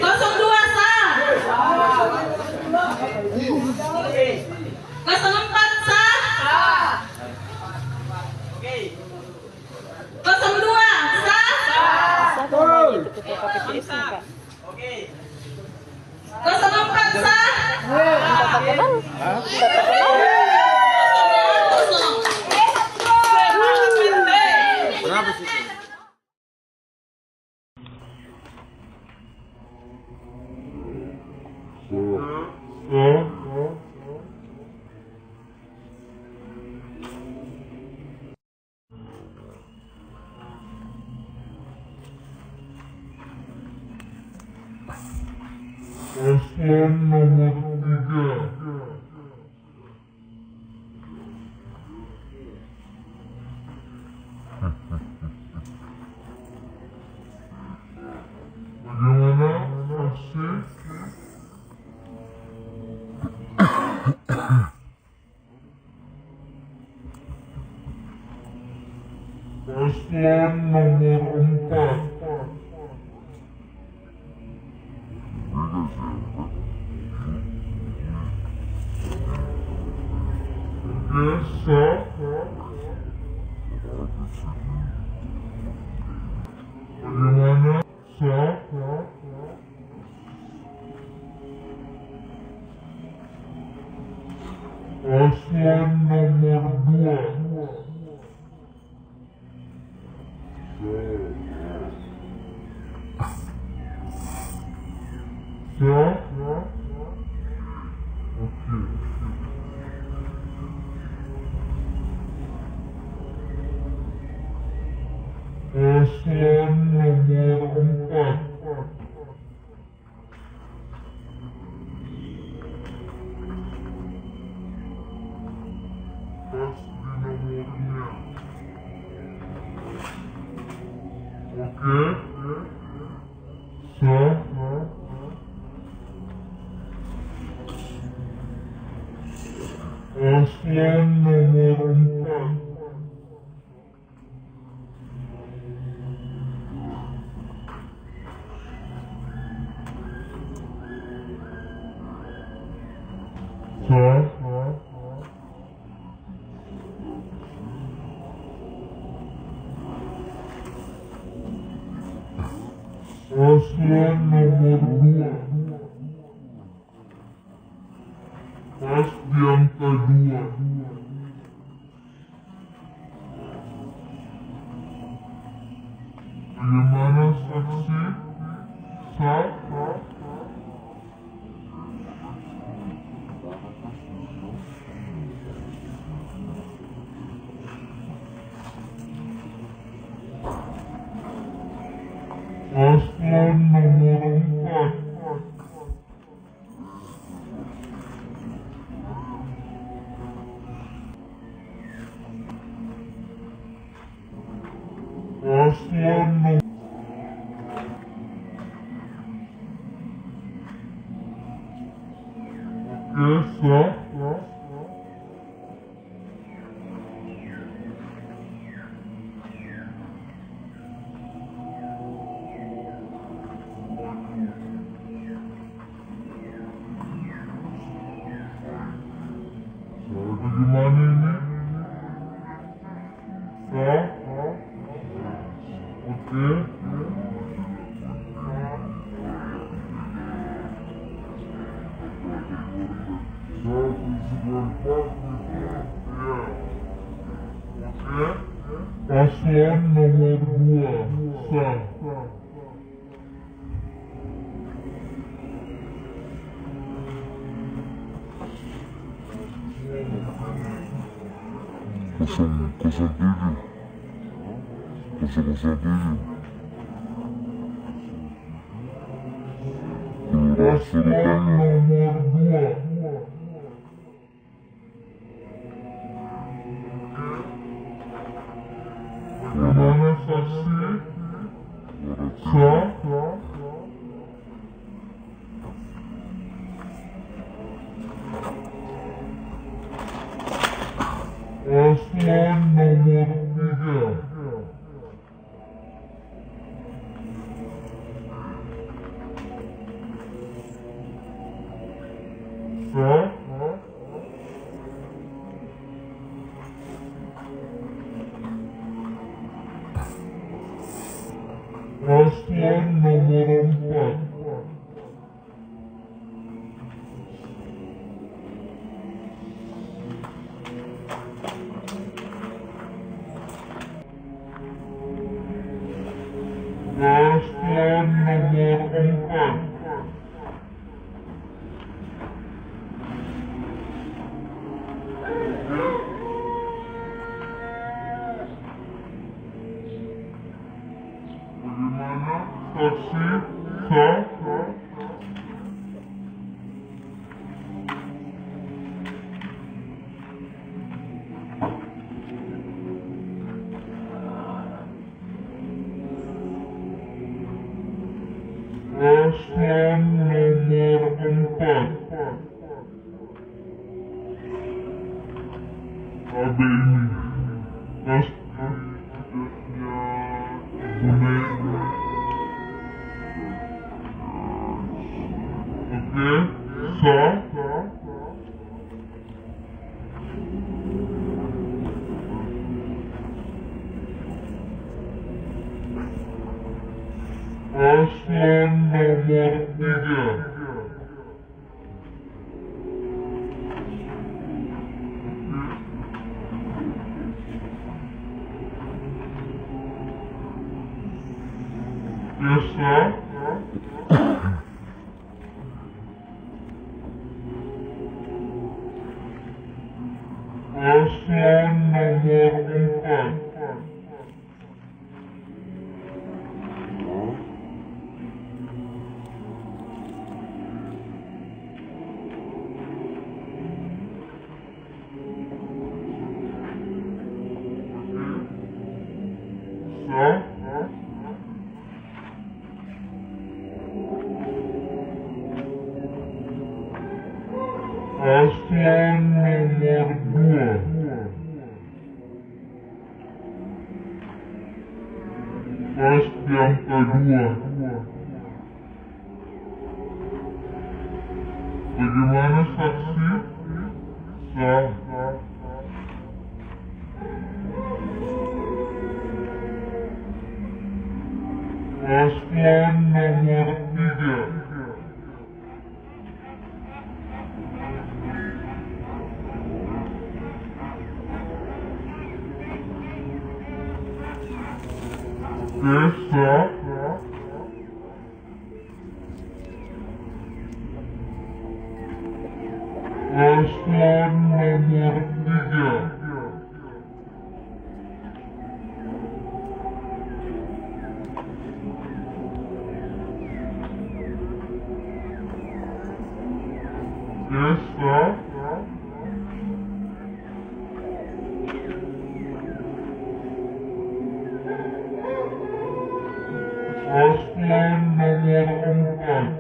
02 sah. 04 sah. 02 sah. 04 sah. Berapa sih? Paslon nomor 3. Bagaimana asik? Paslon nomor 4. Biasa. Bagaimana? Sah. Paslon nomor 2. Sah. Oke. Paslon nomor 4. Pas di nomornya. Oke. Sah. Paslon nomor 4. Sah. Paslon nomor 2. Pas di angka 2. Bagaimana saksi? Sah. Paslon nomor 4. Paslon nomor sah. Bagaimana ini? Sah. Oke. Paslon nomor 2. Sah. Kosong 07. Paslon nomor 2. Bagaimana saksi? Sah. Paslon nomor 3. Sah. Paslon nomor 4. Paslon nomor 4. Bagaimana saksi? Sah. Paslon nomor 4. Ada ini. Pasti tidaknya Oke. Sah. Paslon nomor 3. Biasa. Paslon nomor 4. Sah. Paslon nomor 2. Pas yang kedua. Bagaimana saksi? Sah. Paslon nomor 3. Desa. Paslon nomor 3. Desa. Paslon nomor 4.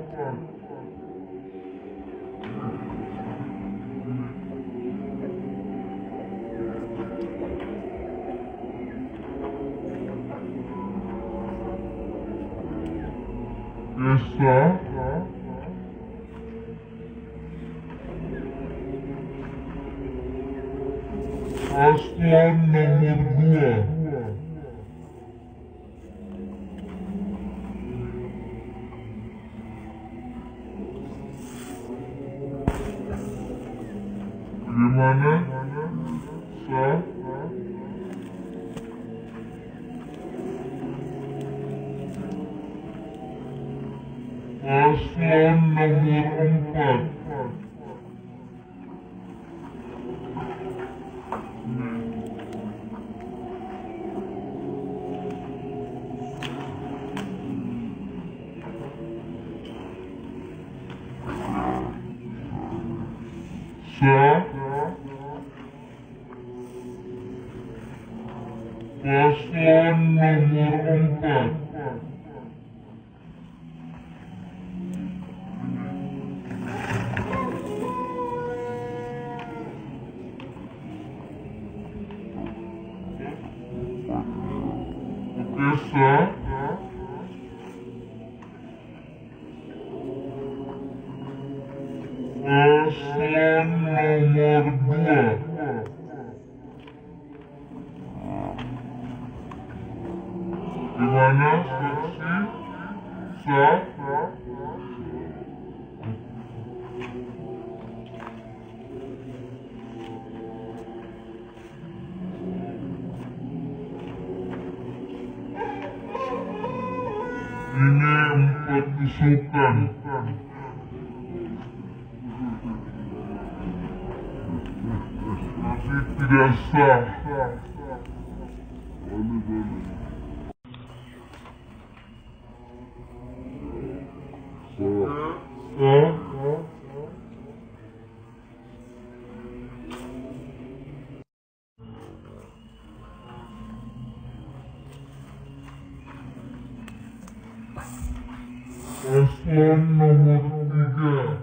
Desa. Paslon nomor 2. Bagaimana? Sah. Paslon nomor 4. Sah. Paslon nomor 4. Oke, sah. Paslon nomor 2. Gimana saksi? Sah. Ini 4 tusukan. Masih tidak sah. Paslon nomor 3.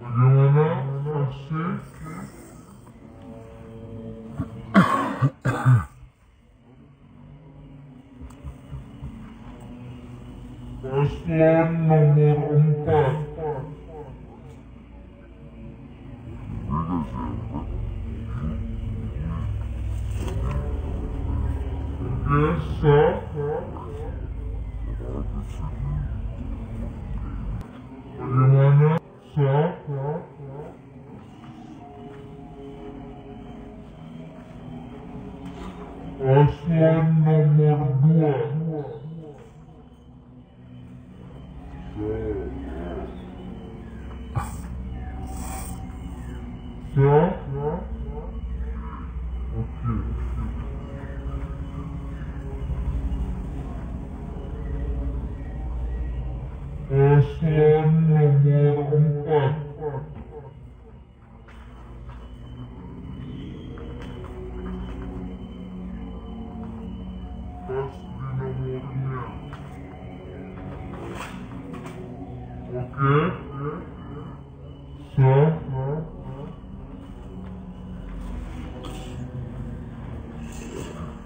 Bagaimana saksi? Paslon nomor 4. Desa. Bagaimana? Sah. Paslon nomor 2. Sah. Oke. Paslon nomor 4.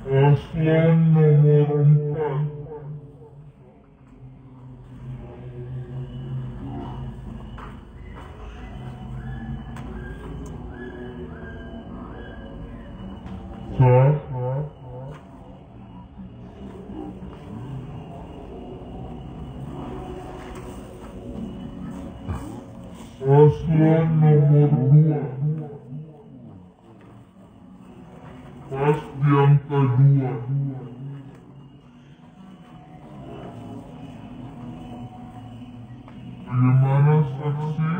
Paslon nomor 4. Sah. Paslon nomor 2. Pas di angka 2. Bagaimana saksi?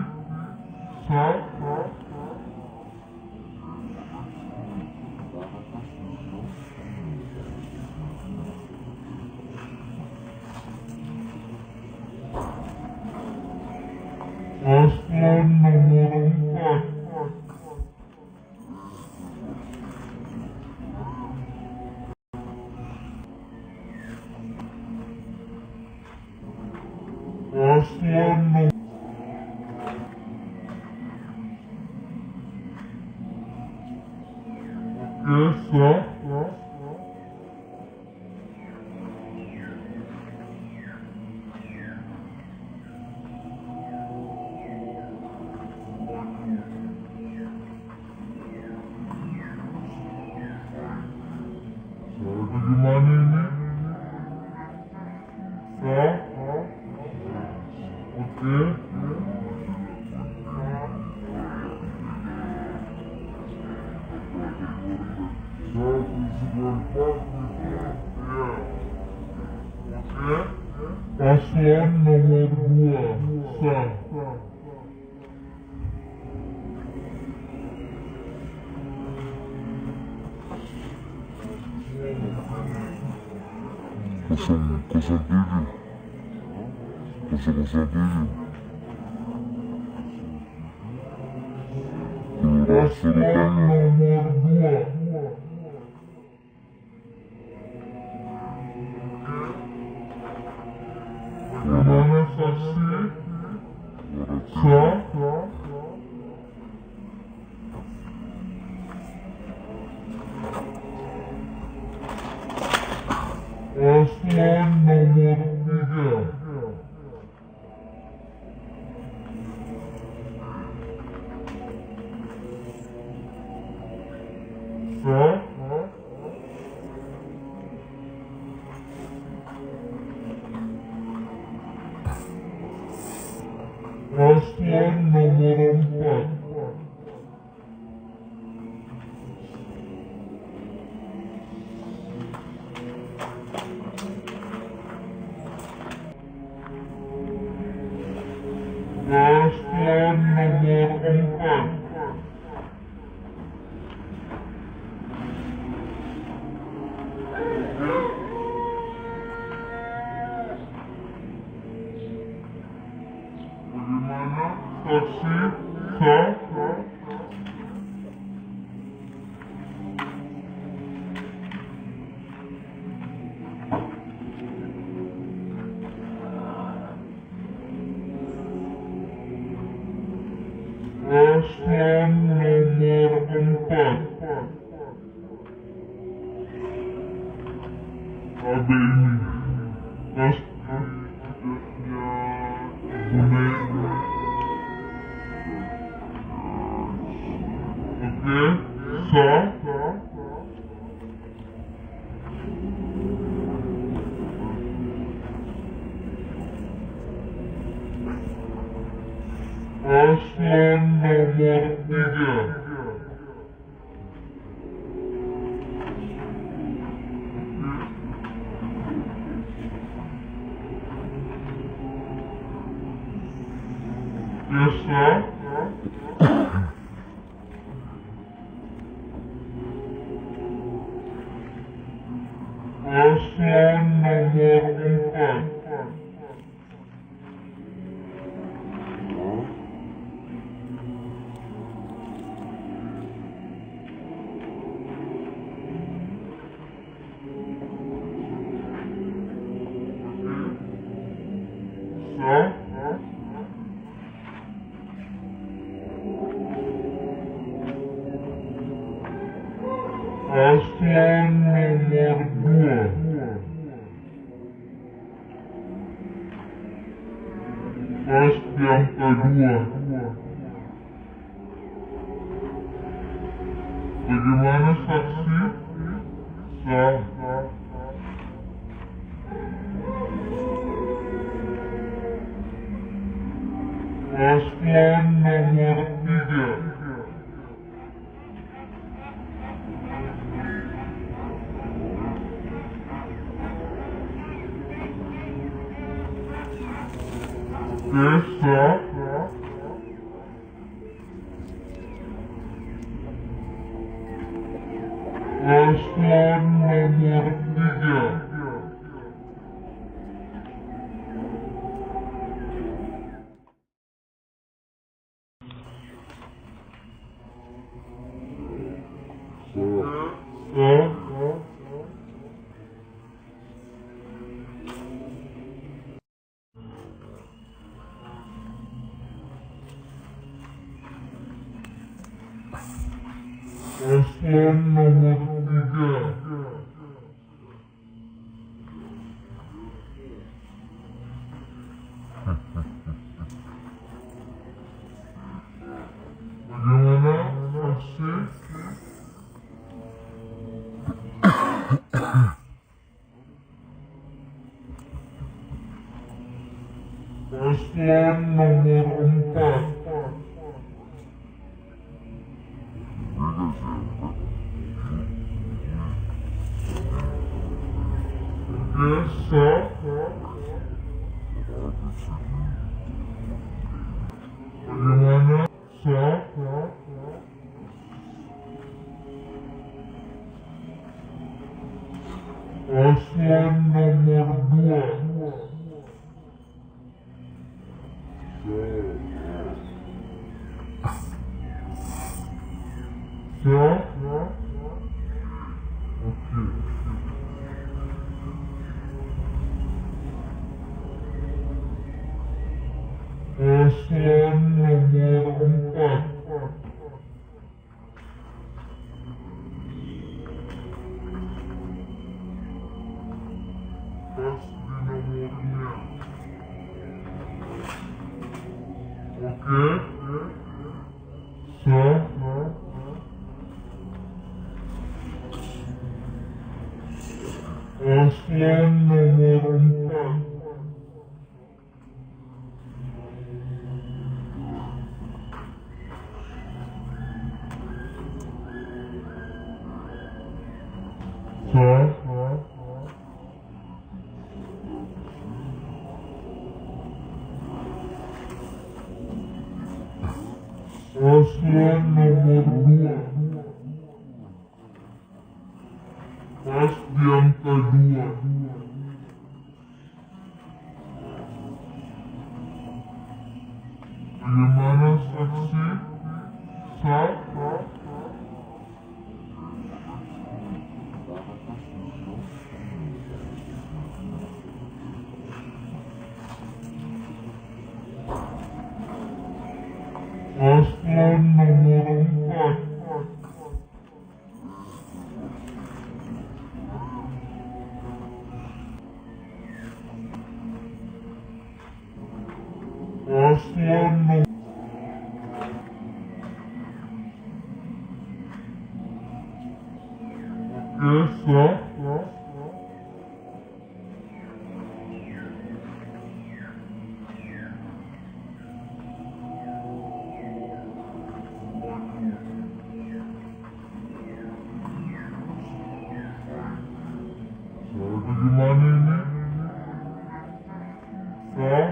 Sah. Paslon nomor 4. Paslon nomor sah. Bagaimana ini? Sah. Oke. Paslon nomor 2. Sah. Paslon nomor 2. Bagaimana saksi? Sah. Paslon nomor 3. Sah. Paslon nomor 4. Paslon nomor 4. Bagaimana saksi? Sah. Paslon nomor 4. Ada ini. Oke, sah. Paslon nomor 3. Sah. Paslon nomor 4. Sah. Paslon nomor 2. Pas yang kedua. Bagaimana saksi? Sah. Paslon nomor 3. Desa. Paslon nomor 3. Paslon nomor 3. Bagaimana saksi? Paslon nomor 4. Desa. Bagaimana sah? Paslon nomor 2. Sah? Oke. Paslon nomor 4. Pas di nomornya. Oke. Sah. Paslon nomor 4. Sah. Paslon nomor 2. Pas yang kedua. Bagaimana saksi? Sah? Paslon nomor 4. Paslon nomor. Oke, sah. Bagaimana ini? Sah?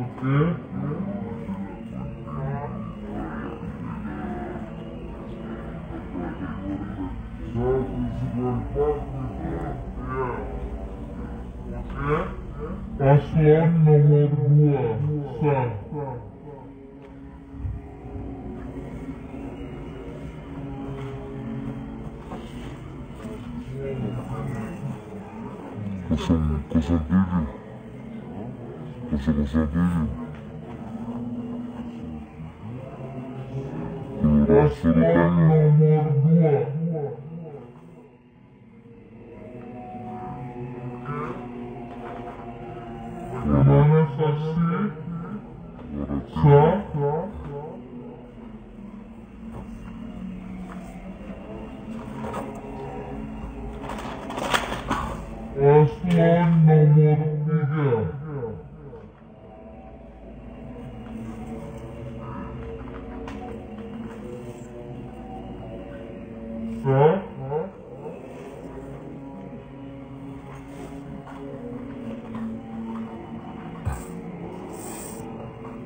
Oke. Paslon nomor 2. Sah. Paslon nomor 2. Paslon nomor 3. Sah.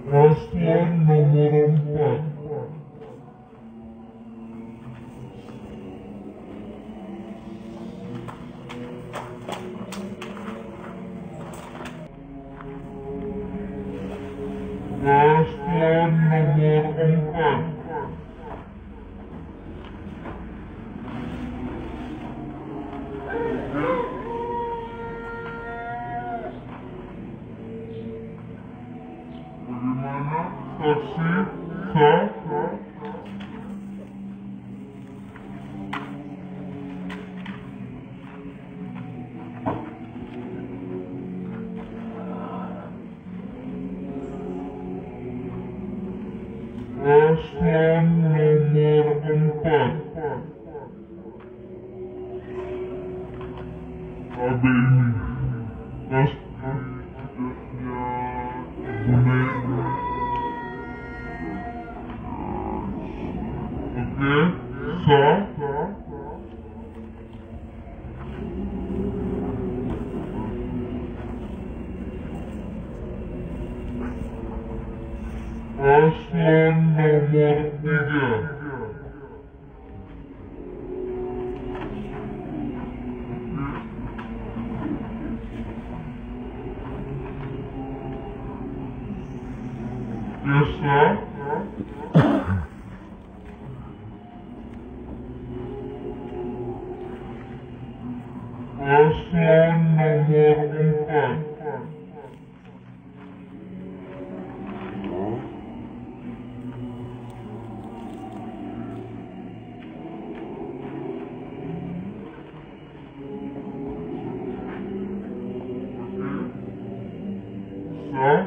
Paslon nomor 4. Paslon nomor 4. Bagaimana saksi sah? Paslon nomor 4. Ada ini pasti Junaid. Oke, sah. Paslon nomor 3. Biasa. Paslon nomor 4. Sah.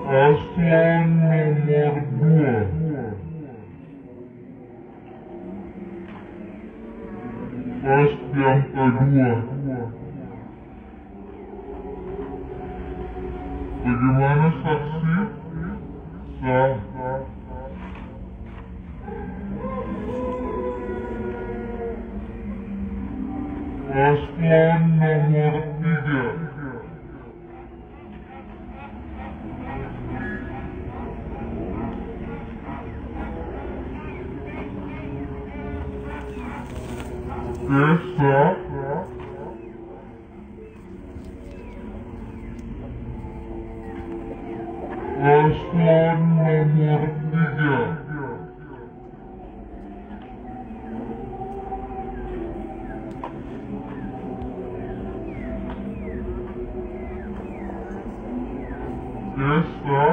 Paslon nomor 2. Pasti angka 2. Bagaimana saksi? Sah. Paslon nomor 3. Biasa. Paslon nomor 3. Biasa.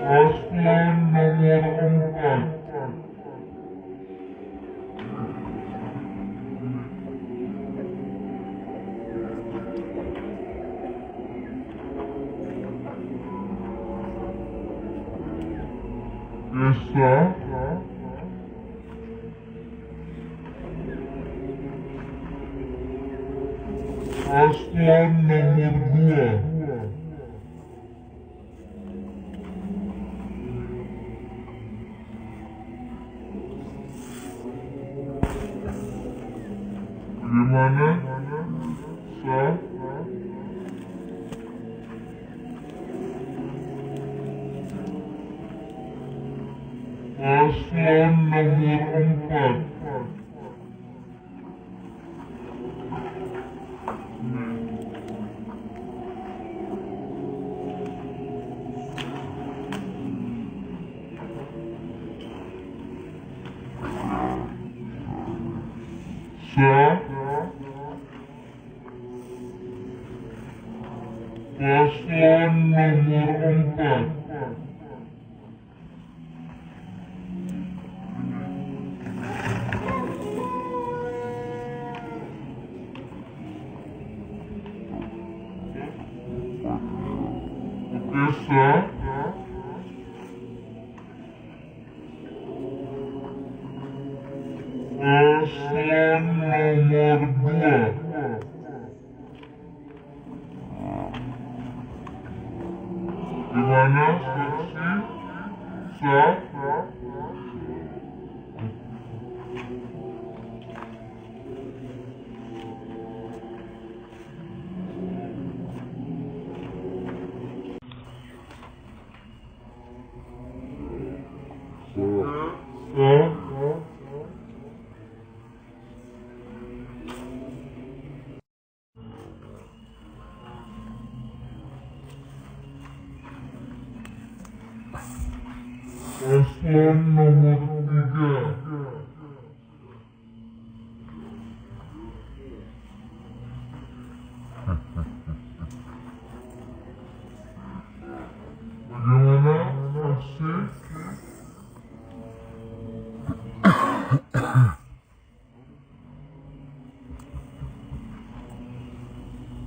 Paslon nomor 4. Biasa. Paslon nomor 2. Bagaimana? Sah. Paslon nomor 4. Sah. Paslon nomor 4. Paslon nomor 2. Gimana saksi? Sah? Paslon nomor 3. Bagaimana saksi?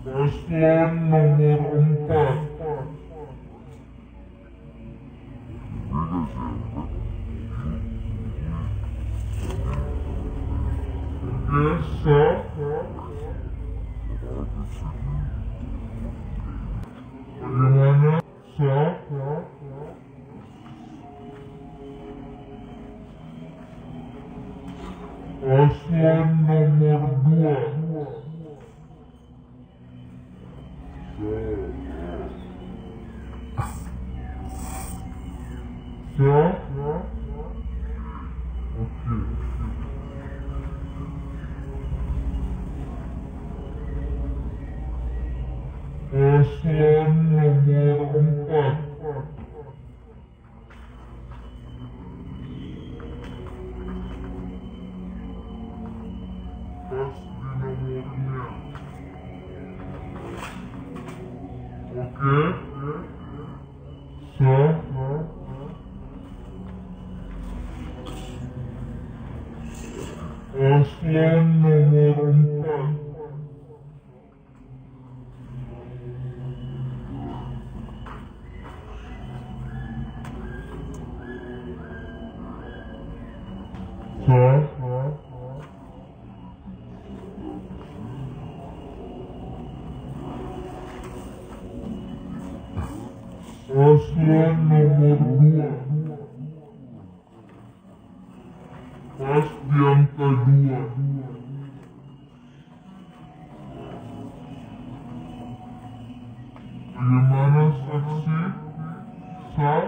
Paslon nomor 4. Biasa. Bagaimana? Sah. Paslon nomor 2. Sah. Oke. Paslon nomor 4. Pas di nomornya. Oke. Sah. Paslon nomor 4. Sah. Paslon nomor 2. Pas di angka 2. Bagaimana saksi? Sah.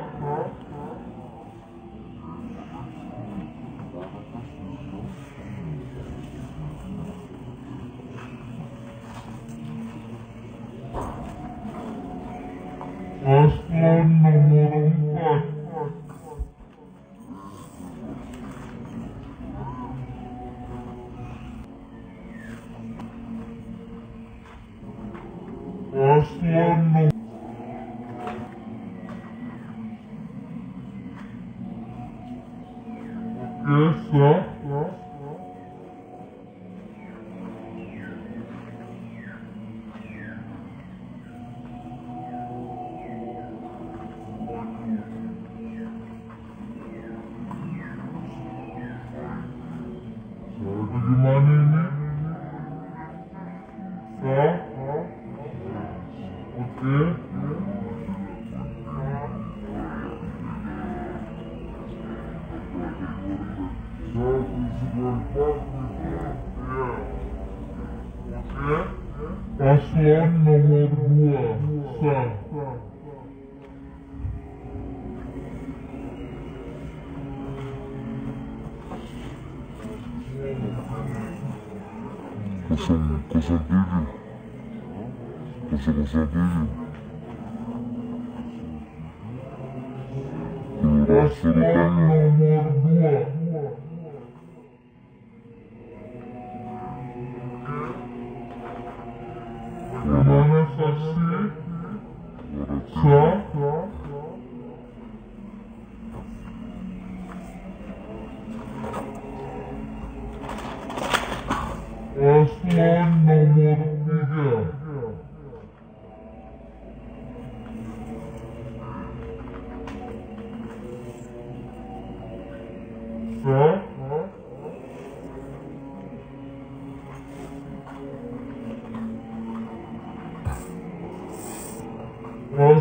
Paslon nomor 4. Paslon nomor. Oke, sah. Bagaimana ini? Sah? Oke. Paslon nomor 2. Sah. Kosong 07. Paslon nomor 2. Bagaimana saksi? Sah? Paslon nomor 3.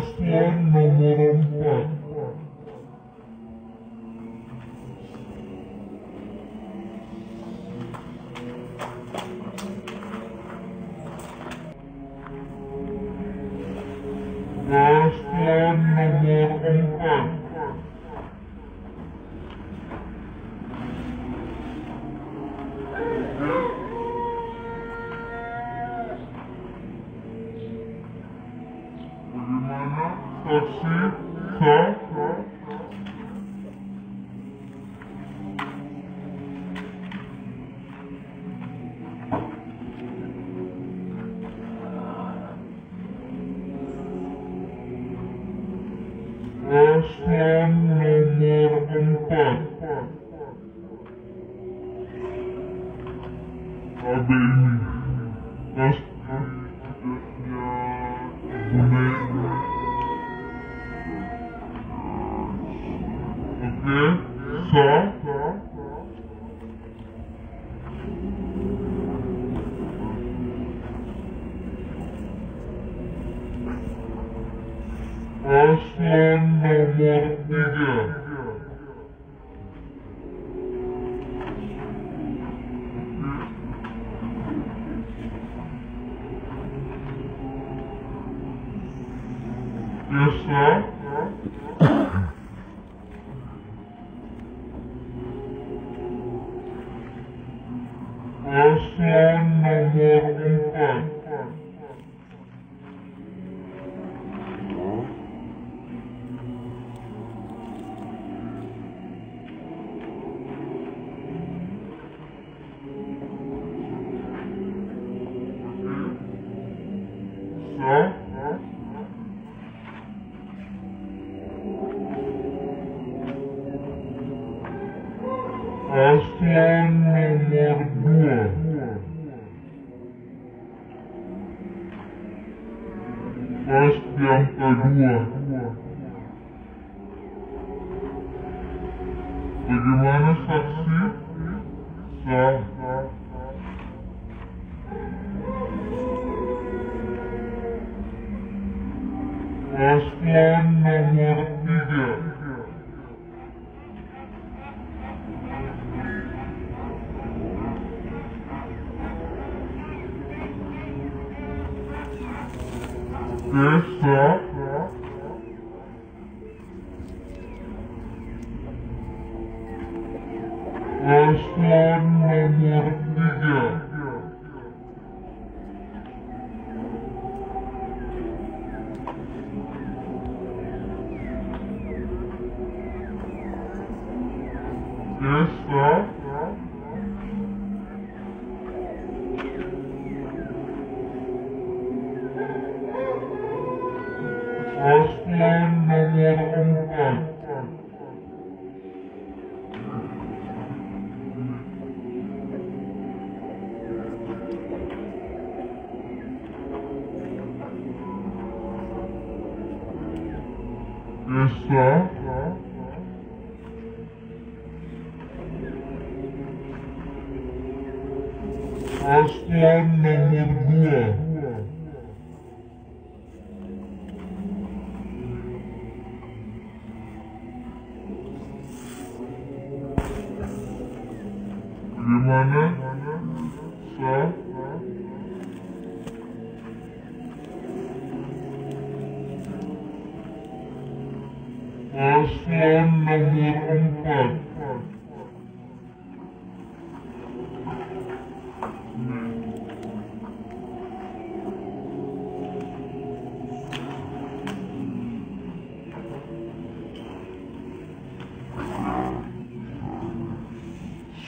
Paslon nomor 4. Paslon nomor 4. Bagaimana saksi sah? Paslon nomor 4. Ada ini pasti tugasnya Oke, sah. Paslon nomor 3. Biasa. Paslon nomor 4. Sah. Paslon nomor 2. Pasti angka 2. Bagaimana saksi? Sah. Paslon nomor 3. Biasa. Paslon nomor 3. Biasa. Paslon nomor 4. Biasa. Paslon nomor 2. Bagaimana? Sah. Paslon nomor 4.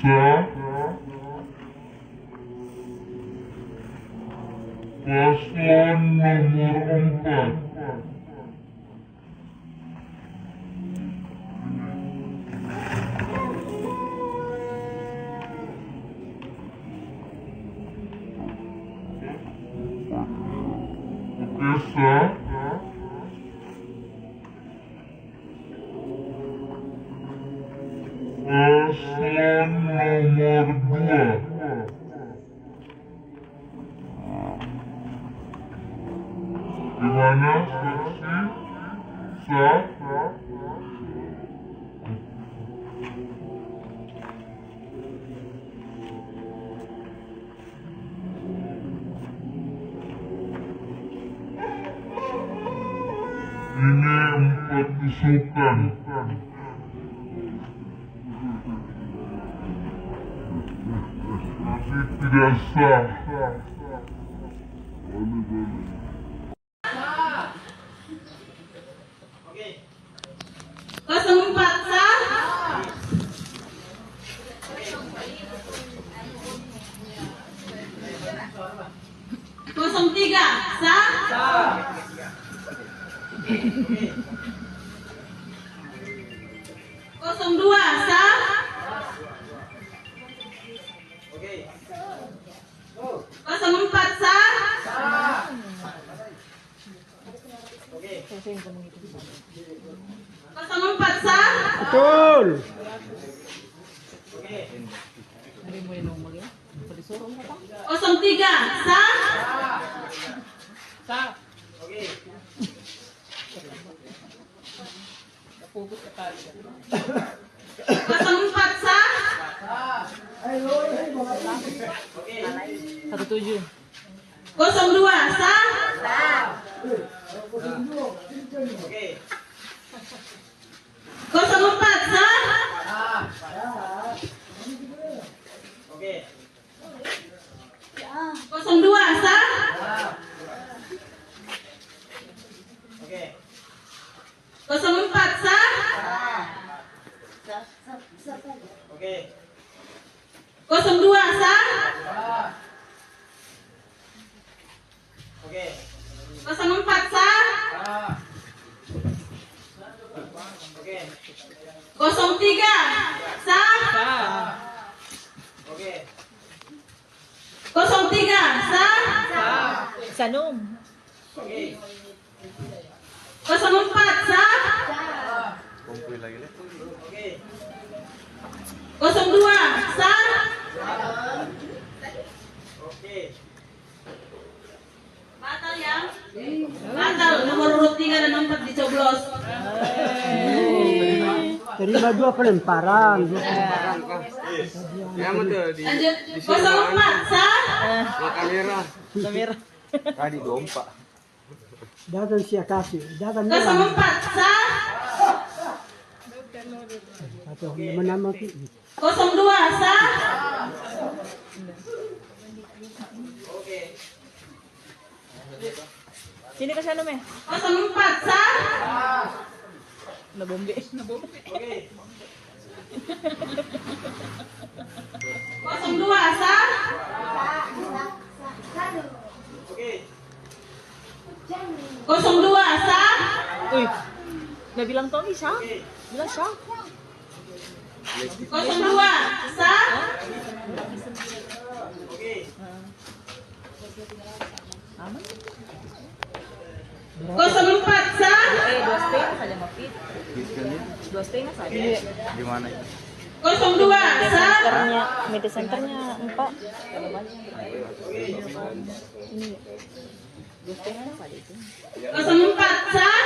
Sah. Paslon nomor 4. Oke, sah. Paslon nomor 2. Gimana saksi? Ini 4 tusukan. Masih tidak sah. Kosong 4 sah. Kosong 3 sah. Kosong 2 sah. Kosong 4 sah. Kosong 4 sah. Betul. Kosong 3 sah. Kosong 4 sah. 17. Kosong 2 sah. Kosong 4 sah. Kosong 2 sah. Kosong 4 sah. Kosong 2 sah. Kosong 4 sah. Kosong 3 sah. Kosong 3 sah. Sanum. Kosong 4 sah. Kosong 2 sah. Batal ya? Batal, nomor urut 3 dan 4 dicoblos. Terima 2 pelemparan. Lanjut, kosong 4 sah. Kamera. Tadi dompa. Datang siya kasih. Datang Kosong 4 sah. atau nama Kosong 2 sah. Sini ke sana, Meh. Kosong 4 sah. Nabombe. Kosong 2 sah. Kosong 2 sah. Uy, nggak bilang Tony sah? Bilang sah. Kosong 2 sah. Aman. Kosong 4 sah. 2,5 saja Mafid. 2,5 saja. Gimana itu? Kosong 2 sah. Media centernya 4. Ini 2,5 saja itu. Kosong 4 sah.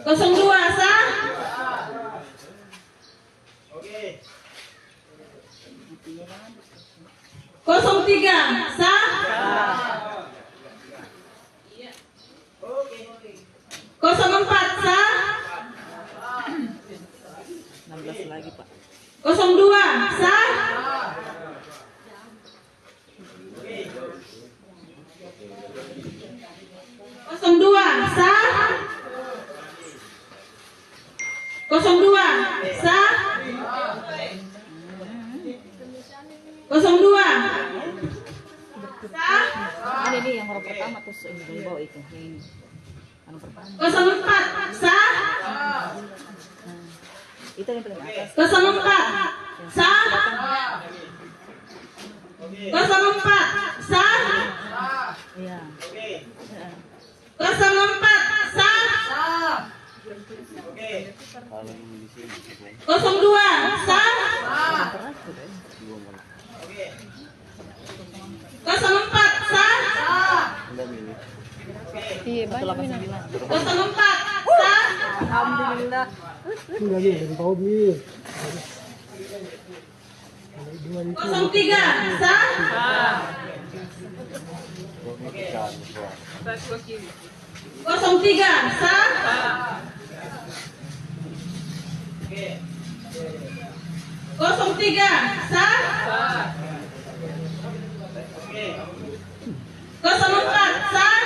Kosong 2 sah. Kosong 3 sah. Kosong 4 sah. 16 lagi, Pak. Kosong 2 sah. Kosong 2 sah. Kosong 2 sah. Kosong 2 sah. Ada nih yang orang pertama terus ini dari bawah itu, yang ini. Anu pertama. Kosong 4 sah. Itu yang paling atas. Kosong 4 sah. Kosong 4 sah. Iya. Kosong 4 sah. Kosong 2 sah. Kosong 4 sah. sah. Alhamdulillah. Lagi dari kau nih. 03 sah. 03 sah. 03 sah. 04 sah.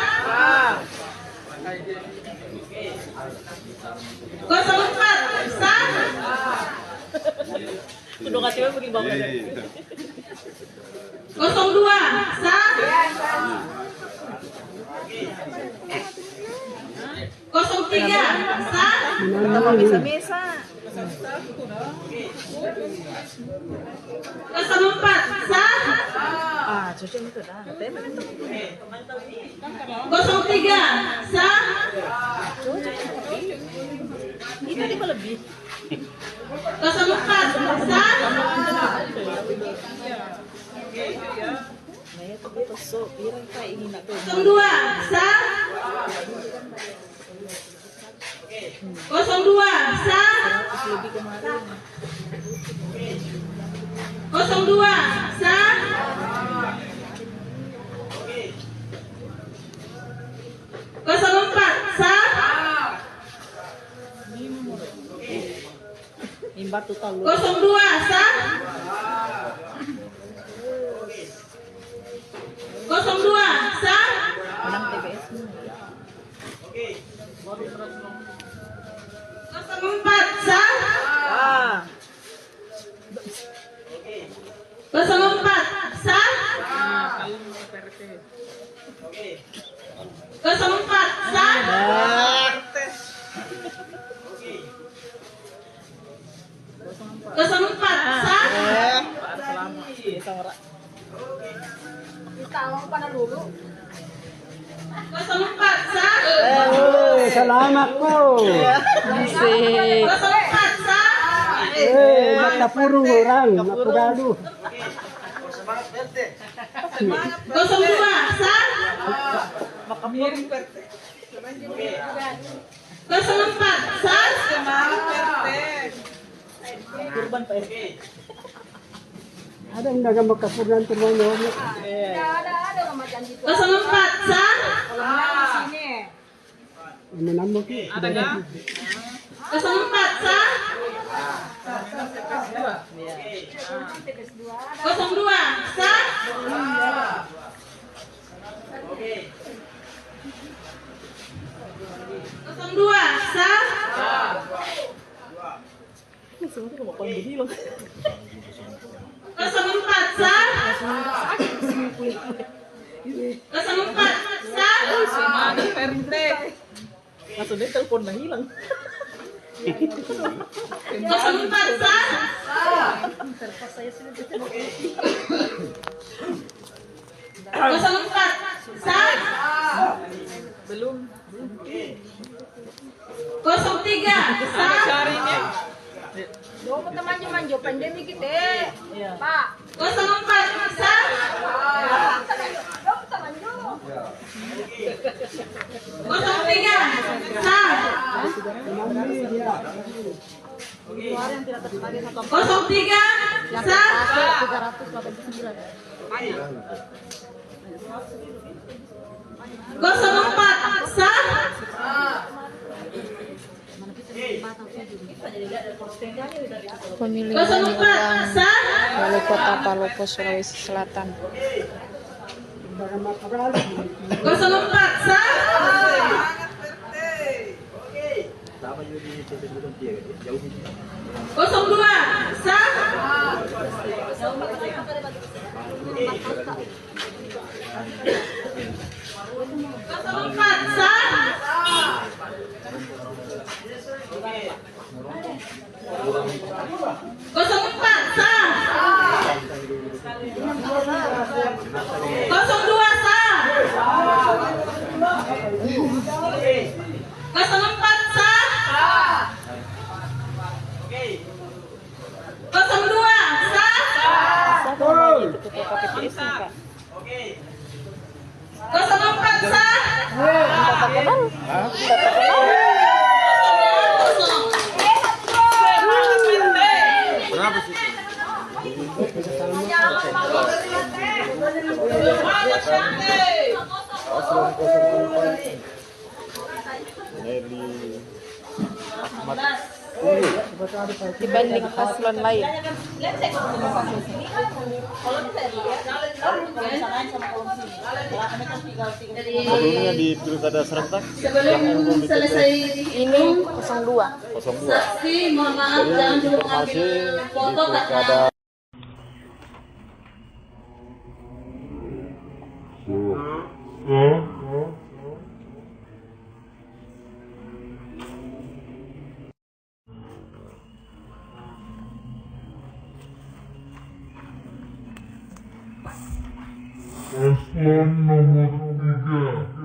04 sah. Udah kasih begini bapak. 02 sah. 03 sah. Misa-misa. 04 sah. Ah, cuci itu dah. 03 sah. Itu di lebih. 04 sah. 02 sah. 02 sah. 02 sah. 04 sah. Imbar tu tahu. 02 sah. 02 sah. Menang TPS. 04 sah. 04 sah. 04 sah. 04 sah. Tahu pada dulu. 04 sah. Selamat kau. 04 sah. Mata purung orang, aku galuh. 02 sah. 04 sah. Kurban Pak. Ada yang dagang makapuran termono. Ada macam gitu. 04 sah. Kalau di sini. Ini nambah ki. Ada enggak? 04 sah. 02 sah. 02 sah. 04 sah. 04 sah. Mana PRT? Langsung dia telepon dah hilang. 04 sah. 04 sah. Belum. 03 sah. Carinya. Yo teman-teman pandemi kita. Pak. 04 sah. 03 sah. 03 sah. 04 sah. Pemilihan ulang Wali Kota Palopo, Sulawesi Selatan. 04 sah. 02 sah. 04 sah. 04 sah. 02 sah. 04 sah. 04 dibanding paslon lain. Sebelumnya di pilkada serentak Sebelum selesai Ini 02. 02. saksi, mohon maaf jangan dulu mengambil foto karena Paslon nomor 3.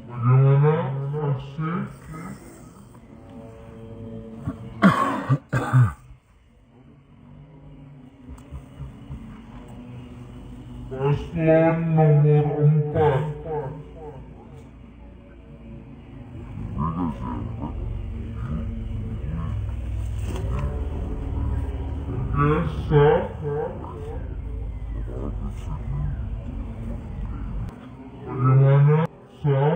Bagaimana saksi? Paslon nomor 4. Biasa. Bagaimana sah?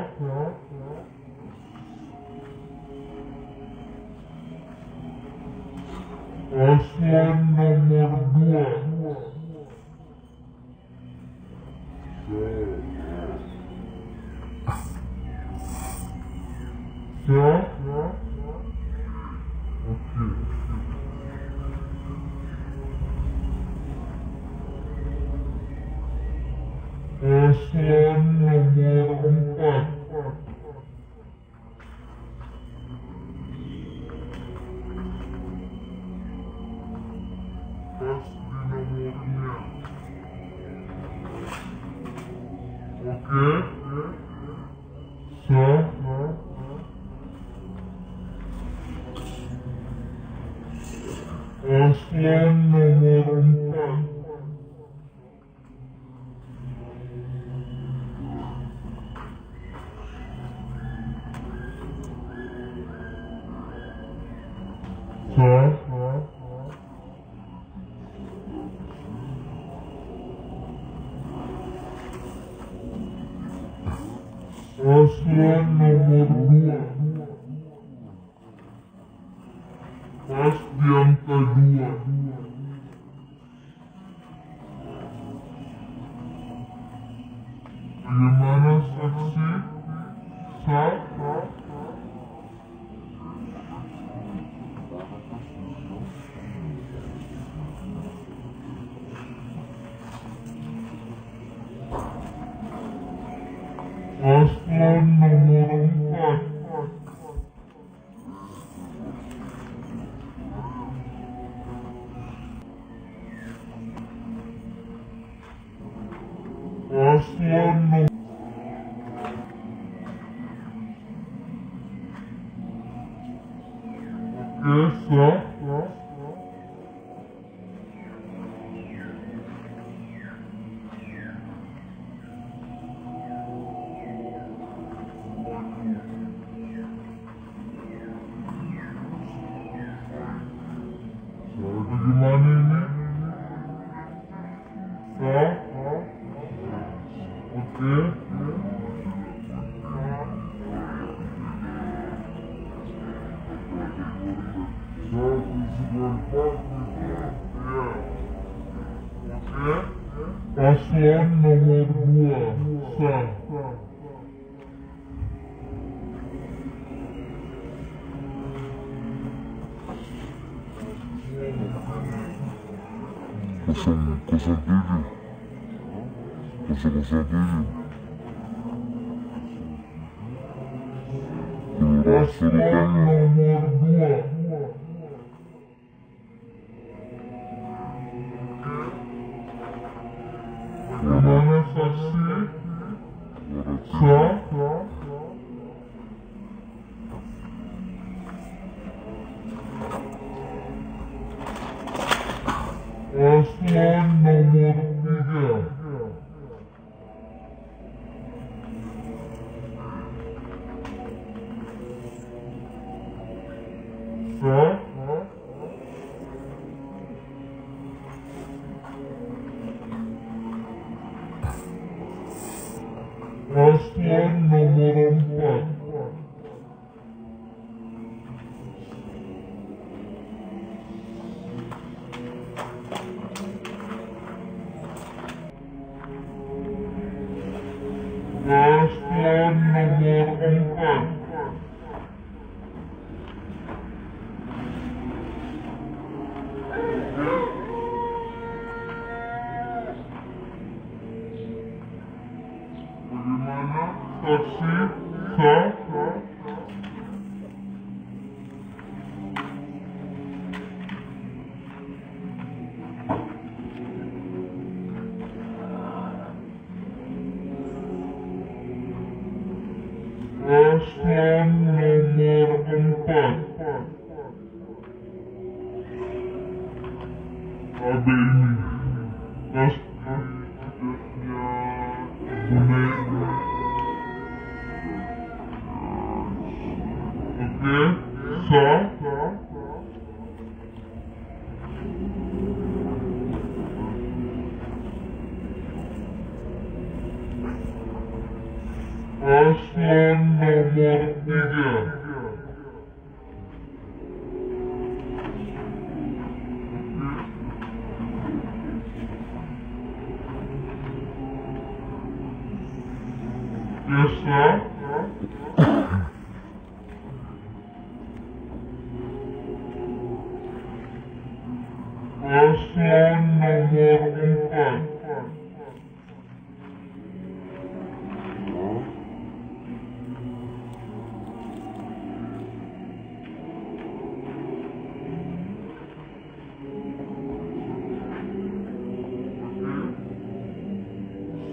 Paslon nomor 2. Sah? Oke. Paslon nomor 4. Pas di nomornya. Oke. Sah. Paslon nomor 4. Sah. Paslon nomor 2. Pas di angka 2. Bagaimana saksi? Sah? Paslon nomor 4. Paslon nomor sah. Bagaimana ini? Sah? Oke. Paslon nomor 2. Sah. Paslon nomor 2. Bagaimana saksi? Sah? Paslon nomor 3. Paslon nomor 4. Paslon nomor 4. Bagaimana saksi sah? Paslon nomor 4. Ada ini pasti tidaknya Oke, sah. Paslon nomor 3. Biasa. Paslon nomor 4.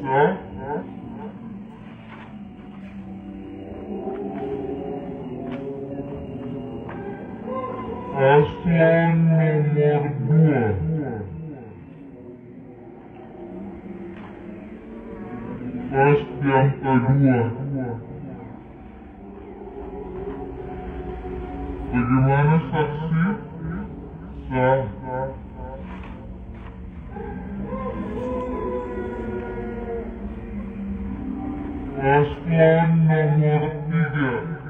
Sah. Paslon nomor 2. Pas yang kedua. Bagaimana saksi? Sah. Paslon nomor 3.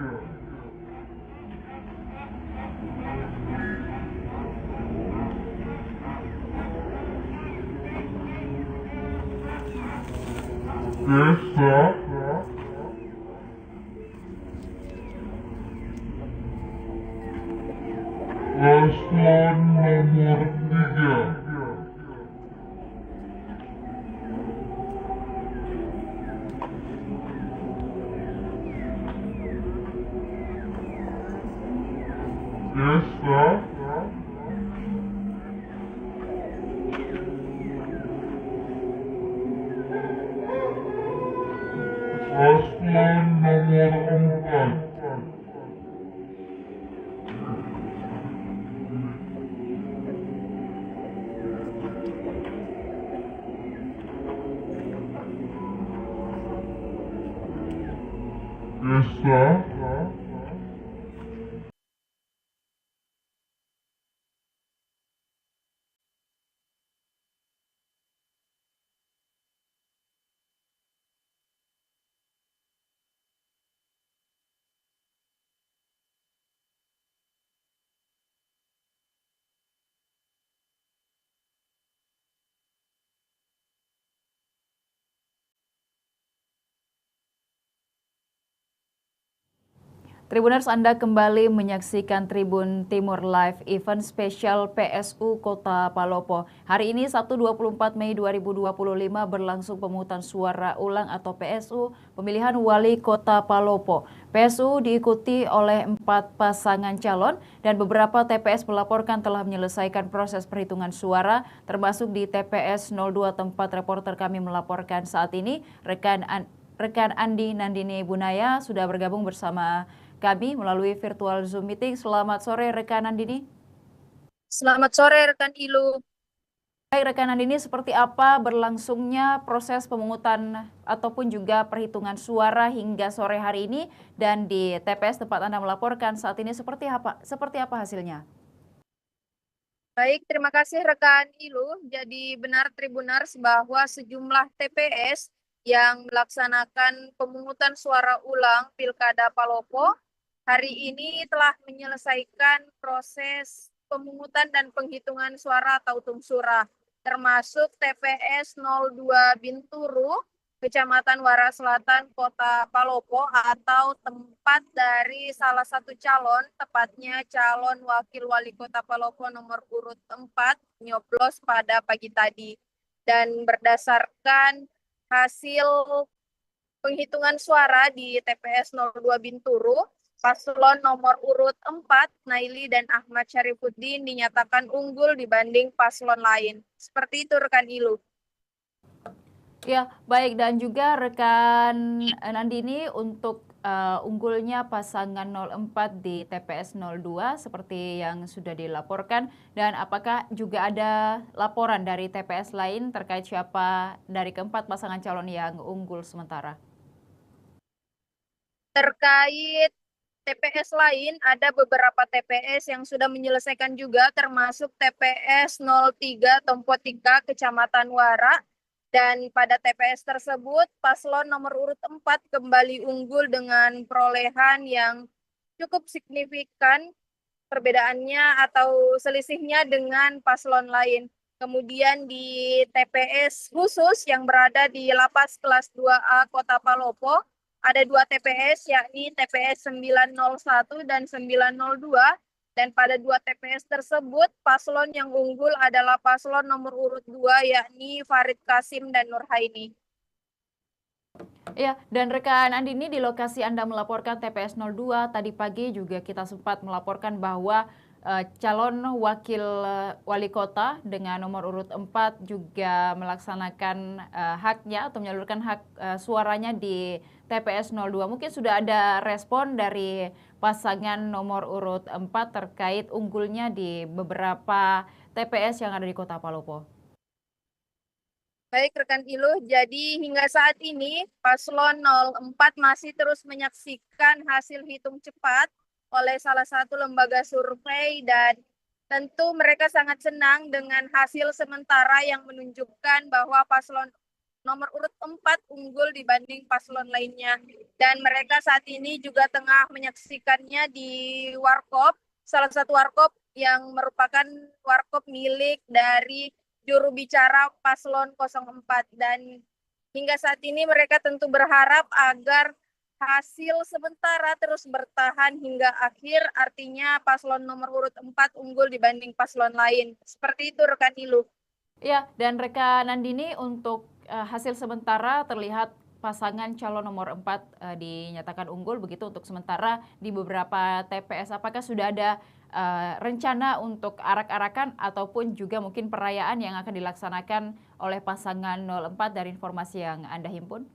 Desa. Paslon nomor 3. Desa. Paslon nomor 4. Desa. Tribuners, Anda kembali menyaksikan Tribun Timur Live Event Spesial PSU Kota Palopo. Hari ini Sabtu 24 Mei 2025 berlangsung pemungutan suara ulang atau PSU pemilihan Wali Kota Palopo. PSU diikuti oleh 4 pasangan calon dan beberapa TPS melaporkan telah menyelesaikan proses perhitungan suara termasuk di TPS 02 tempat reporter kami melaporkan saat ini. Rekan Andi Nandini Bunaya sudah bergabung bersama kami melalui virtual Zoom meeting. Selamat sore rekan Nandini. Selamat sore rekan Ilu. Baik rekan Nandini, seperti apa berlangsungnya proses pemungutan ataupun juga perhitungan suara hingga sore hari ini, dan di TPS tempat Anda melaporkan saat ini seperti apa hasilnya? Baik, terima kasih rekan Ilu. Jadi benar Tribuners bahwa sejumlah TPS yang melaksanakan pemungutan suara ulang Pilkada Palopo hari ini telah menyelesaikan proses pemungutan dan penghitungan suara atau tungsura, termasuk TPS 02 Binturu, Kecamatan Wara Selatan, Kota Palopo, atau tempat dari salah satu calon, tepatnya calon Wakil Wali Kota Palopo nomor urut 4, nyoblos pada pagi tadi. Dan berdasarkan hasil penghitungan suara di TPS 02 Binturu, paslon nomor urut 4, Naili dan Ahmad Syarifuddin dinyatakan unggul dibanding paslon lain. Seperti itu rekan Ilu. Ya, baik, dan juga rekan Nandini untuk unggulnya pasangan 04 di TPS 02 seperti yang sudah dilaporkan, dan apakah juga ada laporan dari TPS lain terkait siapa dari keempat pasangan calon yang unggul sementara? Terkait TPS lain, ada beberapa TPS yang sudah menyelesaikan juga, termasuk TPS 03 Tompotika, Kecamatan Wara. Dan pada TPS tersebut, paslon nomor urut 4 kembali unggul dengan perolehan yang cukup signifikan perbedaannya atau selisihnya dengan paslon lain. Kemudian di TPS khusus yang berada di Lapas Kelas 2A Kota Palopo, ada 2 TPS, yakni TPS 901 dan 902. Dan pada 2 TPS tersebut, paslon yang unggul adalah paslon nomor urut 2, yakni Farid Kasim dan Nurhaini. Ya, dan rekan Andini, di lokasi Anda melaporkan TPS 02, tadi pagi juga kita sempat melaporkan bahwa calon wakil wali kota dengan nomor urut 4 juga melaksanakan haknya atau menyalurkan hak suaranya di TPS 02. Mungkin sudah ada respon dari pasangan nomor urut 4 terkait unggulnya di beberapa TPS yang ada di Kota Palopo. Baik rekan Ilu, jadi hingga saat ini paslon 04 masih terus menyaksikan hasil hitung cepat oleh salah satu lembaga survei, dan tentu mereka sangat senang dengan hasil sementara yang menunjukkan bahwa paslon nomor urut 4 unggul dibanding paslon lainnya. Dan mereka saat ini juga tengah menyaksikannya di warkop, salah satu warkop yang merupakan warkop milik dari juru bicara paslon 04. Dan hingga saat ini mereka tentu berharap agar hasil sementara terus bertahan hingga akhir, artinya paslon nomor urut 4 unggul dibanding paslon lain. Seperti itu rekan Ilu. Ya, dan rekan Nandini, untuk hasil sementara terlihat pasangan calon nomor 4 dinyatakan unggul begitu untuk sementara di beberapa TPS. Apakah sudah ada rencana untuk arak-arakan ataupun juga mungkin perayaan yang akan dilaksanakan oleh pasangan 04 dari informasi yang Anda himpun?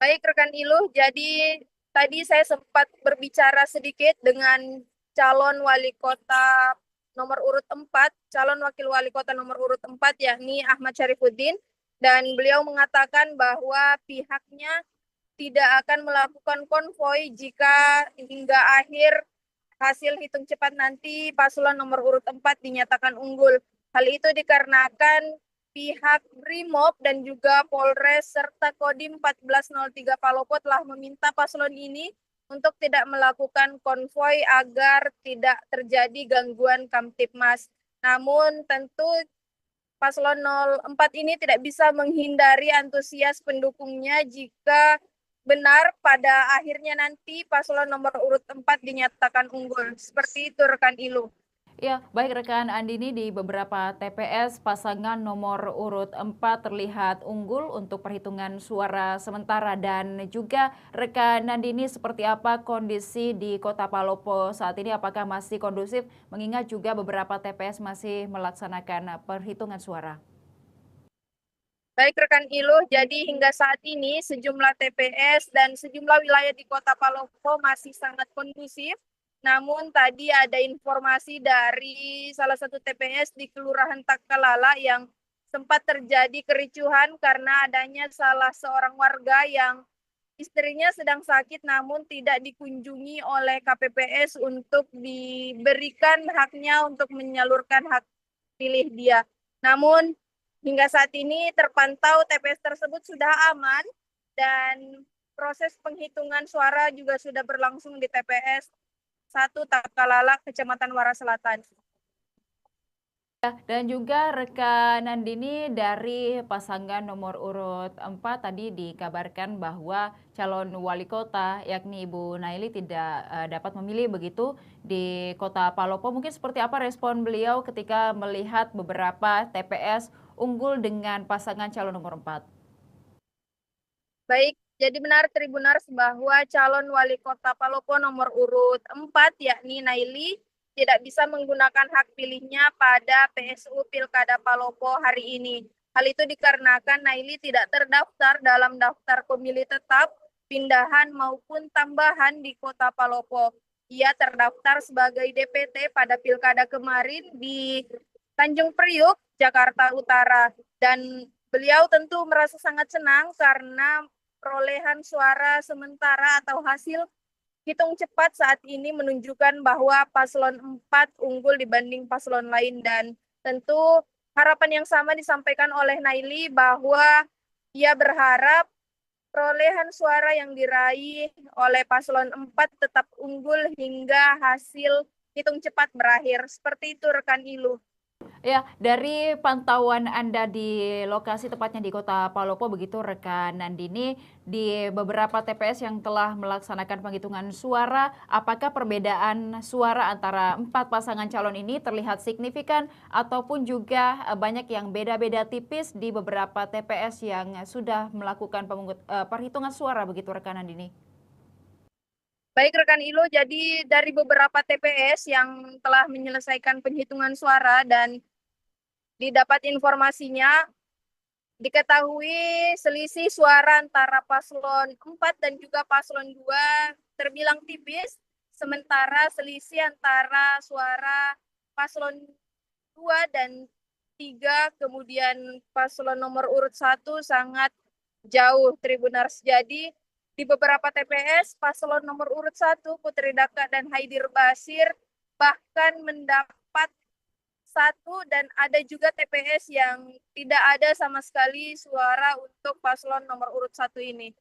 Baik rekan Ilu, jadi tadi saya sempat berbicara sedikit dengan calon wali kota nomor urut 4, calon wakil wali kota nomor urut 4, yakni Ahmad Syarifuddin, dan beliau mengatakan bahwa pihaknya tidak akan melakukan konvoi jika hingga akhir hasil hitung cepat nanti paslon nomor urut 4 dinyatakan unggul. Hal itu dikarenakan pihak Brimob dan juga Polres serta Kodim 1403 Palopo telah meminta paslon ini untuk tidak melakukan konvoi agar tidak terjadi gangguan Kamtipmas. Namun tentu paslon 04 ini tidak bisa menghindari antusias pendukungnya jika benar pada akhirnya nanti paslon nomor urut 4 dinyatakan unggul. Seperti itu rekan Ilu. Ya, baik rekan Andini, di beberapa TPS pasangan nomor urut 4 terlihat unggul untuk perhitungan suara sementara, dan juga rekan Andini, seperti apa kondisi di Kota Palopo saat ini? Apakah masih kondusif mengingat juga beberapa TPS masih melaksanakan perhitungan suara? Baik rekan Ilu, jadi hingga saat ini sejumlah TPS dan sejumlah wilayah di Kota Palopo masih sangat kondusif. Namun tadi ada informasi dari salah satu TPS di Kelurahan Takalala yang sempat terjadi kericuhan karena adanya salah seorang warga yang istrinya sedang sakit namun tidak dikunjungi oleh KPPS untuk diberikan haknya untuk menyalurkan hak pilih dia. Namun Hingga saat ini terpantau TPS tersebut sudah aman dan proses penghitungan suara juga sudah berlangsung di TPS 1 Takalala, Kecamatan Wara Selatan. Dan juga rekan Nandini dari pasangan nomor urut 4 tadi dikabarkan bahwa calon wali kota yakni Ibu Naili tidak dapat memilih begitu di Kota Palopo. Mungkin seperti apa respon beliau ketika melihat beberapa TPS unggul dengan pasangan calon nomor 4? Baik, jadi benar Tribunars bahwa calon wali kota Palopo nomor urut 4 yakni Naili tidak bisa menggunakan hak pilihnya pada PSU Pilkada Palopo hari ini. Hal itu dikarenakan Naili tidak terdaftar dalam daftar pemilih tetap, pindahan maupun tambahan di Kota Palopo. Ia terdaftar sebagai DPT pada Pilkada kemarin di Tanjung Priuk, Jakarta Utara. Dan beliau tentu merasa sangat senang karena perolehan suara sementara atau hasil hitung cepat saat ini menunjukkan bahwa paslon 4 unggul dibanding paslon lain, dan tentu harapan yang sama disampaikan oleh Naili bahwa ia berharap perolehan suara yang diraih oleh paslon 4 tetap unggul hingga hasil hitung cepat berakhir. Seperti itu rekan Ilu. Ya, dari pantauan Anda di lokasi tepatnya di Kota Palopo begitu rekan Nandini, di beberapa TPS yang telah melaksanakan penghitungan suara, apakah perbedaan suara antara 4 pasangan calon ini terlihat signifikan ataupun juga banyak yang beda-beda tipis di beberapa TPS yang sudah melakukan perhitungan suara begitu rekan Nandini? Baik rekan Ilo, jadi dari beberapa TPS yang telah menyelesaikan penghitungan suara dan didapat informasinya, diketahui selisih suara antara paslon 4 dan juga paslon 2 terbilang tipis, sementara selisih antara suara paslon 2 dan 3 kemudian paslon nomor urut 1 sangat jauh Tribunars. Jadi di beberapa TPS paslon nomor urut 1 Putri Daka dan Haidir Basir bahkan mendapat 1, dan ada juga TPS yang tidak ada sama sekali suara untuk paslon nomor urut 1 ini.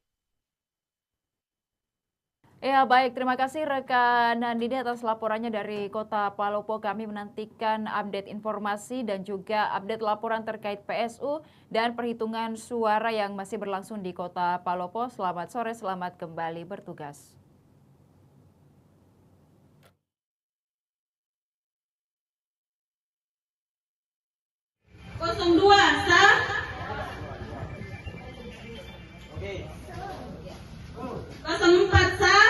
Ya baik, terima kasih rekan Nandini atas laporannya dari Kota Palopo. Kami menantikan update informasi dan juga update laporan terkait PSU dan perhitungan suara yang masih berlangsung di Kota Palopo. Selamat sore, selamat kembali bertugas. Kosong 2 sah. Kosong 4 sah.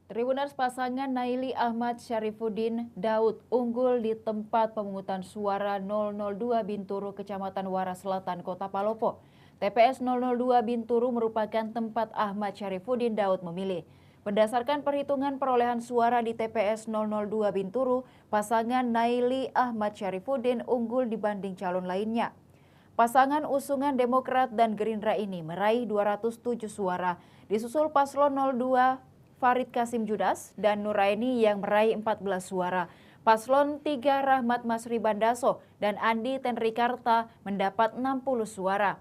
Tribunars pasangan Naili Ahmad Syarifuddin Daud unggul di tempat pemungutan suara 002 Binturu, Kecamatan Wara Selatan, Kota Palopo. TPS 002 Binturu merupakan tempat Ahmad Syarifuddin Daud memilih. Berdasarkan perhitungan perolehan suara di TPS 002 Binturu, pasangan Naili Ahmad Syarifuddin unggul dibanding calon lainnya. Pasangan usungan Demokrat dan Gerindra ini meraih 207 suara, disusul paslon 02 Farid Kasim Judas dan Nuraini yang meraih 14 suara. Paslon 3 Rahmat Masri Bandaso dan Andi Tenrikarta mendapat 60 suara.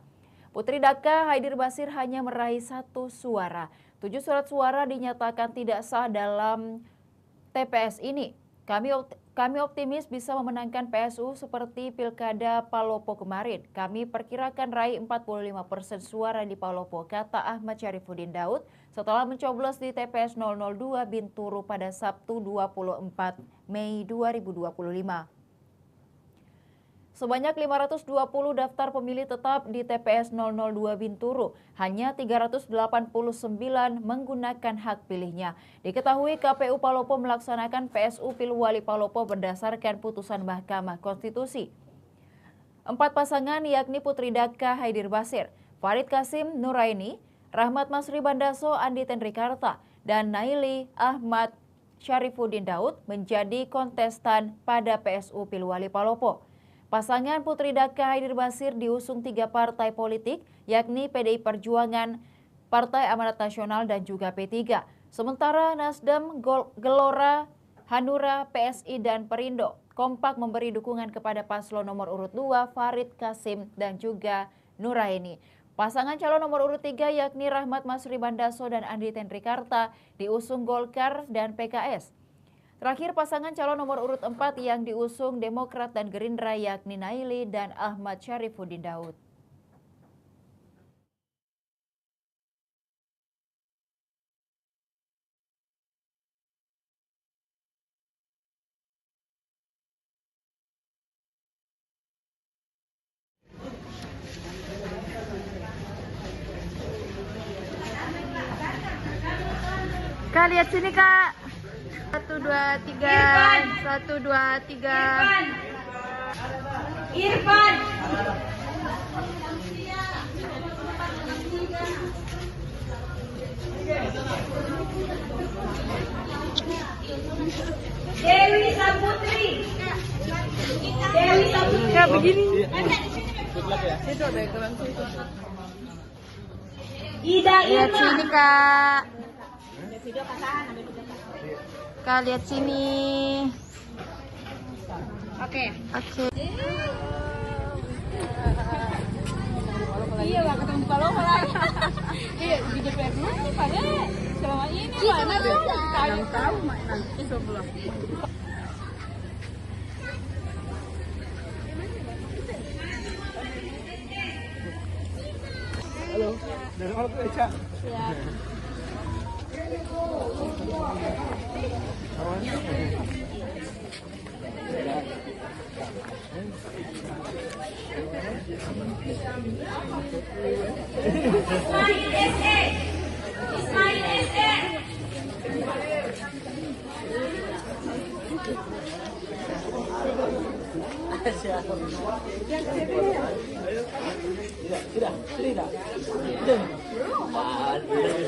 Putri Daka Haidir Basir hanya meraih 1 suara. 7 surat suara dinyatakan tidak sah dalam TPS ini. Kami optimis bisa memenangkan PSU seperti Pilkada Palopo kemarin. Kami perkirakan raih 45% suara di Palopo, kata Ahmad Syarifuddin Daud setelah mencoblos di TPS 002 Binturu pada Sabtu 24 Mei 2025. Sebanyak 520 daftar pemilih tetap di TPS 002 Binturu, hanya 389 menggunakan hak pilihnya. Diketahui KPU Palopo melaksanakan PSU Pilwali Palopo berdasarkan putusan Mahkamah Konstitusi. 4 pasangan yakni Putri Daka Haidir Basir, Farid Kasim Nuraini, Rahmat Masri Bandaso Andi Tenrikarta, dan Naili Ahmad Syarifuddin Daud menjadi kontestan pada PSU Pilwali Palopo. Pasangan Putri Daka Haidir Basir diusung 3 partai politik, yakni PDI Perjuangan, Partai Amanat Nasional, dan juga P3. Sementara Nasdem, Gelora, Hanura, PSI, dan Perindo kompak memberi dukungan kepada paslon nomor urut 2 Farid Kasim dan juga Nuraini. Pasangan calon nomor urut 3 yakni Rahmat Masri Bandaso dan Andi Tendrikarta diusung Golkar dan PKS. Terakhir pasangan calon nomor urut 4 yang diusung Demokrat dan Gerindra yakni Naili dan Ahmad Syarifuddin Daud. Kak, lihat sini Kak. 1, 2, 3. 1, 2, 3. Irfan. Dewi Saputri. Dewi Saputri. Kak, begini. Situ ada gelang situ. Ida Lihat Irma. sini Kak. Kak, lihat sini. Oke. Oke. Iya, gak ketemu di Paloma lagi. Iya, di DPR nih, pada selama ini mana tuh? Yang tahu nanti sebelum. Halo, dari mana tuh Eca? Ya. Ismail SE. Ismail SE. Tidak.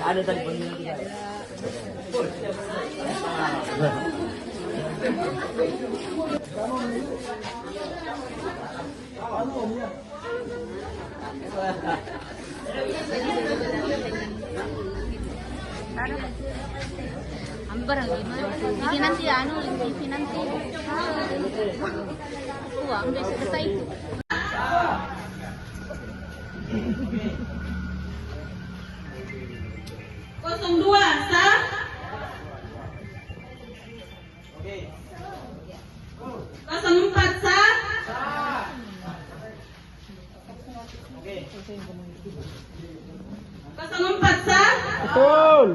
Ada tadi pengiriman. Ambar ini nanti TV nanti. Wah, udah selesai itu. Kosong 2 sah. Kosong 4 sah. Kosong 4 sah. Betul.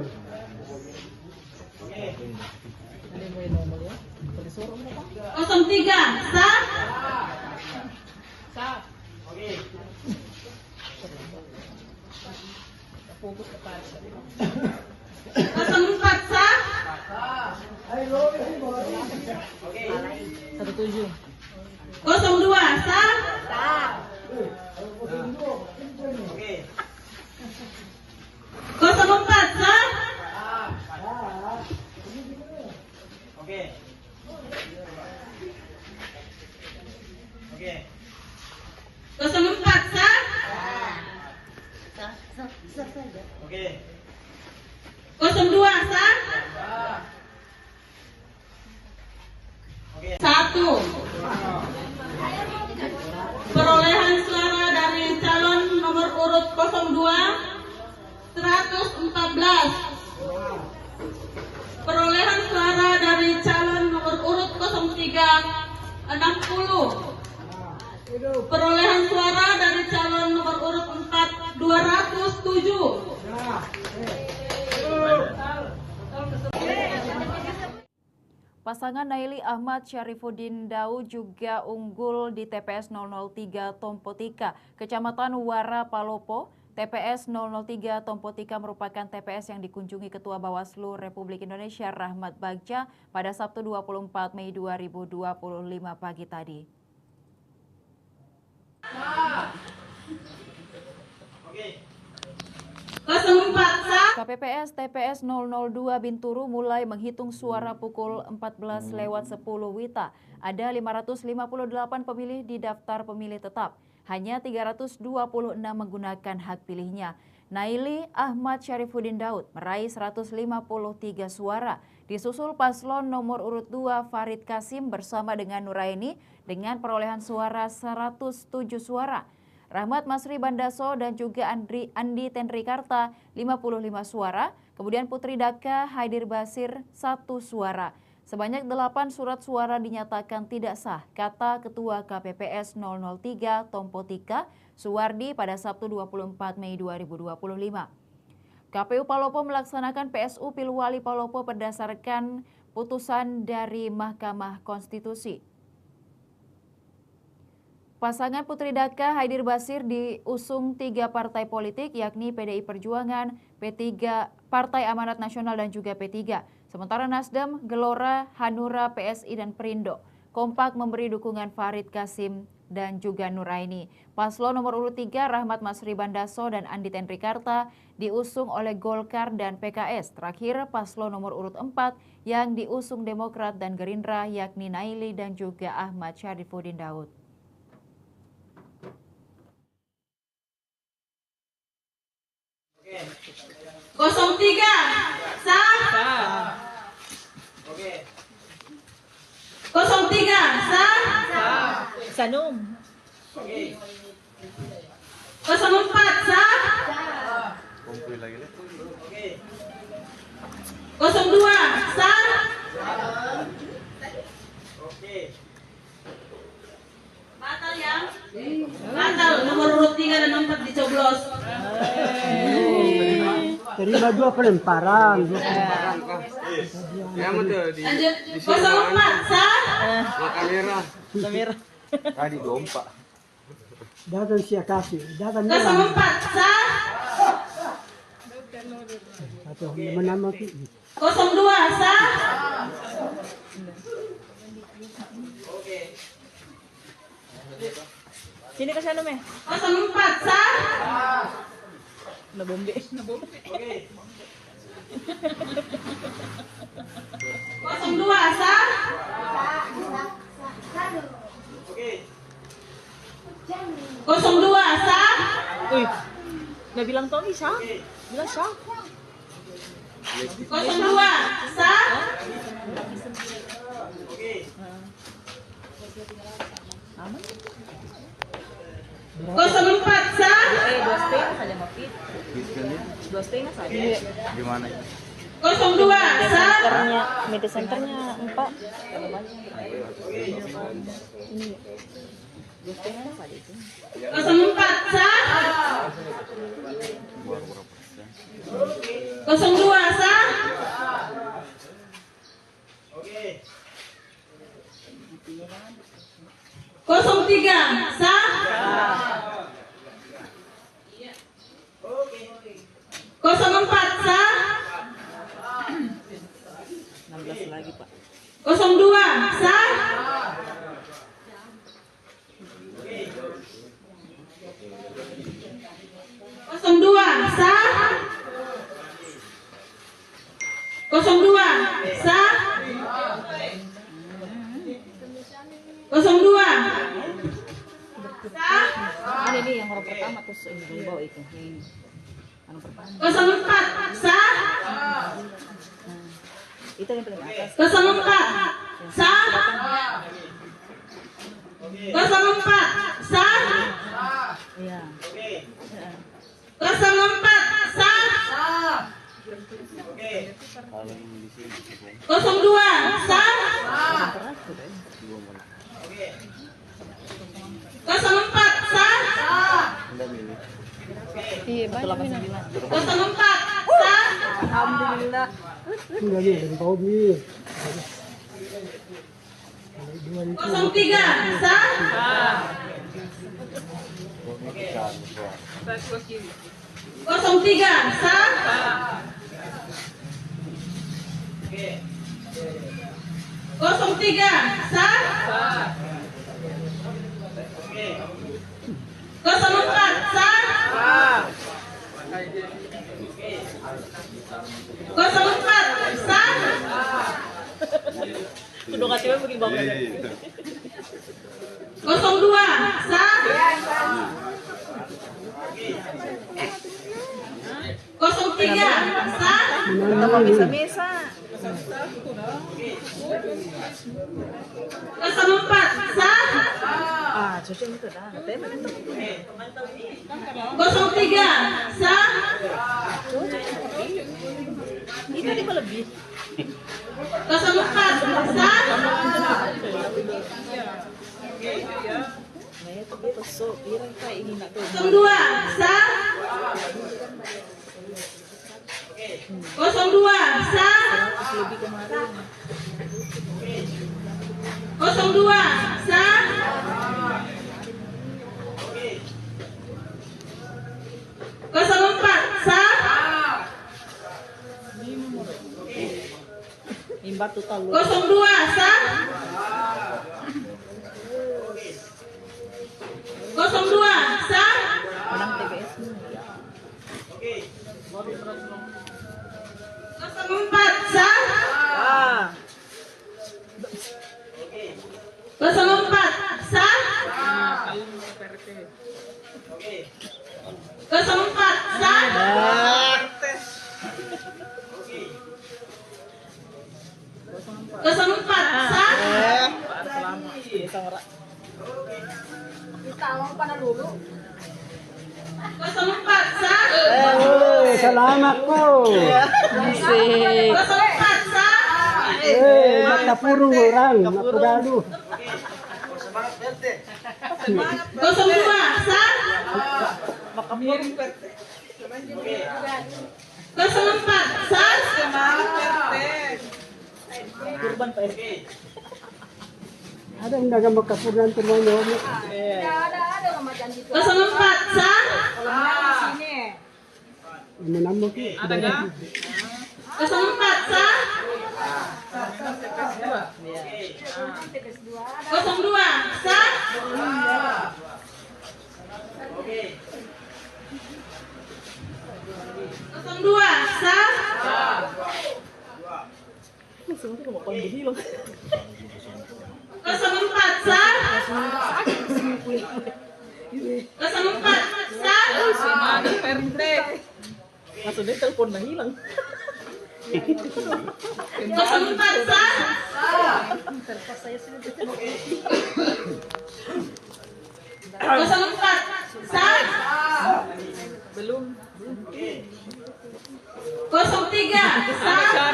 Kosong 3 sah. Kosong 4 sah. 17. Kosong 2 sah. Kosong 4 sah. Kosong 4 sah. Kosong 2 sah. 1. Perolehan suara dari calon nomor urut 02 114. Perolehan suara dari calon nomor urut 03 60. Perolehan suara dari calon nomor urut 4 207. Pasangan Naili Ahmad Syarifuddin Daud juga unggul di TPS 003 Tompotika, Kecamatan Wara Palopo. TPS 003 Tompotika merupakan TPS yang dikunjungi Ketua Bawaslu Republik Indonesia Rahmat Bagja pada Sabtu 24 Mei 2025 pagi tadi. KPPS TPS 002 Binturu mulai menghitung suara pukul 14:10 WITA. Ada 558 pemilih di daftar pemilih tetap. Hanya 326 menggunakan hak pilihnya. Naili Ahmad Syarifuddin Daud meraih 153 suara, disusul paslon nomor urut 2 Farid Kasim bersama dengan Nuraini dengan perolehan suara 107 suara. Rahmat Masri Bandaso dan juga Andi Tenrikarta 55 suara, kemudian Putri Daka Haidir Basir 1 suara. Sebanyak 8 surat suara dinyatakan tidak sah, kata Ketua KPPS 003 Tompotika Suwardi pada Sabtu 24 Mei 2025. KPU Palopo melaksanakan PSU Pilwali Palopo berdasarkan putusan dari Mahkamah Konstitusi. Pasangan Putri Daka Haidir Basir diusung 3 partai politik yakni PDI Perjuangan, P3, Partai Amanat Nasional dan juga P3. Sementara Nasdem, Gelora, Hanura, PSI dan Perindo kompak memberi dukungan Farid Kasim dan juga Nuraini. Paslon nomor urut 3 Rahmat Masri Bandaso dan Andi Tenrikarta diusung oleh Golkar dan PKS. Terakhir paslon nomor urut 4 yang diusung Demokrat dan Gerindra yakni Naili dan juga Ahmad Syarifuddin Daud. Kosong 3 sah. Oke. 03 sah. Sanum. Oke. 04 sah. Kumpul lagi deh. Oke. 02 sah. Oke. Batal ya? Batal nomor urut 3 dan 4 dicoblos. Terima 2 pelemparan. Lanjut. 04 sah. Kamera. Tadi dompa. Datang siya kasih. Datang 04 sah. atau nama 02 sah. Sini ke sana, Meh. 04 sah. Nabombe. Oke. 02 sah. Oke. 02 sah. Wih. Nggak bilang Tommy, sah. Bilang sah. 02 sah. Oke. Aman. 04 sah. 2,5 saja Mapit. 2,5 saja. Gimana? 02 sah. Media centernya 4. Ini 2,5 saja itu. 04 sah. 02 sah. Oke. 03 sah. 04 sah. 16 lagi, Pak. 02 sah. 02 sah. 02 sah. 02 sah. Ada ini yang orang pertama terus ini di bawah itu. Yang ini. Yang pertama. 04 sah. Itu yang paling atas. 04 sah. 04 sah. Iya. 04 sah. 02 sah. 04 sah. Iya, banyak. 04 sah. Alhamdulillah. sudah ni dari kau ni. 03 sah. 03 sah. 03 sah. 04 sah. 04 sah. Sudah kasih pergi bangun. 02 sah. Kenapa bisa-bisa? 04 sah. Ah, cuci itu dah. 03 sah. Itu di lebih. 04 sah. 02 sah. 02 sah. 02 sah. 04 sah. Imbat total. 02 sah. 02 sah. Menang TBS. 04 sah. 04 sah. 04 sah. 04 sah. Kita mau pada dulu. 04 sah. Selamat po. 04 sah. Matapurong orang, mapugado. 02 sah. 04 sah. Kurban Pak RT. Ada undangan makapurang temannya. Ada macam gitu. 04 sah. Kalau di sini. Menambah ki. Ada enggak? 04 sah. 02 sah. 02 sah. 04 sah. 04 sah. Mana RT? Maksudnya telepon na hilang. 04 sah. Terpas saya sudah 04 sah. belum. 03 sah.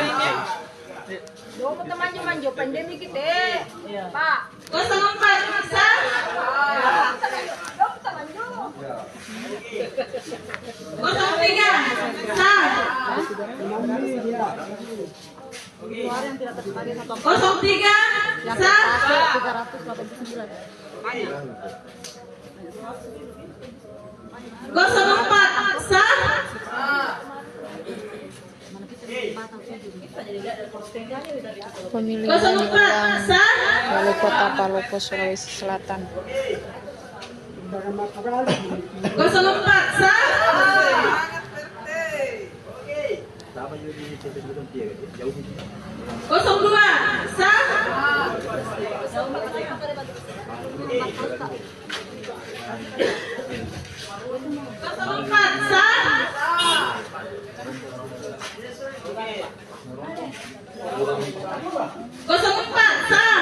Dua teman-teman pandemi kita. Pak. 04 sah. 03 sah. 03 sah. 04 sah. Pemilihan ulang Wali Kota Palopo, Sulawesi Selatan. 04 sah. 02 sah. 04 sah. 04 sah.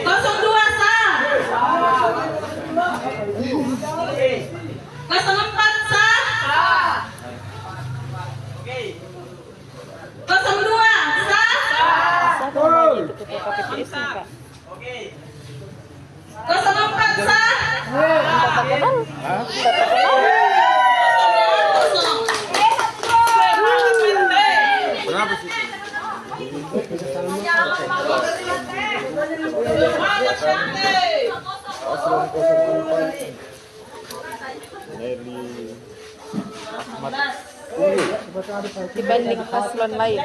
02 sah. 04 sah. 02 sah. Ketua KPPS nih Pak. 04 sah. Berapa sih? Dibanding paslon lain.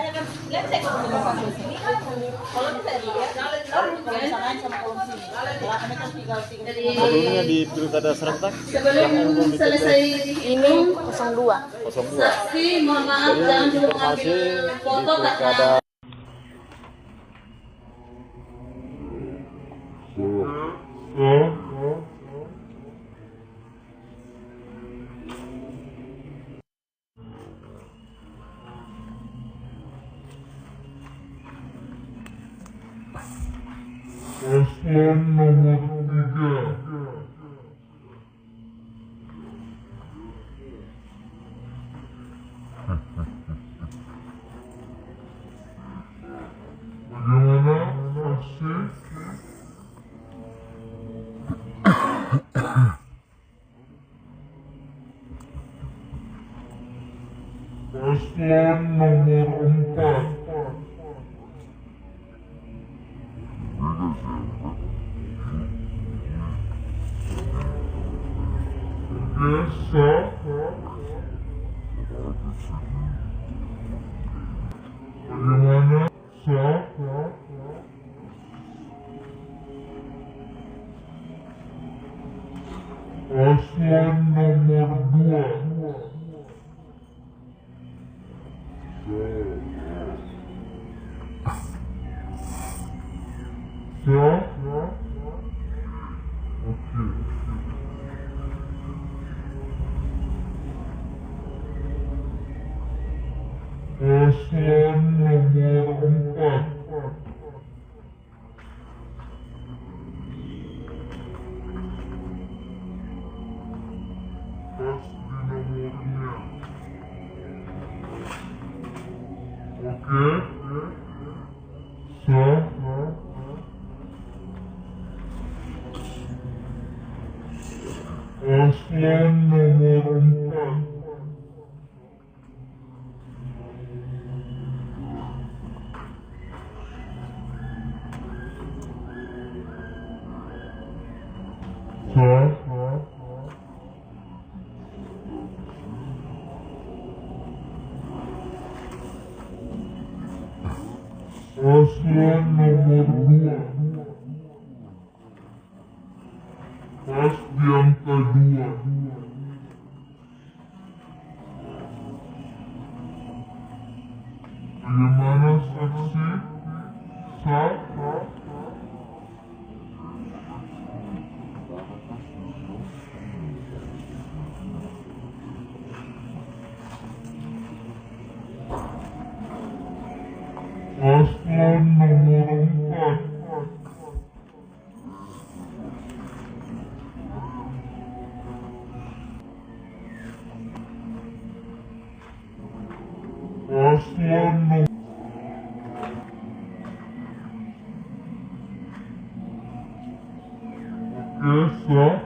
Sebelumnya di pilkada serentak Sebelum selesai Ini 02. 02. saksi, mohon maaf jangan dulu mengambil foto karena Paslon nomor 3. Bagaimana saksi? Paslon nomor 4. Biasa. Bagaimana sah? Paslon nomor 2. Sah? Oke. Paslon nomor 4. Pas di nomornya. Oke. Sah. Paslon nomor 4. Sah. Paslon nomor 2. Pas di angka 2. Bagaimana saksi? Sah? Paslon nomor 4. Paslon nomor. Oke, sah.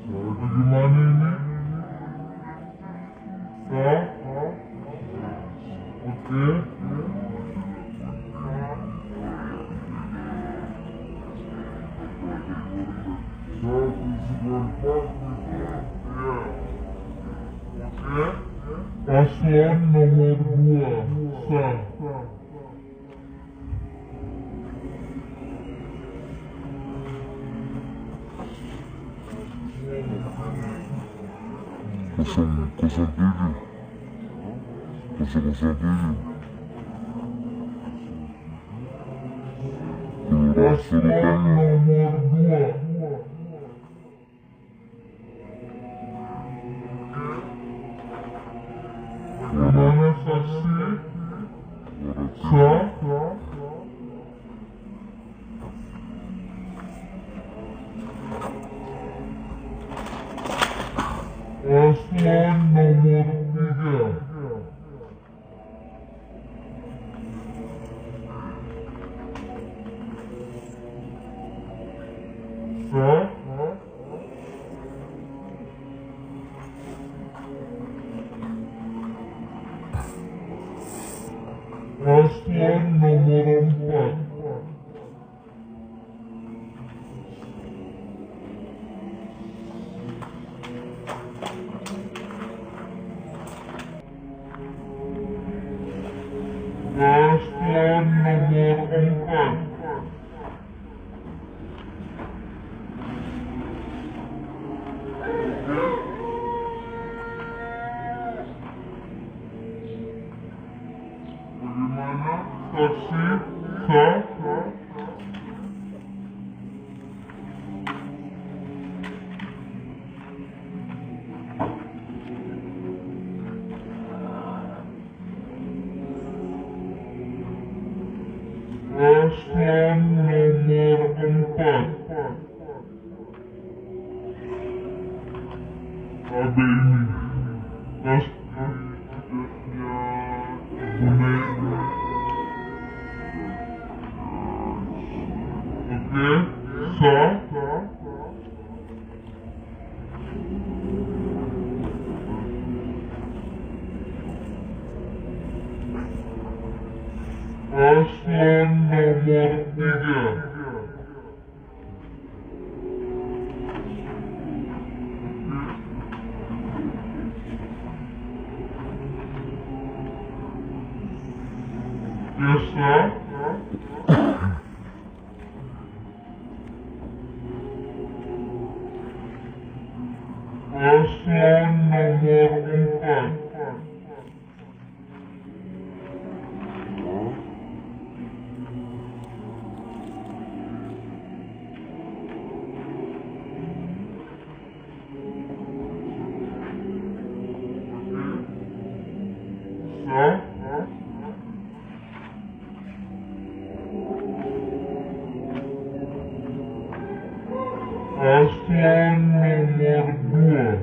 Bagaimana ini? Sah? Oke. Paslon nomor 2. Sah. Kosong 07. 007. Paslon nomor 2. Bagaimana saksi? Sah? Paslon nomor 3. Sah? Paslon nomor 4. Ada ini pasti boneka. Oke, sah. Paslon nomor 3. Biasa. Paslon nomor 4. Paslon nomor 2.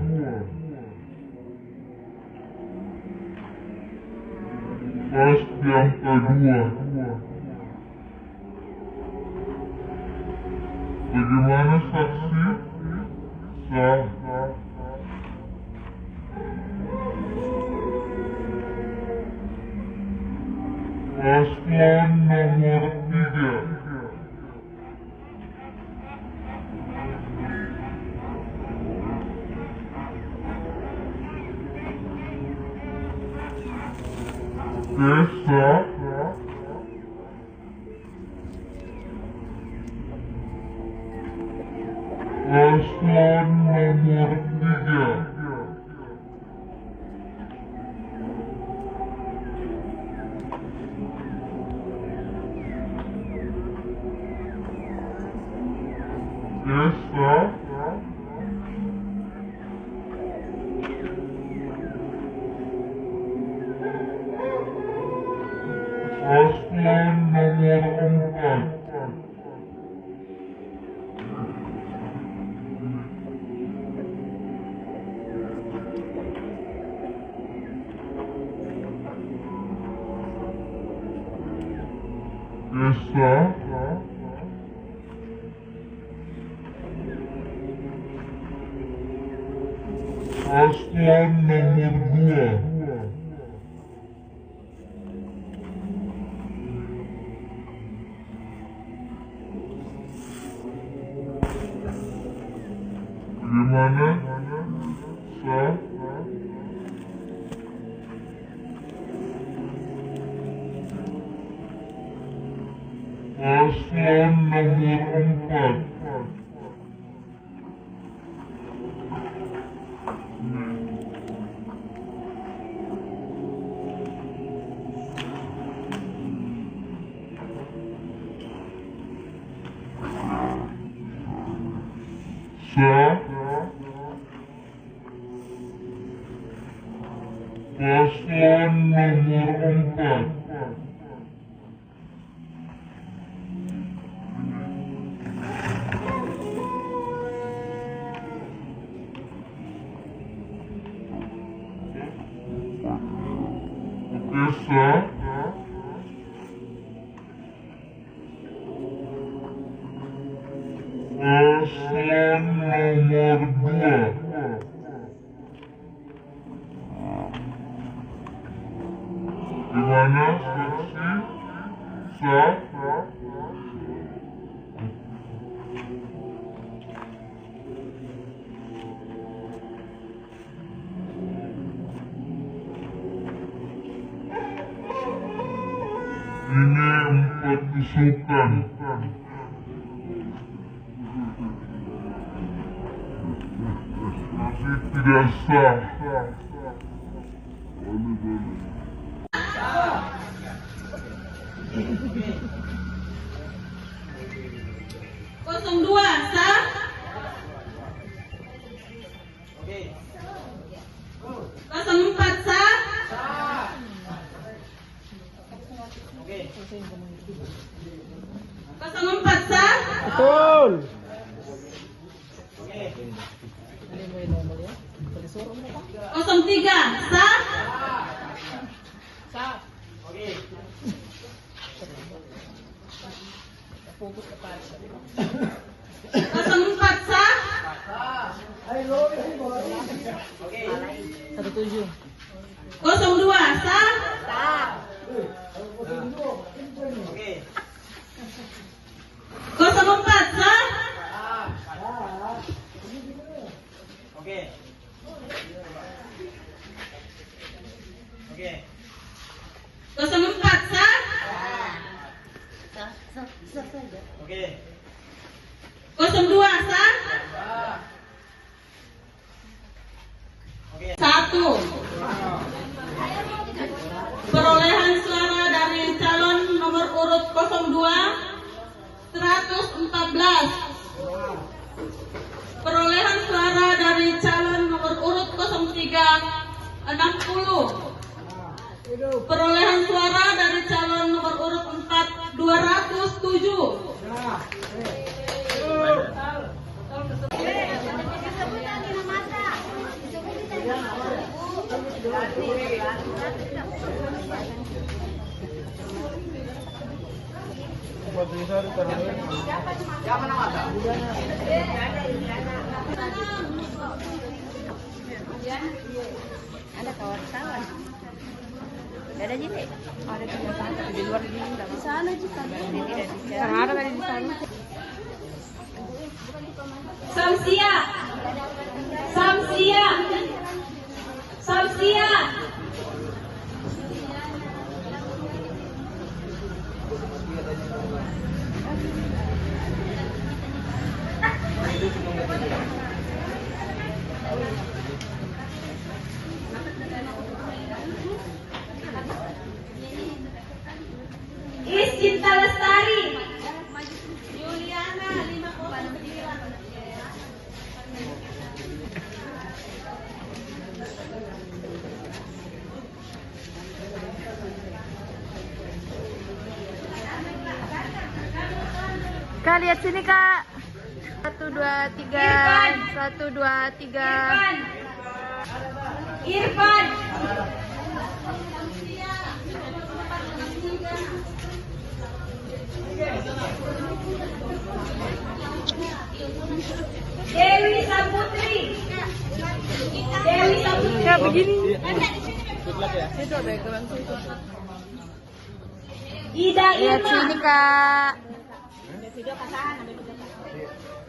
Pasti angka 2. Bagaimana saksi? Sah. Paslon nomor 3. Biasa. Paslon nomor 3. Biasa. Paslon nomor 4. Biasa. Paslon nomor 2. Bagaimana? Sah. Paslon nomor 4. Sah. Paslon nomor 4. Oke, sah. Paslon nomor 2. Gimana saksi? Sah. Ini 4 tusukan. Masih tidak sah. Kosong 2 sah. Kosong 4 sah. Kosong 4 sah. Betul. Betul. Kosong 3 sah. Sah. Kosong 4 sah. 17. Kosong 2 sah. Kosong 4 sah. Kosong 4 sah. Kosong 2 sah. 1. Perolehan suara dari calon nomor urut 02 114. Perolehan suara dari calon nomor urut 03 60. Perolehan suara dari calon nomor urut 4 207. Ada kawan-kawan. Gak ada jile. Ada di luar ini enggak di sana juga. Karena ada tadi di sana. Samsia. Samsia. Samsia. Cinta Lestari. Juliana 5,9. Kak, lihat sini Kak. 1, 2, 3. 1, 2, 3. Irfan. Dewi Saputri. Dewi Saputri. Kak, begini. Itu background situ. Ida Lihat Irma. sini Kak.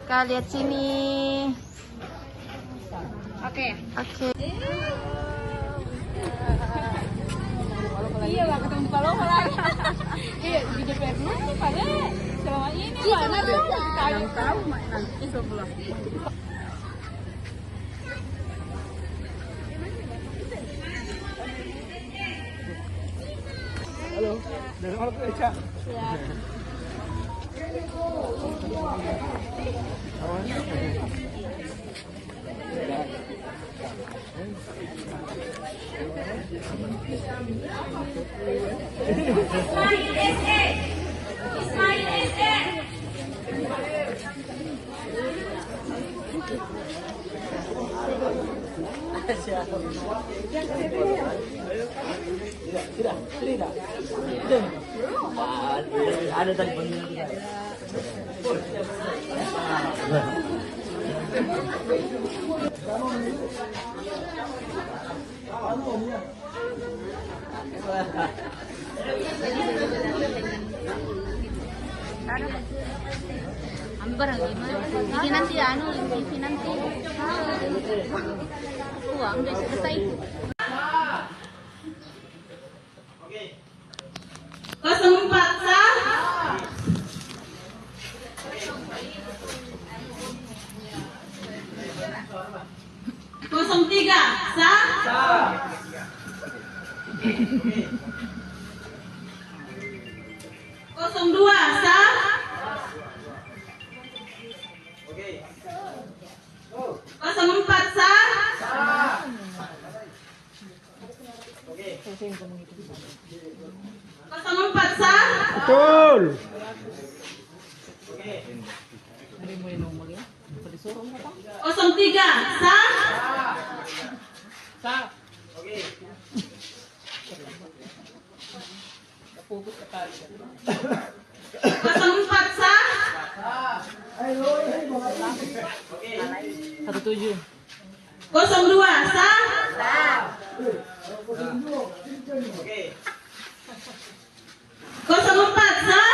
Kak, lihat sini. Oke. Oke. Iya lah, ketemu kalau lah. Iya, di DPR nih pada selama ini mana tuh kayu tahu mainan sebelah. Halo, dari mana tuh Eca? Siap. Ismail SE. Ismail SE. Tidak. Ada tadi panggilan. Ambar gimana? Jadi nanti TV nanti. Uang udah selesai. Kosong 4 sah. Kosong 3 sah. Kosong 2 sah. Kosong 4 sah. Kosong 4 sah. Betul. 03 sah. Sah. Oke. 04 sah. 17. 02 sah. 04 sah.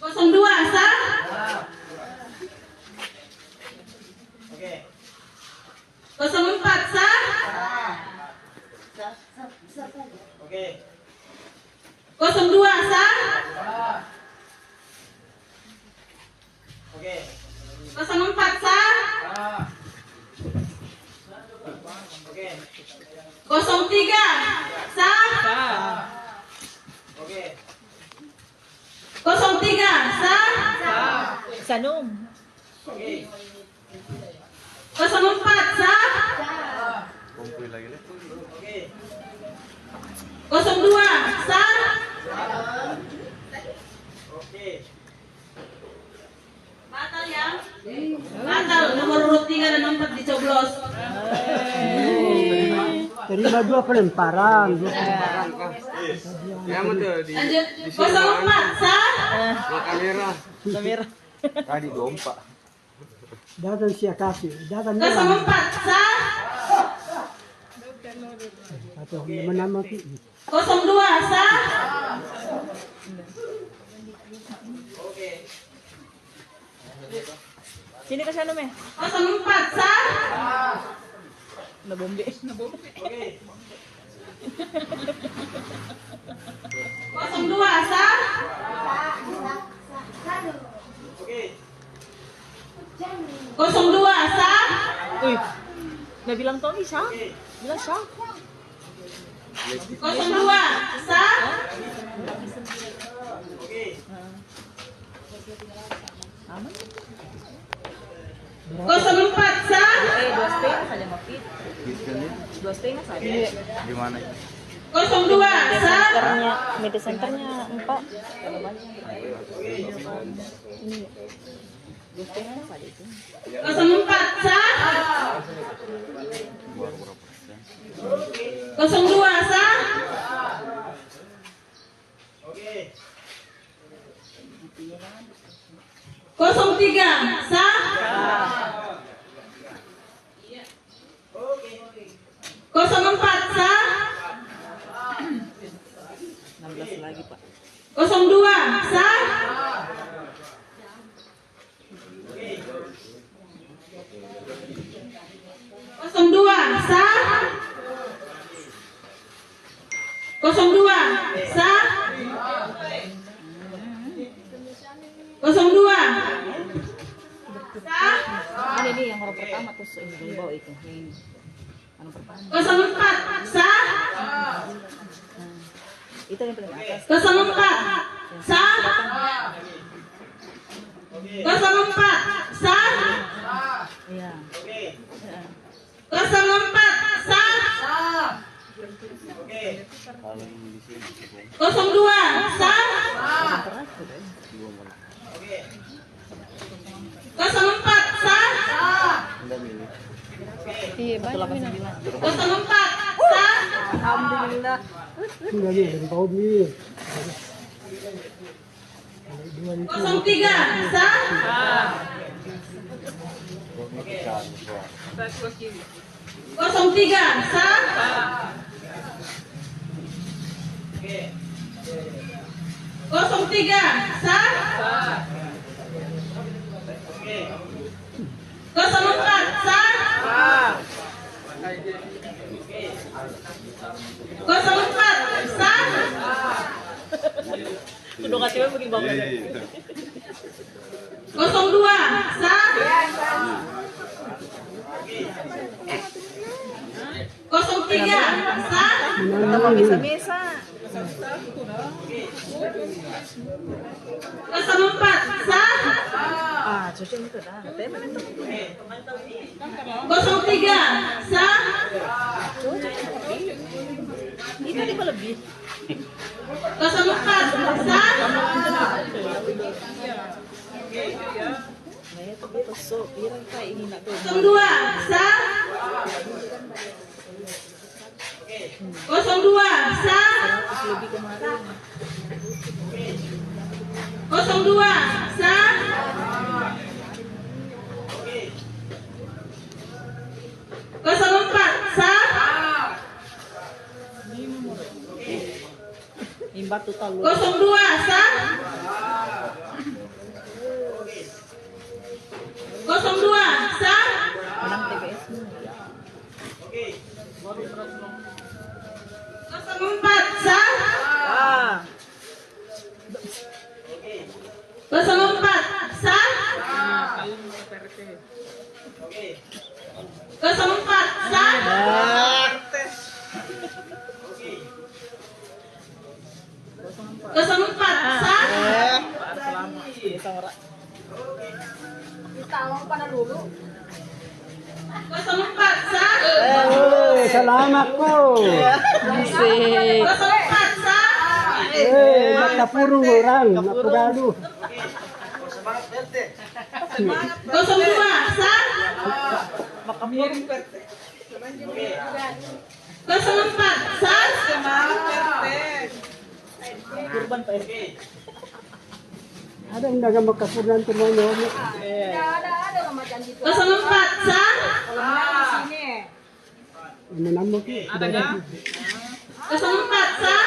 02 sah. 04 sah. 02 sah. 04 sah. 03 sah. 03 sah. Sanum. 04 sah. 02 sah. Batal ya? Batal nomor urut 3 dan 4 dicoblos. Terima 2 pelemparan. Lanjut. 04 sah. Kamera. Tadi dompa. Datang siya kasih. Datang 04 sah. atau nama 02 sah. Sini ke sana, Meh. 04 sah. Nabombe. 02 sah. 02 sah. Wih. Nggak bilang Tony sah. Bilang sah. 02 sah. 04 sah. 2,5 saja ngopi. 2,5 saja. Di mana? 02 sah. Media centernya 4. Ini. 2,5 saja itu. 04 sah. 02 sah. 03 sah. 04 sah. 16 lagi, Pak. 02 sah. 02 sah. 02 sah. 02 sah. Ada ini yang orang pertama terus ini di bawah itu. Yang ini. Anu pertama. 04 sah. Itu yang paling atas. 04 sah. 04 sah. Iya. 04 sah. 02 sah. 04 sah. Iya, banyak. 04 sah. Alhamdulillah. Tinggal ni dari kau ni. 03 sah. 03 sah. 03 sah. 04 sah. 04 sah. Udah kasih begini banget. 02 sah. 03 sah. Kita misa-misa. 04 sah. Ah, cuci itu dah. Tema itu. 03 sah. Itu di lebih. 02 sah. 02 sah. 02 sah. 04 sah. 02 sah. 02 sah. 04 sah. 04 sah. 04 sah. 04 sah. Tahu pada dulu. 04 sah. Selamat po. 04 sah. Makapurong orang, napugalo. 02 sah. 04 sah. Ada yang dagang makapuran teman-teman. Ada macam gitu. 04 sah. Kalau di sini. Ini nama tu. Ada enggak? 04 sah.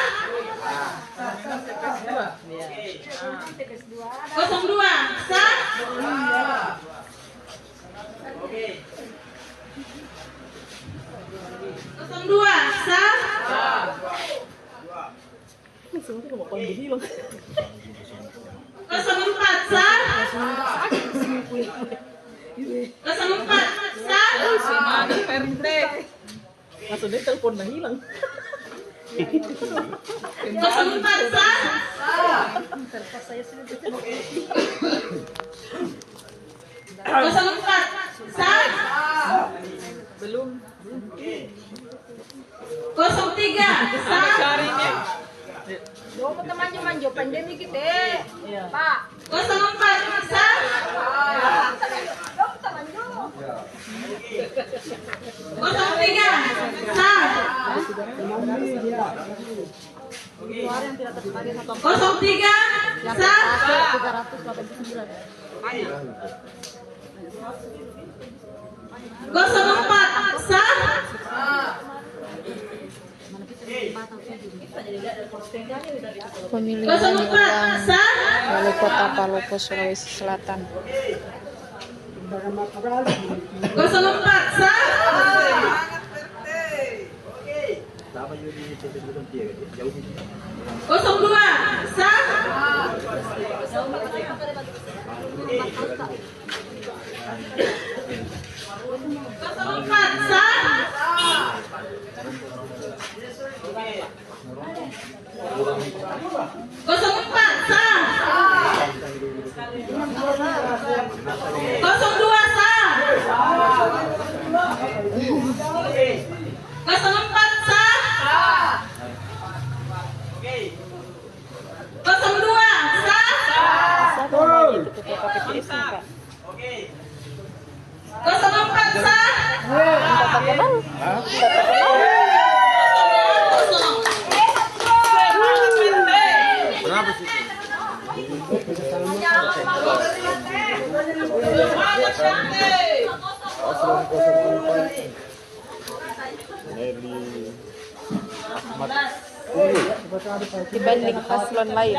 02 sah. 02 sah. 04 sah. 04 sah. Semangat PRT. Maksudnya telepon dah hilang. 04 sah. 04 sah. Belum. 03 sah. Carinya. Yo teman-teman pandemi kita. Pak. 04 sah. 03 sah. 03 sah. 04 sah. Pemilihan ulang Wali Kota Palopo, Sulawesi Selatan. 04 sah. 02 sah. 04 sah. 04 sah. 02 sah. 04 sah. 02 sah. 04 sah. Berapa sih? Dibanding paslon lain.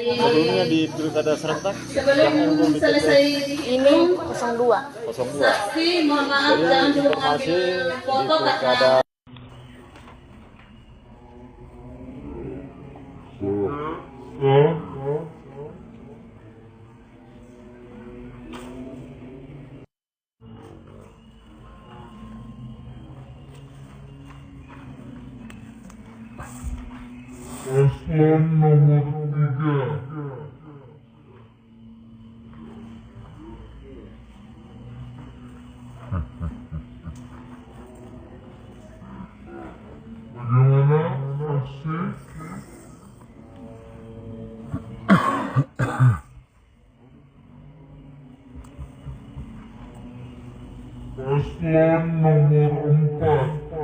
Sebelumnya di pilkada serentak Sebelum selesai Ini 02. 02. saksi, mohon maaf jangan dulu mengambil foto karena Paslon nomor 3. Bagaimana saksi? Ada ini, pasti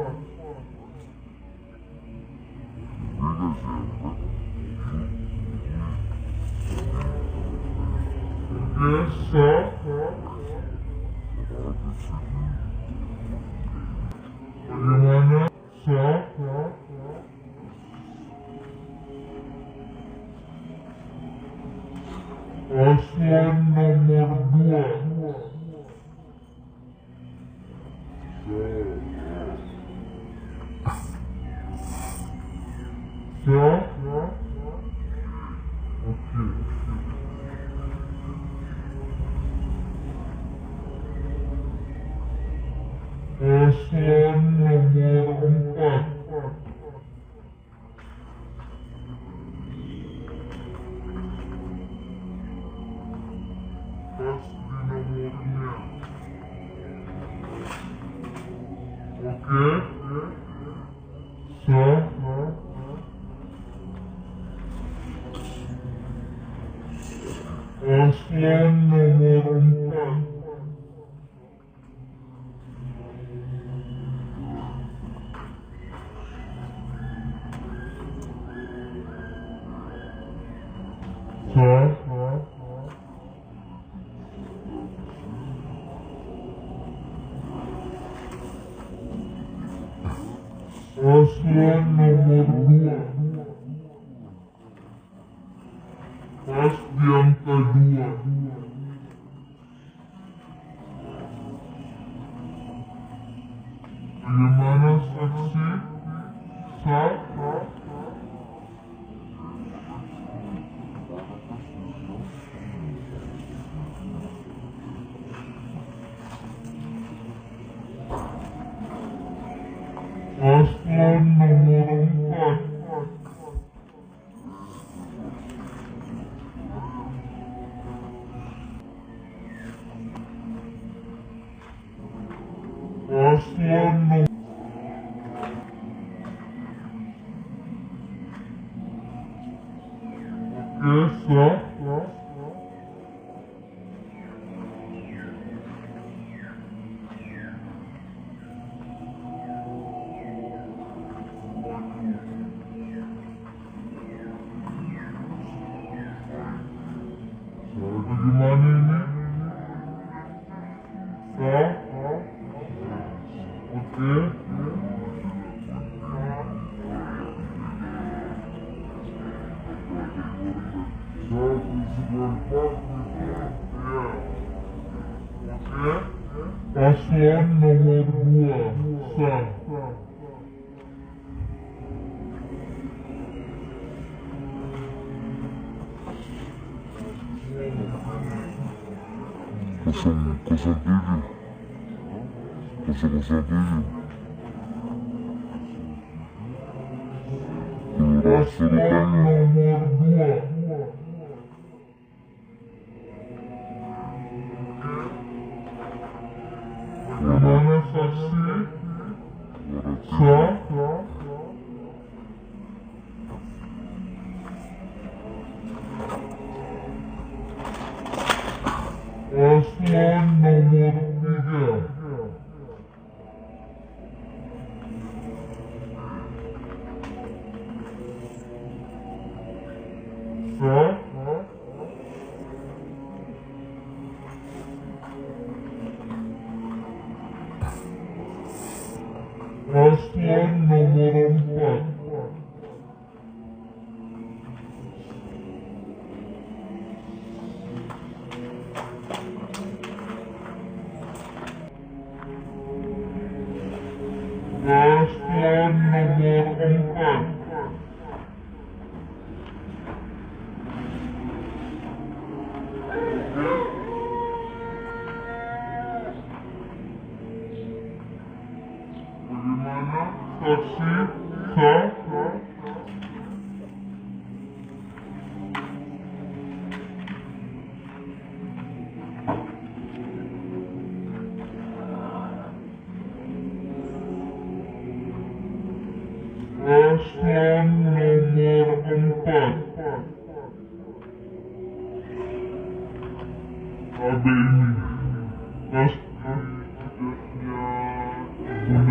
tidaknya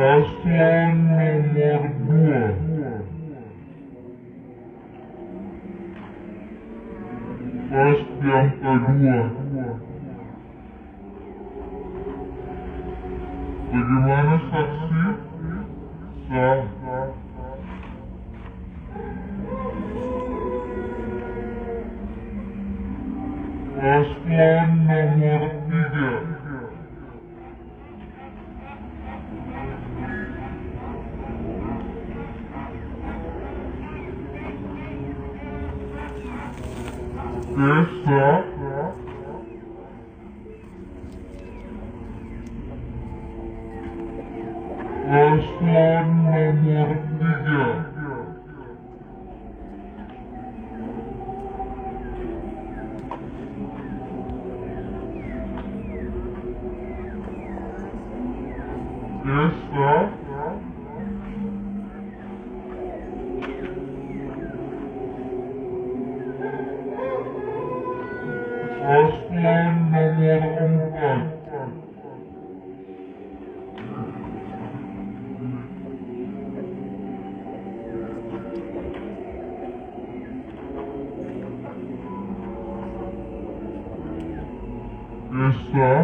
Paslon nomor 2. Pos yang kedua. Bagaimana saksi? Sah. Paslon nomor 3. Desa. Paslon nomor 3. Desa. Paslon nomor 4. Desa.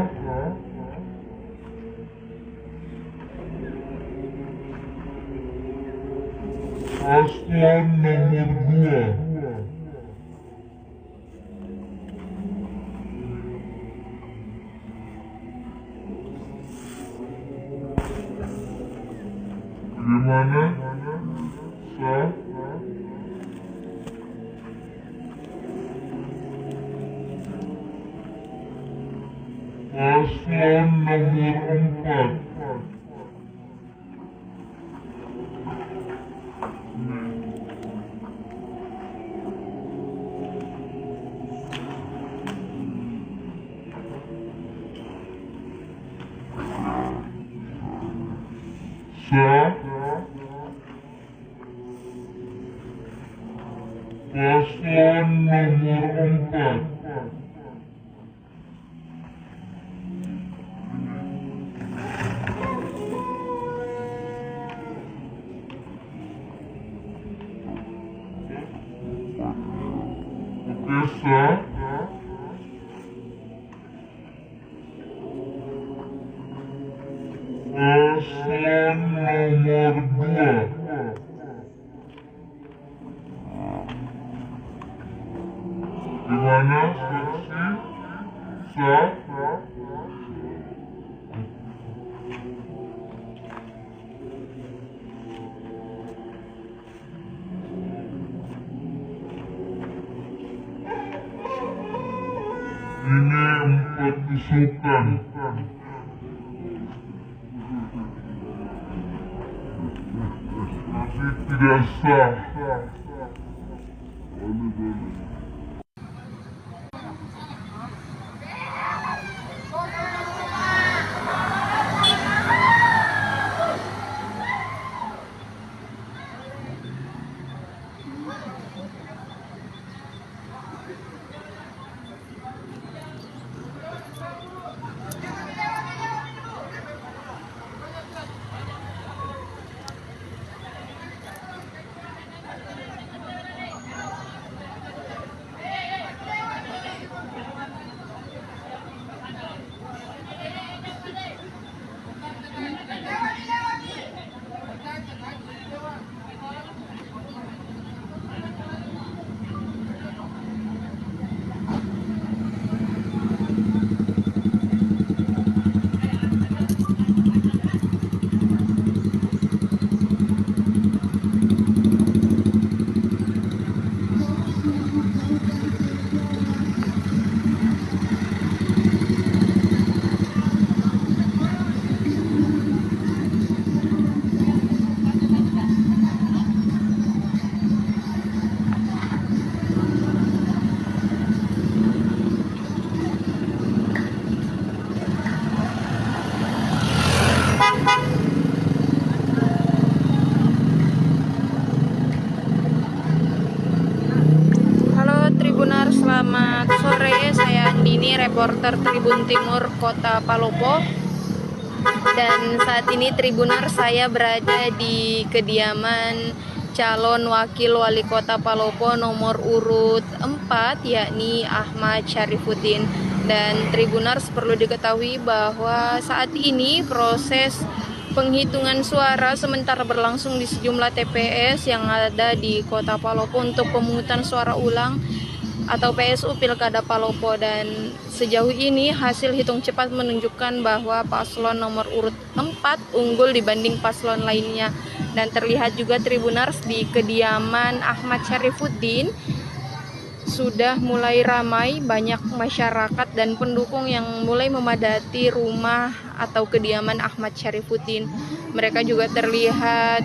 Paslon nomor 2. Bagaimana? Sah. Paslon nomor 4. Sah. Paslon nomor 4. Oke, sah. Paslon nomor 2. Gimana saksi? Sah. Ini 4 tusukan. Masih tidak sah. reporter Tribun Timur Kota Palopo. Dan saat ini Tribunar, saya berada di kediaman calon wakil wali kota Palopo nomor urut 4, yakni Ahmad Syarifuddin. Dan Tribunars, perlu diketahui bahwa saat ini proses penghitungan suara sementara berlangsung di sejumlah TPS yang ada di Kota Palopo untuk pemungutan suara ulang atau PSU Pilkada Palopo. Dan sejauh ini hasil hitung cepat menunjukkan bahwa paslon nomor urut 4 unggul dibanding paslon lainnya. Dan terlihat juga Tribunars di kediaman Ahmad Syarifuddin sudah mulai ramai, banyak masyarakat dan pendukung yang mulai memadati rumah atau kediaman Ahmad Syarifuddin. Mereka juga terlihat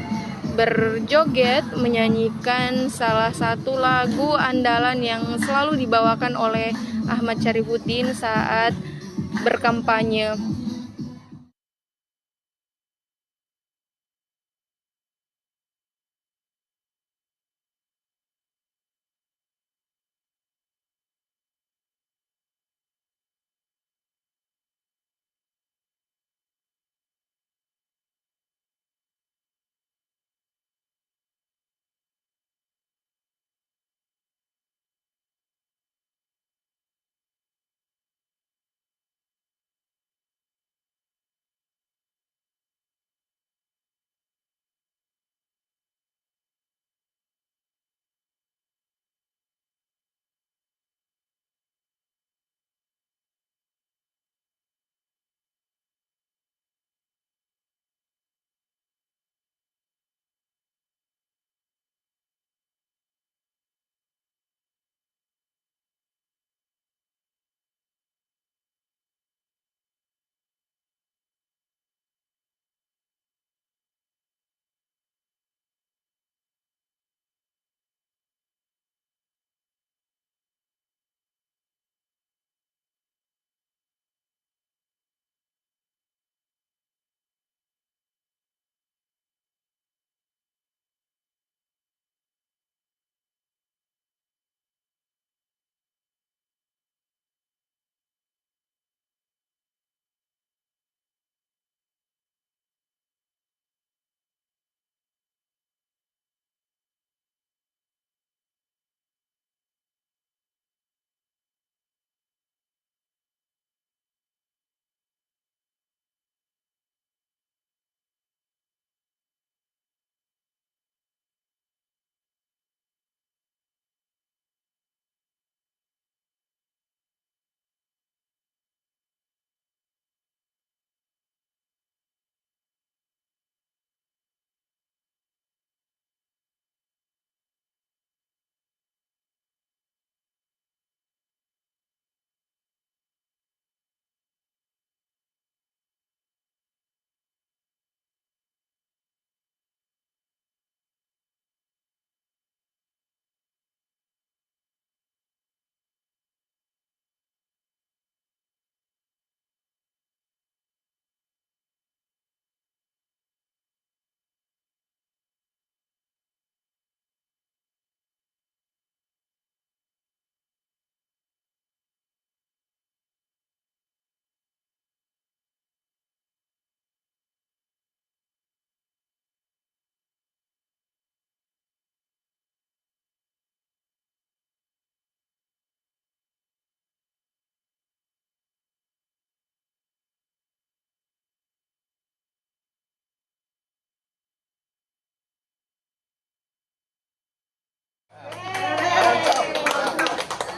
berjoget menyanyikan salah satu lagu andalan yang selalu dibawakan oleh Ahmad Syarifuddin saat berkampanye.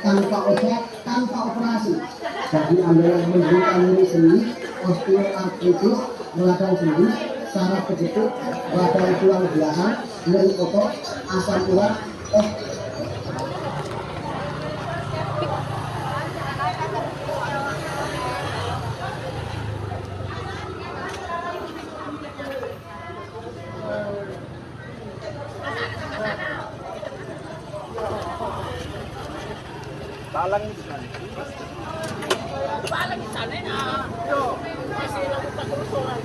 Tanpa obat, tanpa operasi. Bagi Anda yang menderita nyeri sendi, osteoartritis, radang sendi, saraf kejepit, radang tulang belakang, nyeri otot, asam urat, Balang di sana. Balang di sana na. Yo, masih lang kita kurusuran.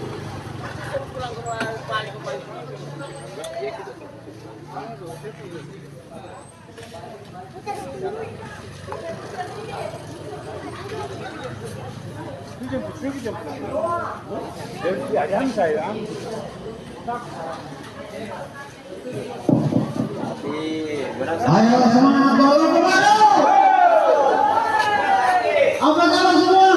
Pulang ke balik ke balik. Ya gitu. Ayo semangat bawa kemana? Apa kabar semua?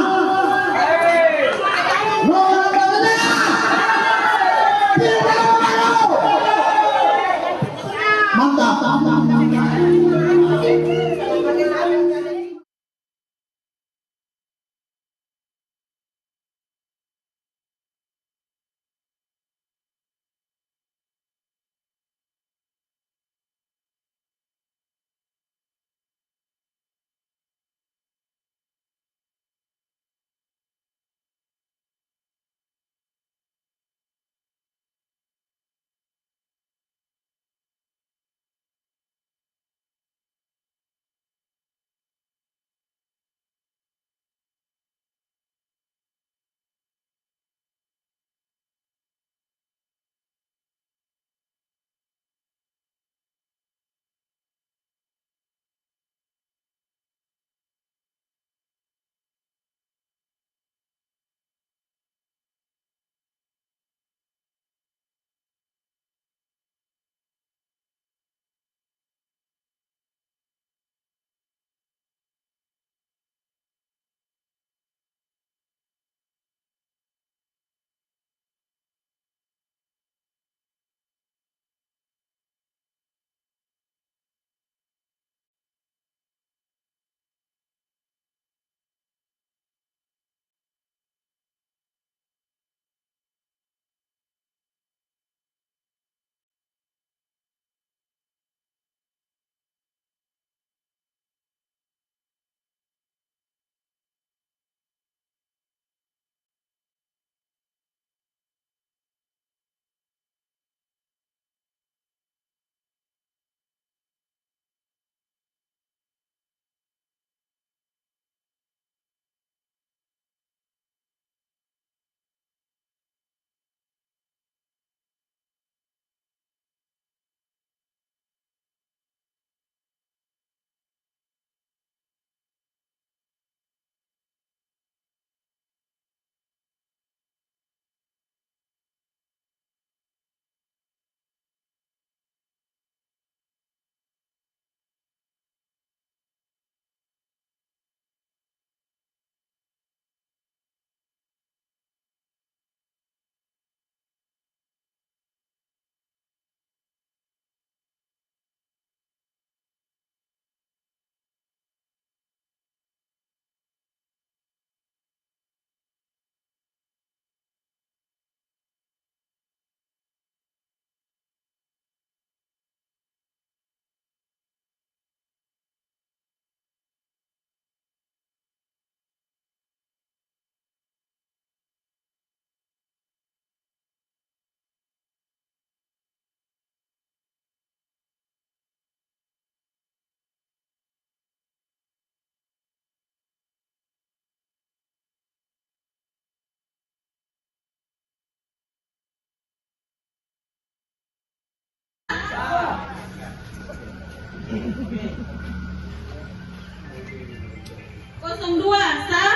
Kosong dua sah.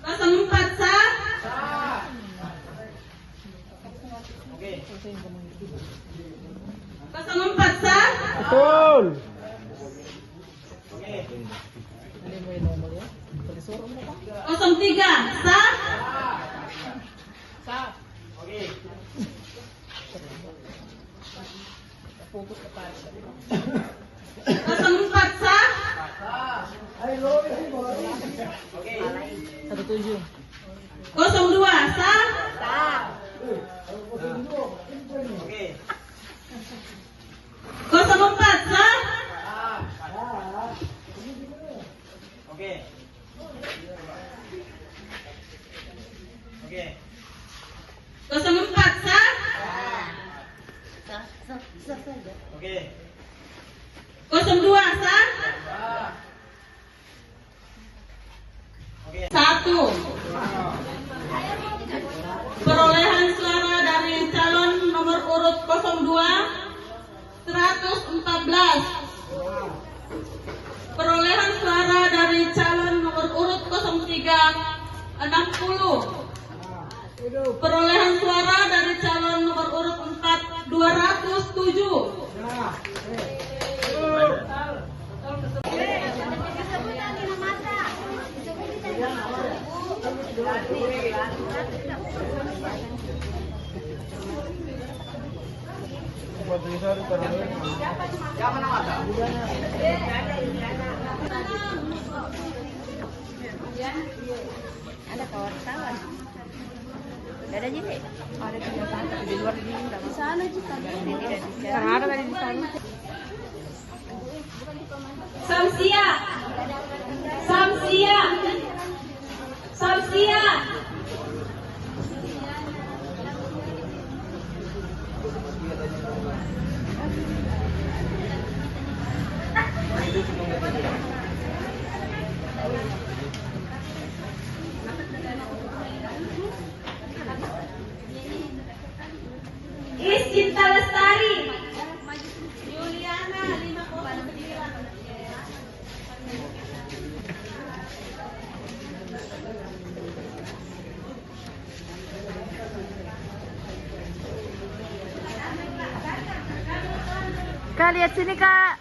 Kosong empat sah. Kosong empat sah. Betul. Kosong tiga sah. Kosong empat sah. 17. Kosong dua sah. Kosong empat sah. Kosong empat sah. Kosong dua sah. Satu. Perolehan suara dari calon nomor urut 02 114. Perolehan Perolehan suara dari calon nomor urut 4 207. Ada kawan-kawan. Gak ada jadi. Ada di luar ini enggak di sana juga. Karena ada tadi di sana. Samsia. Samsia. Samsia. Cinta Lestari. Juliana 509. Kak, lihat sini Kak.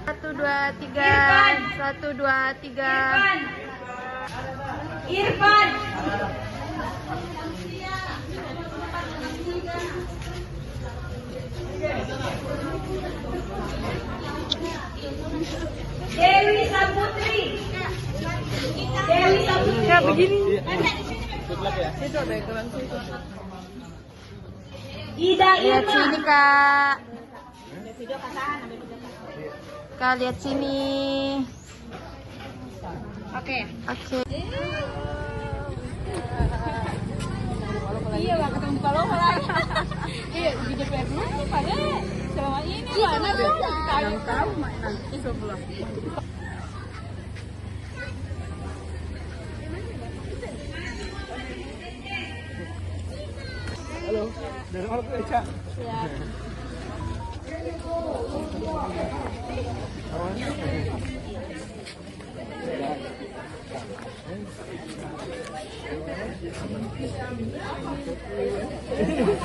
1, 2, 3. 1, 2, 3. Irfan. Dewi Saputri. Dewi Saputri. Ya begini. Ida Lihat Irma. sini Kak. Kak, lihat sini. Oke. Oke. Iya lah, ketemu kalau lah. Iya, di DPR dulu pada selama ini mana tuh? Yang tahu mainan itu belum. Halo, dari mana tuh Eca? Siap.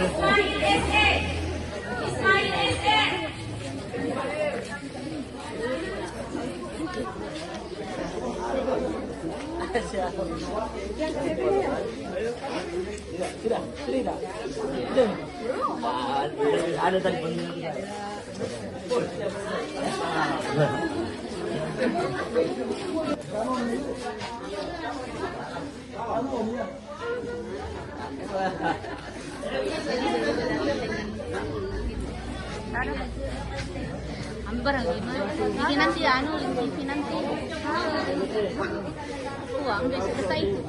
Ismail SE. Ismail SE. Ada tadi Ambil ini nanti TV nanti. Ambil selesai itu.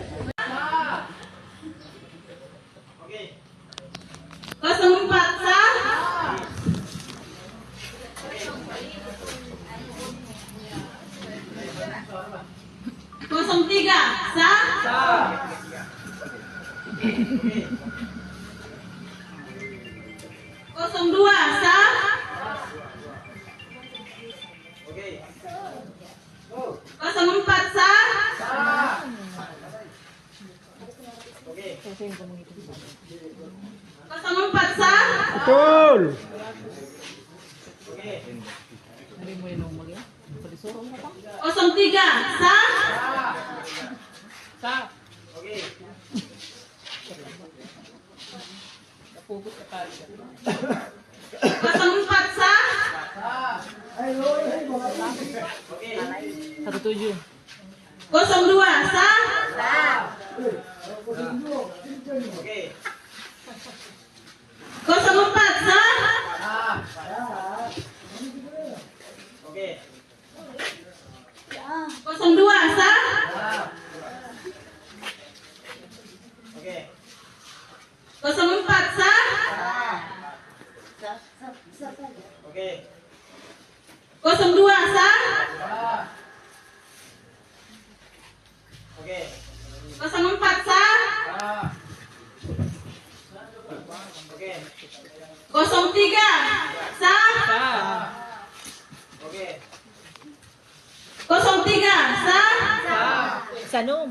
04 sah. 03 sah. 02 sah. 04 sah. 04 sah. Betul. Oke. 03 sah. Sah. Oke. 04 sah. Oke. 17. 02 sah. Oke. 04 sah. Oke. 02 sah. Oke. 04 sah. Oke. 02 sah. Oke. 04 sah. Oke. 03 sah. Oke. 03 sah. Sanum.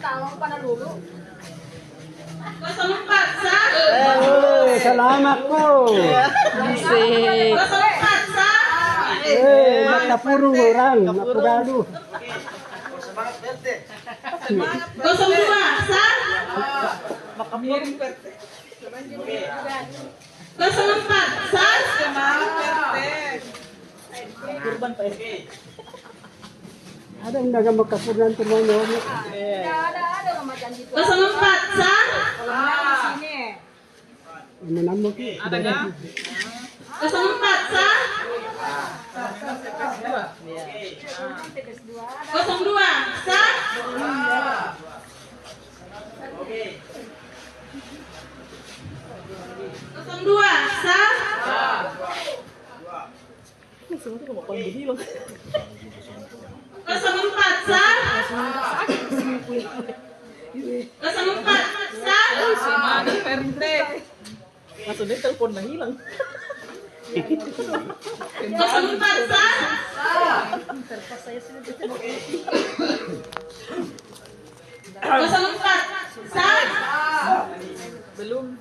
Tahu pada dulu. 04 sah. Selamat po. Asik. 04 sah. Matapuro orang, mapurado. 02 sah. 04 sah. Ada yang dagang makapuran teman-teman. Ada rumah janji tuh. 04 sah. Kalau di sini. Ini nama ki. Ada nggak? 04 sah. 02 sah. 02 sah. 04 sah. 04 sah. Mana Perte? Maksudnya telepon dah hilang. 04 sah. 04 sah. Belum.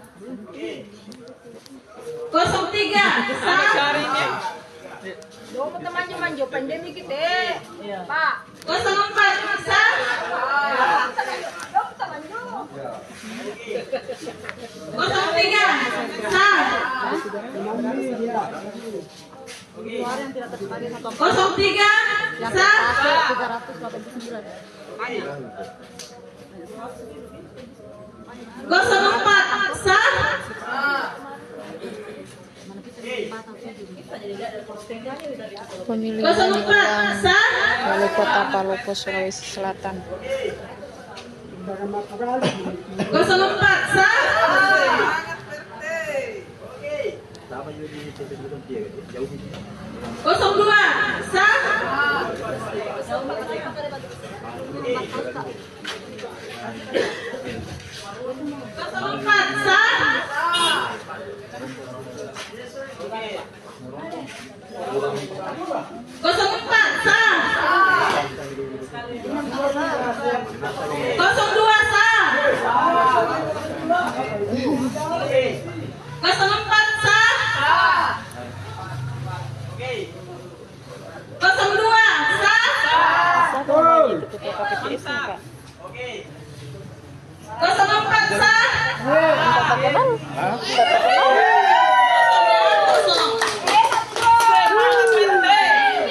03 sah. Carinya. Dong temannya manjo pandemi kita. Pak. 04 sah. Dong temannya. 03 sah. 03 sah. 04 sah. Pemilihan ulang Wali Kota Palopo, Sulawesi Selatan. 04 sah. 02 sah. 04 sah. 04 sah. 02 sah. 04 sah. 02 sah. 04 sah.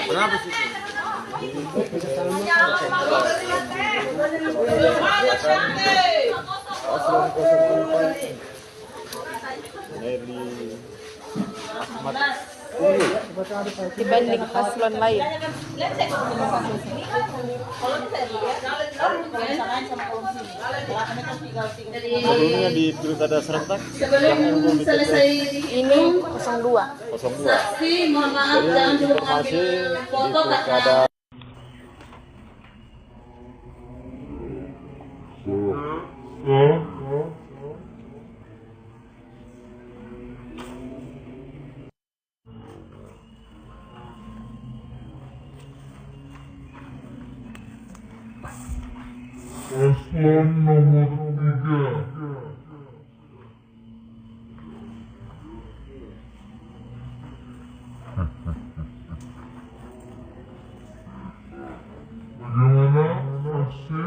Berapa sih? Dibanding paslon lain. Sebelumnya di pilkada serentak sebelum selesai Ini 02. saksi, mohon maaf jangan dulu ambil foto karena Paslon nomor 3. Bagaimana saksi?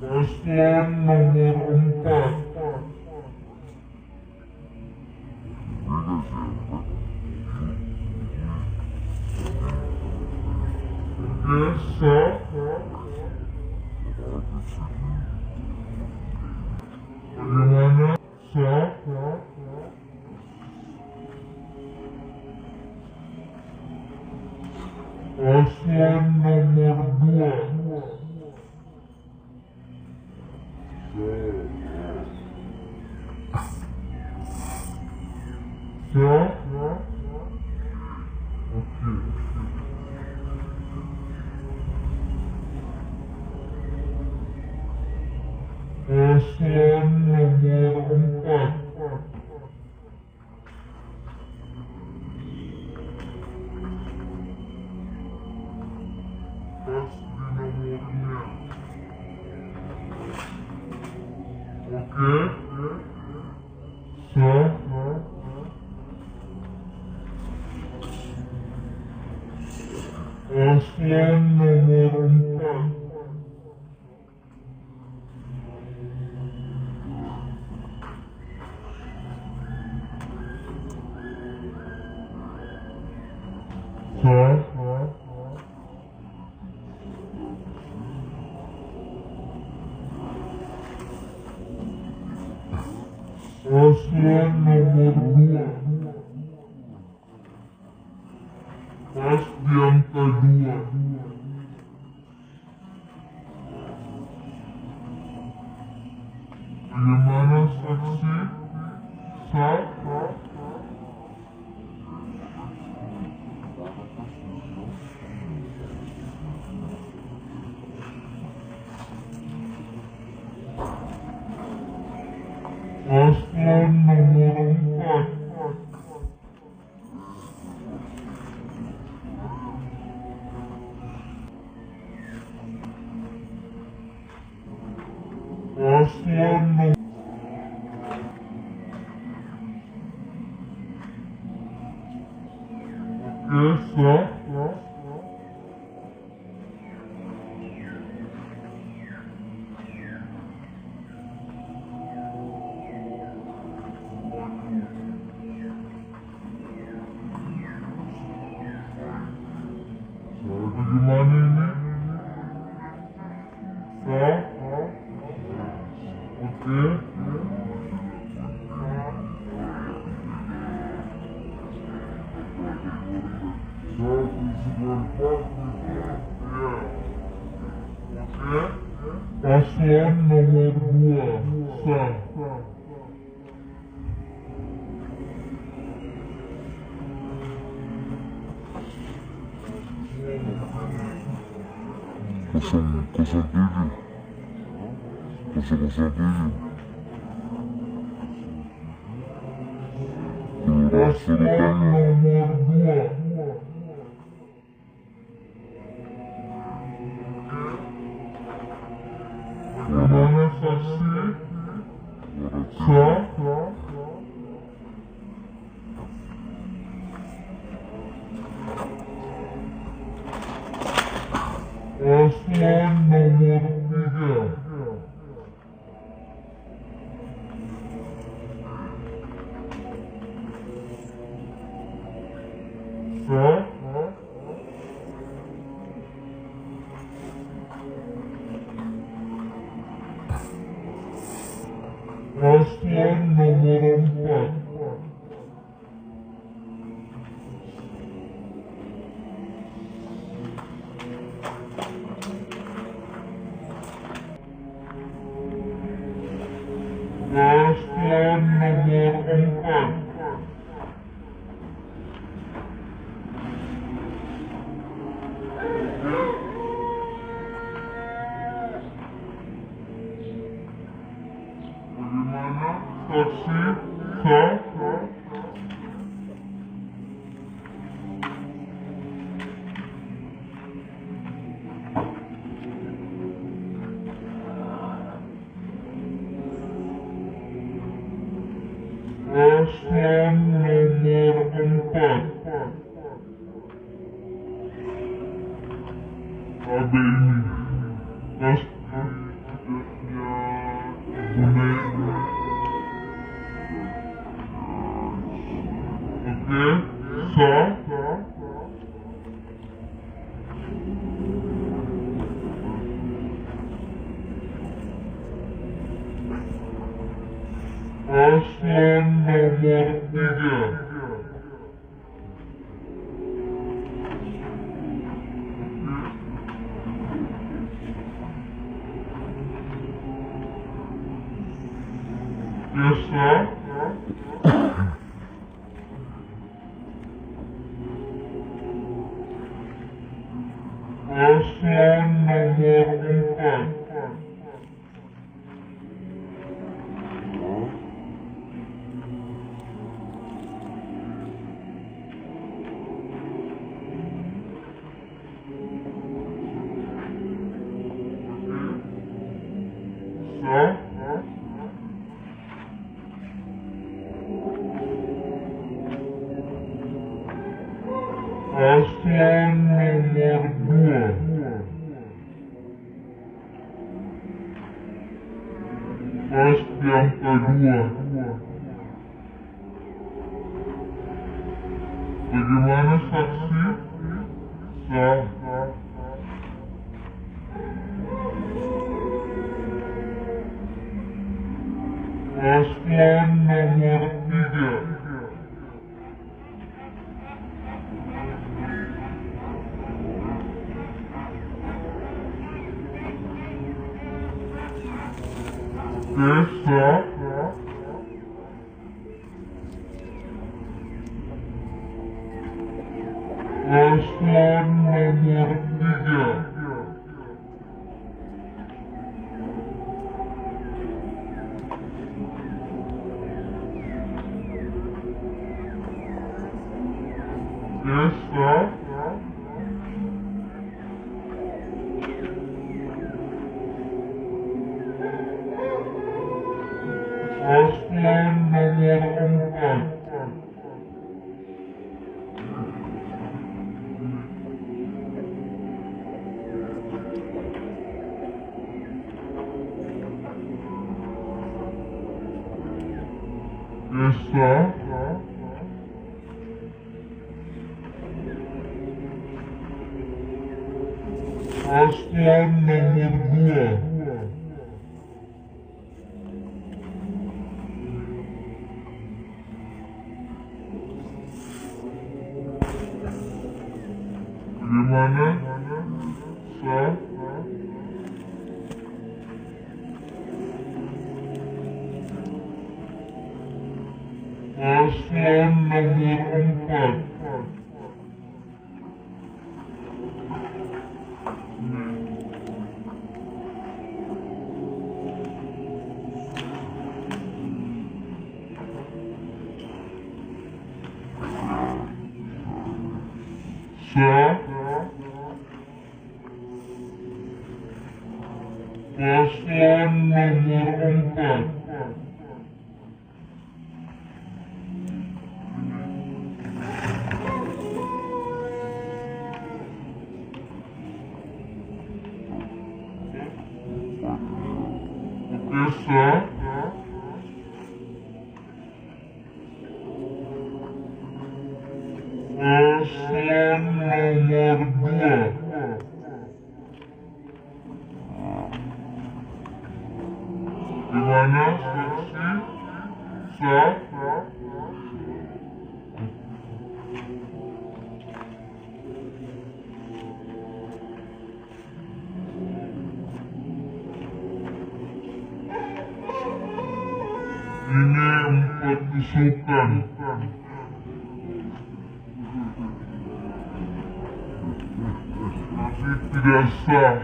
Paslon nomor 4. Biasa. Bagaimana sah? Paslon nomor 2. Sah? Oke. Paslon nomor 4. Paslon nomor 4. Sah. Paslon nomor 2. Pas di angka 2. Bagaimana saksi? Sah. Paslon nomor 4. Paslon nomor sah. Bagaimana ini? Sah. Oke. Paslon nomor 2. Sah. Paslon nomor 2. Bagaimana saksi? Sah. Paslon nomor 3. Sah. Paslon nomor 4. Paslon nomor 4. Bagaimana saksi? Sah. Paslon nomor 4. Ada ini. Oke, sah. Paslon nomor 3. Sah. Paslon nomor 4. Sah. Bagaimana saksi? Sah. Paslon nomor 3. Desa. Paslon nomor 3. Desa. Paslon nomor 4. Desa. Paslon nomor 2. Bagaimana? Sah. Paslon nomor 4. Sah. Paslon nomor 4. Oke, sah. Paslon nomor 2. Gimana saksi? Sah. Ini 4 tusukan. Masih tidak sah.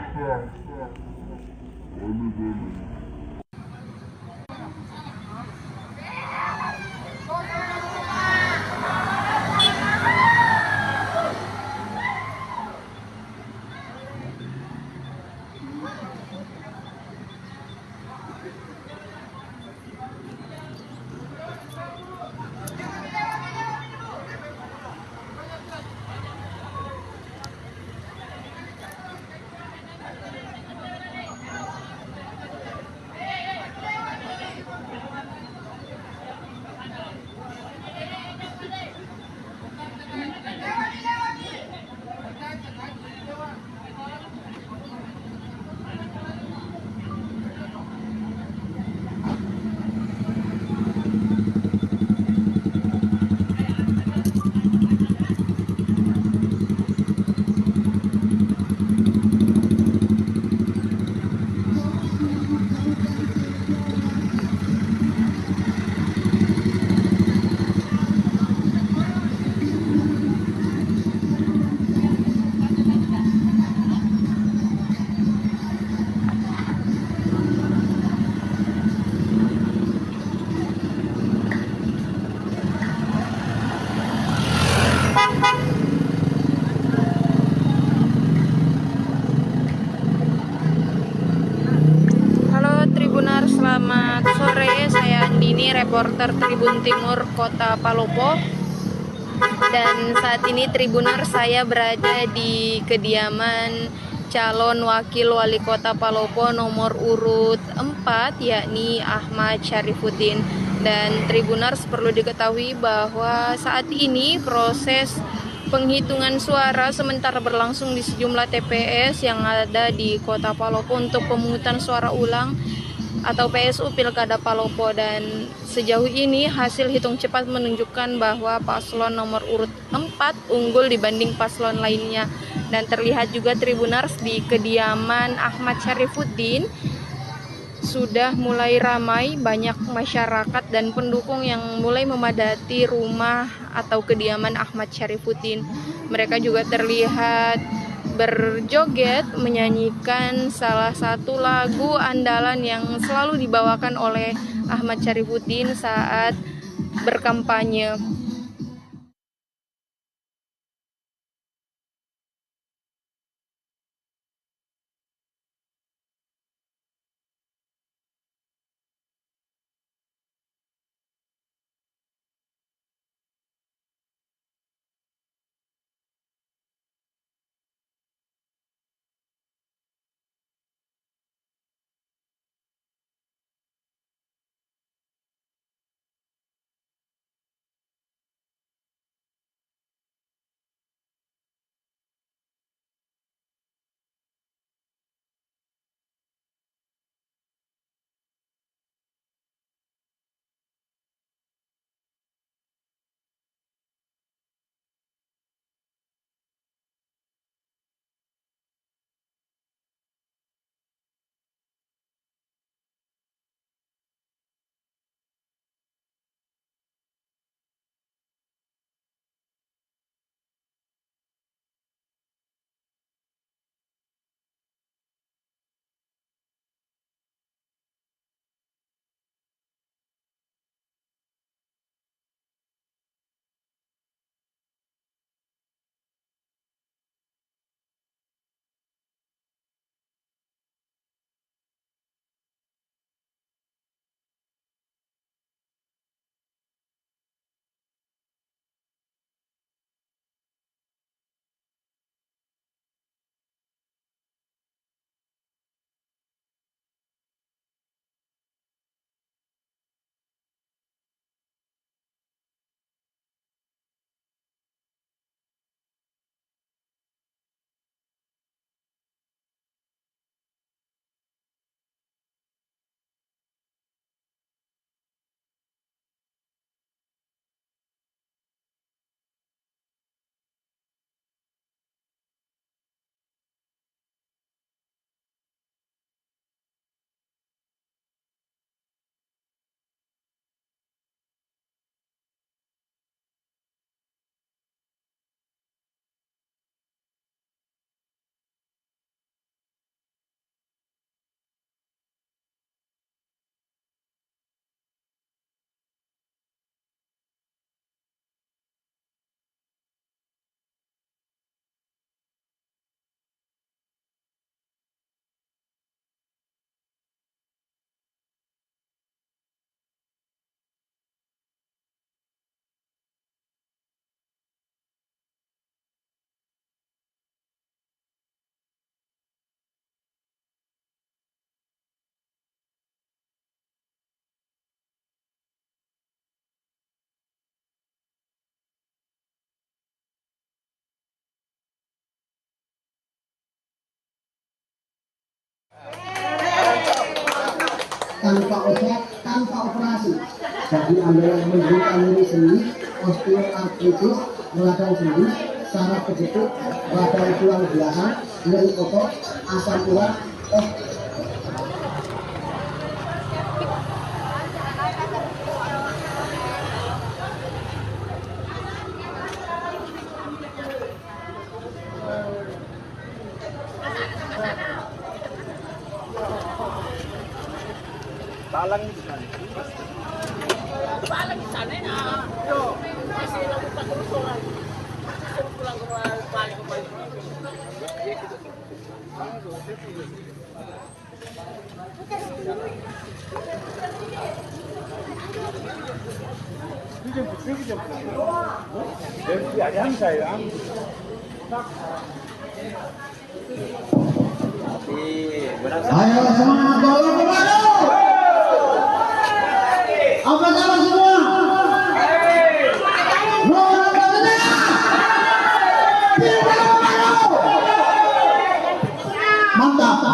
Selamat sore, saya Andini, reporter Tribun Timur Kota Palopo. Dan saat ini Tribuner saya berada di kediaman calon wakil wali kota Palopo nomor urut 4 yakni Ahmad Syarifuddin. Dan Tribuners, perlu diketahui bahwa saat ini proses penghitungan suara sementara berlangsung di sejumlah TPS yang ada di kota Palopo untuk pemungutan suara ulang atau PSU Pilkada Palopo. Dan sejauh ini hasil hitung cepat menunjukkan bahwa paslon nomor urut 4 unggul dibanding paslon lainnya. Dan terlihat juga Tribuners di kediaman Ahmad Syarifuddin sudah mulai ramai, banyak masyarakat dan pendukung yang mulai memadati rumah atau kediaman Ahmad Syarifuddin. Mereka juga terlihat berjoget menyanyikan salah satu lagu andalan yang selalu dibawakan oleh Ahmad Syarifuddin saat berkampanye. Tanpa obat, tanpa operasi. Bagi Anda yang menderita nyeri sendi, osteoartritis, radang sendi, saraf kejepit, radang tulang belakang, nyeri otot, asam urat, Balang di sana. Balang di sana na. Yo, masih lalu tak kerusuhan. Pulang ke balik ke balik. Jemput. Jemput. Ayo semangat bawa kemana? Apa kabar semua? Nomor apa saja? Mantap.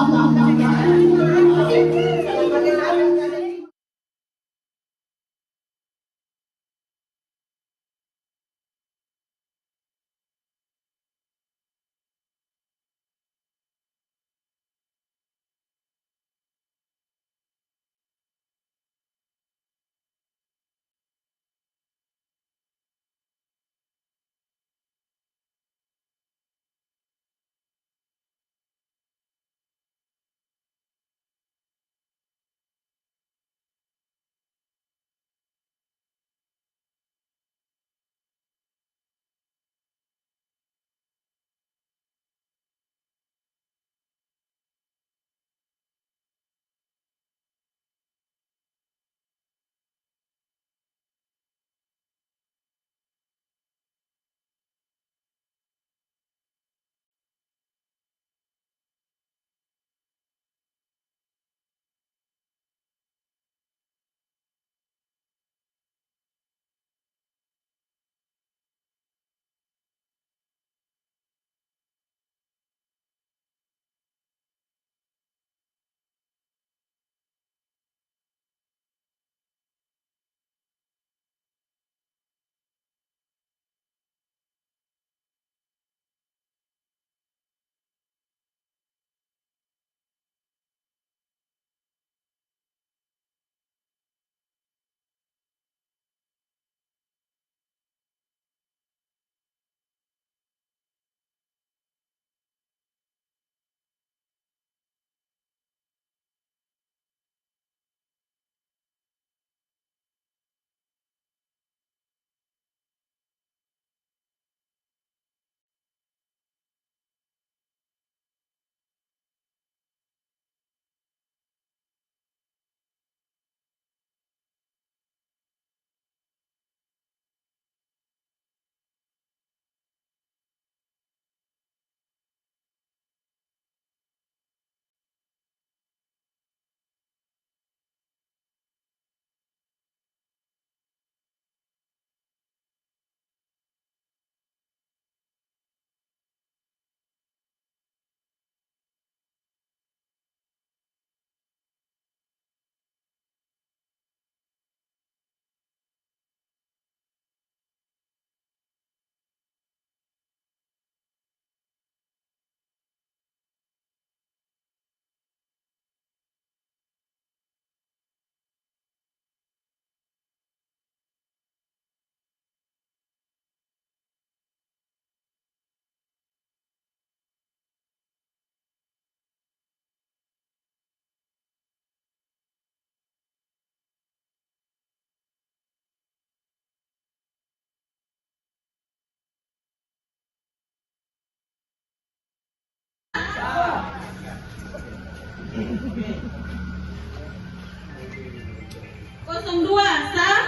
Kosong dua sah.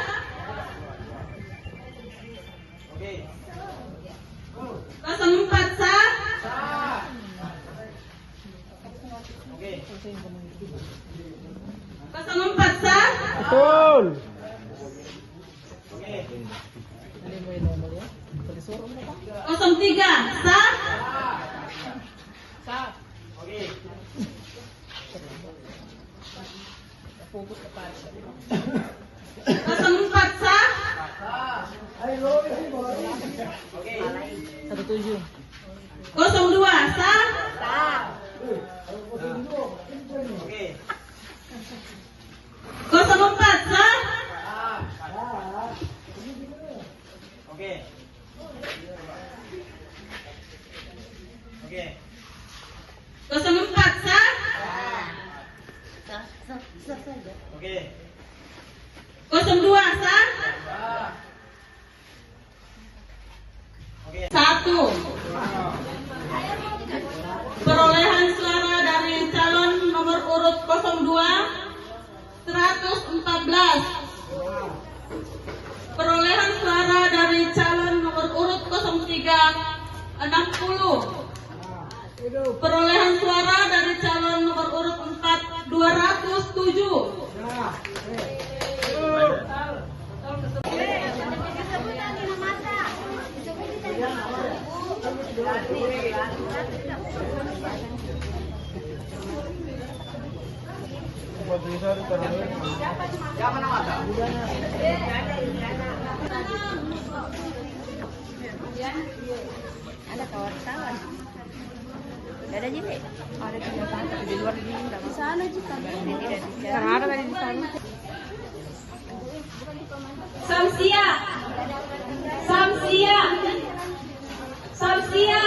Kosong empat sah. Kosong empat sah. Betul. Kosong tiga sah. Kosong empat sah. 17. Kosong dua sah. Kosong empat sah. Kosong empat sah. Kosong dua sah. Satu. Perolehan suara dari calon nomor urut 02 114. Perolehan suara dari calon nomor urut 03 60. Perolehan suara dari calon Ada kawan-kawan. Gak ada jadi. Ada di luar di sana juga. Karena ada di sana. Samsia. Samsia. Samsia.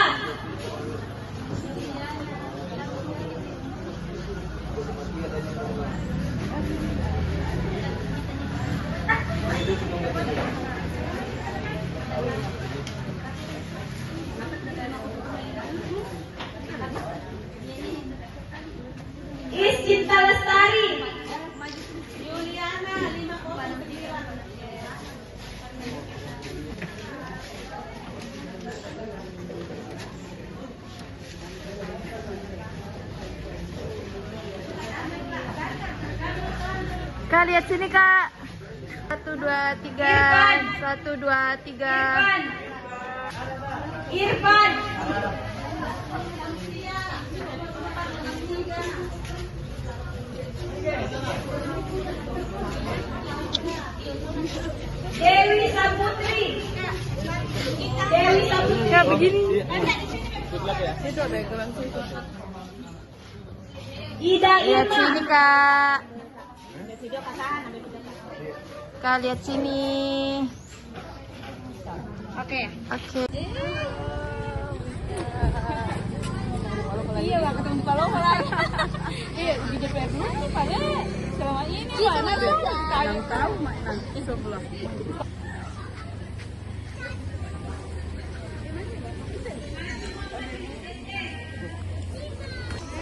Cinta Lestari. Juliana 59. Kak, lihat sini Kak. 1, 2, 3. 1, 2, 3. Irfan. Dewi Saputri. Dewi Saputri. Kak, begini. Situ ada gelang situ. Ida Lihat Irma. sini Kak. Kak, lihat sini. Oke. Oke. Iya lah, ketemu kalau lagi. Iya, di DPR nih Pak. Selama ini mana tuh? Tahu mainan itu belum.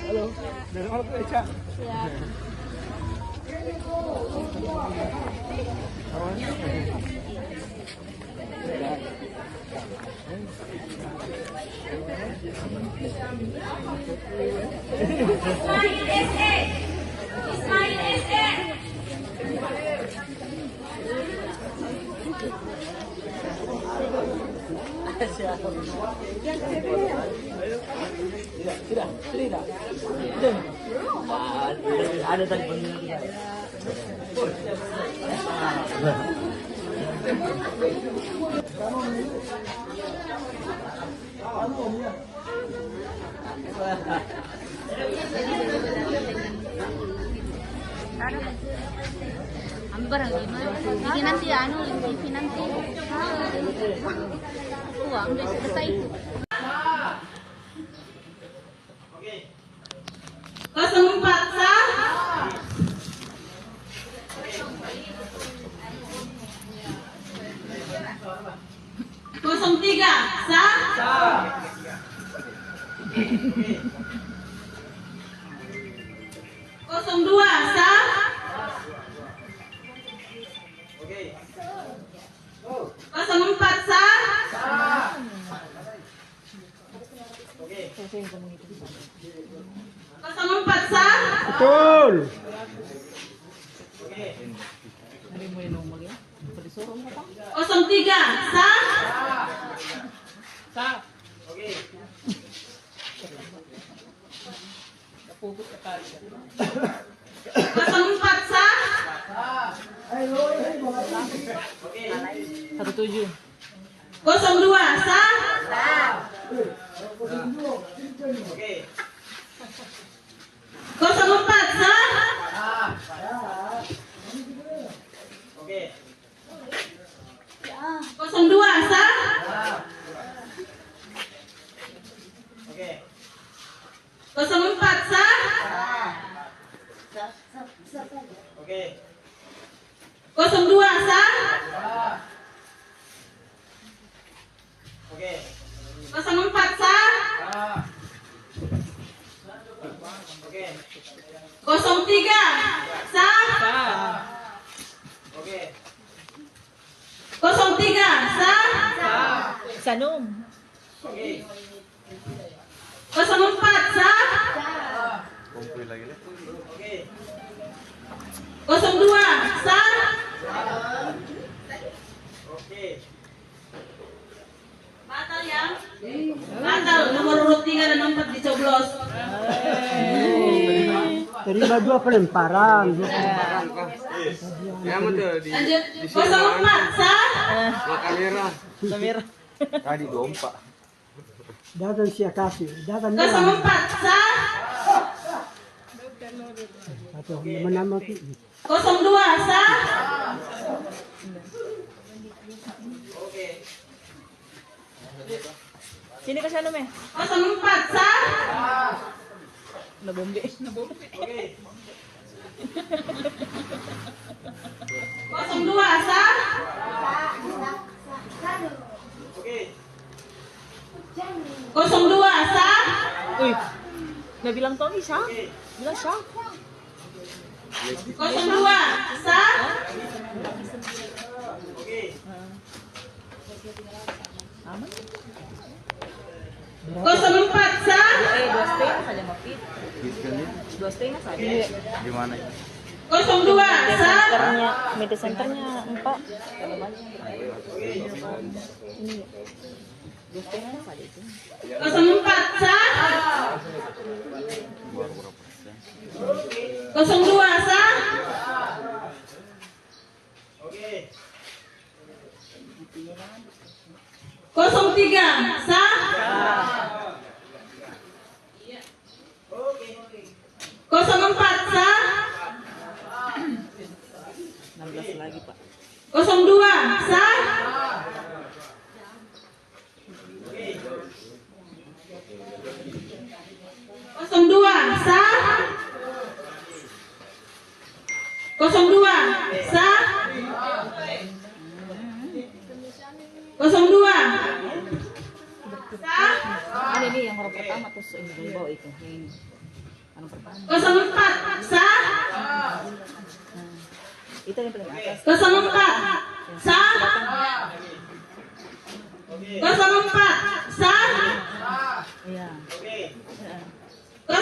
Halo, dari mana tuh Eca? Siap. Ismail SE. Ismail SE. Tidak. Ada tadi pemilihan. Ambar gimana? Jadi nanti TV nanti. Uang udah selesai itu. 04 sah. Kosong 03 sah. Kosong 02 sah. Kosong 04 sah. Kosong 04 sah. Betul. Kosong 03 sah. Sah. Kosong 04 sah. 17. Kosong 02 sah. Kosong 04 sah. Kosong 02 sah. Kosong 04 sah. Kosong 02 sah. Kosong 04 sah. Kosong 03 sah. Kosong 03 sah. Sanum. Kosong 04 sah. 02 sah. Batal ya? Batal nomor urut 3 dan 4 dicoblos. Terima 2 pelemparan. Lanjut 04 sah. Kamera. Tadi dompa. Datang siya kasih. Datang 04 sah. atau menambah 02 sah. Sini ke sana, Meh. 04 sah. Nabombe. Oke. 02 sah. Oke. 02 sah. Wih. Nggak bilang Tony sah. Bilang sah. 02 sah. Oke. Aman. 04 sah. 2,5 saja Mafid. 2,5 saja. Gimana? 02 sah. Media centernya 4. Kalau banyak. Ini 2,5 saja itu. 04 sah. 02 sah. Oke. 03 sah. 04 sah. 16 lagi, Pak. 02 sah. 02 sah. 02 sah. 02 sah. Ini yang orang pertama terus ini di bawah itu. Ini. Yang pertama. 04 sah. Itu yang paling atas. 04 sah. 04 sah. Iya. 04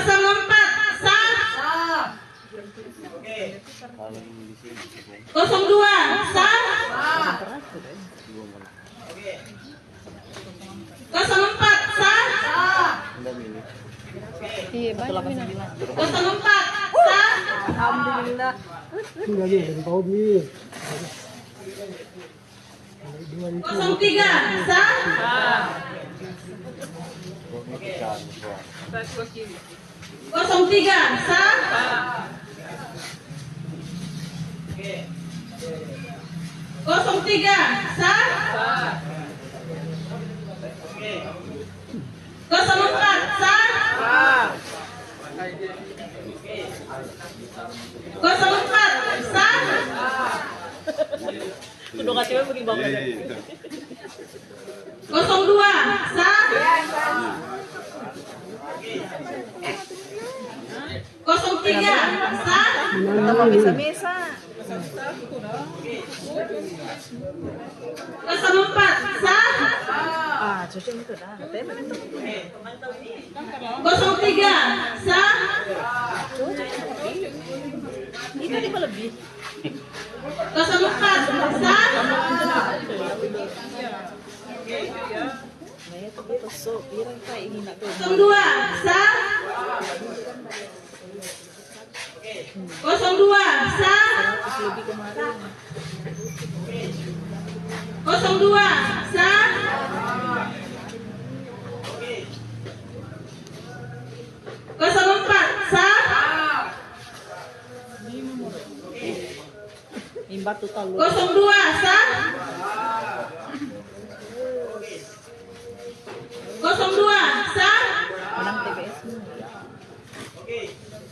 sah. 02 sah. 04 sah. Iya, banyak minat. 04 sah. Alhamdulillah. sudah nih dari bau nih 03 sah. 03 sah. 03 sah. 04 sah. 04 sah. Sudah kasih beri bawah. 02 sah. 03 sah. Tambah misa-misa. 04 sah. Ah, cuci itu dah. 03 sah. Itu dia lebih. 04 sah. Nah, itu besok. Irang kayak ini nak tuh. 02 sah. 02 sah. Lebih kemarin. 02 sah. 04 sah. Imbat tuh tahu. 02 sah. 02 sah. Menang TPS.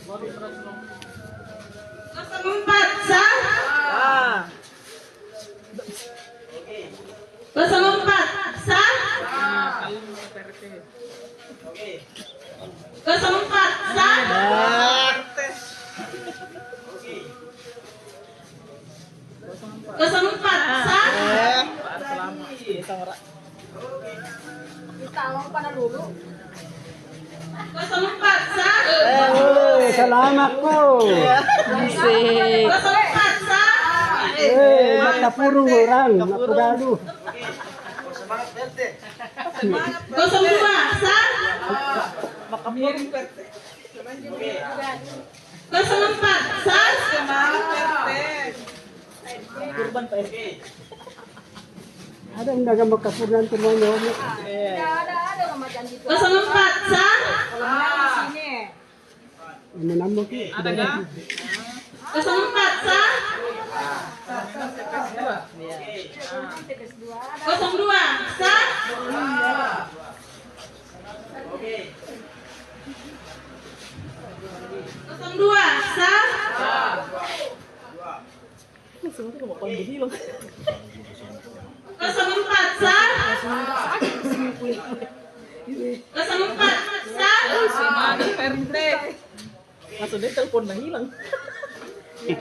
04 sah. 04 sah. 04 sah. 04 sah. Kita mau pada dulu. 04 sah. selamat kau. Asik. Mata purung orang, aku gaduh. 02 sah. 04 sah. Ada yang dagang makapurnan semuanya. 04 sah. Ini nambah ki. Ada nggak? 04 sah. 02 sah. 02 sah. 04 sah. 04 sah. Mana Perte? Maksudnya telepon dah hilang. 04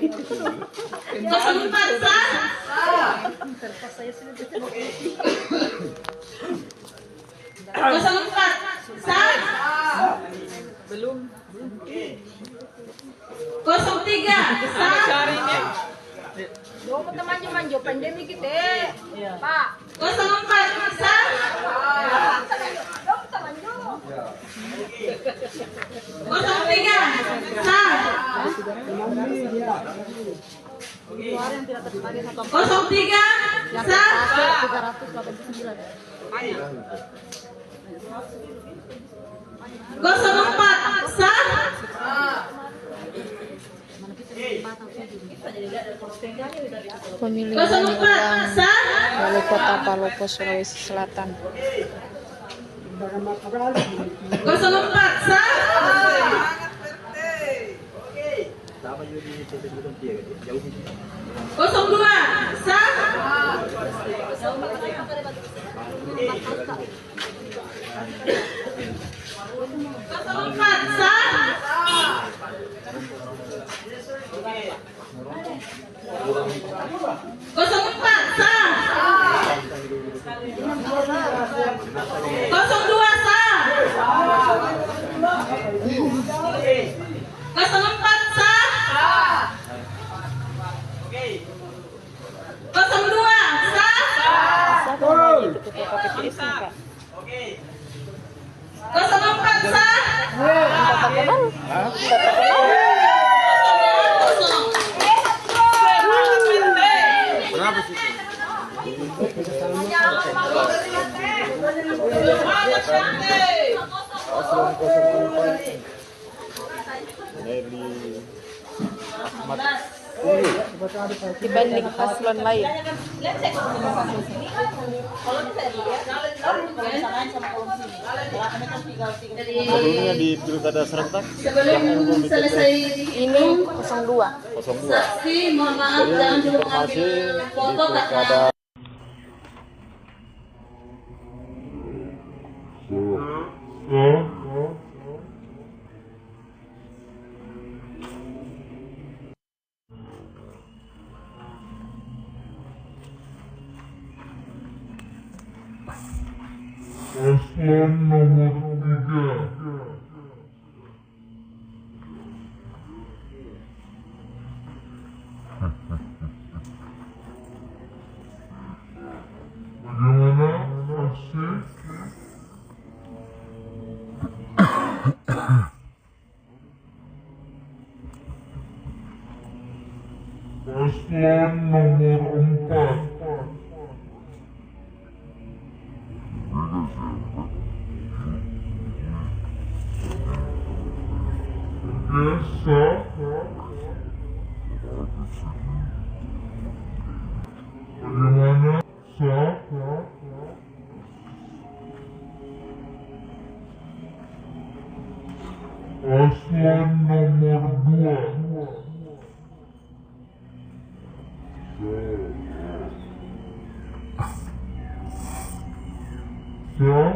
sah. 04 sah. Belum. 03 sah. Carinya. Lo mau teman-teman pandemi kita, Pak. 04 sah. 03 sah. 03 sah. 04 sah. Pemilihan diundang Wali Kota Palopo, Sulawesi Selatan. 04 sah. 02 sah. 04 sah. 04 sah. 02 sah. 04 sah. 02 sah. 04 sah. Berapa sih? Dibanding paslon lain. Sebelumnya di pilkada serentak Sebelum selesai Ini 02. saksi, mohon maaf jangan dulu ngambil foto karena Paslon nomor 3. Bagaimana saksi? Paslon nomor 4. Biasa. Bagaimana sah? Paslon nomor 2. Sah?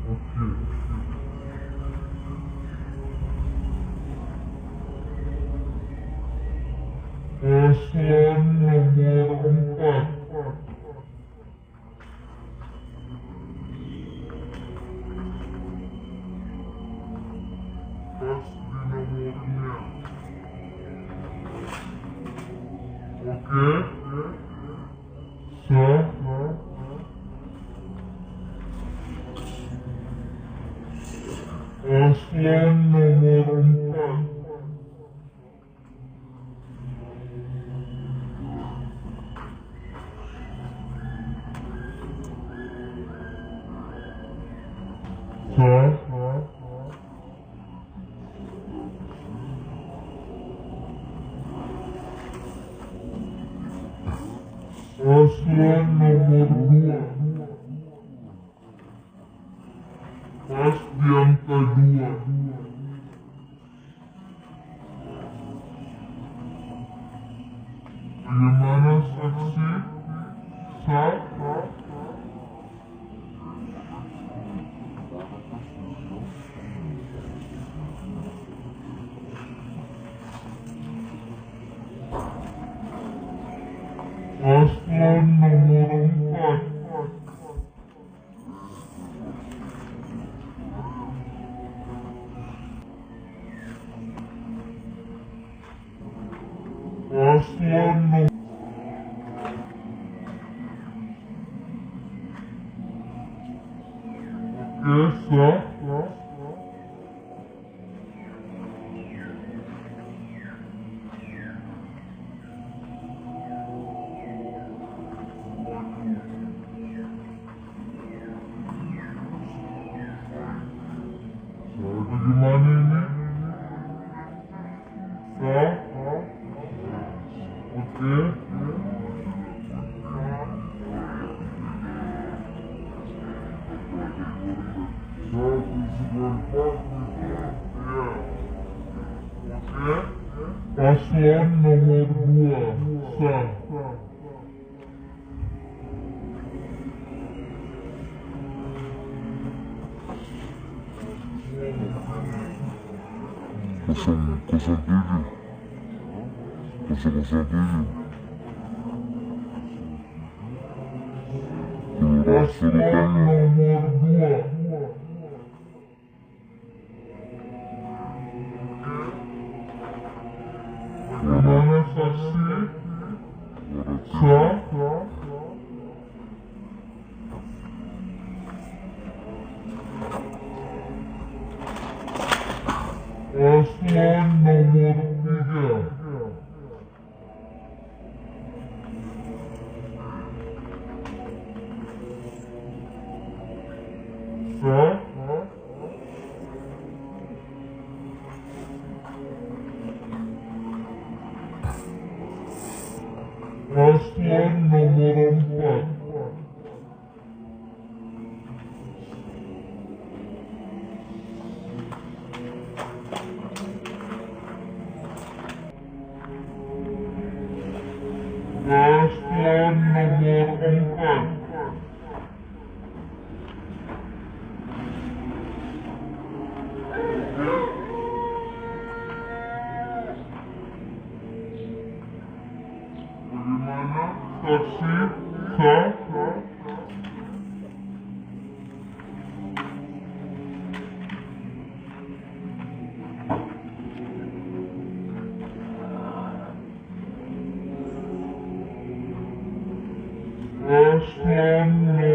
Oke. Paslon nomor 4. Paslon Paslon nomor 4. Paslon nomor 2. Pas di angka 2. Bagaimana saksi? Sah? Paslon nomor 4. Paslon nomor sah. Bagaimana ini? Sah? Oke. Paslon nomor 2. Sah. Paslon nomor 2. Bagaimana saksi? Sah? Paslon nomor 3. Sah? Paslon nomor 4. Paslon nomor 4. Bagaimana saksi? Sah? Paslon nomor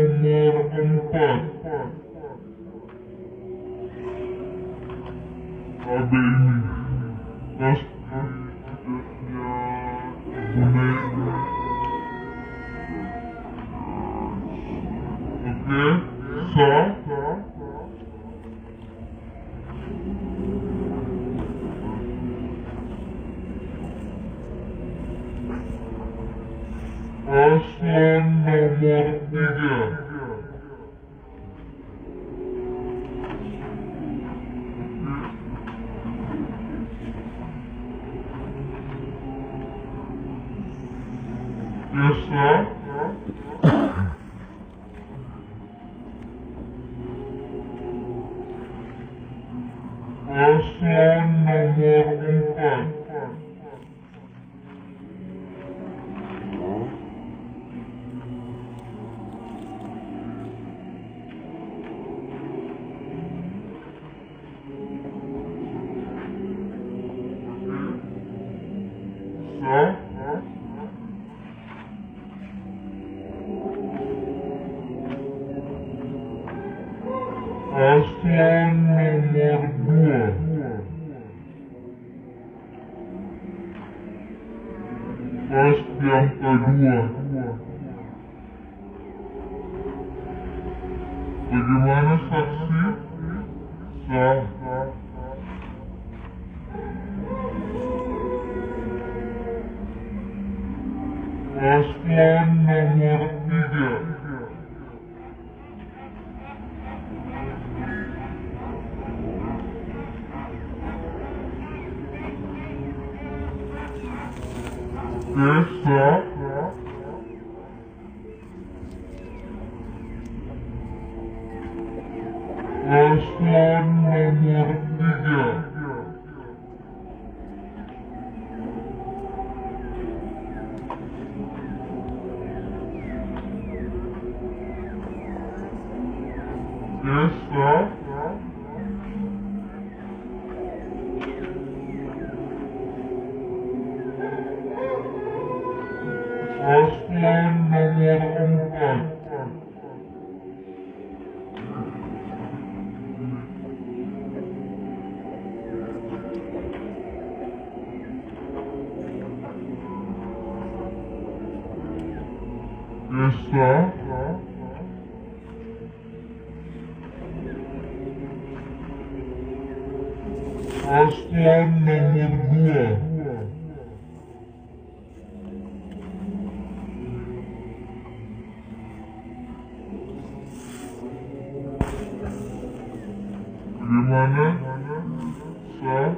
4. Ada ini. Oke, sah? Paslon nomor 3. Biasa. Paslon nomor 4. Sah? Paslon nomor 2. Pas yang kedua. Bagaimana saksi? Sah. Paslon nomor 3. Desa. Paslon nomor 3. Desa. Paslon nomor 4. Desa. Paslon nomor 2. Bagaimana? Sah.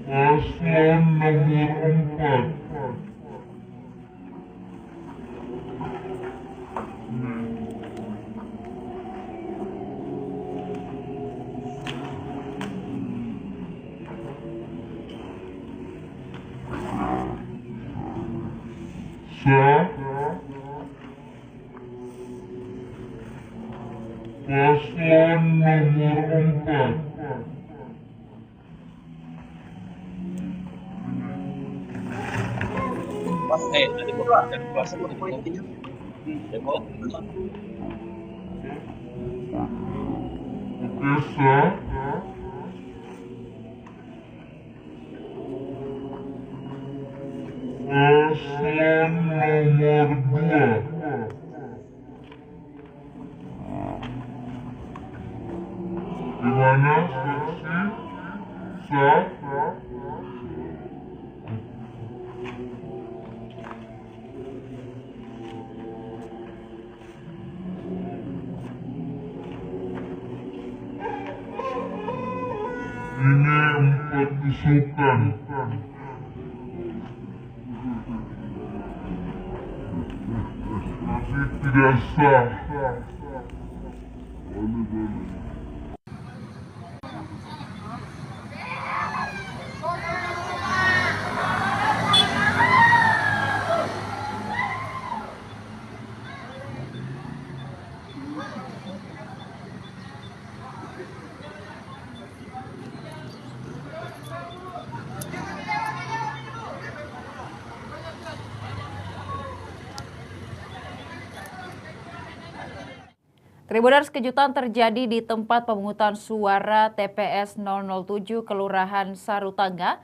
Paslon nomor 4. Sah. Paslon nomor 4. Desa. Paslon nomor 2. Gimana saksi? Sah. Ini 4 tusukan. Masih tidak sah. Tribuners, kejutan terjadi di tempat pemungutan suara TPS 007 Kelurahan Sarutangga,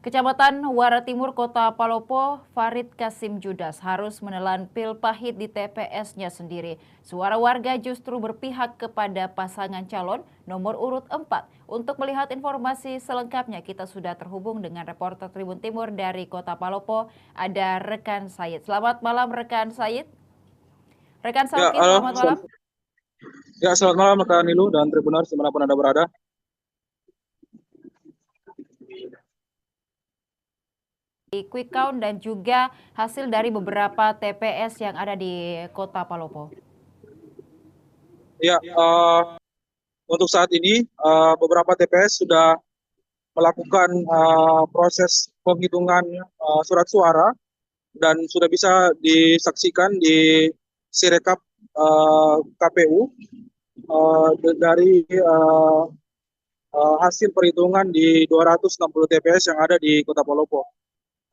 Kecamatan Muara Timur, Kota Palopo. Farid Kasim Judas harus menelan pil pahit di TPS-nya sendiri. Suara warga justru berpihak kepada pasangan calon nomor urut 4. Untuk melihat informasi selengkapnya, kita sudah terhubung dengan reporter Tribun Timur dari Kota Palopo, ada rekan Said. Selamat malam rekan Said. Rekan Said, selamat malam. Ya, selamat malam rekan Nilu dan Tribuners dimanapun Anda berada. Quick count dan juga hasil dari beberapa TPS yang ada di Kota Palopo. Ya, untuk saat ini beberapa TPS sudah melakukan proses penghitungan surat suara dan sudah bisa disaksikan di Sirekap KPU dari hasil perhitungan di 260 TPS yang ada di Kota Palopo.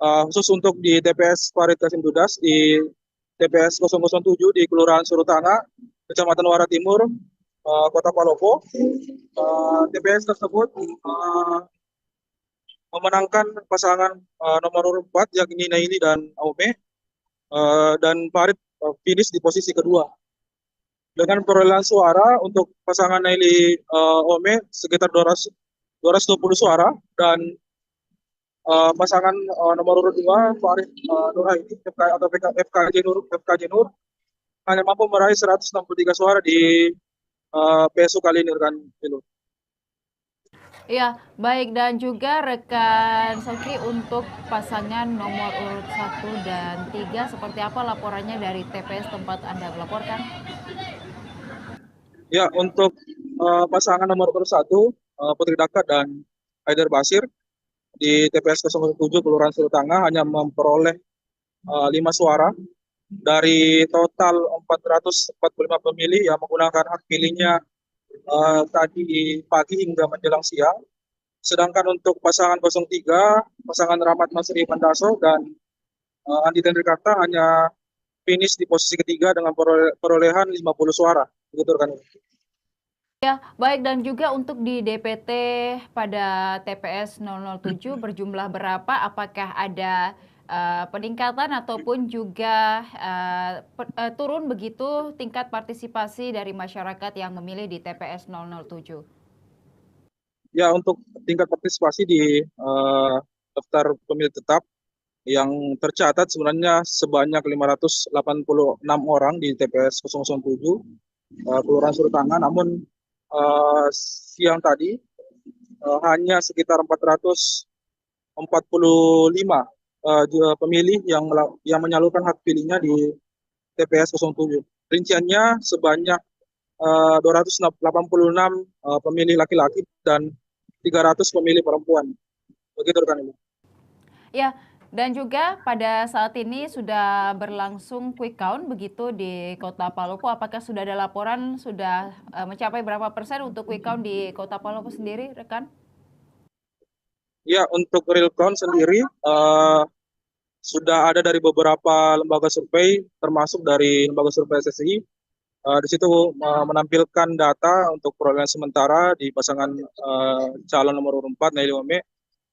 khusus untuk di TPS Farid Kasim Dudas di TPS 007 di Kelurahan Surutanga, Kecamatan Muara Timur, Kota Palopo. TPS tersebut memenangkan pasangan nomor urut 4 yakni Naili dan Aume, dan Farid finish di posisi kedua. Dengan perolehan suara untuk pasangan Naili Aume sekitar 220 suara, dan pasangan nomor urut 2 Farid Nuraini atau FKJ Nur hanya mampu meraih 163 suara di PSU kali ini, rekan Ilu. Ya, baik, dan juga rekan Sauki untuk pasangan nomor urut 1 dan 3 seperti apa laporannya dari TPS tempat Anda melaporkan? Ya, untuk pasangan nomor urut 1 Putri Daka dan Haidar Basir di TPS 07 Kelurahan Surutanga hanya memperoleh 5 suara dari total 445 pemilih yang menggunakan hak pilihnya tadi pagi hingga menjelang siang. Sedangkan untuk pasangan 03, pasangan Rahmat Masri Mandaso dan Andi Tendrikarta hanya finish di posisi ketiga dengan perolehan 50 suara. Begitu kan? Ya, baik, dan juga untuk di DPT pada TPS 007 berjumlah berapa? Apakah ada peningkatan ataupun juga turun begitu tingkat partisipasi dari masyarakat yang memilih di TPS 007? Ya, untuk tingkat partisipasi di daftar pemilih tetap yang tercatat sebenarnya sebanyak 586 orang di TPS 007 Kelurahan Surutanga, namun siang tadi hanya sekitar 445 pemilih yang menyalurkan hak pilihnya di TPS 07. Rinciannya sebanyak 286 pemilih laki-laki dan 300 pemilih perempuan. Begitu rekan Ibu. Ya, dan juga pada saat ini sudah berlangsung quick count begitu di Kota Palopo. Apakah sudah ada laporan sudah mencapai berapa persen untuk quick count di Kota Palopo sendiri, rekan? Ya, untuk real count sendiri sudah ada dari beberapa lembaga survei, termasuk dari lembaga survei SSI. Di situ menampilkan data untuk perolehan sementara di pasangan calon nomor urut 4 Naili Aume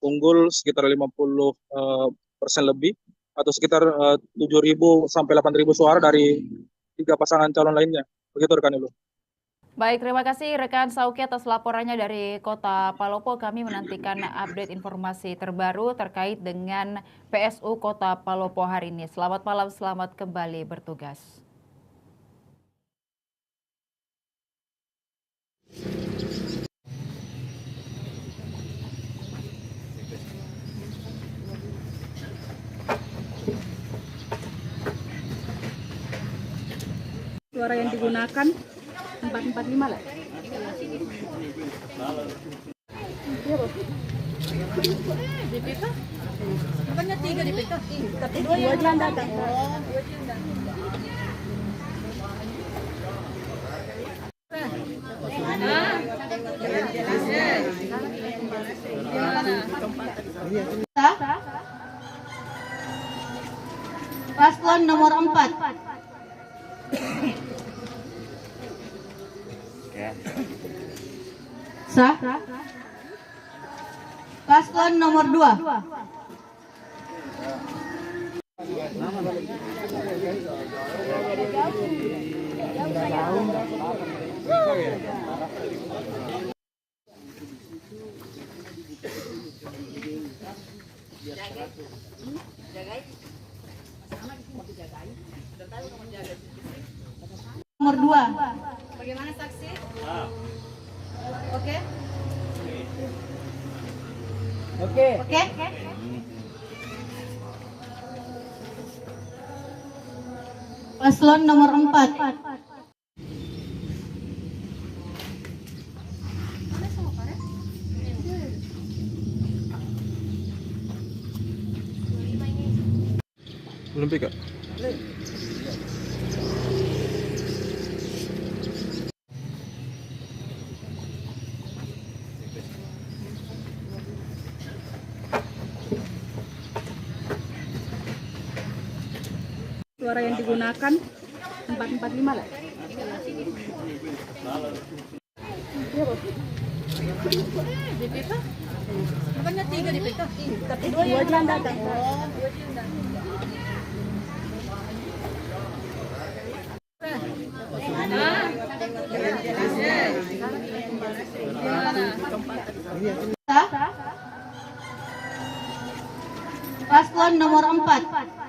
unggul sekitar 50% lebih atau sekitar 7.000 sampai 8.000 suara dari 3 pasangan calon lainnya. Begitu rekan Ilu. Baik, terima kasih rekan Sauki atas laporannya dari Kota Palopo. Kami menantikan update informasi terbaru terkait dengan PSU Kota Palopo hari ini. Selamat malam, selamat kembali bertugas. Suara yang digunakan 445 lah. Di pita? Bukannya 3 di pita? Tapi 2 yang datang. Paslon nomor 4. Sah. Paslon nomor 2. Nomor 2. Bagaimana saksi? Oke. Oke. Oke. Paslon nomor 4. Belum pika. suara yang digunakan 445 lah. Di peta? Bukannya 3 di peta? Tapi 2 yang datang. Paslon nomor 4.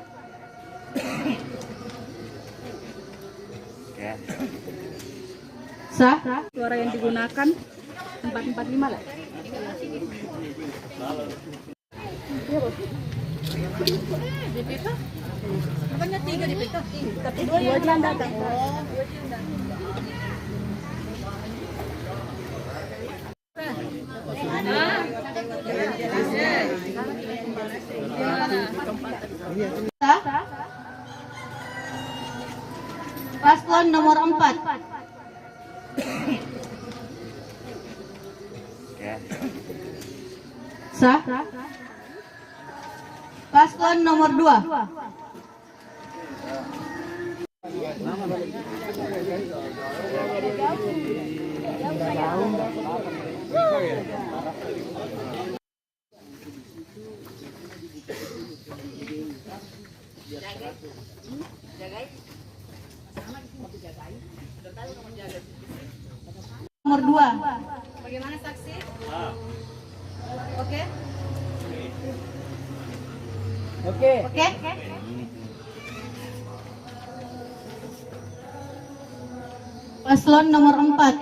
Sah. Suara yang digunakan 445 lah. Di peta? Bukannya 3 di peta? Tapi 2 yang datang. Paslon nomor 4. Sah. Paslon nomor 2. Nomor 2. Bagaimana saksi? Oke. Oke. Oke. Paslon nomor 4.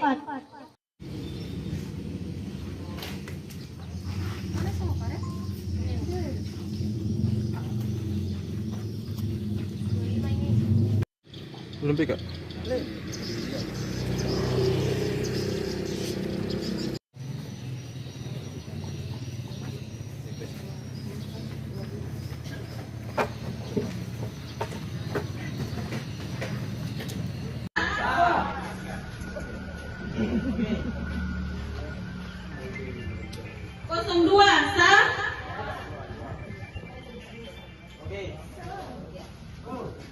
Belum pika. Kosong 2 sah.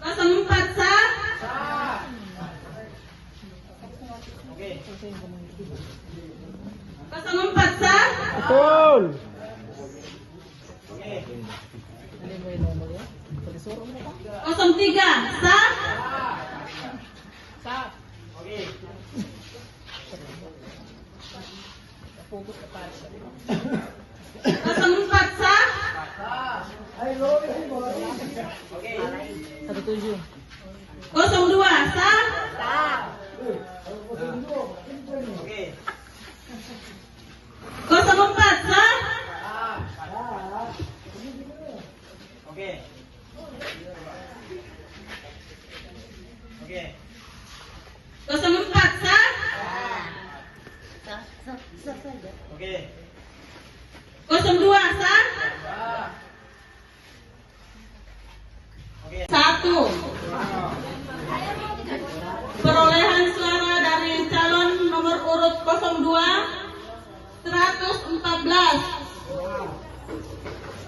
Kosong 4 sah. Kosong 4 sah. Betul. Kosong 3 sah. Kosong 4 sah. Kosong 2 sah. Kosong 4 sah. Kosong 4 sah. Kosong 2 sah. 1. Perolehan suara dari calon nomor urut 02 114.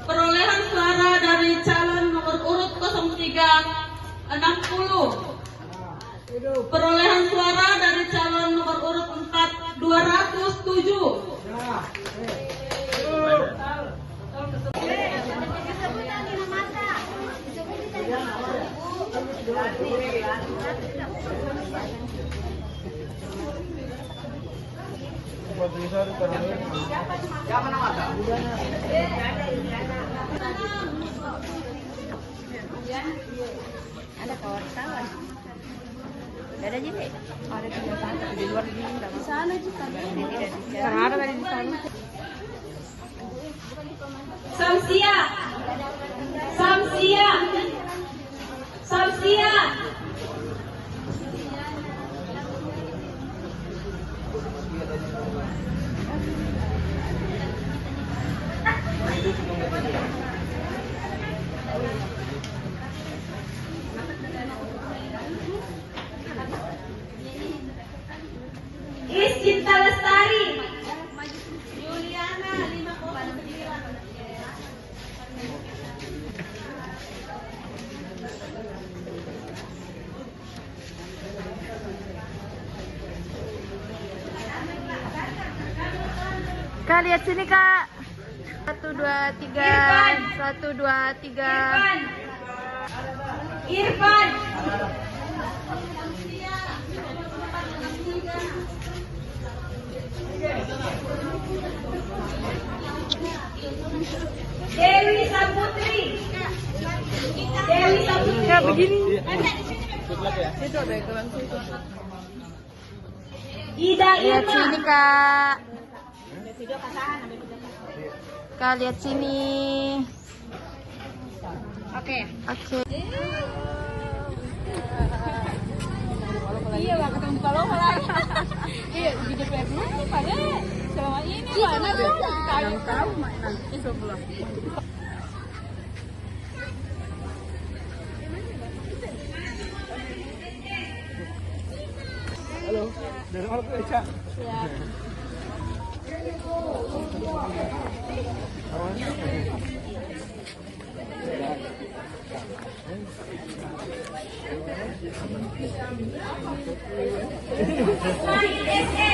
Perolehan suara dari calon nomor urut 03 60. Perolehan suara dari calon nomor urut 4 207. Ada kawan-kawan. Ada aja deh. Ada 3 di luar di sana juga. Karena ada tadi di sana. Samsia. Samsia. Samsia. Cinta Lestari. Juliana 5,9. Kak, lihat sini Kak. 1, 2, 3. 1, 2, 3. Irfan. Dewi Saputri. Dewi Saputri. Kak, begini. Itu ada gelang itu. Ida Lihat Irma. sini Kak. Kak, lihat sini. Oke. Oke. Iya lah, ketemu kalau lah. Iya, di DPR dulu pada selama ini mana tuh? Yang tahu mainan sebelah. Halo, dari mana tuh Eca? Siap. Ismail SE.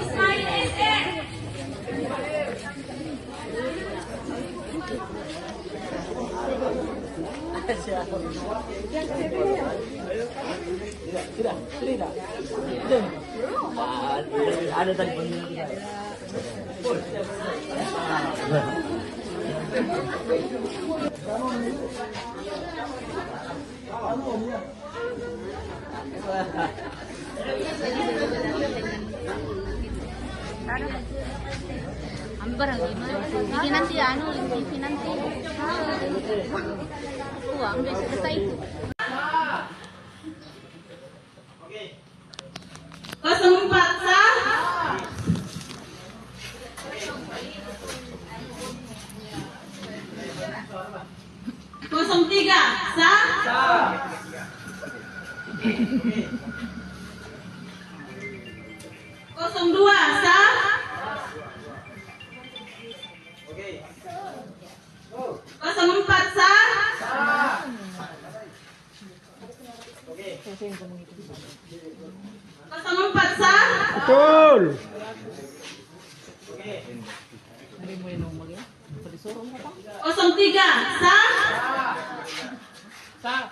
Ismail SE. Sudah, sudah. Ada tadi panggilan. Ambil barang gimana? Ini nanti anu TV nanti. Tuh, ambil selesai itu. 04 sah. 03 sah. 02 sah. 04 sah. 04 sah. Betul. Ada yang mulai nomor ya? 03 sah. Sah.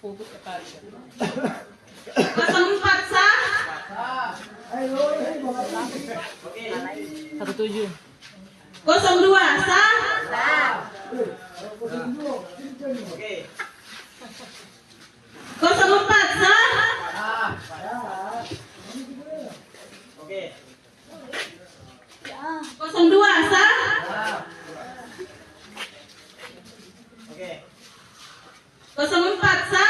04 sah. 17. 02 sah. 04 sah. 02 sah. 04 sah.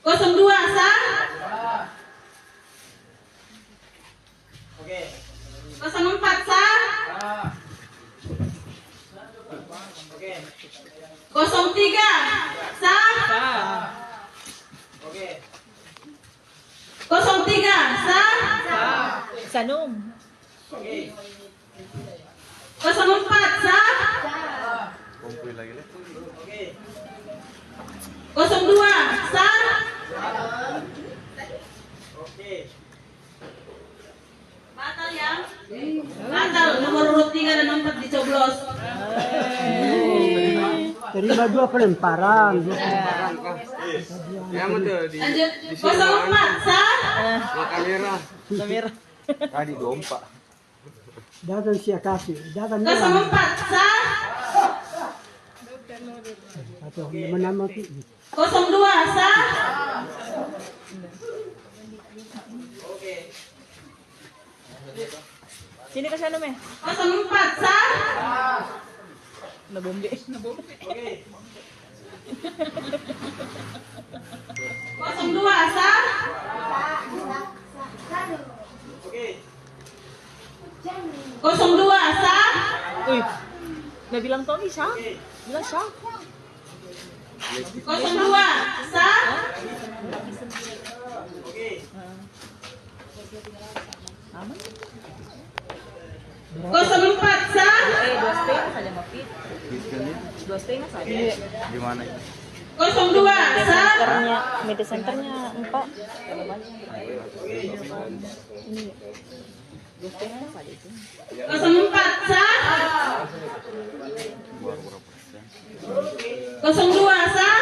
02 sah. 04 sah. 03 sah. 03 sah. Sanum. 04 sah. 02 sah. Batal ya? Batal, nomor urut 3 dan 4 dicoblos. Terima 2 pelemparan. Yang betul di Lanjut, 04 sah. kamera. Tadi dompa. Datang siya kasih. Datang 04 sah. atau nama-nama 02 sah. Sini ke sana, Meh. 04 sah. Nabombe. 02 sah. 02 sah. Wih. Nggak bilang Tommy, sah. Bilang sah. 02 sah. 04 sah. 2,5 saja, Mapit. 2,5 saja. Di mana? 02 sah. Media centernya 4. 04 sah. 02 sah.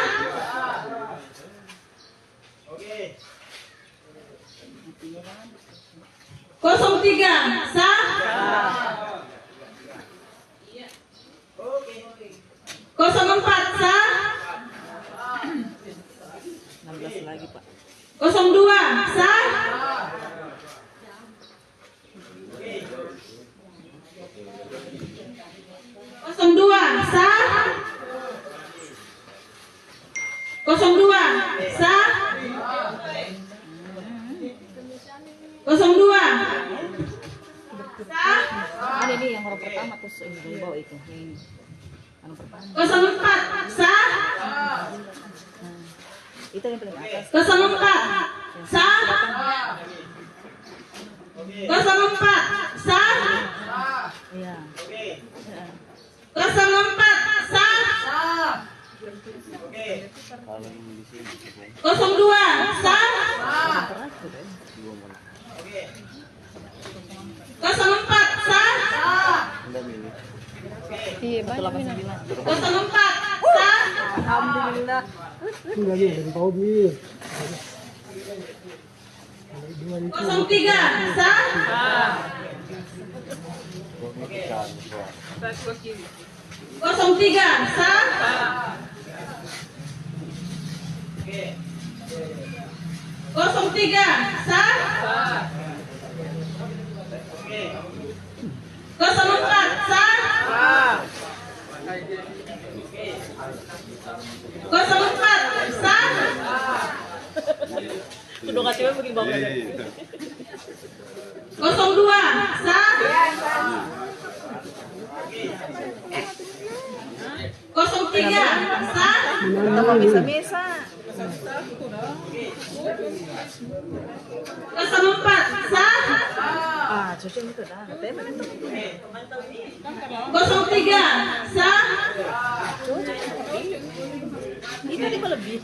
03 sah. 04 sah. 16 lagi, Pak. 02 sah. 02 sah. 02 sah. 02 sah. Ada ini yang orang pertama tuh ini di bawah itu. Ini. Yang pertama. 04 sah. Itu yang paling atas. 04 sah. 04 sah. Iya. 04 sah. 02 sah. 04 sah. Iya, banyak. 04 sah. Alhamdulillah. Enggak nih, dari Pak Obi. 03 sah. 03 sah. 03 sah. 04 sah. 04 sah. Udah nggak cewek begini banget. 02 sah. 03 sah. Tambah misa-misa. 04 sah. Ah, cuci itu dah. Temen itu. 03 sah. Itu 5 lebih.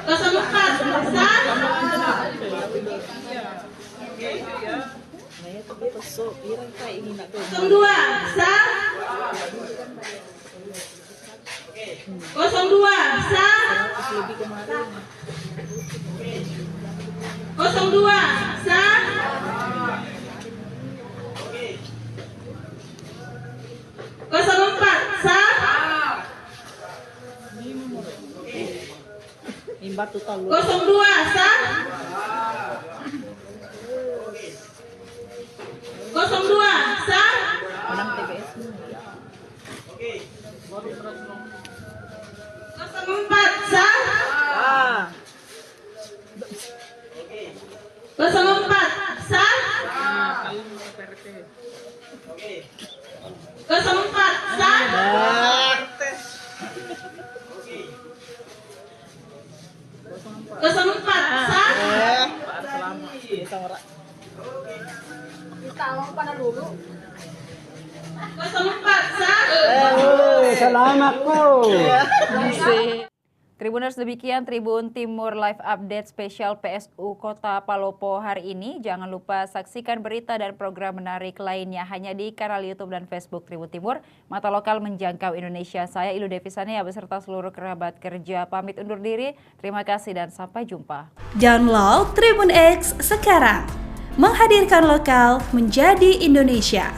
04 sah. Nah, itu betul so. Irang kayak ini nak tuh. 02 sah. 02 sah. Lebih kemarin. 02 sah. 04 sah. Imbat tuh tahu. 02 sah. 02 sah. Menang TPS. 04 sah. 04 sah. 04 sah. 04 sah. Tahu pada dulu. 04 sah. Selamat po. Tribuners, demikian Tribun Timur Live Update spesial PSU Kota Palopo hari ini. Jangan lupa saksikan berita dan program menarik lainnya hanya di kanal YouTube dan Facebook Tribun Timur. Mata lokal menjangkau Indonesia. Saya Ilu Devisania beserta seluruh kerabat kerja pamit undur diri. Terima kasih dan sampai jumpa. Download Tribun X sekarang. Menghadirkan lokal menjadi Indonesia.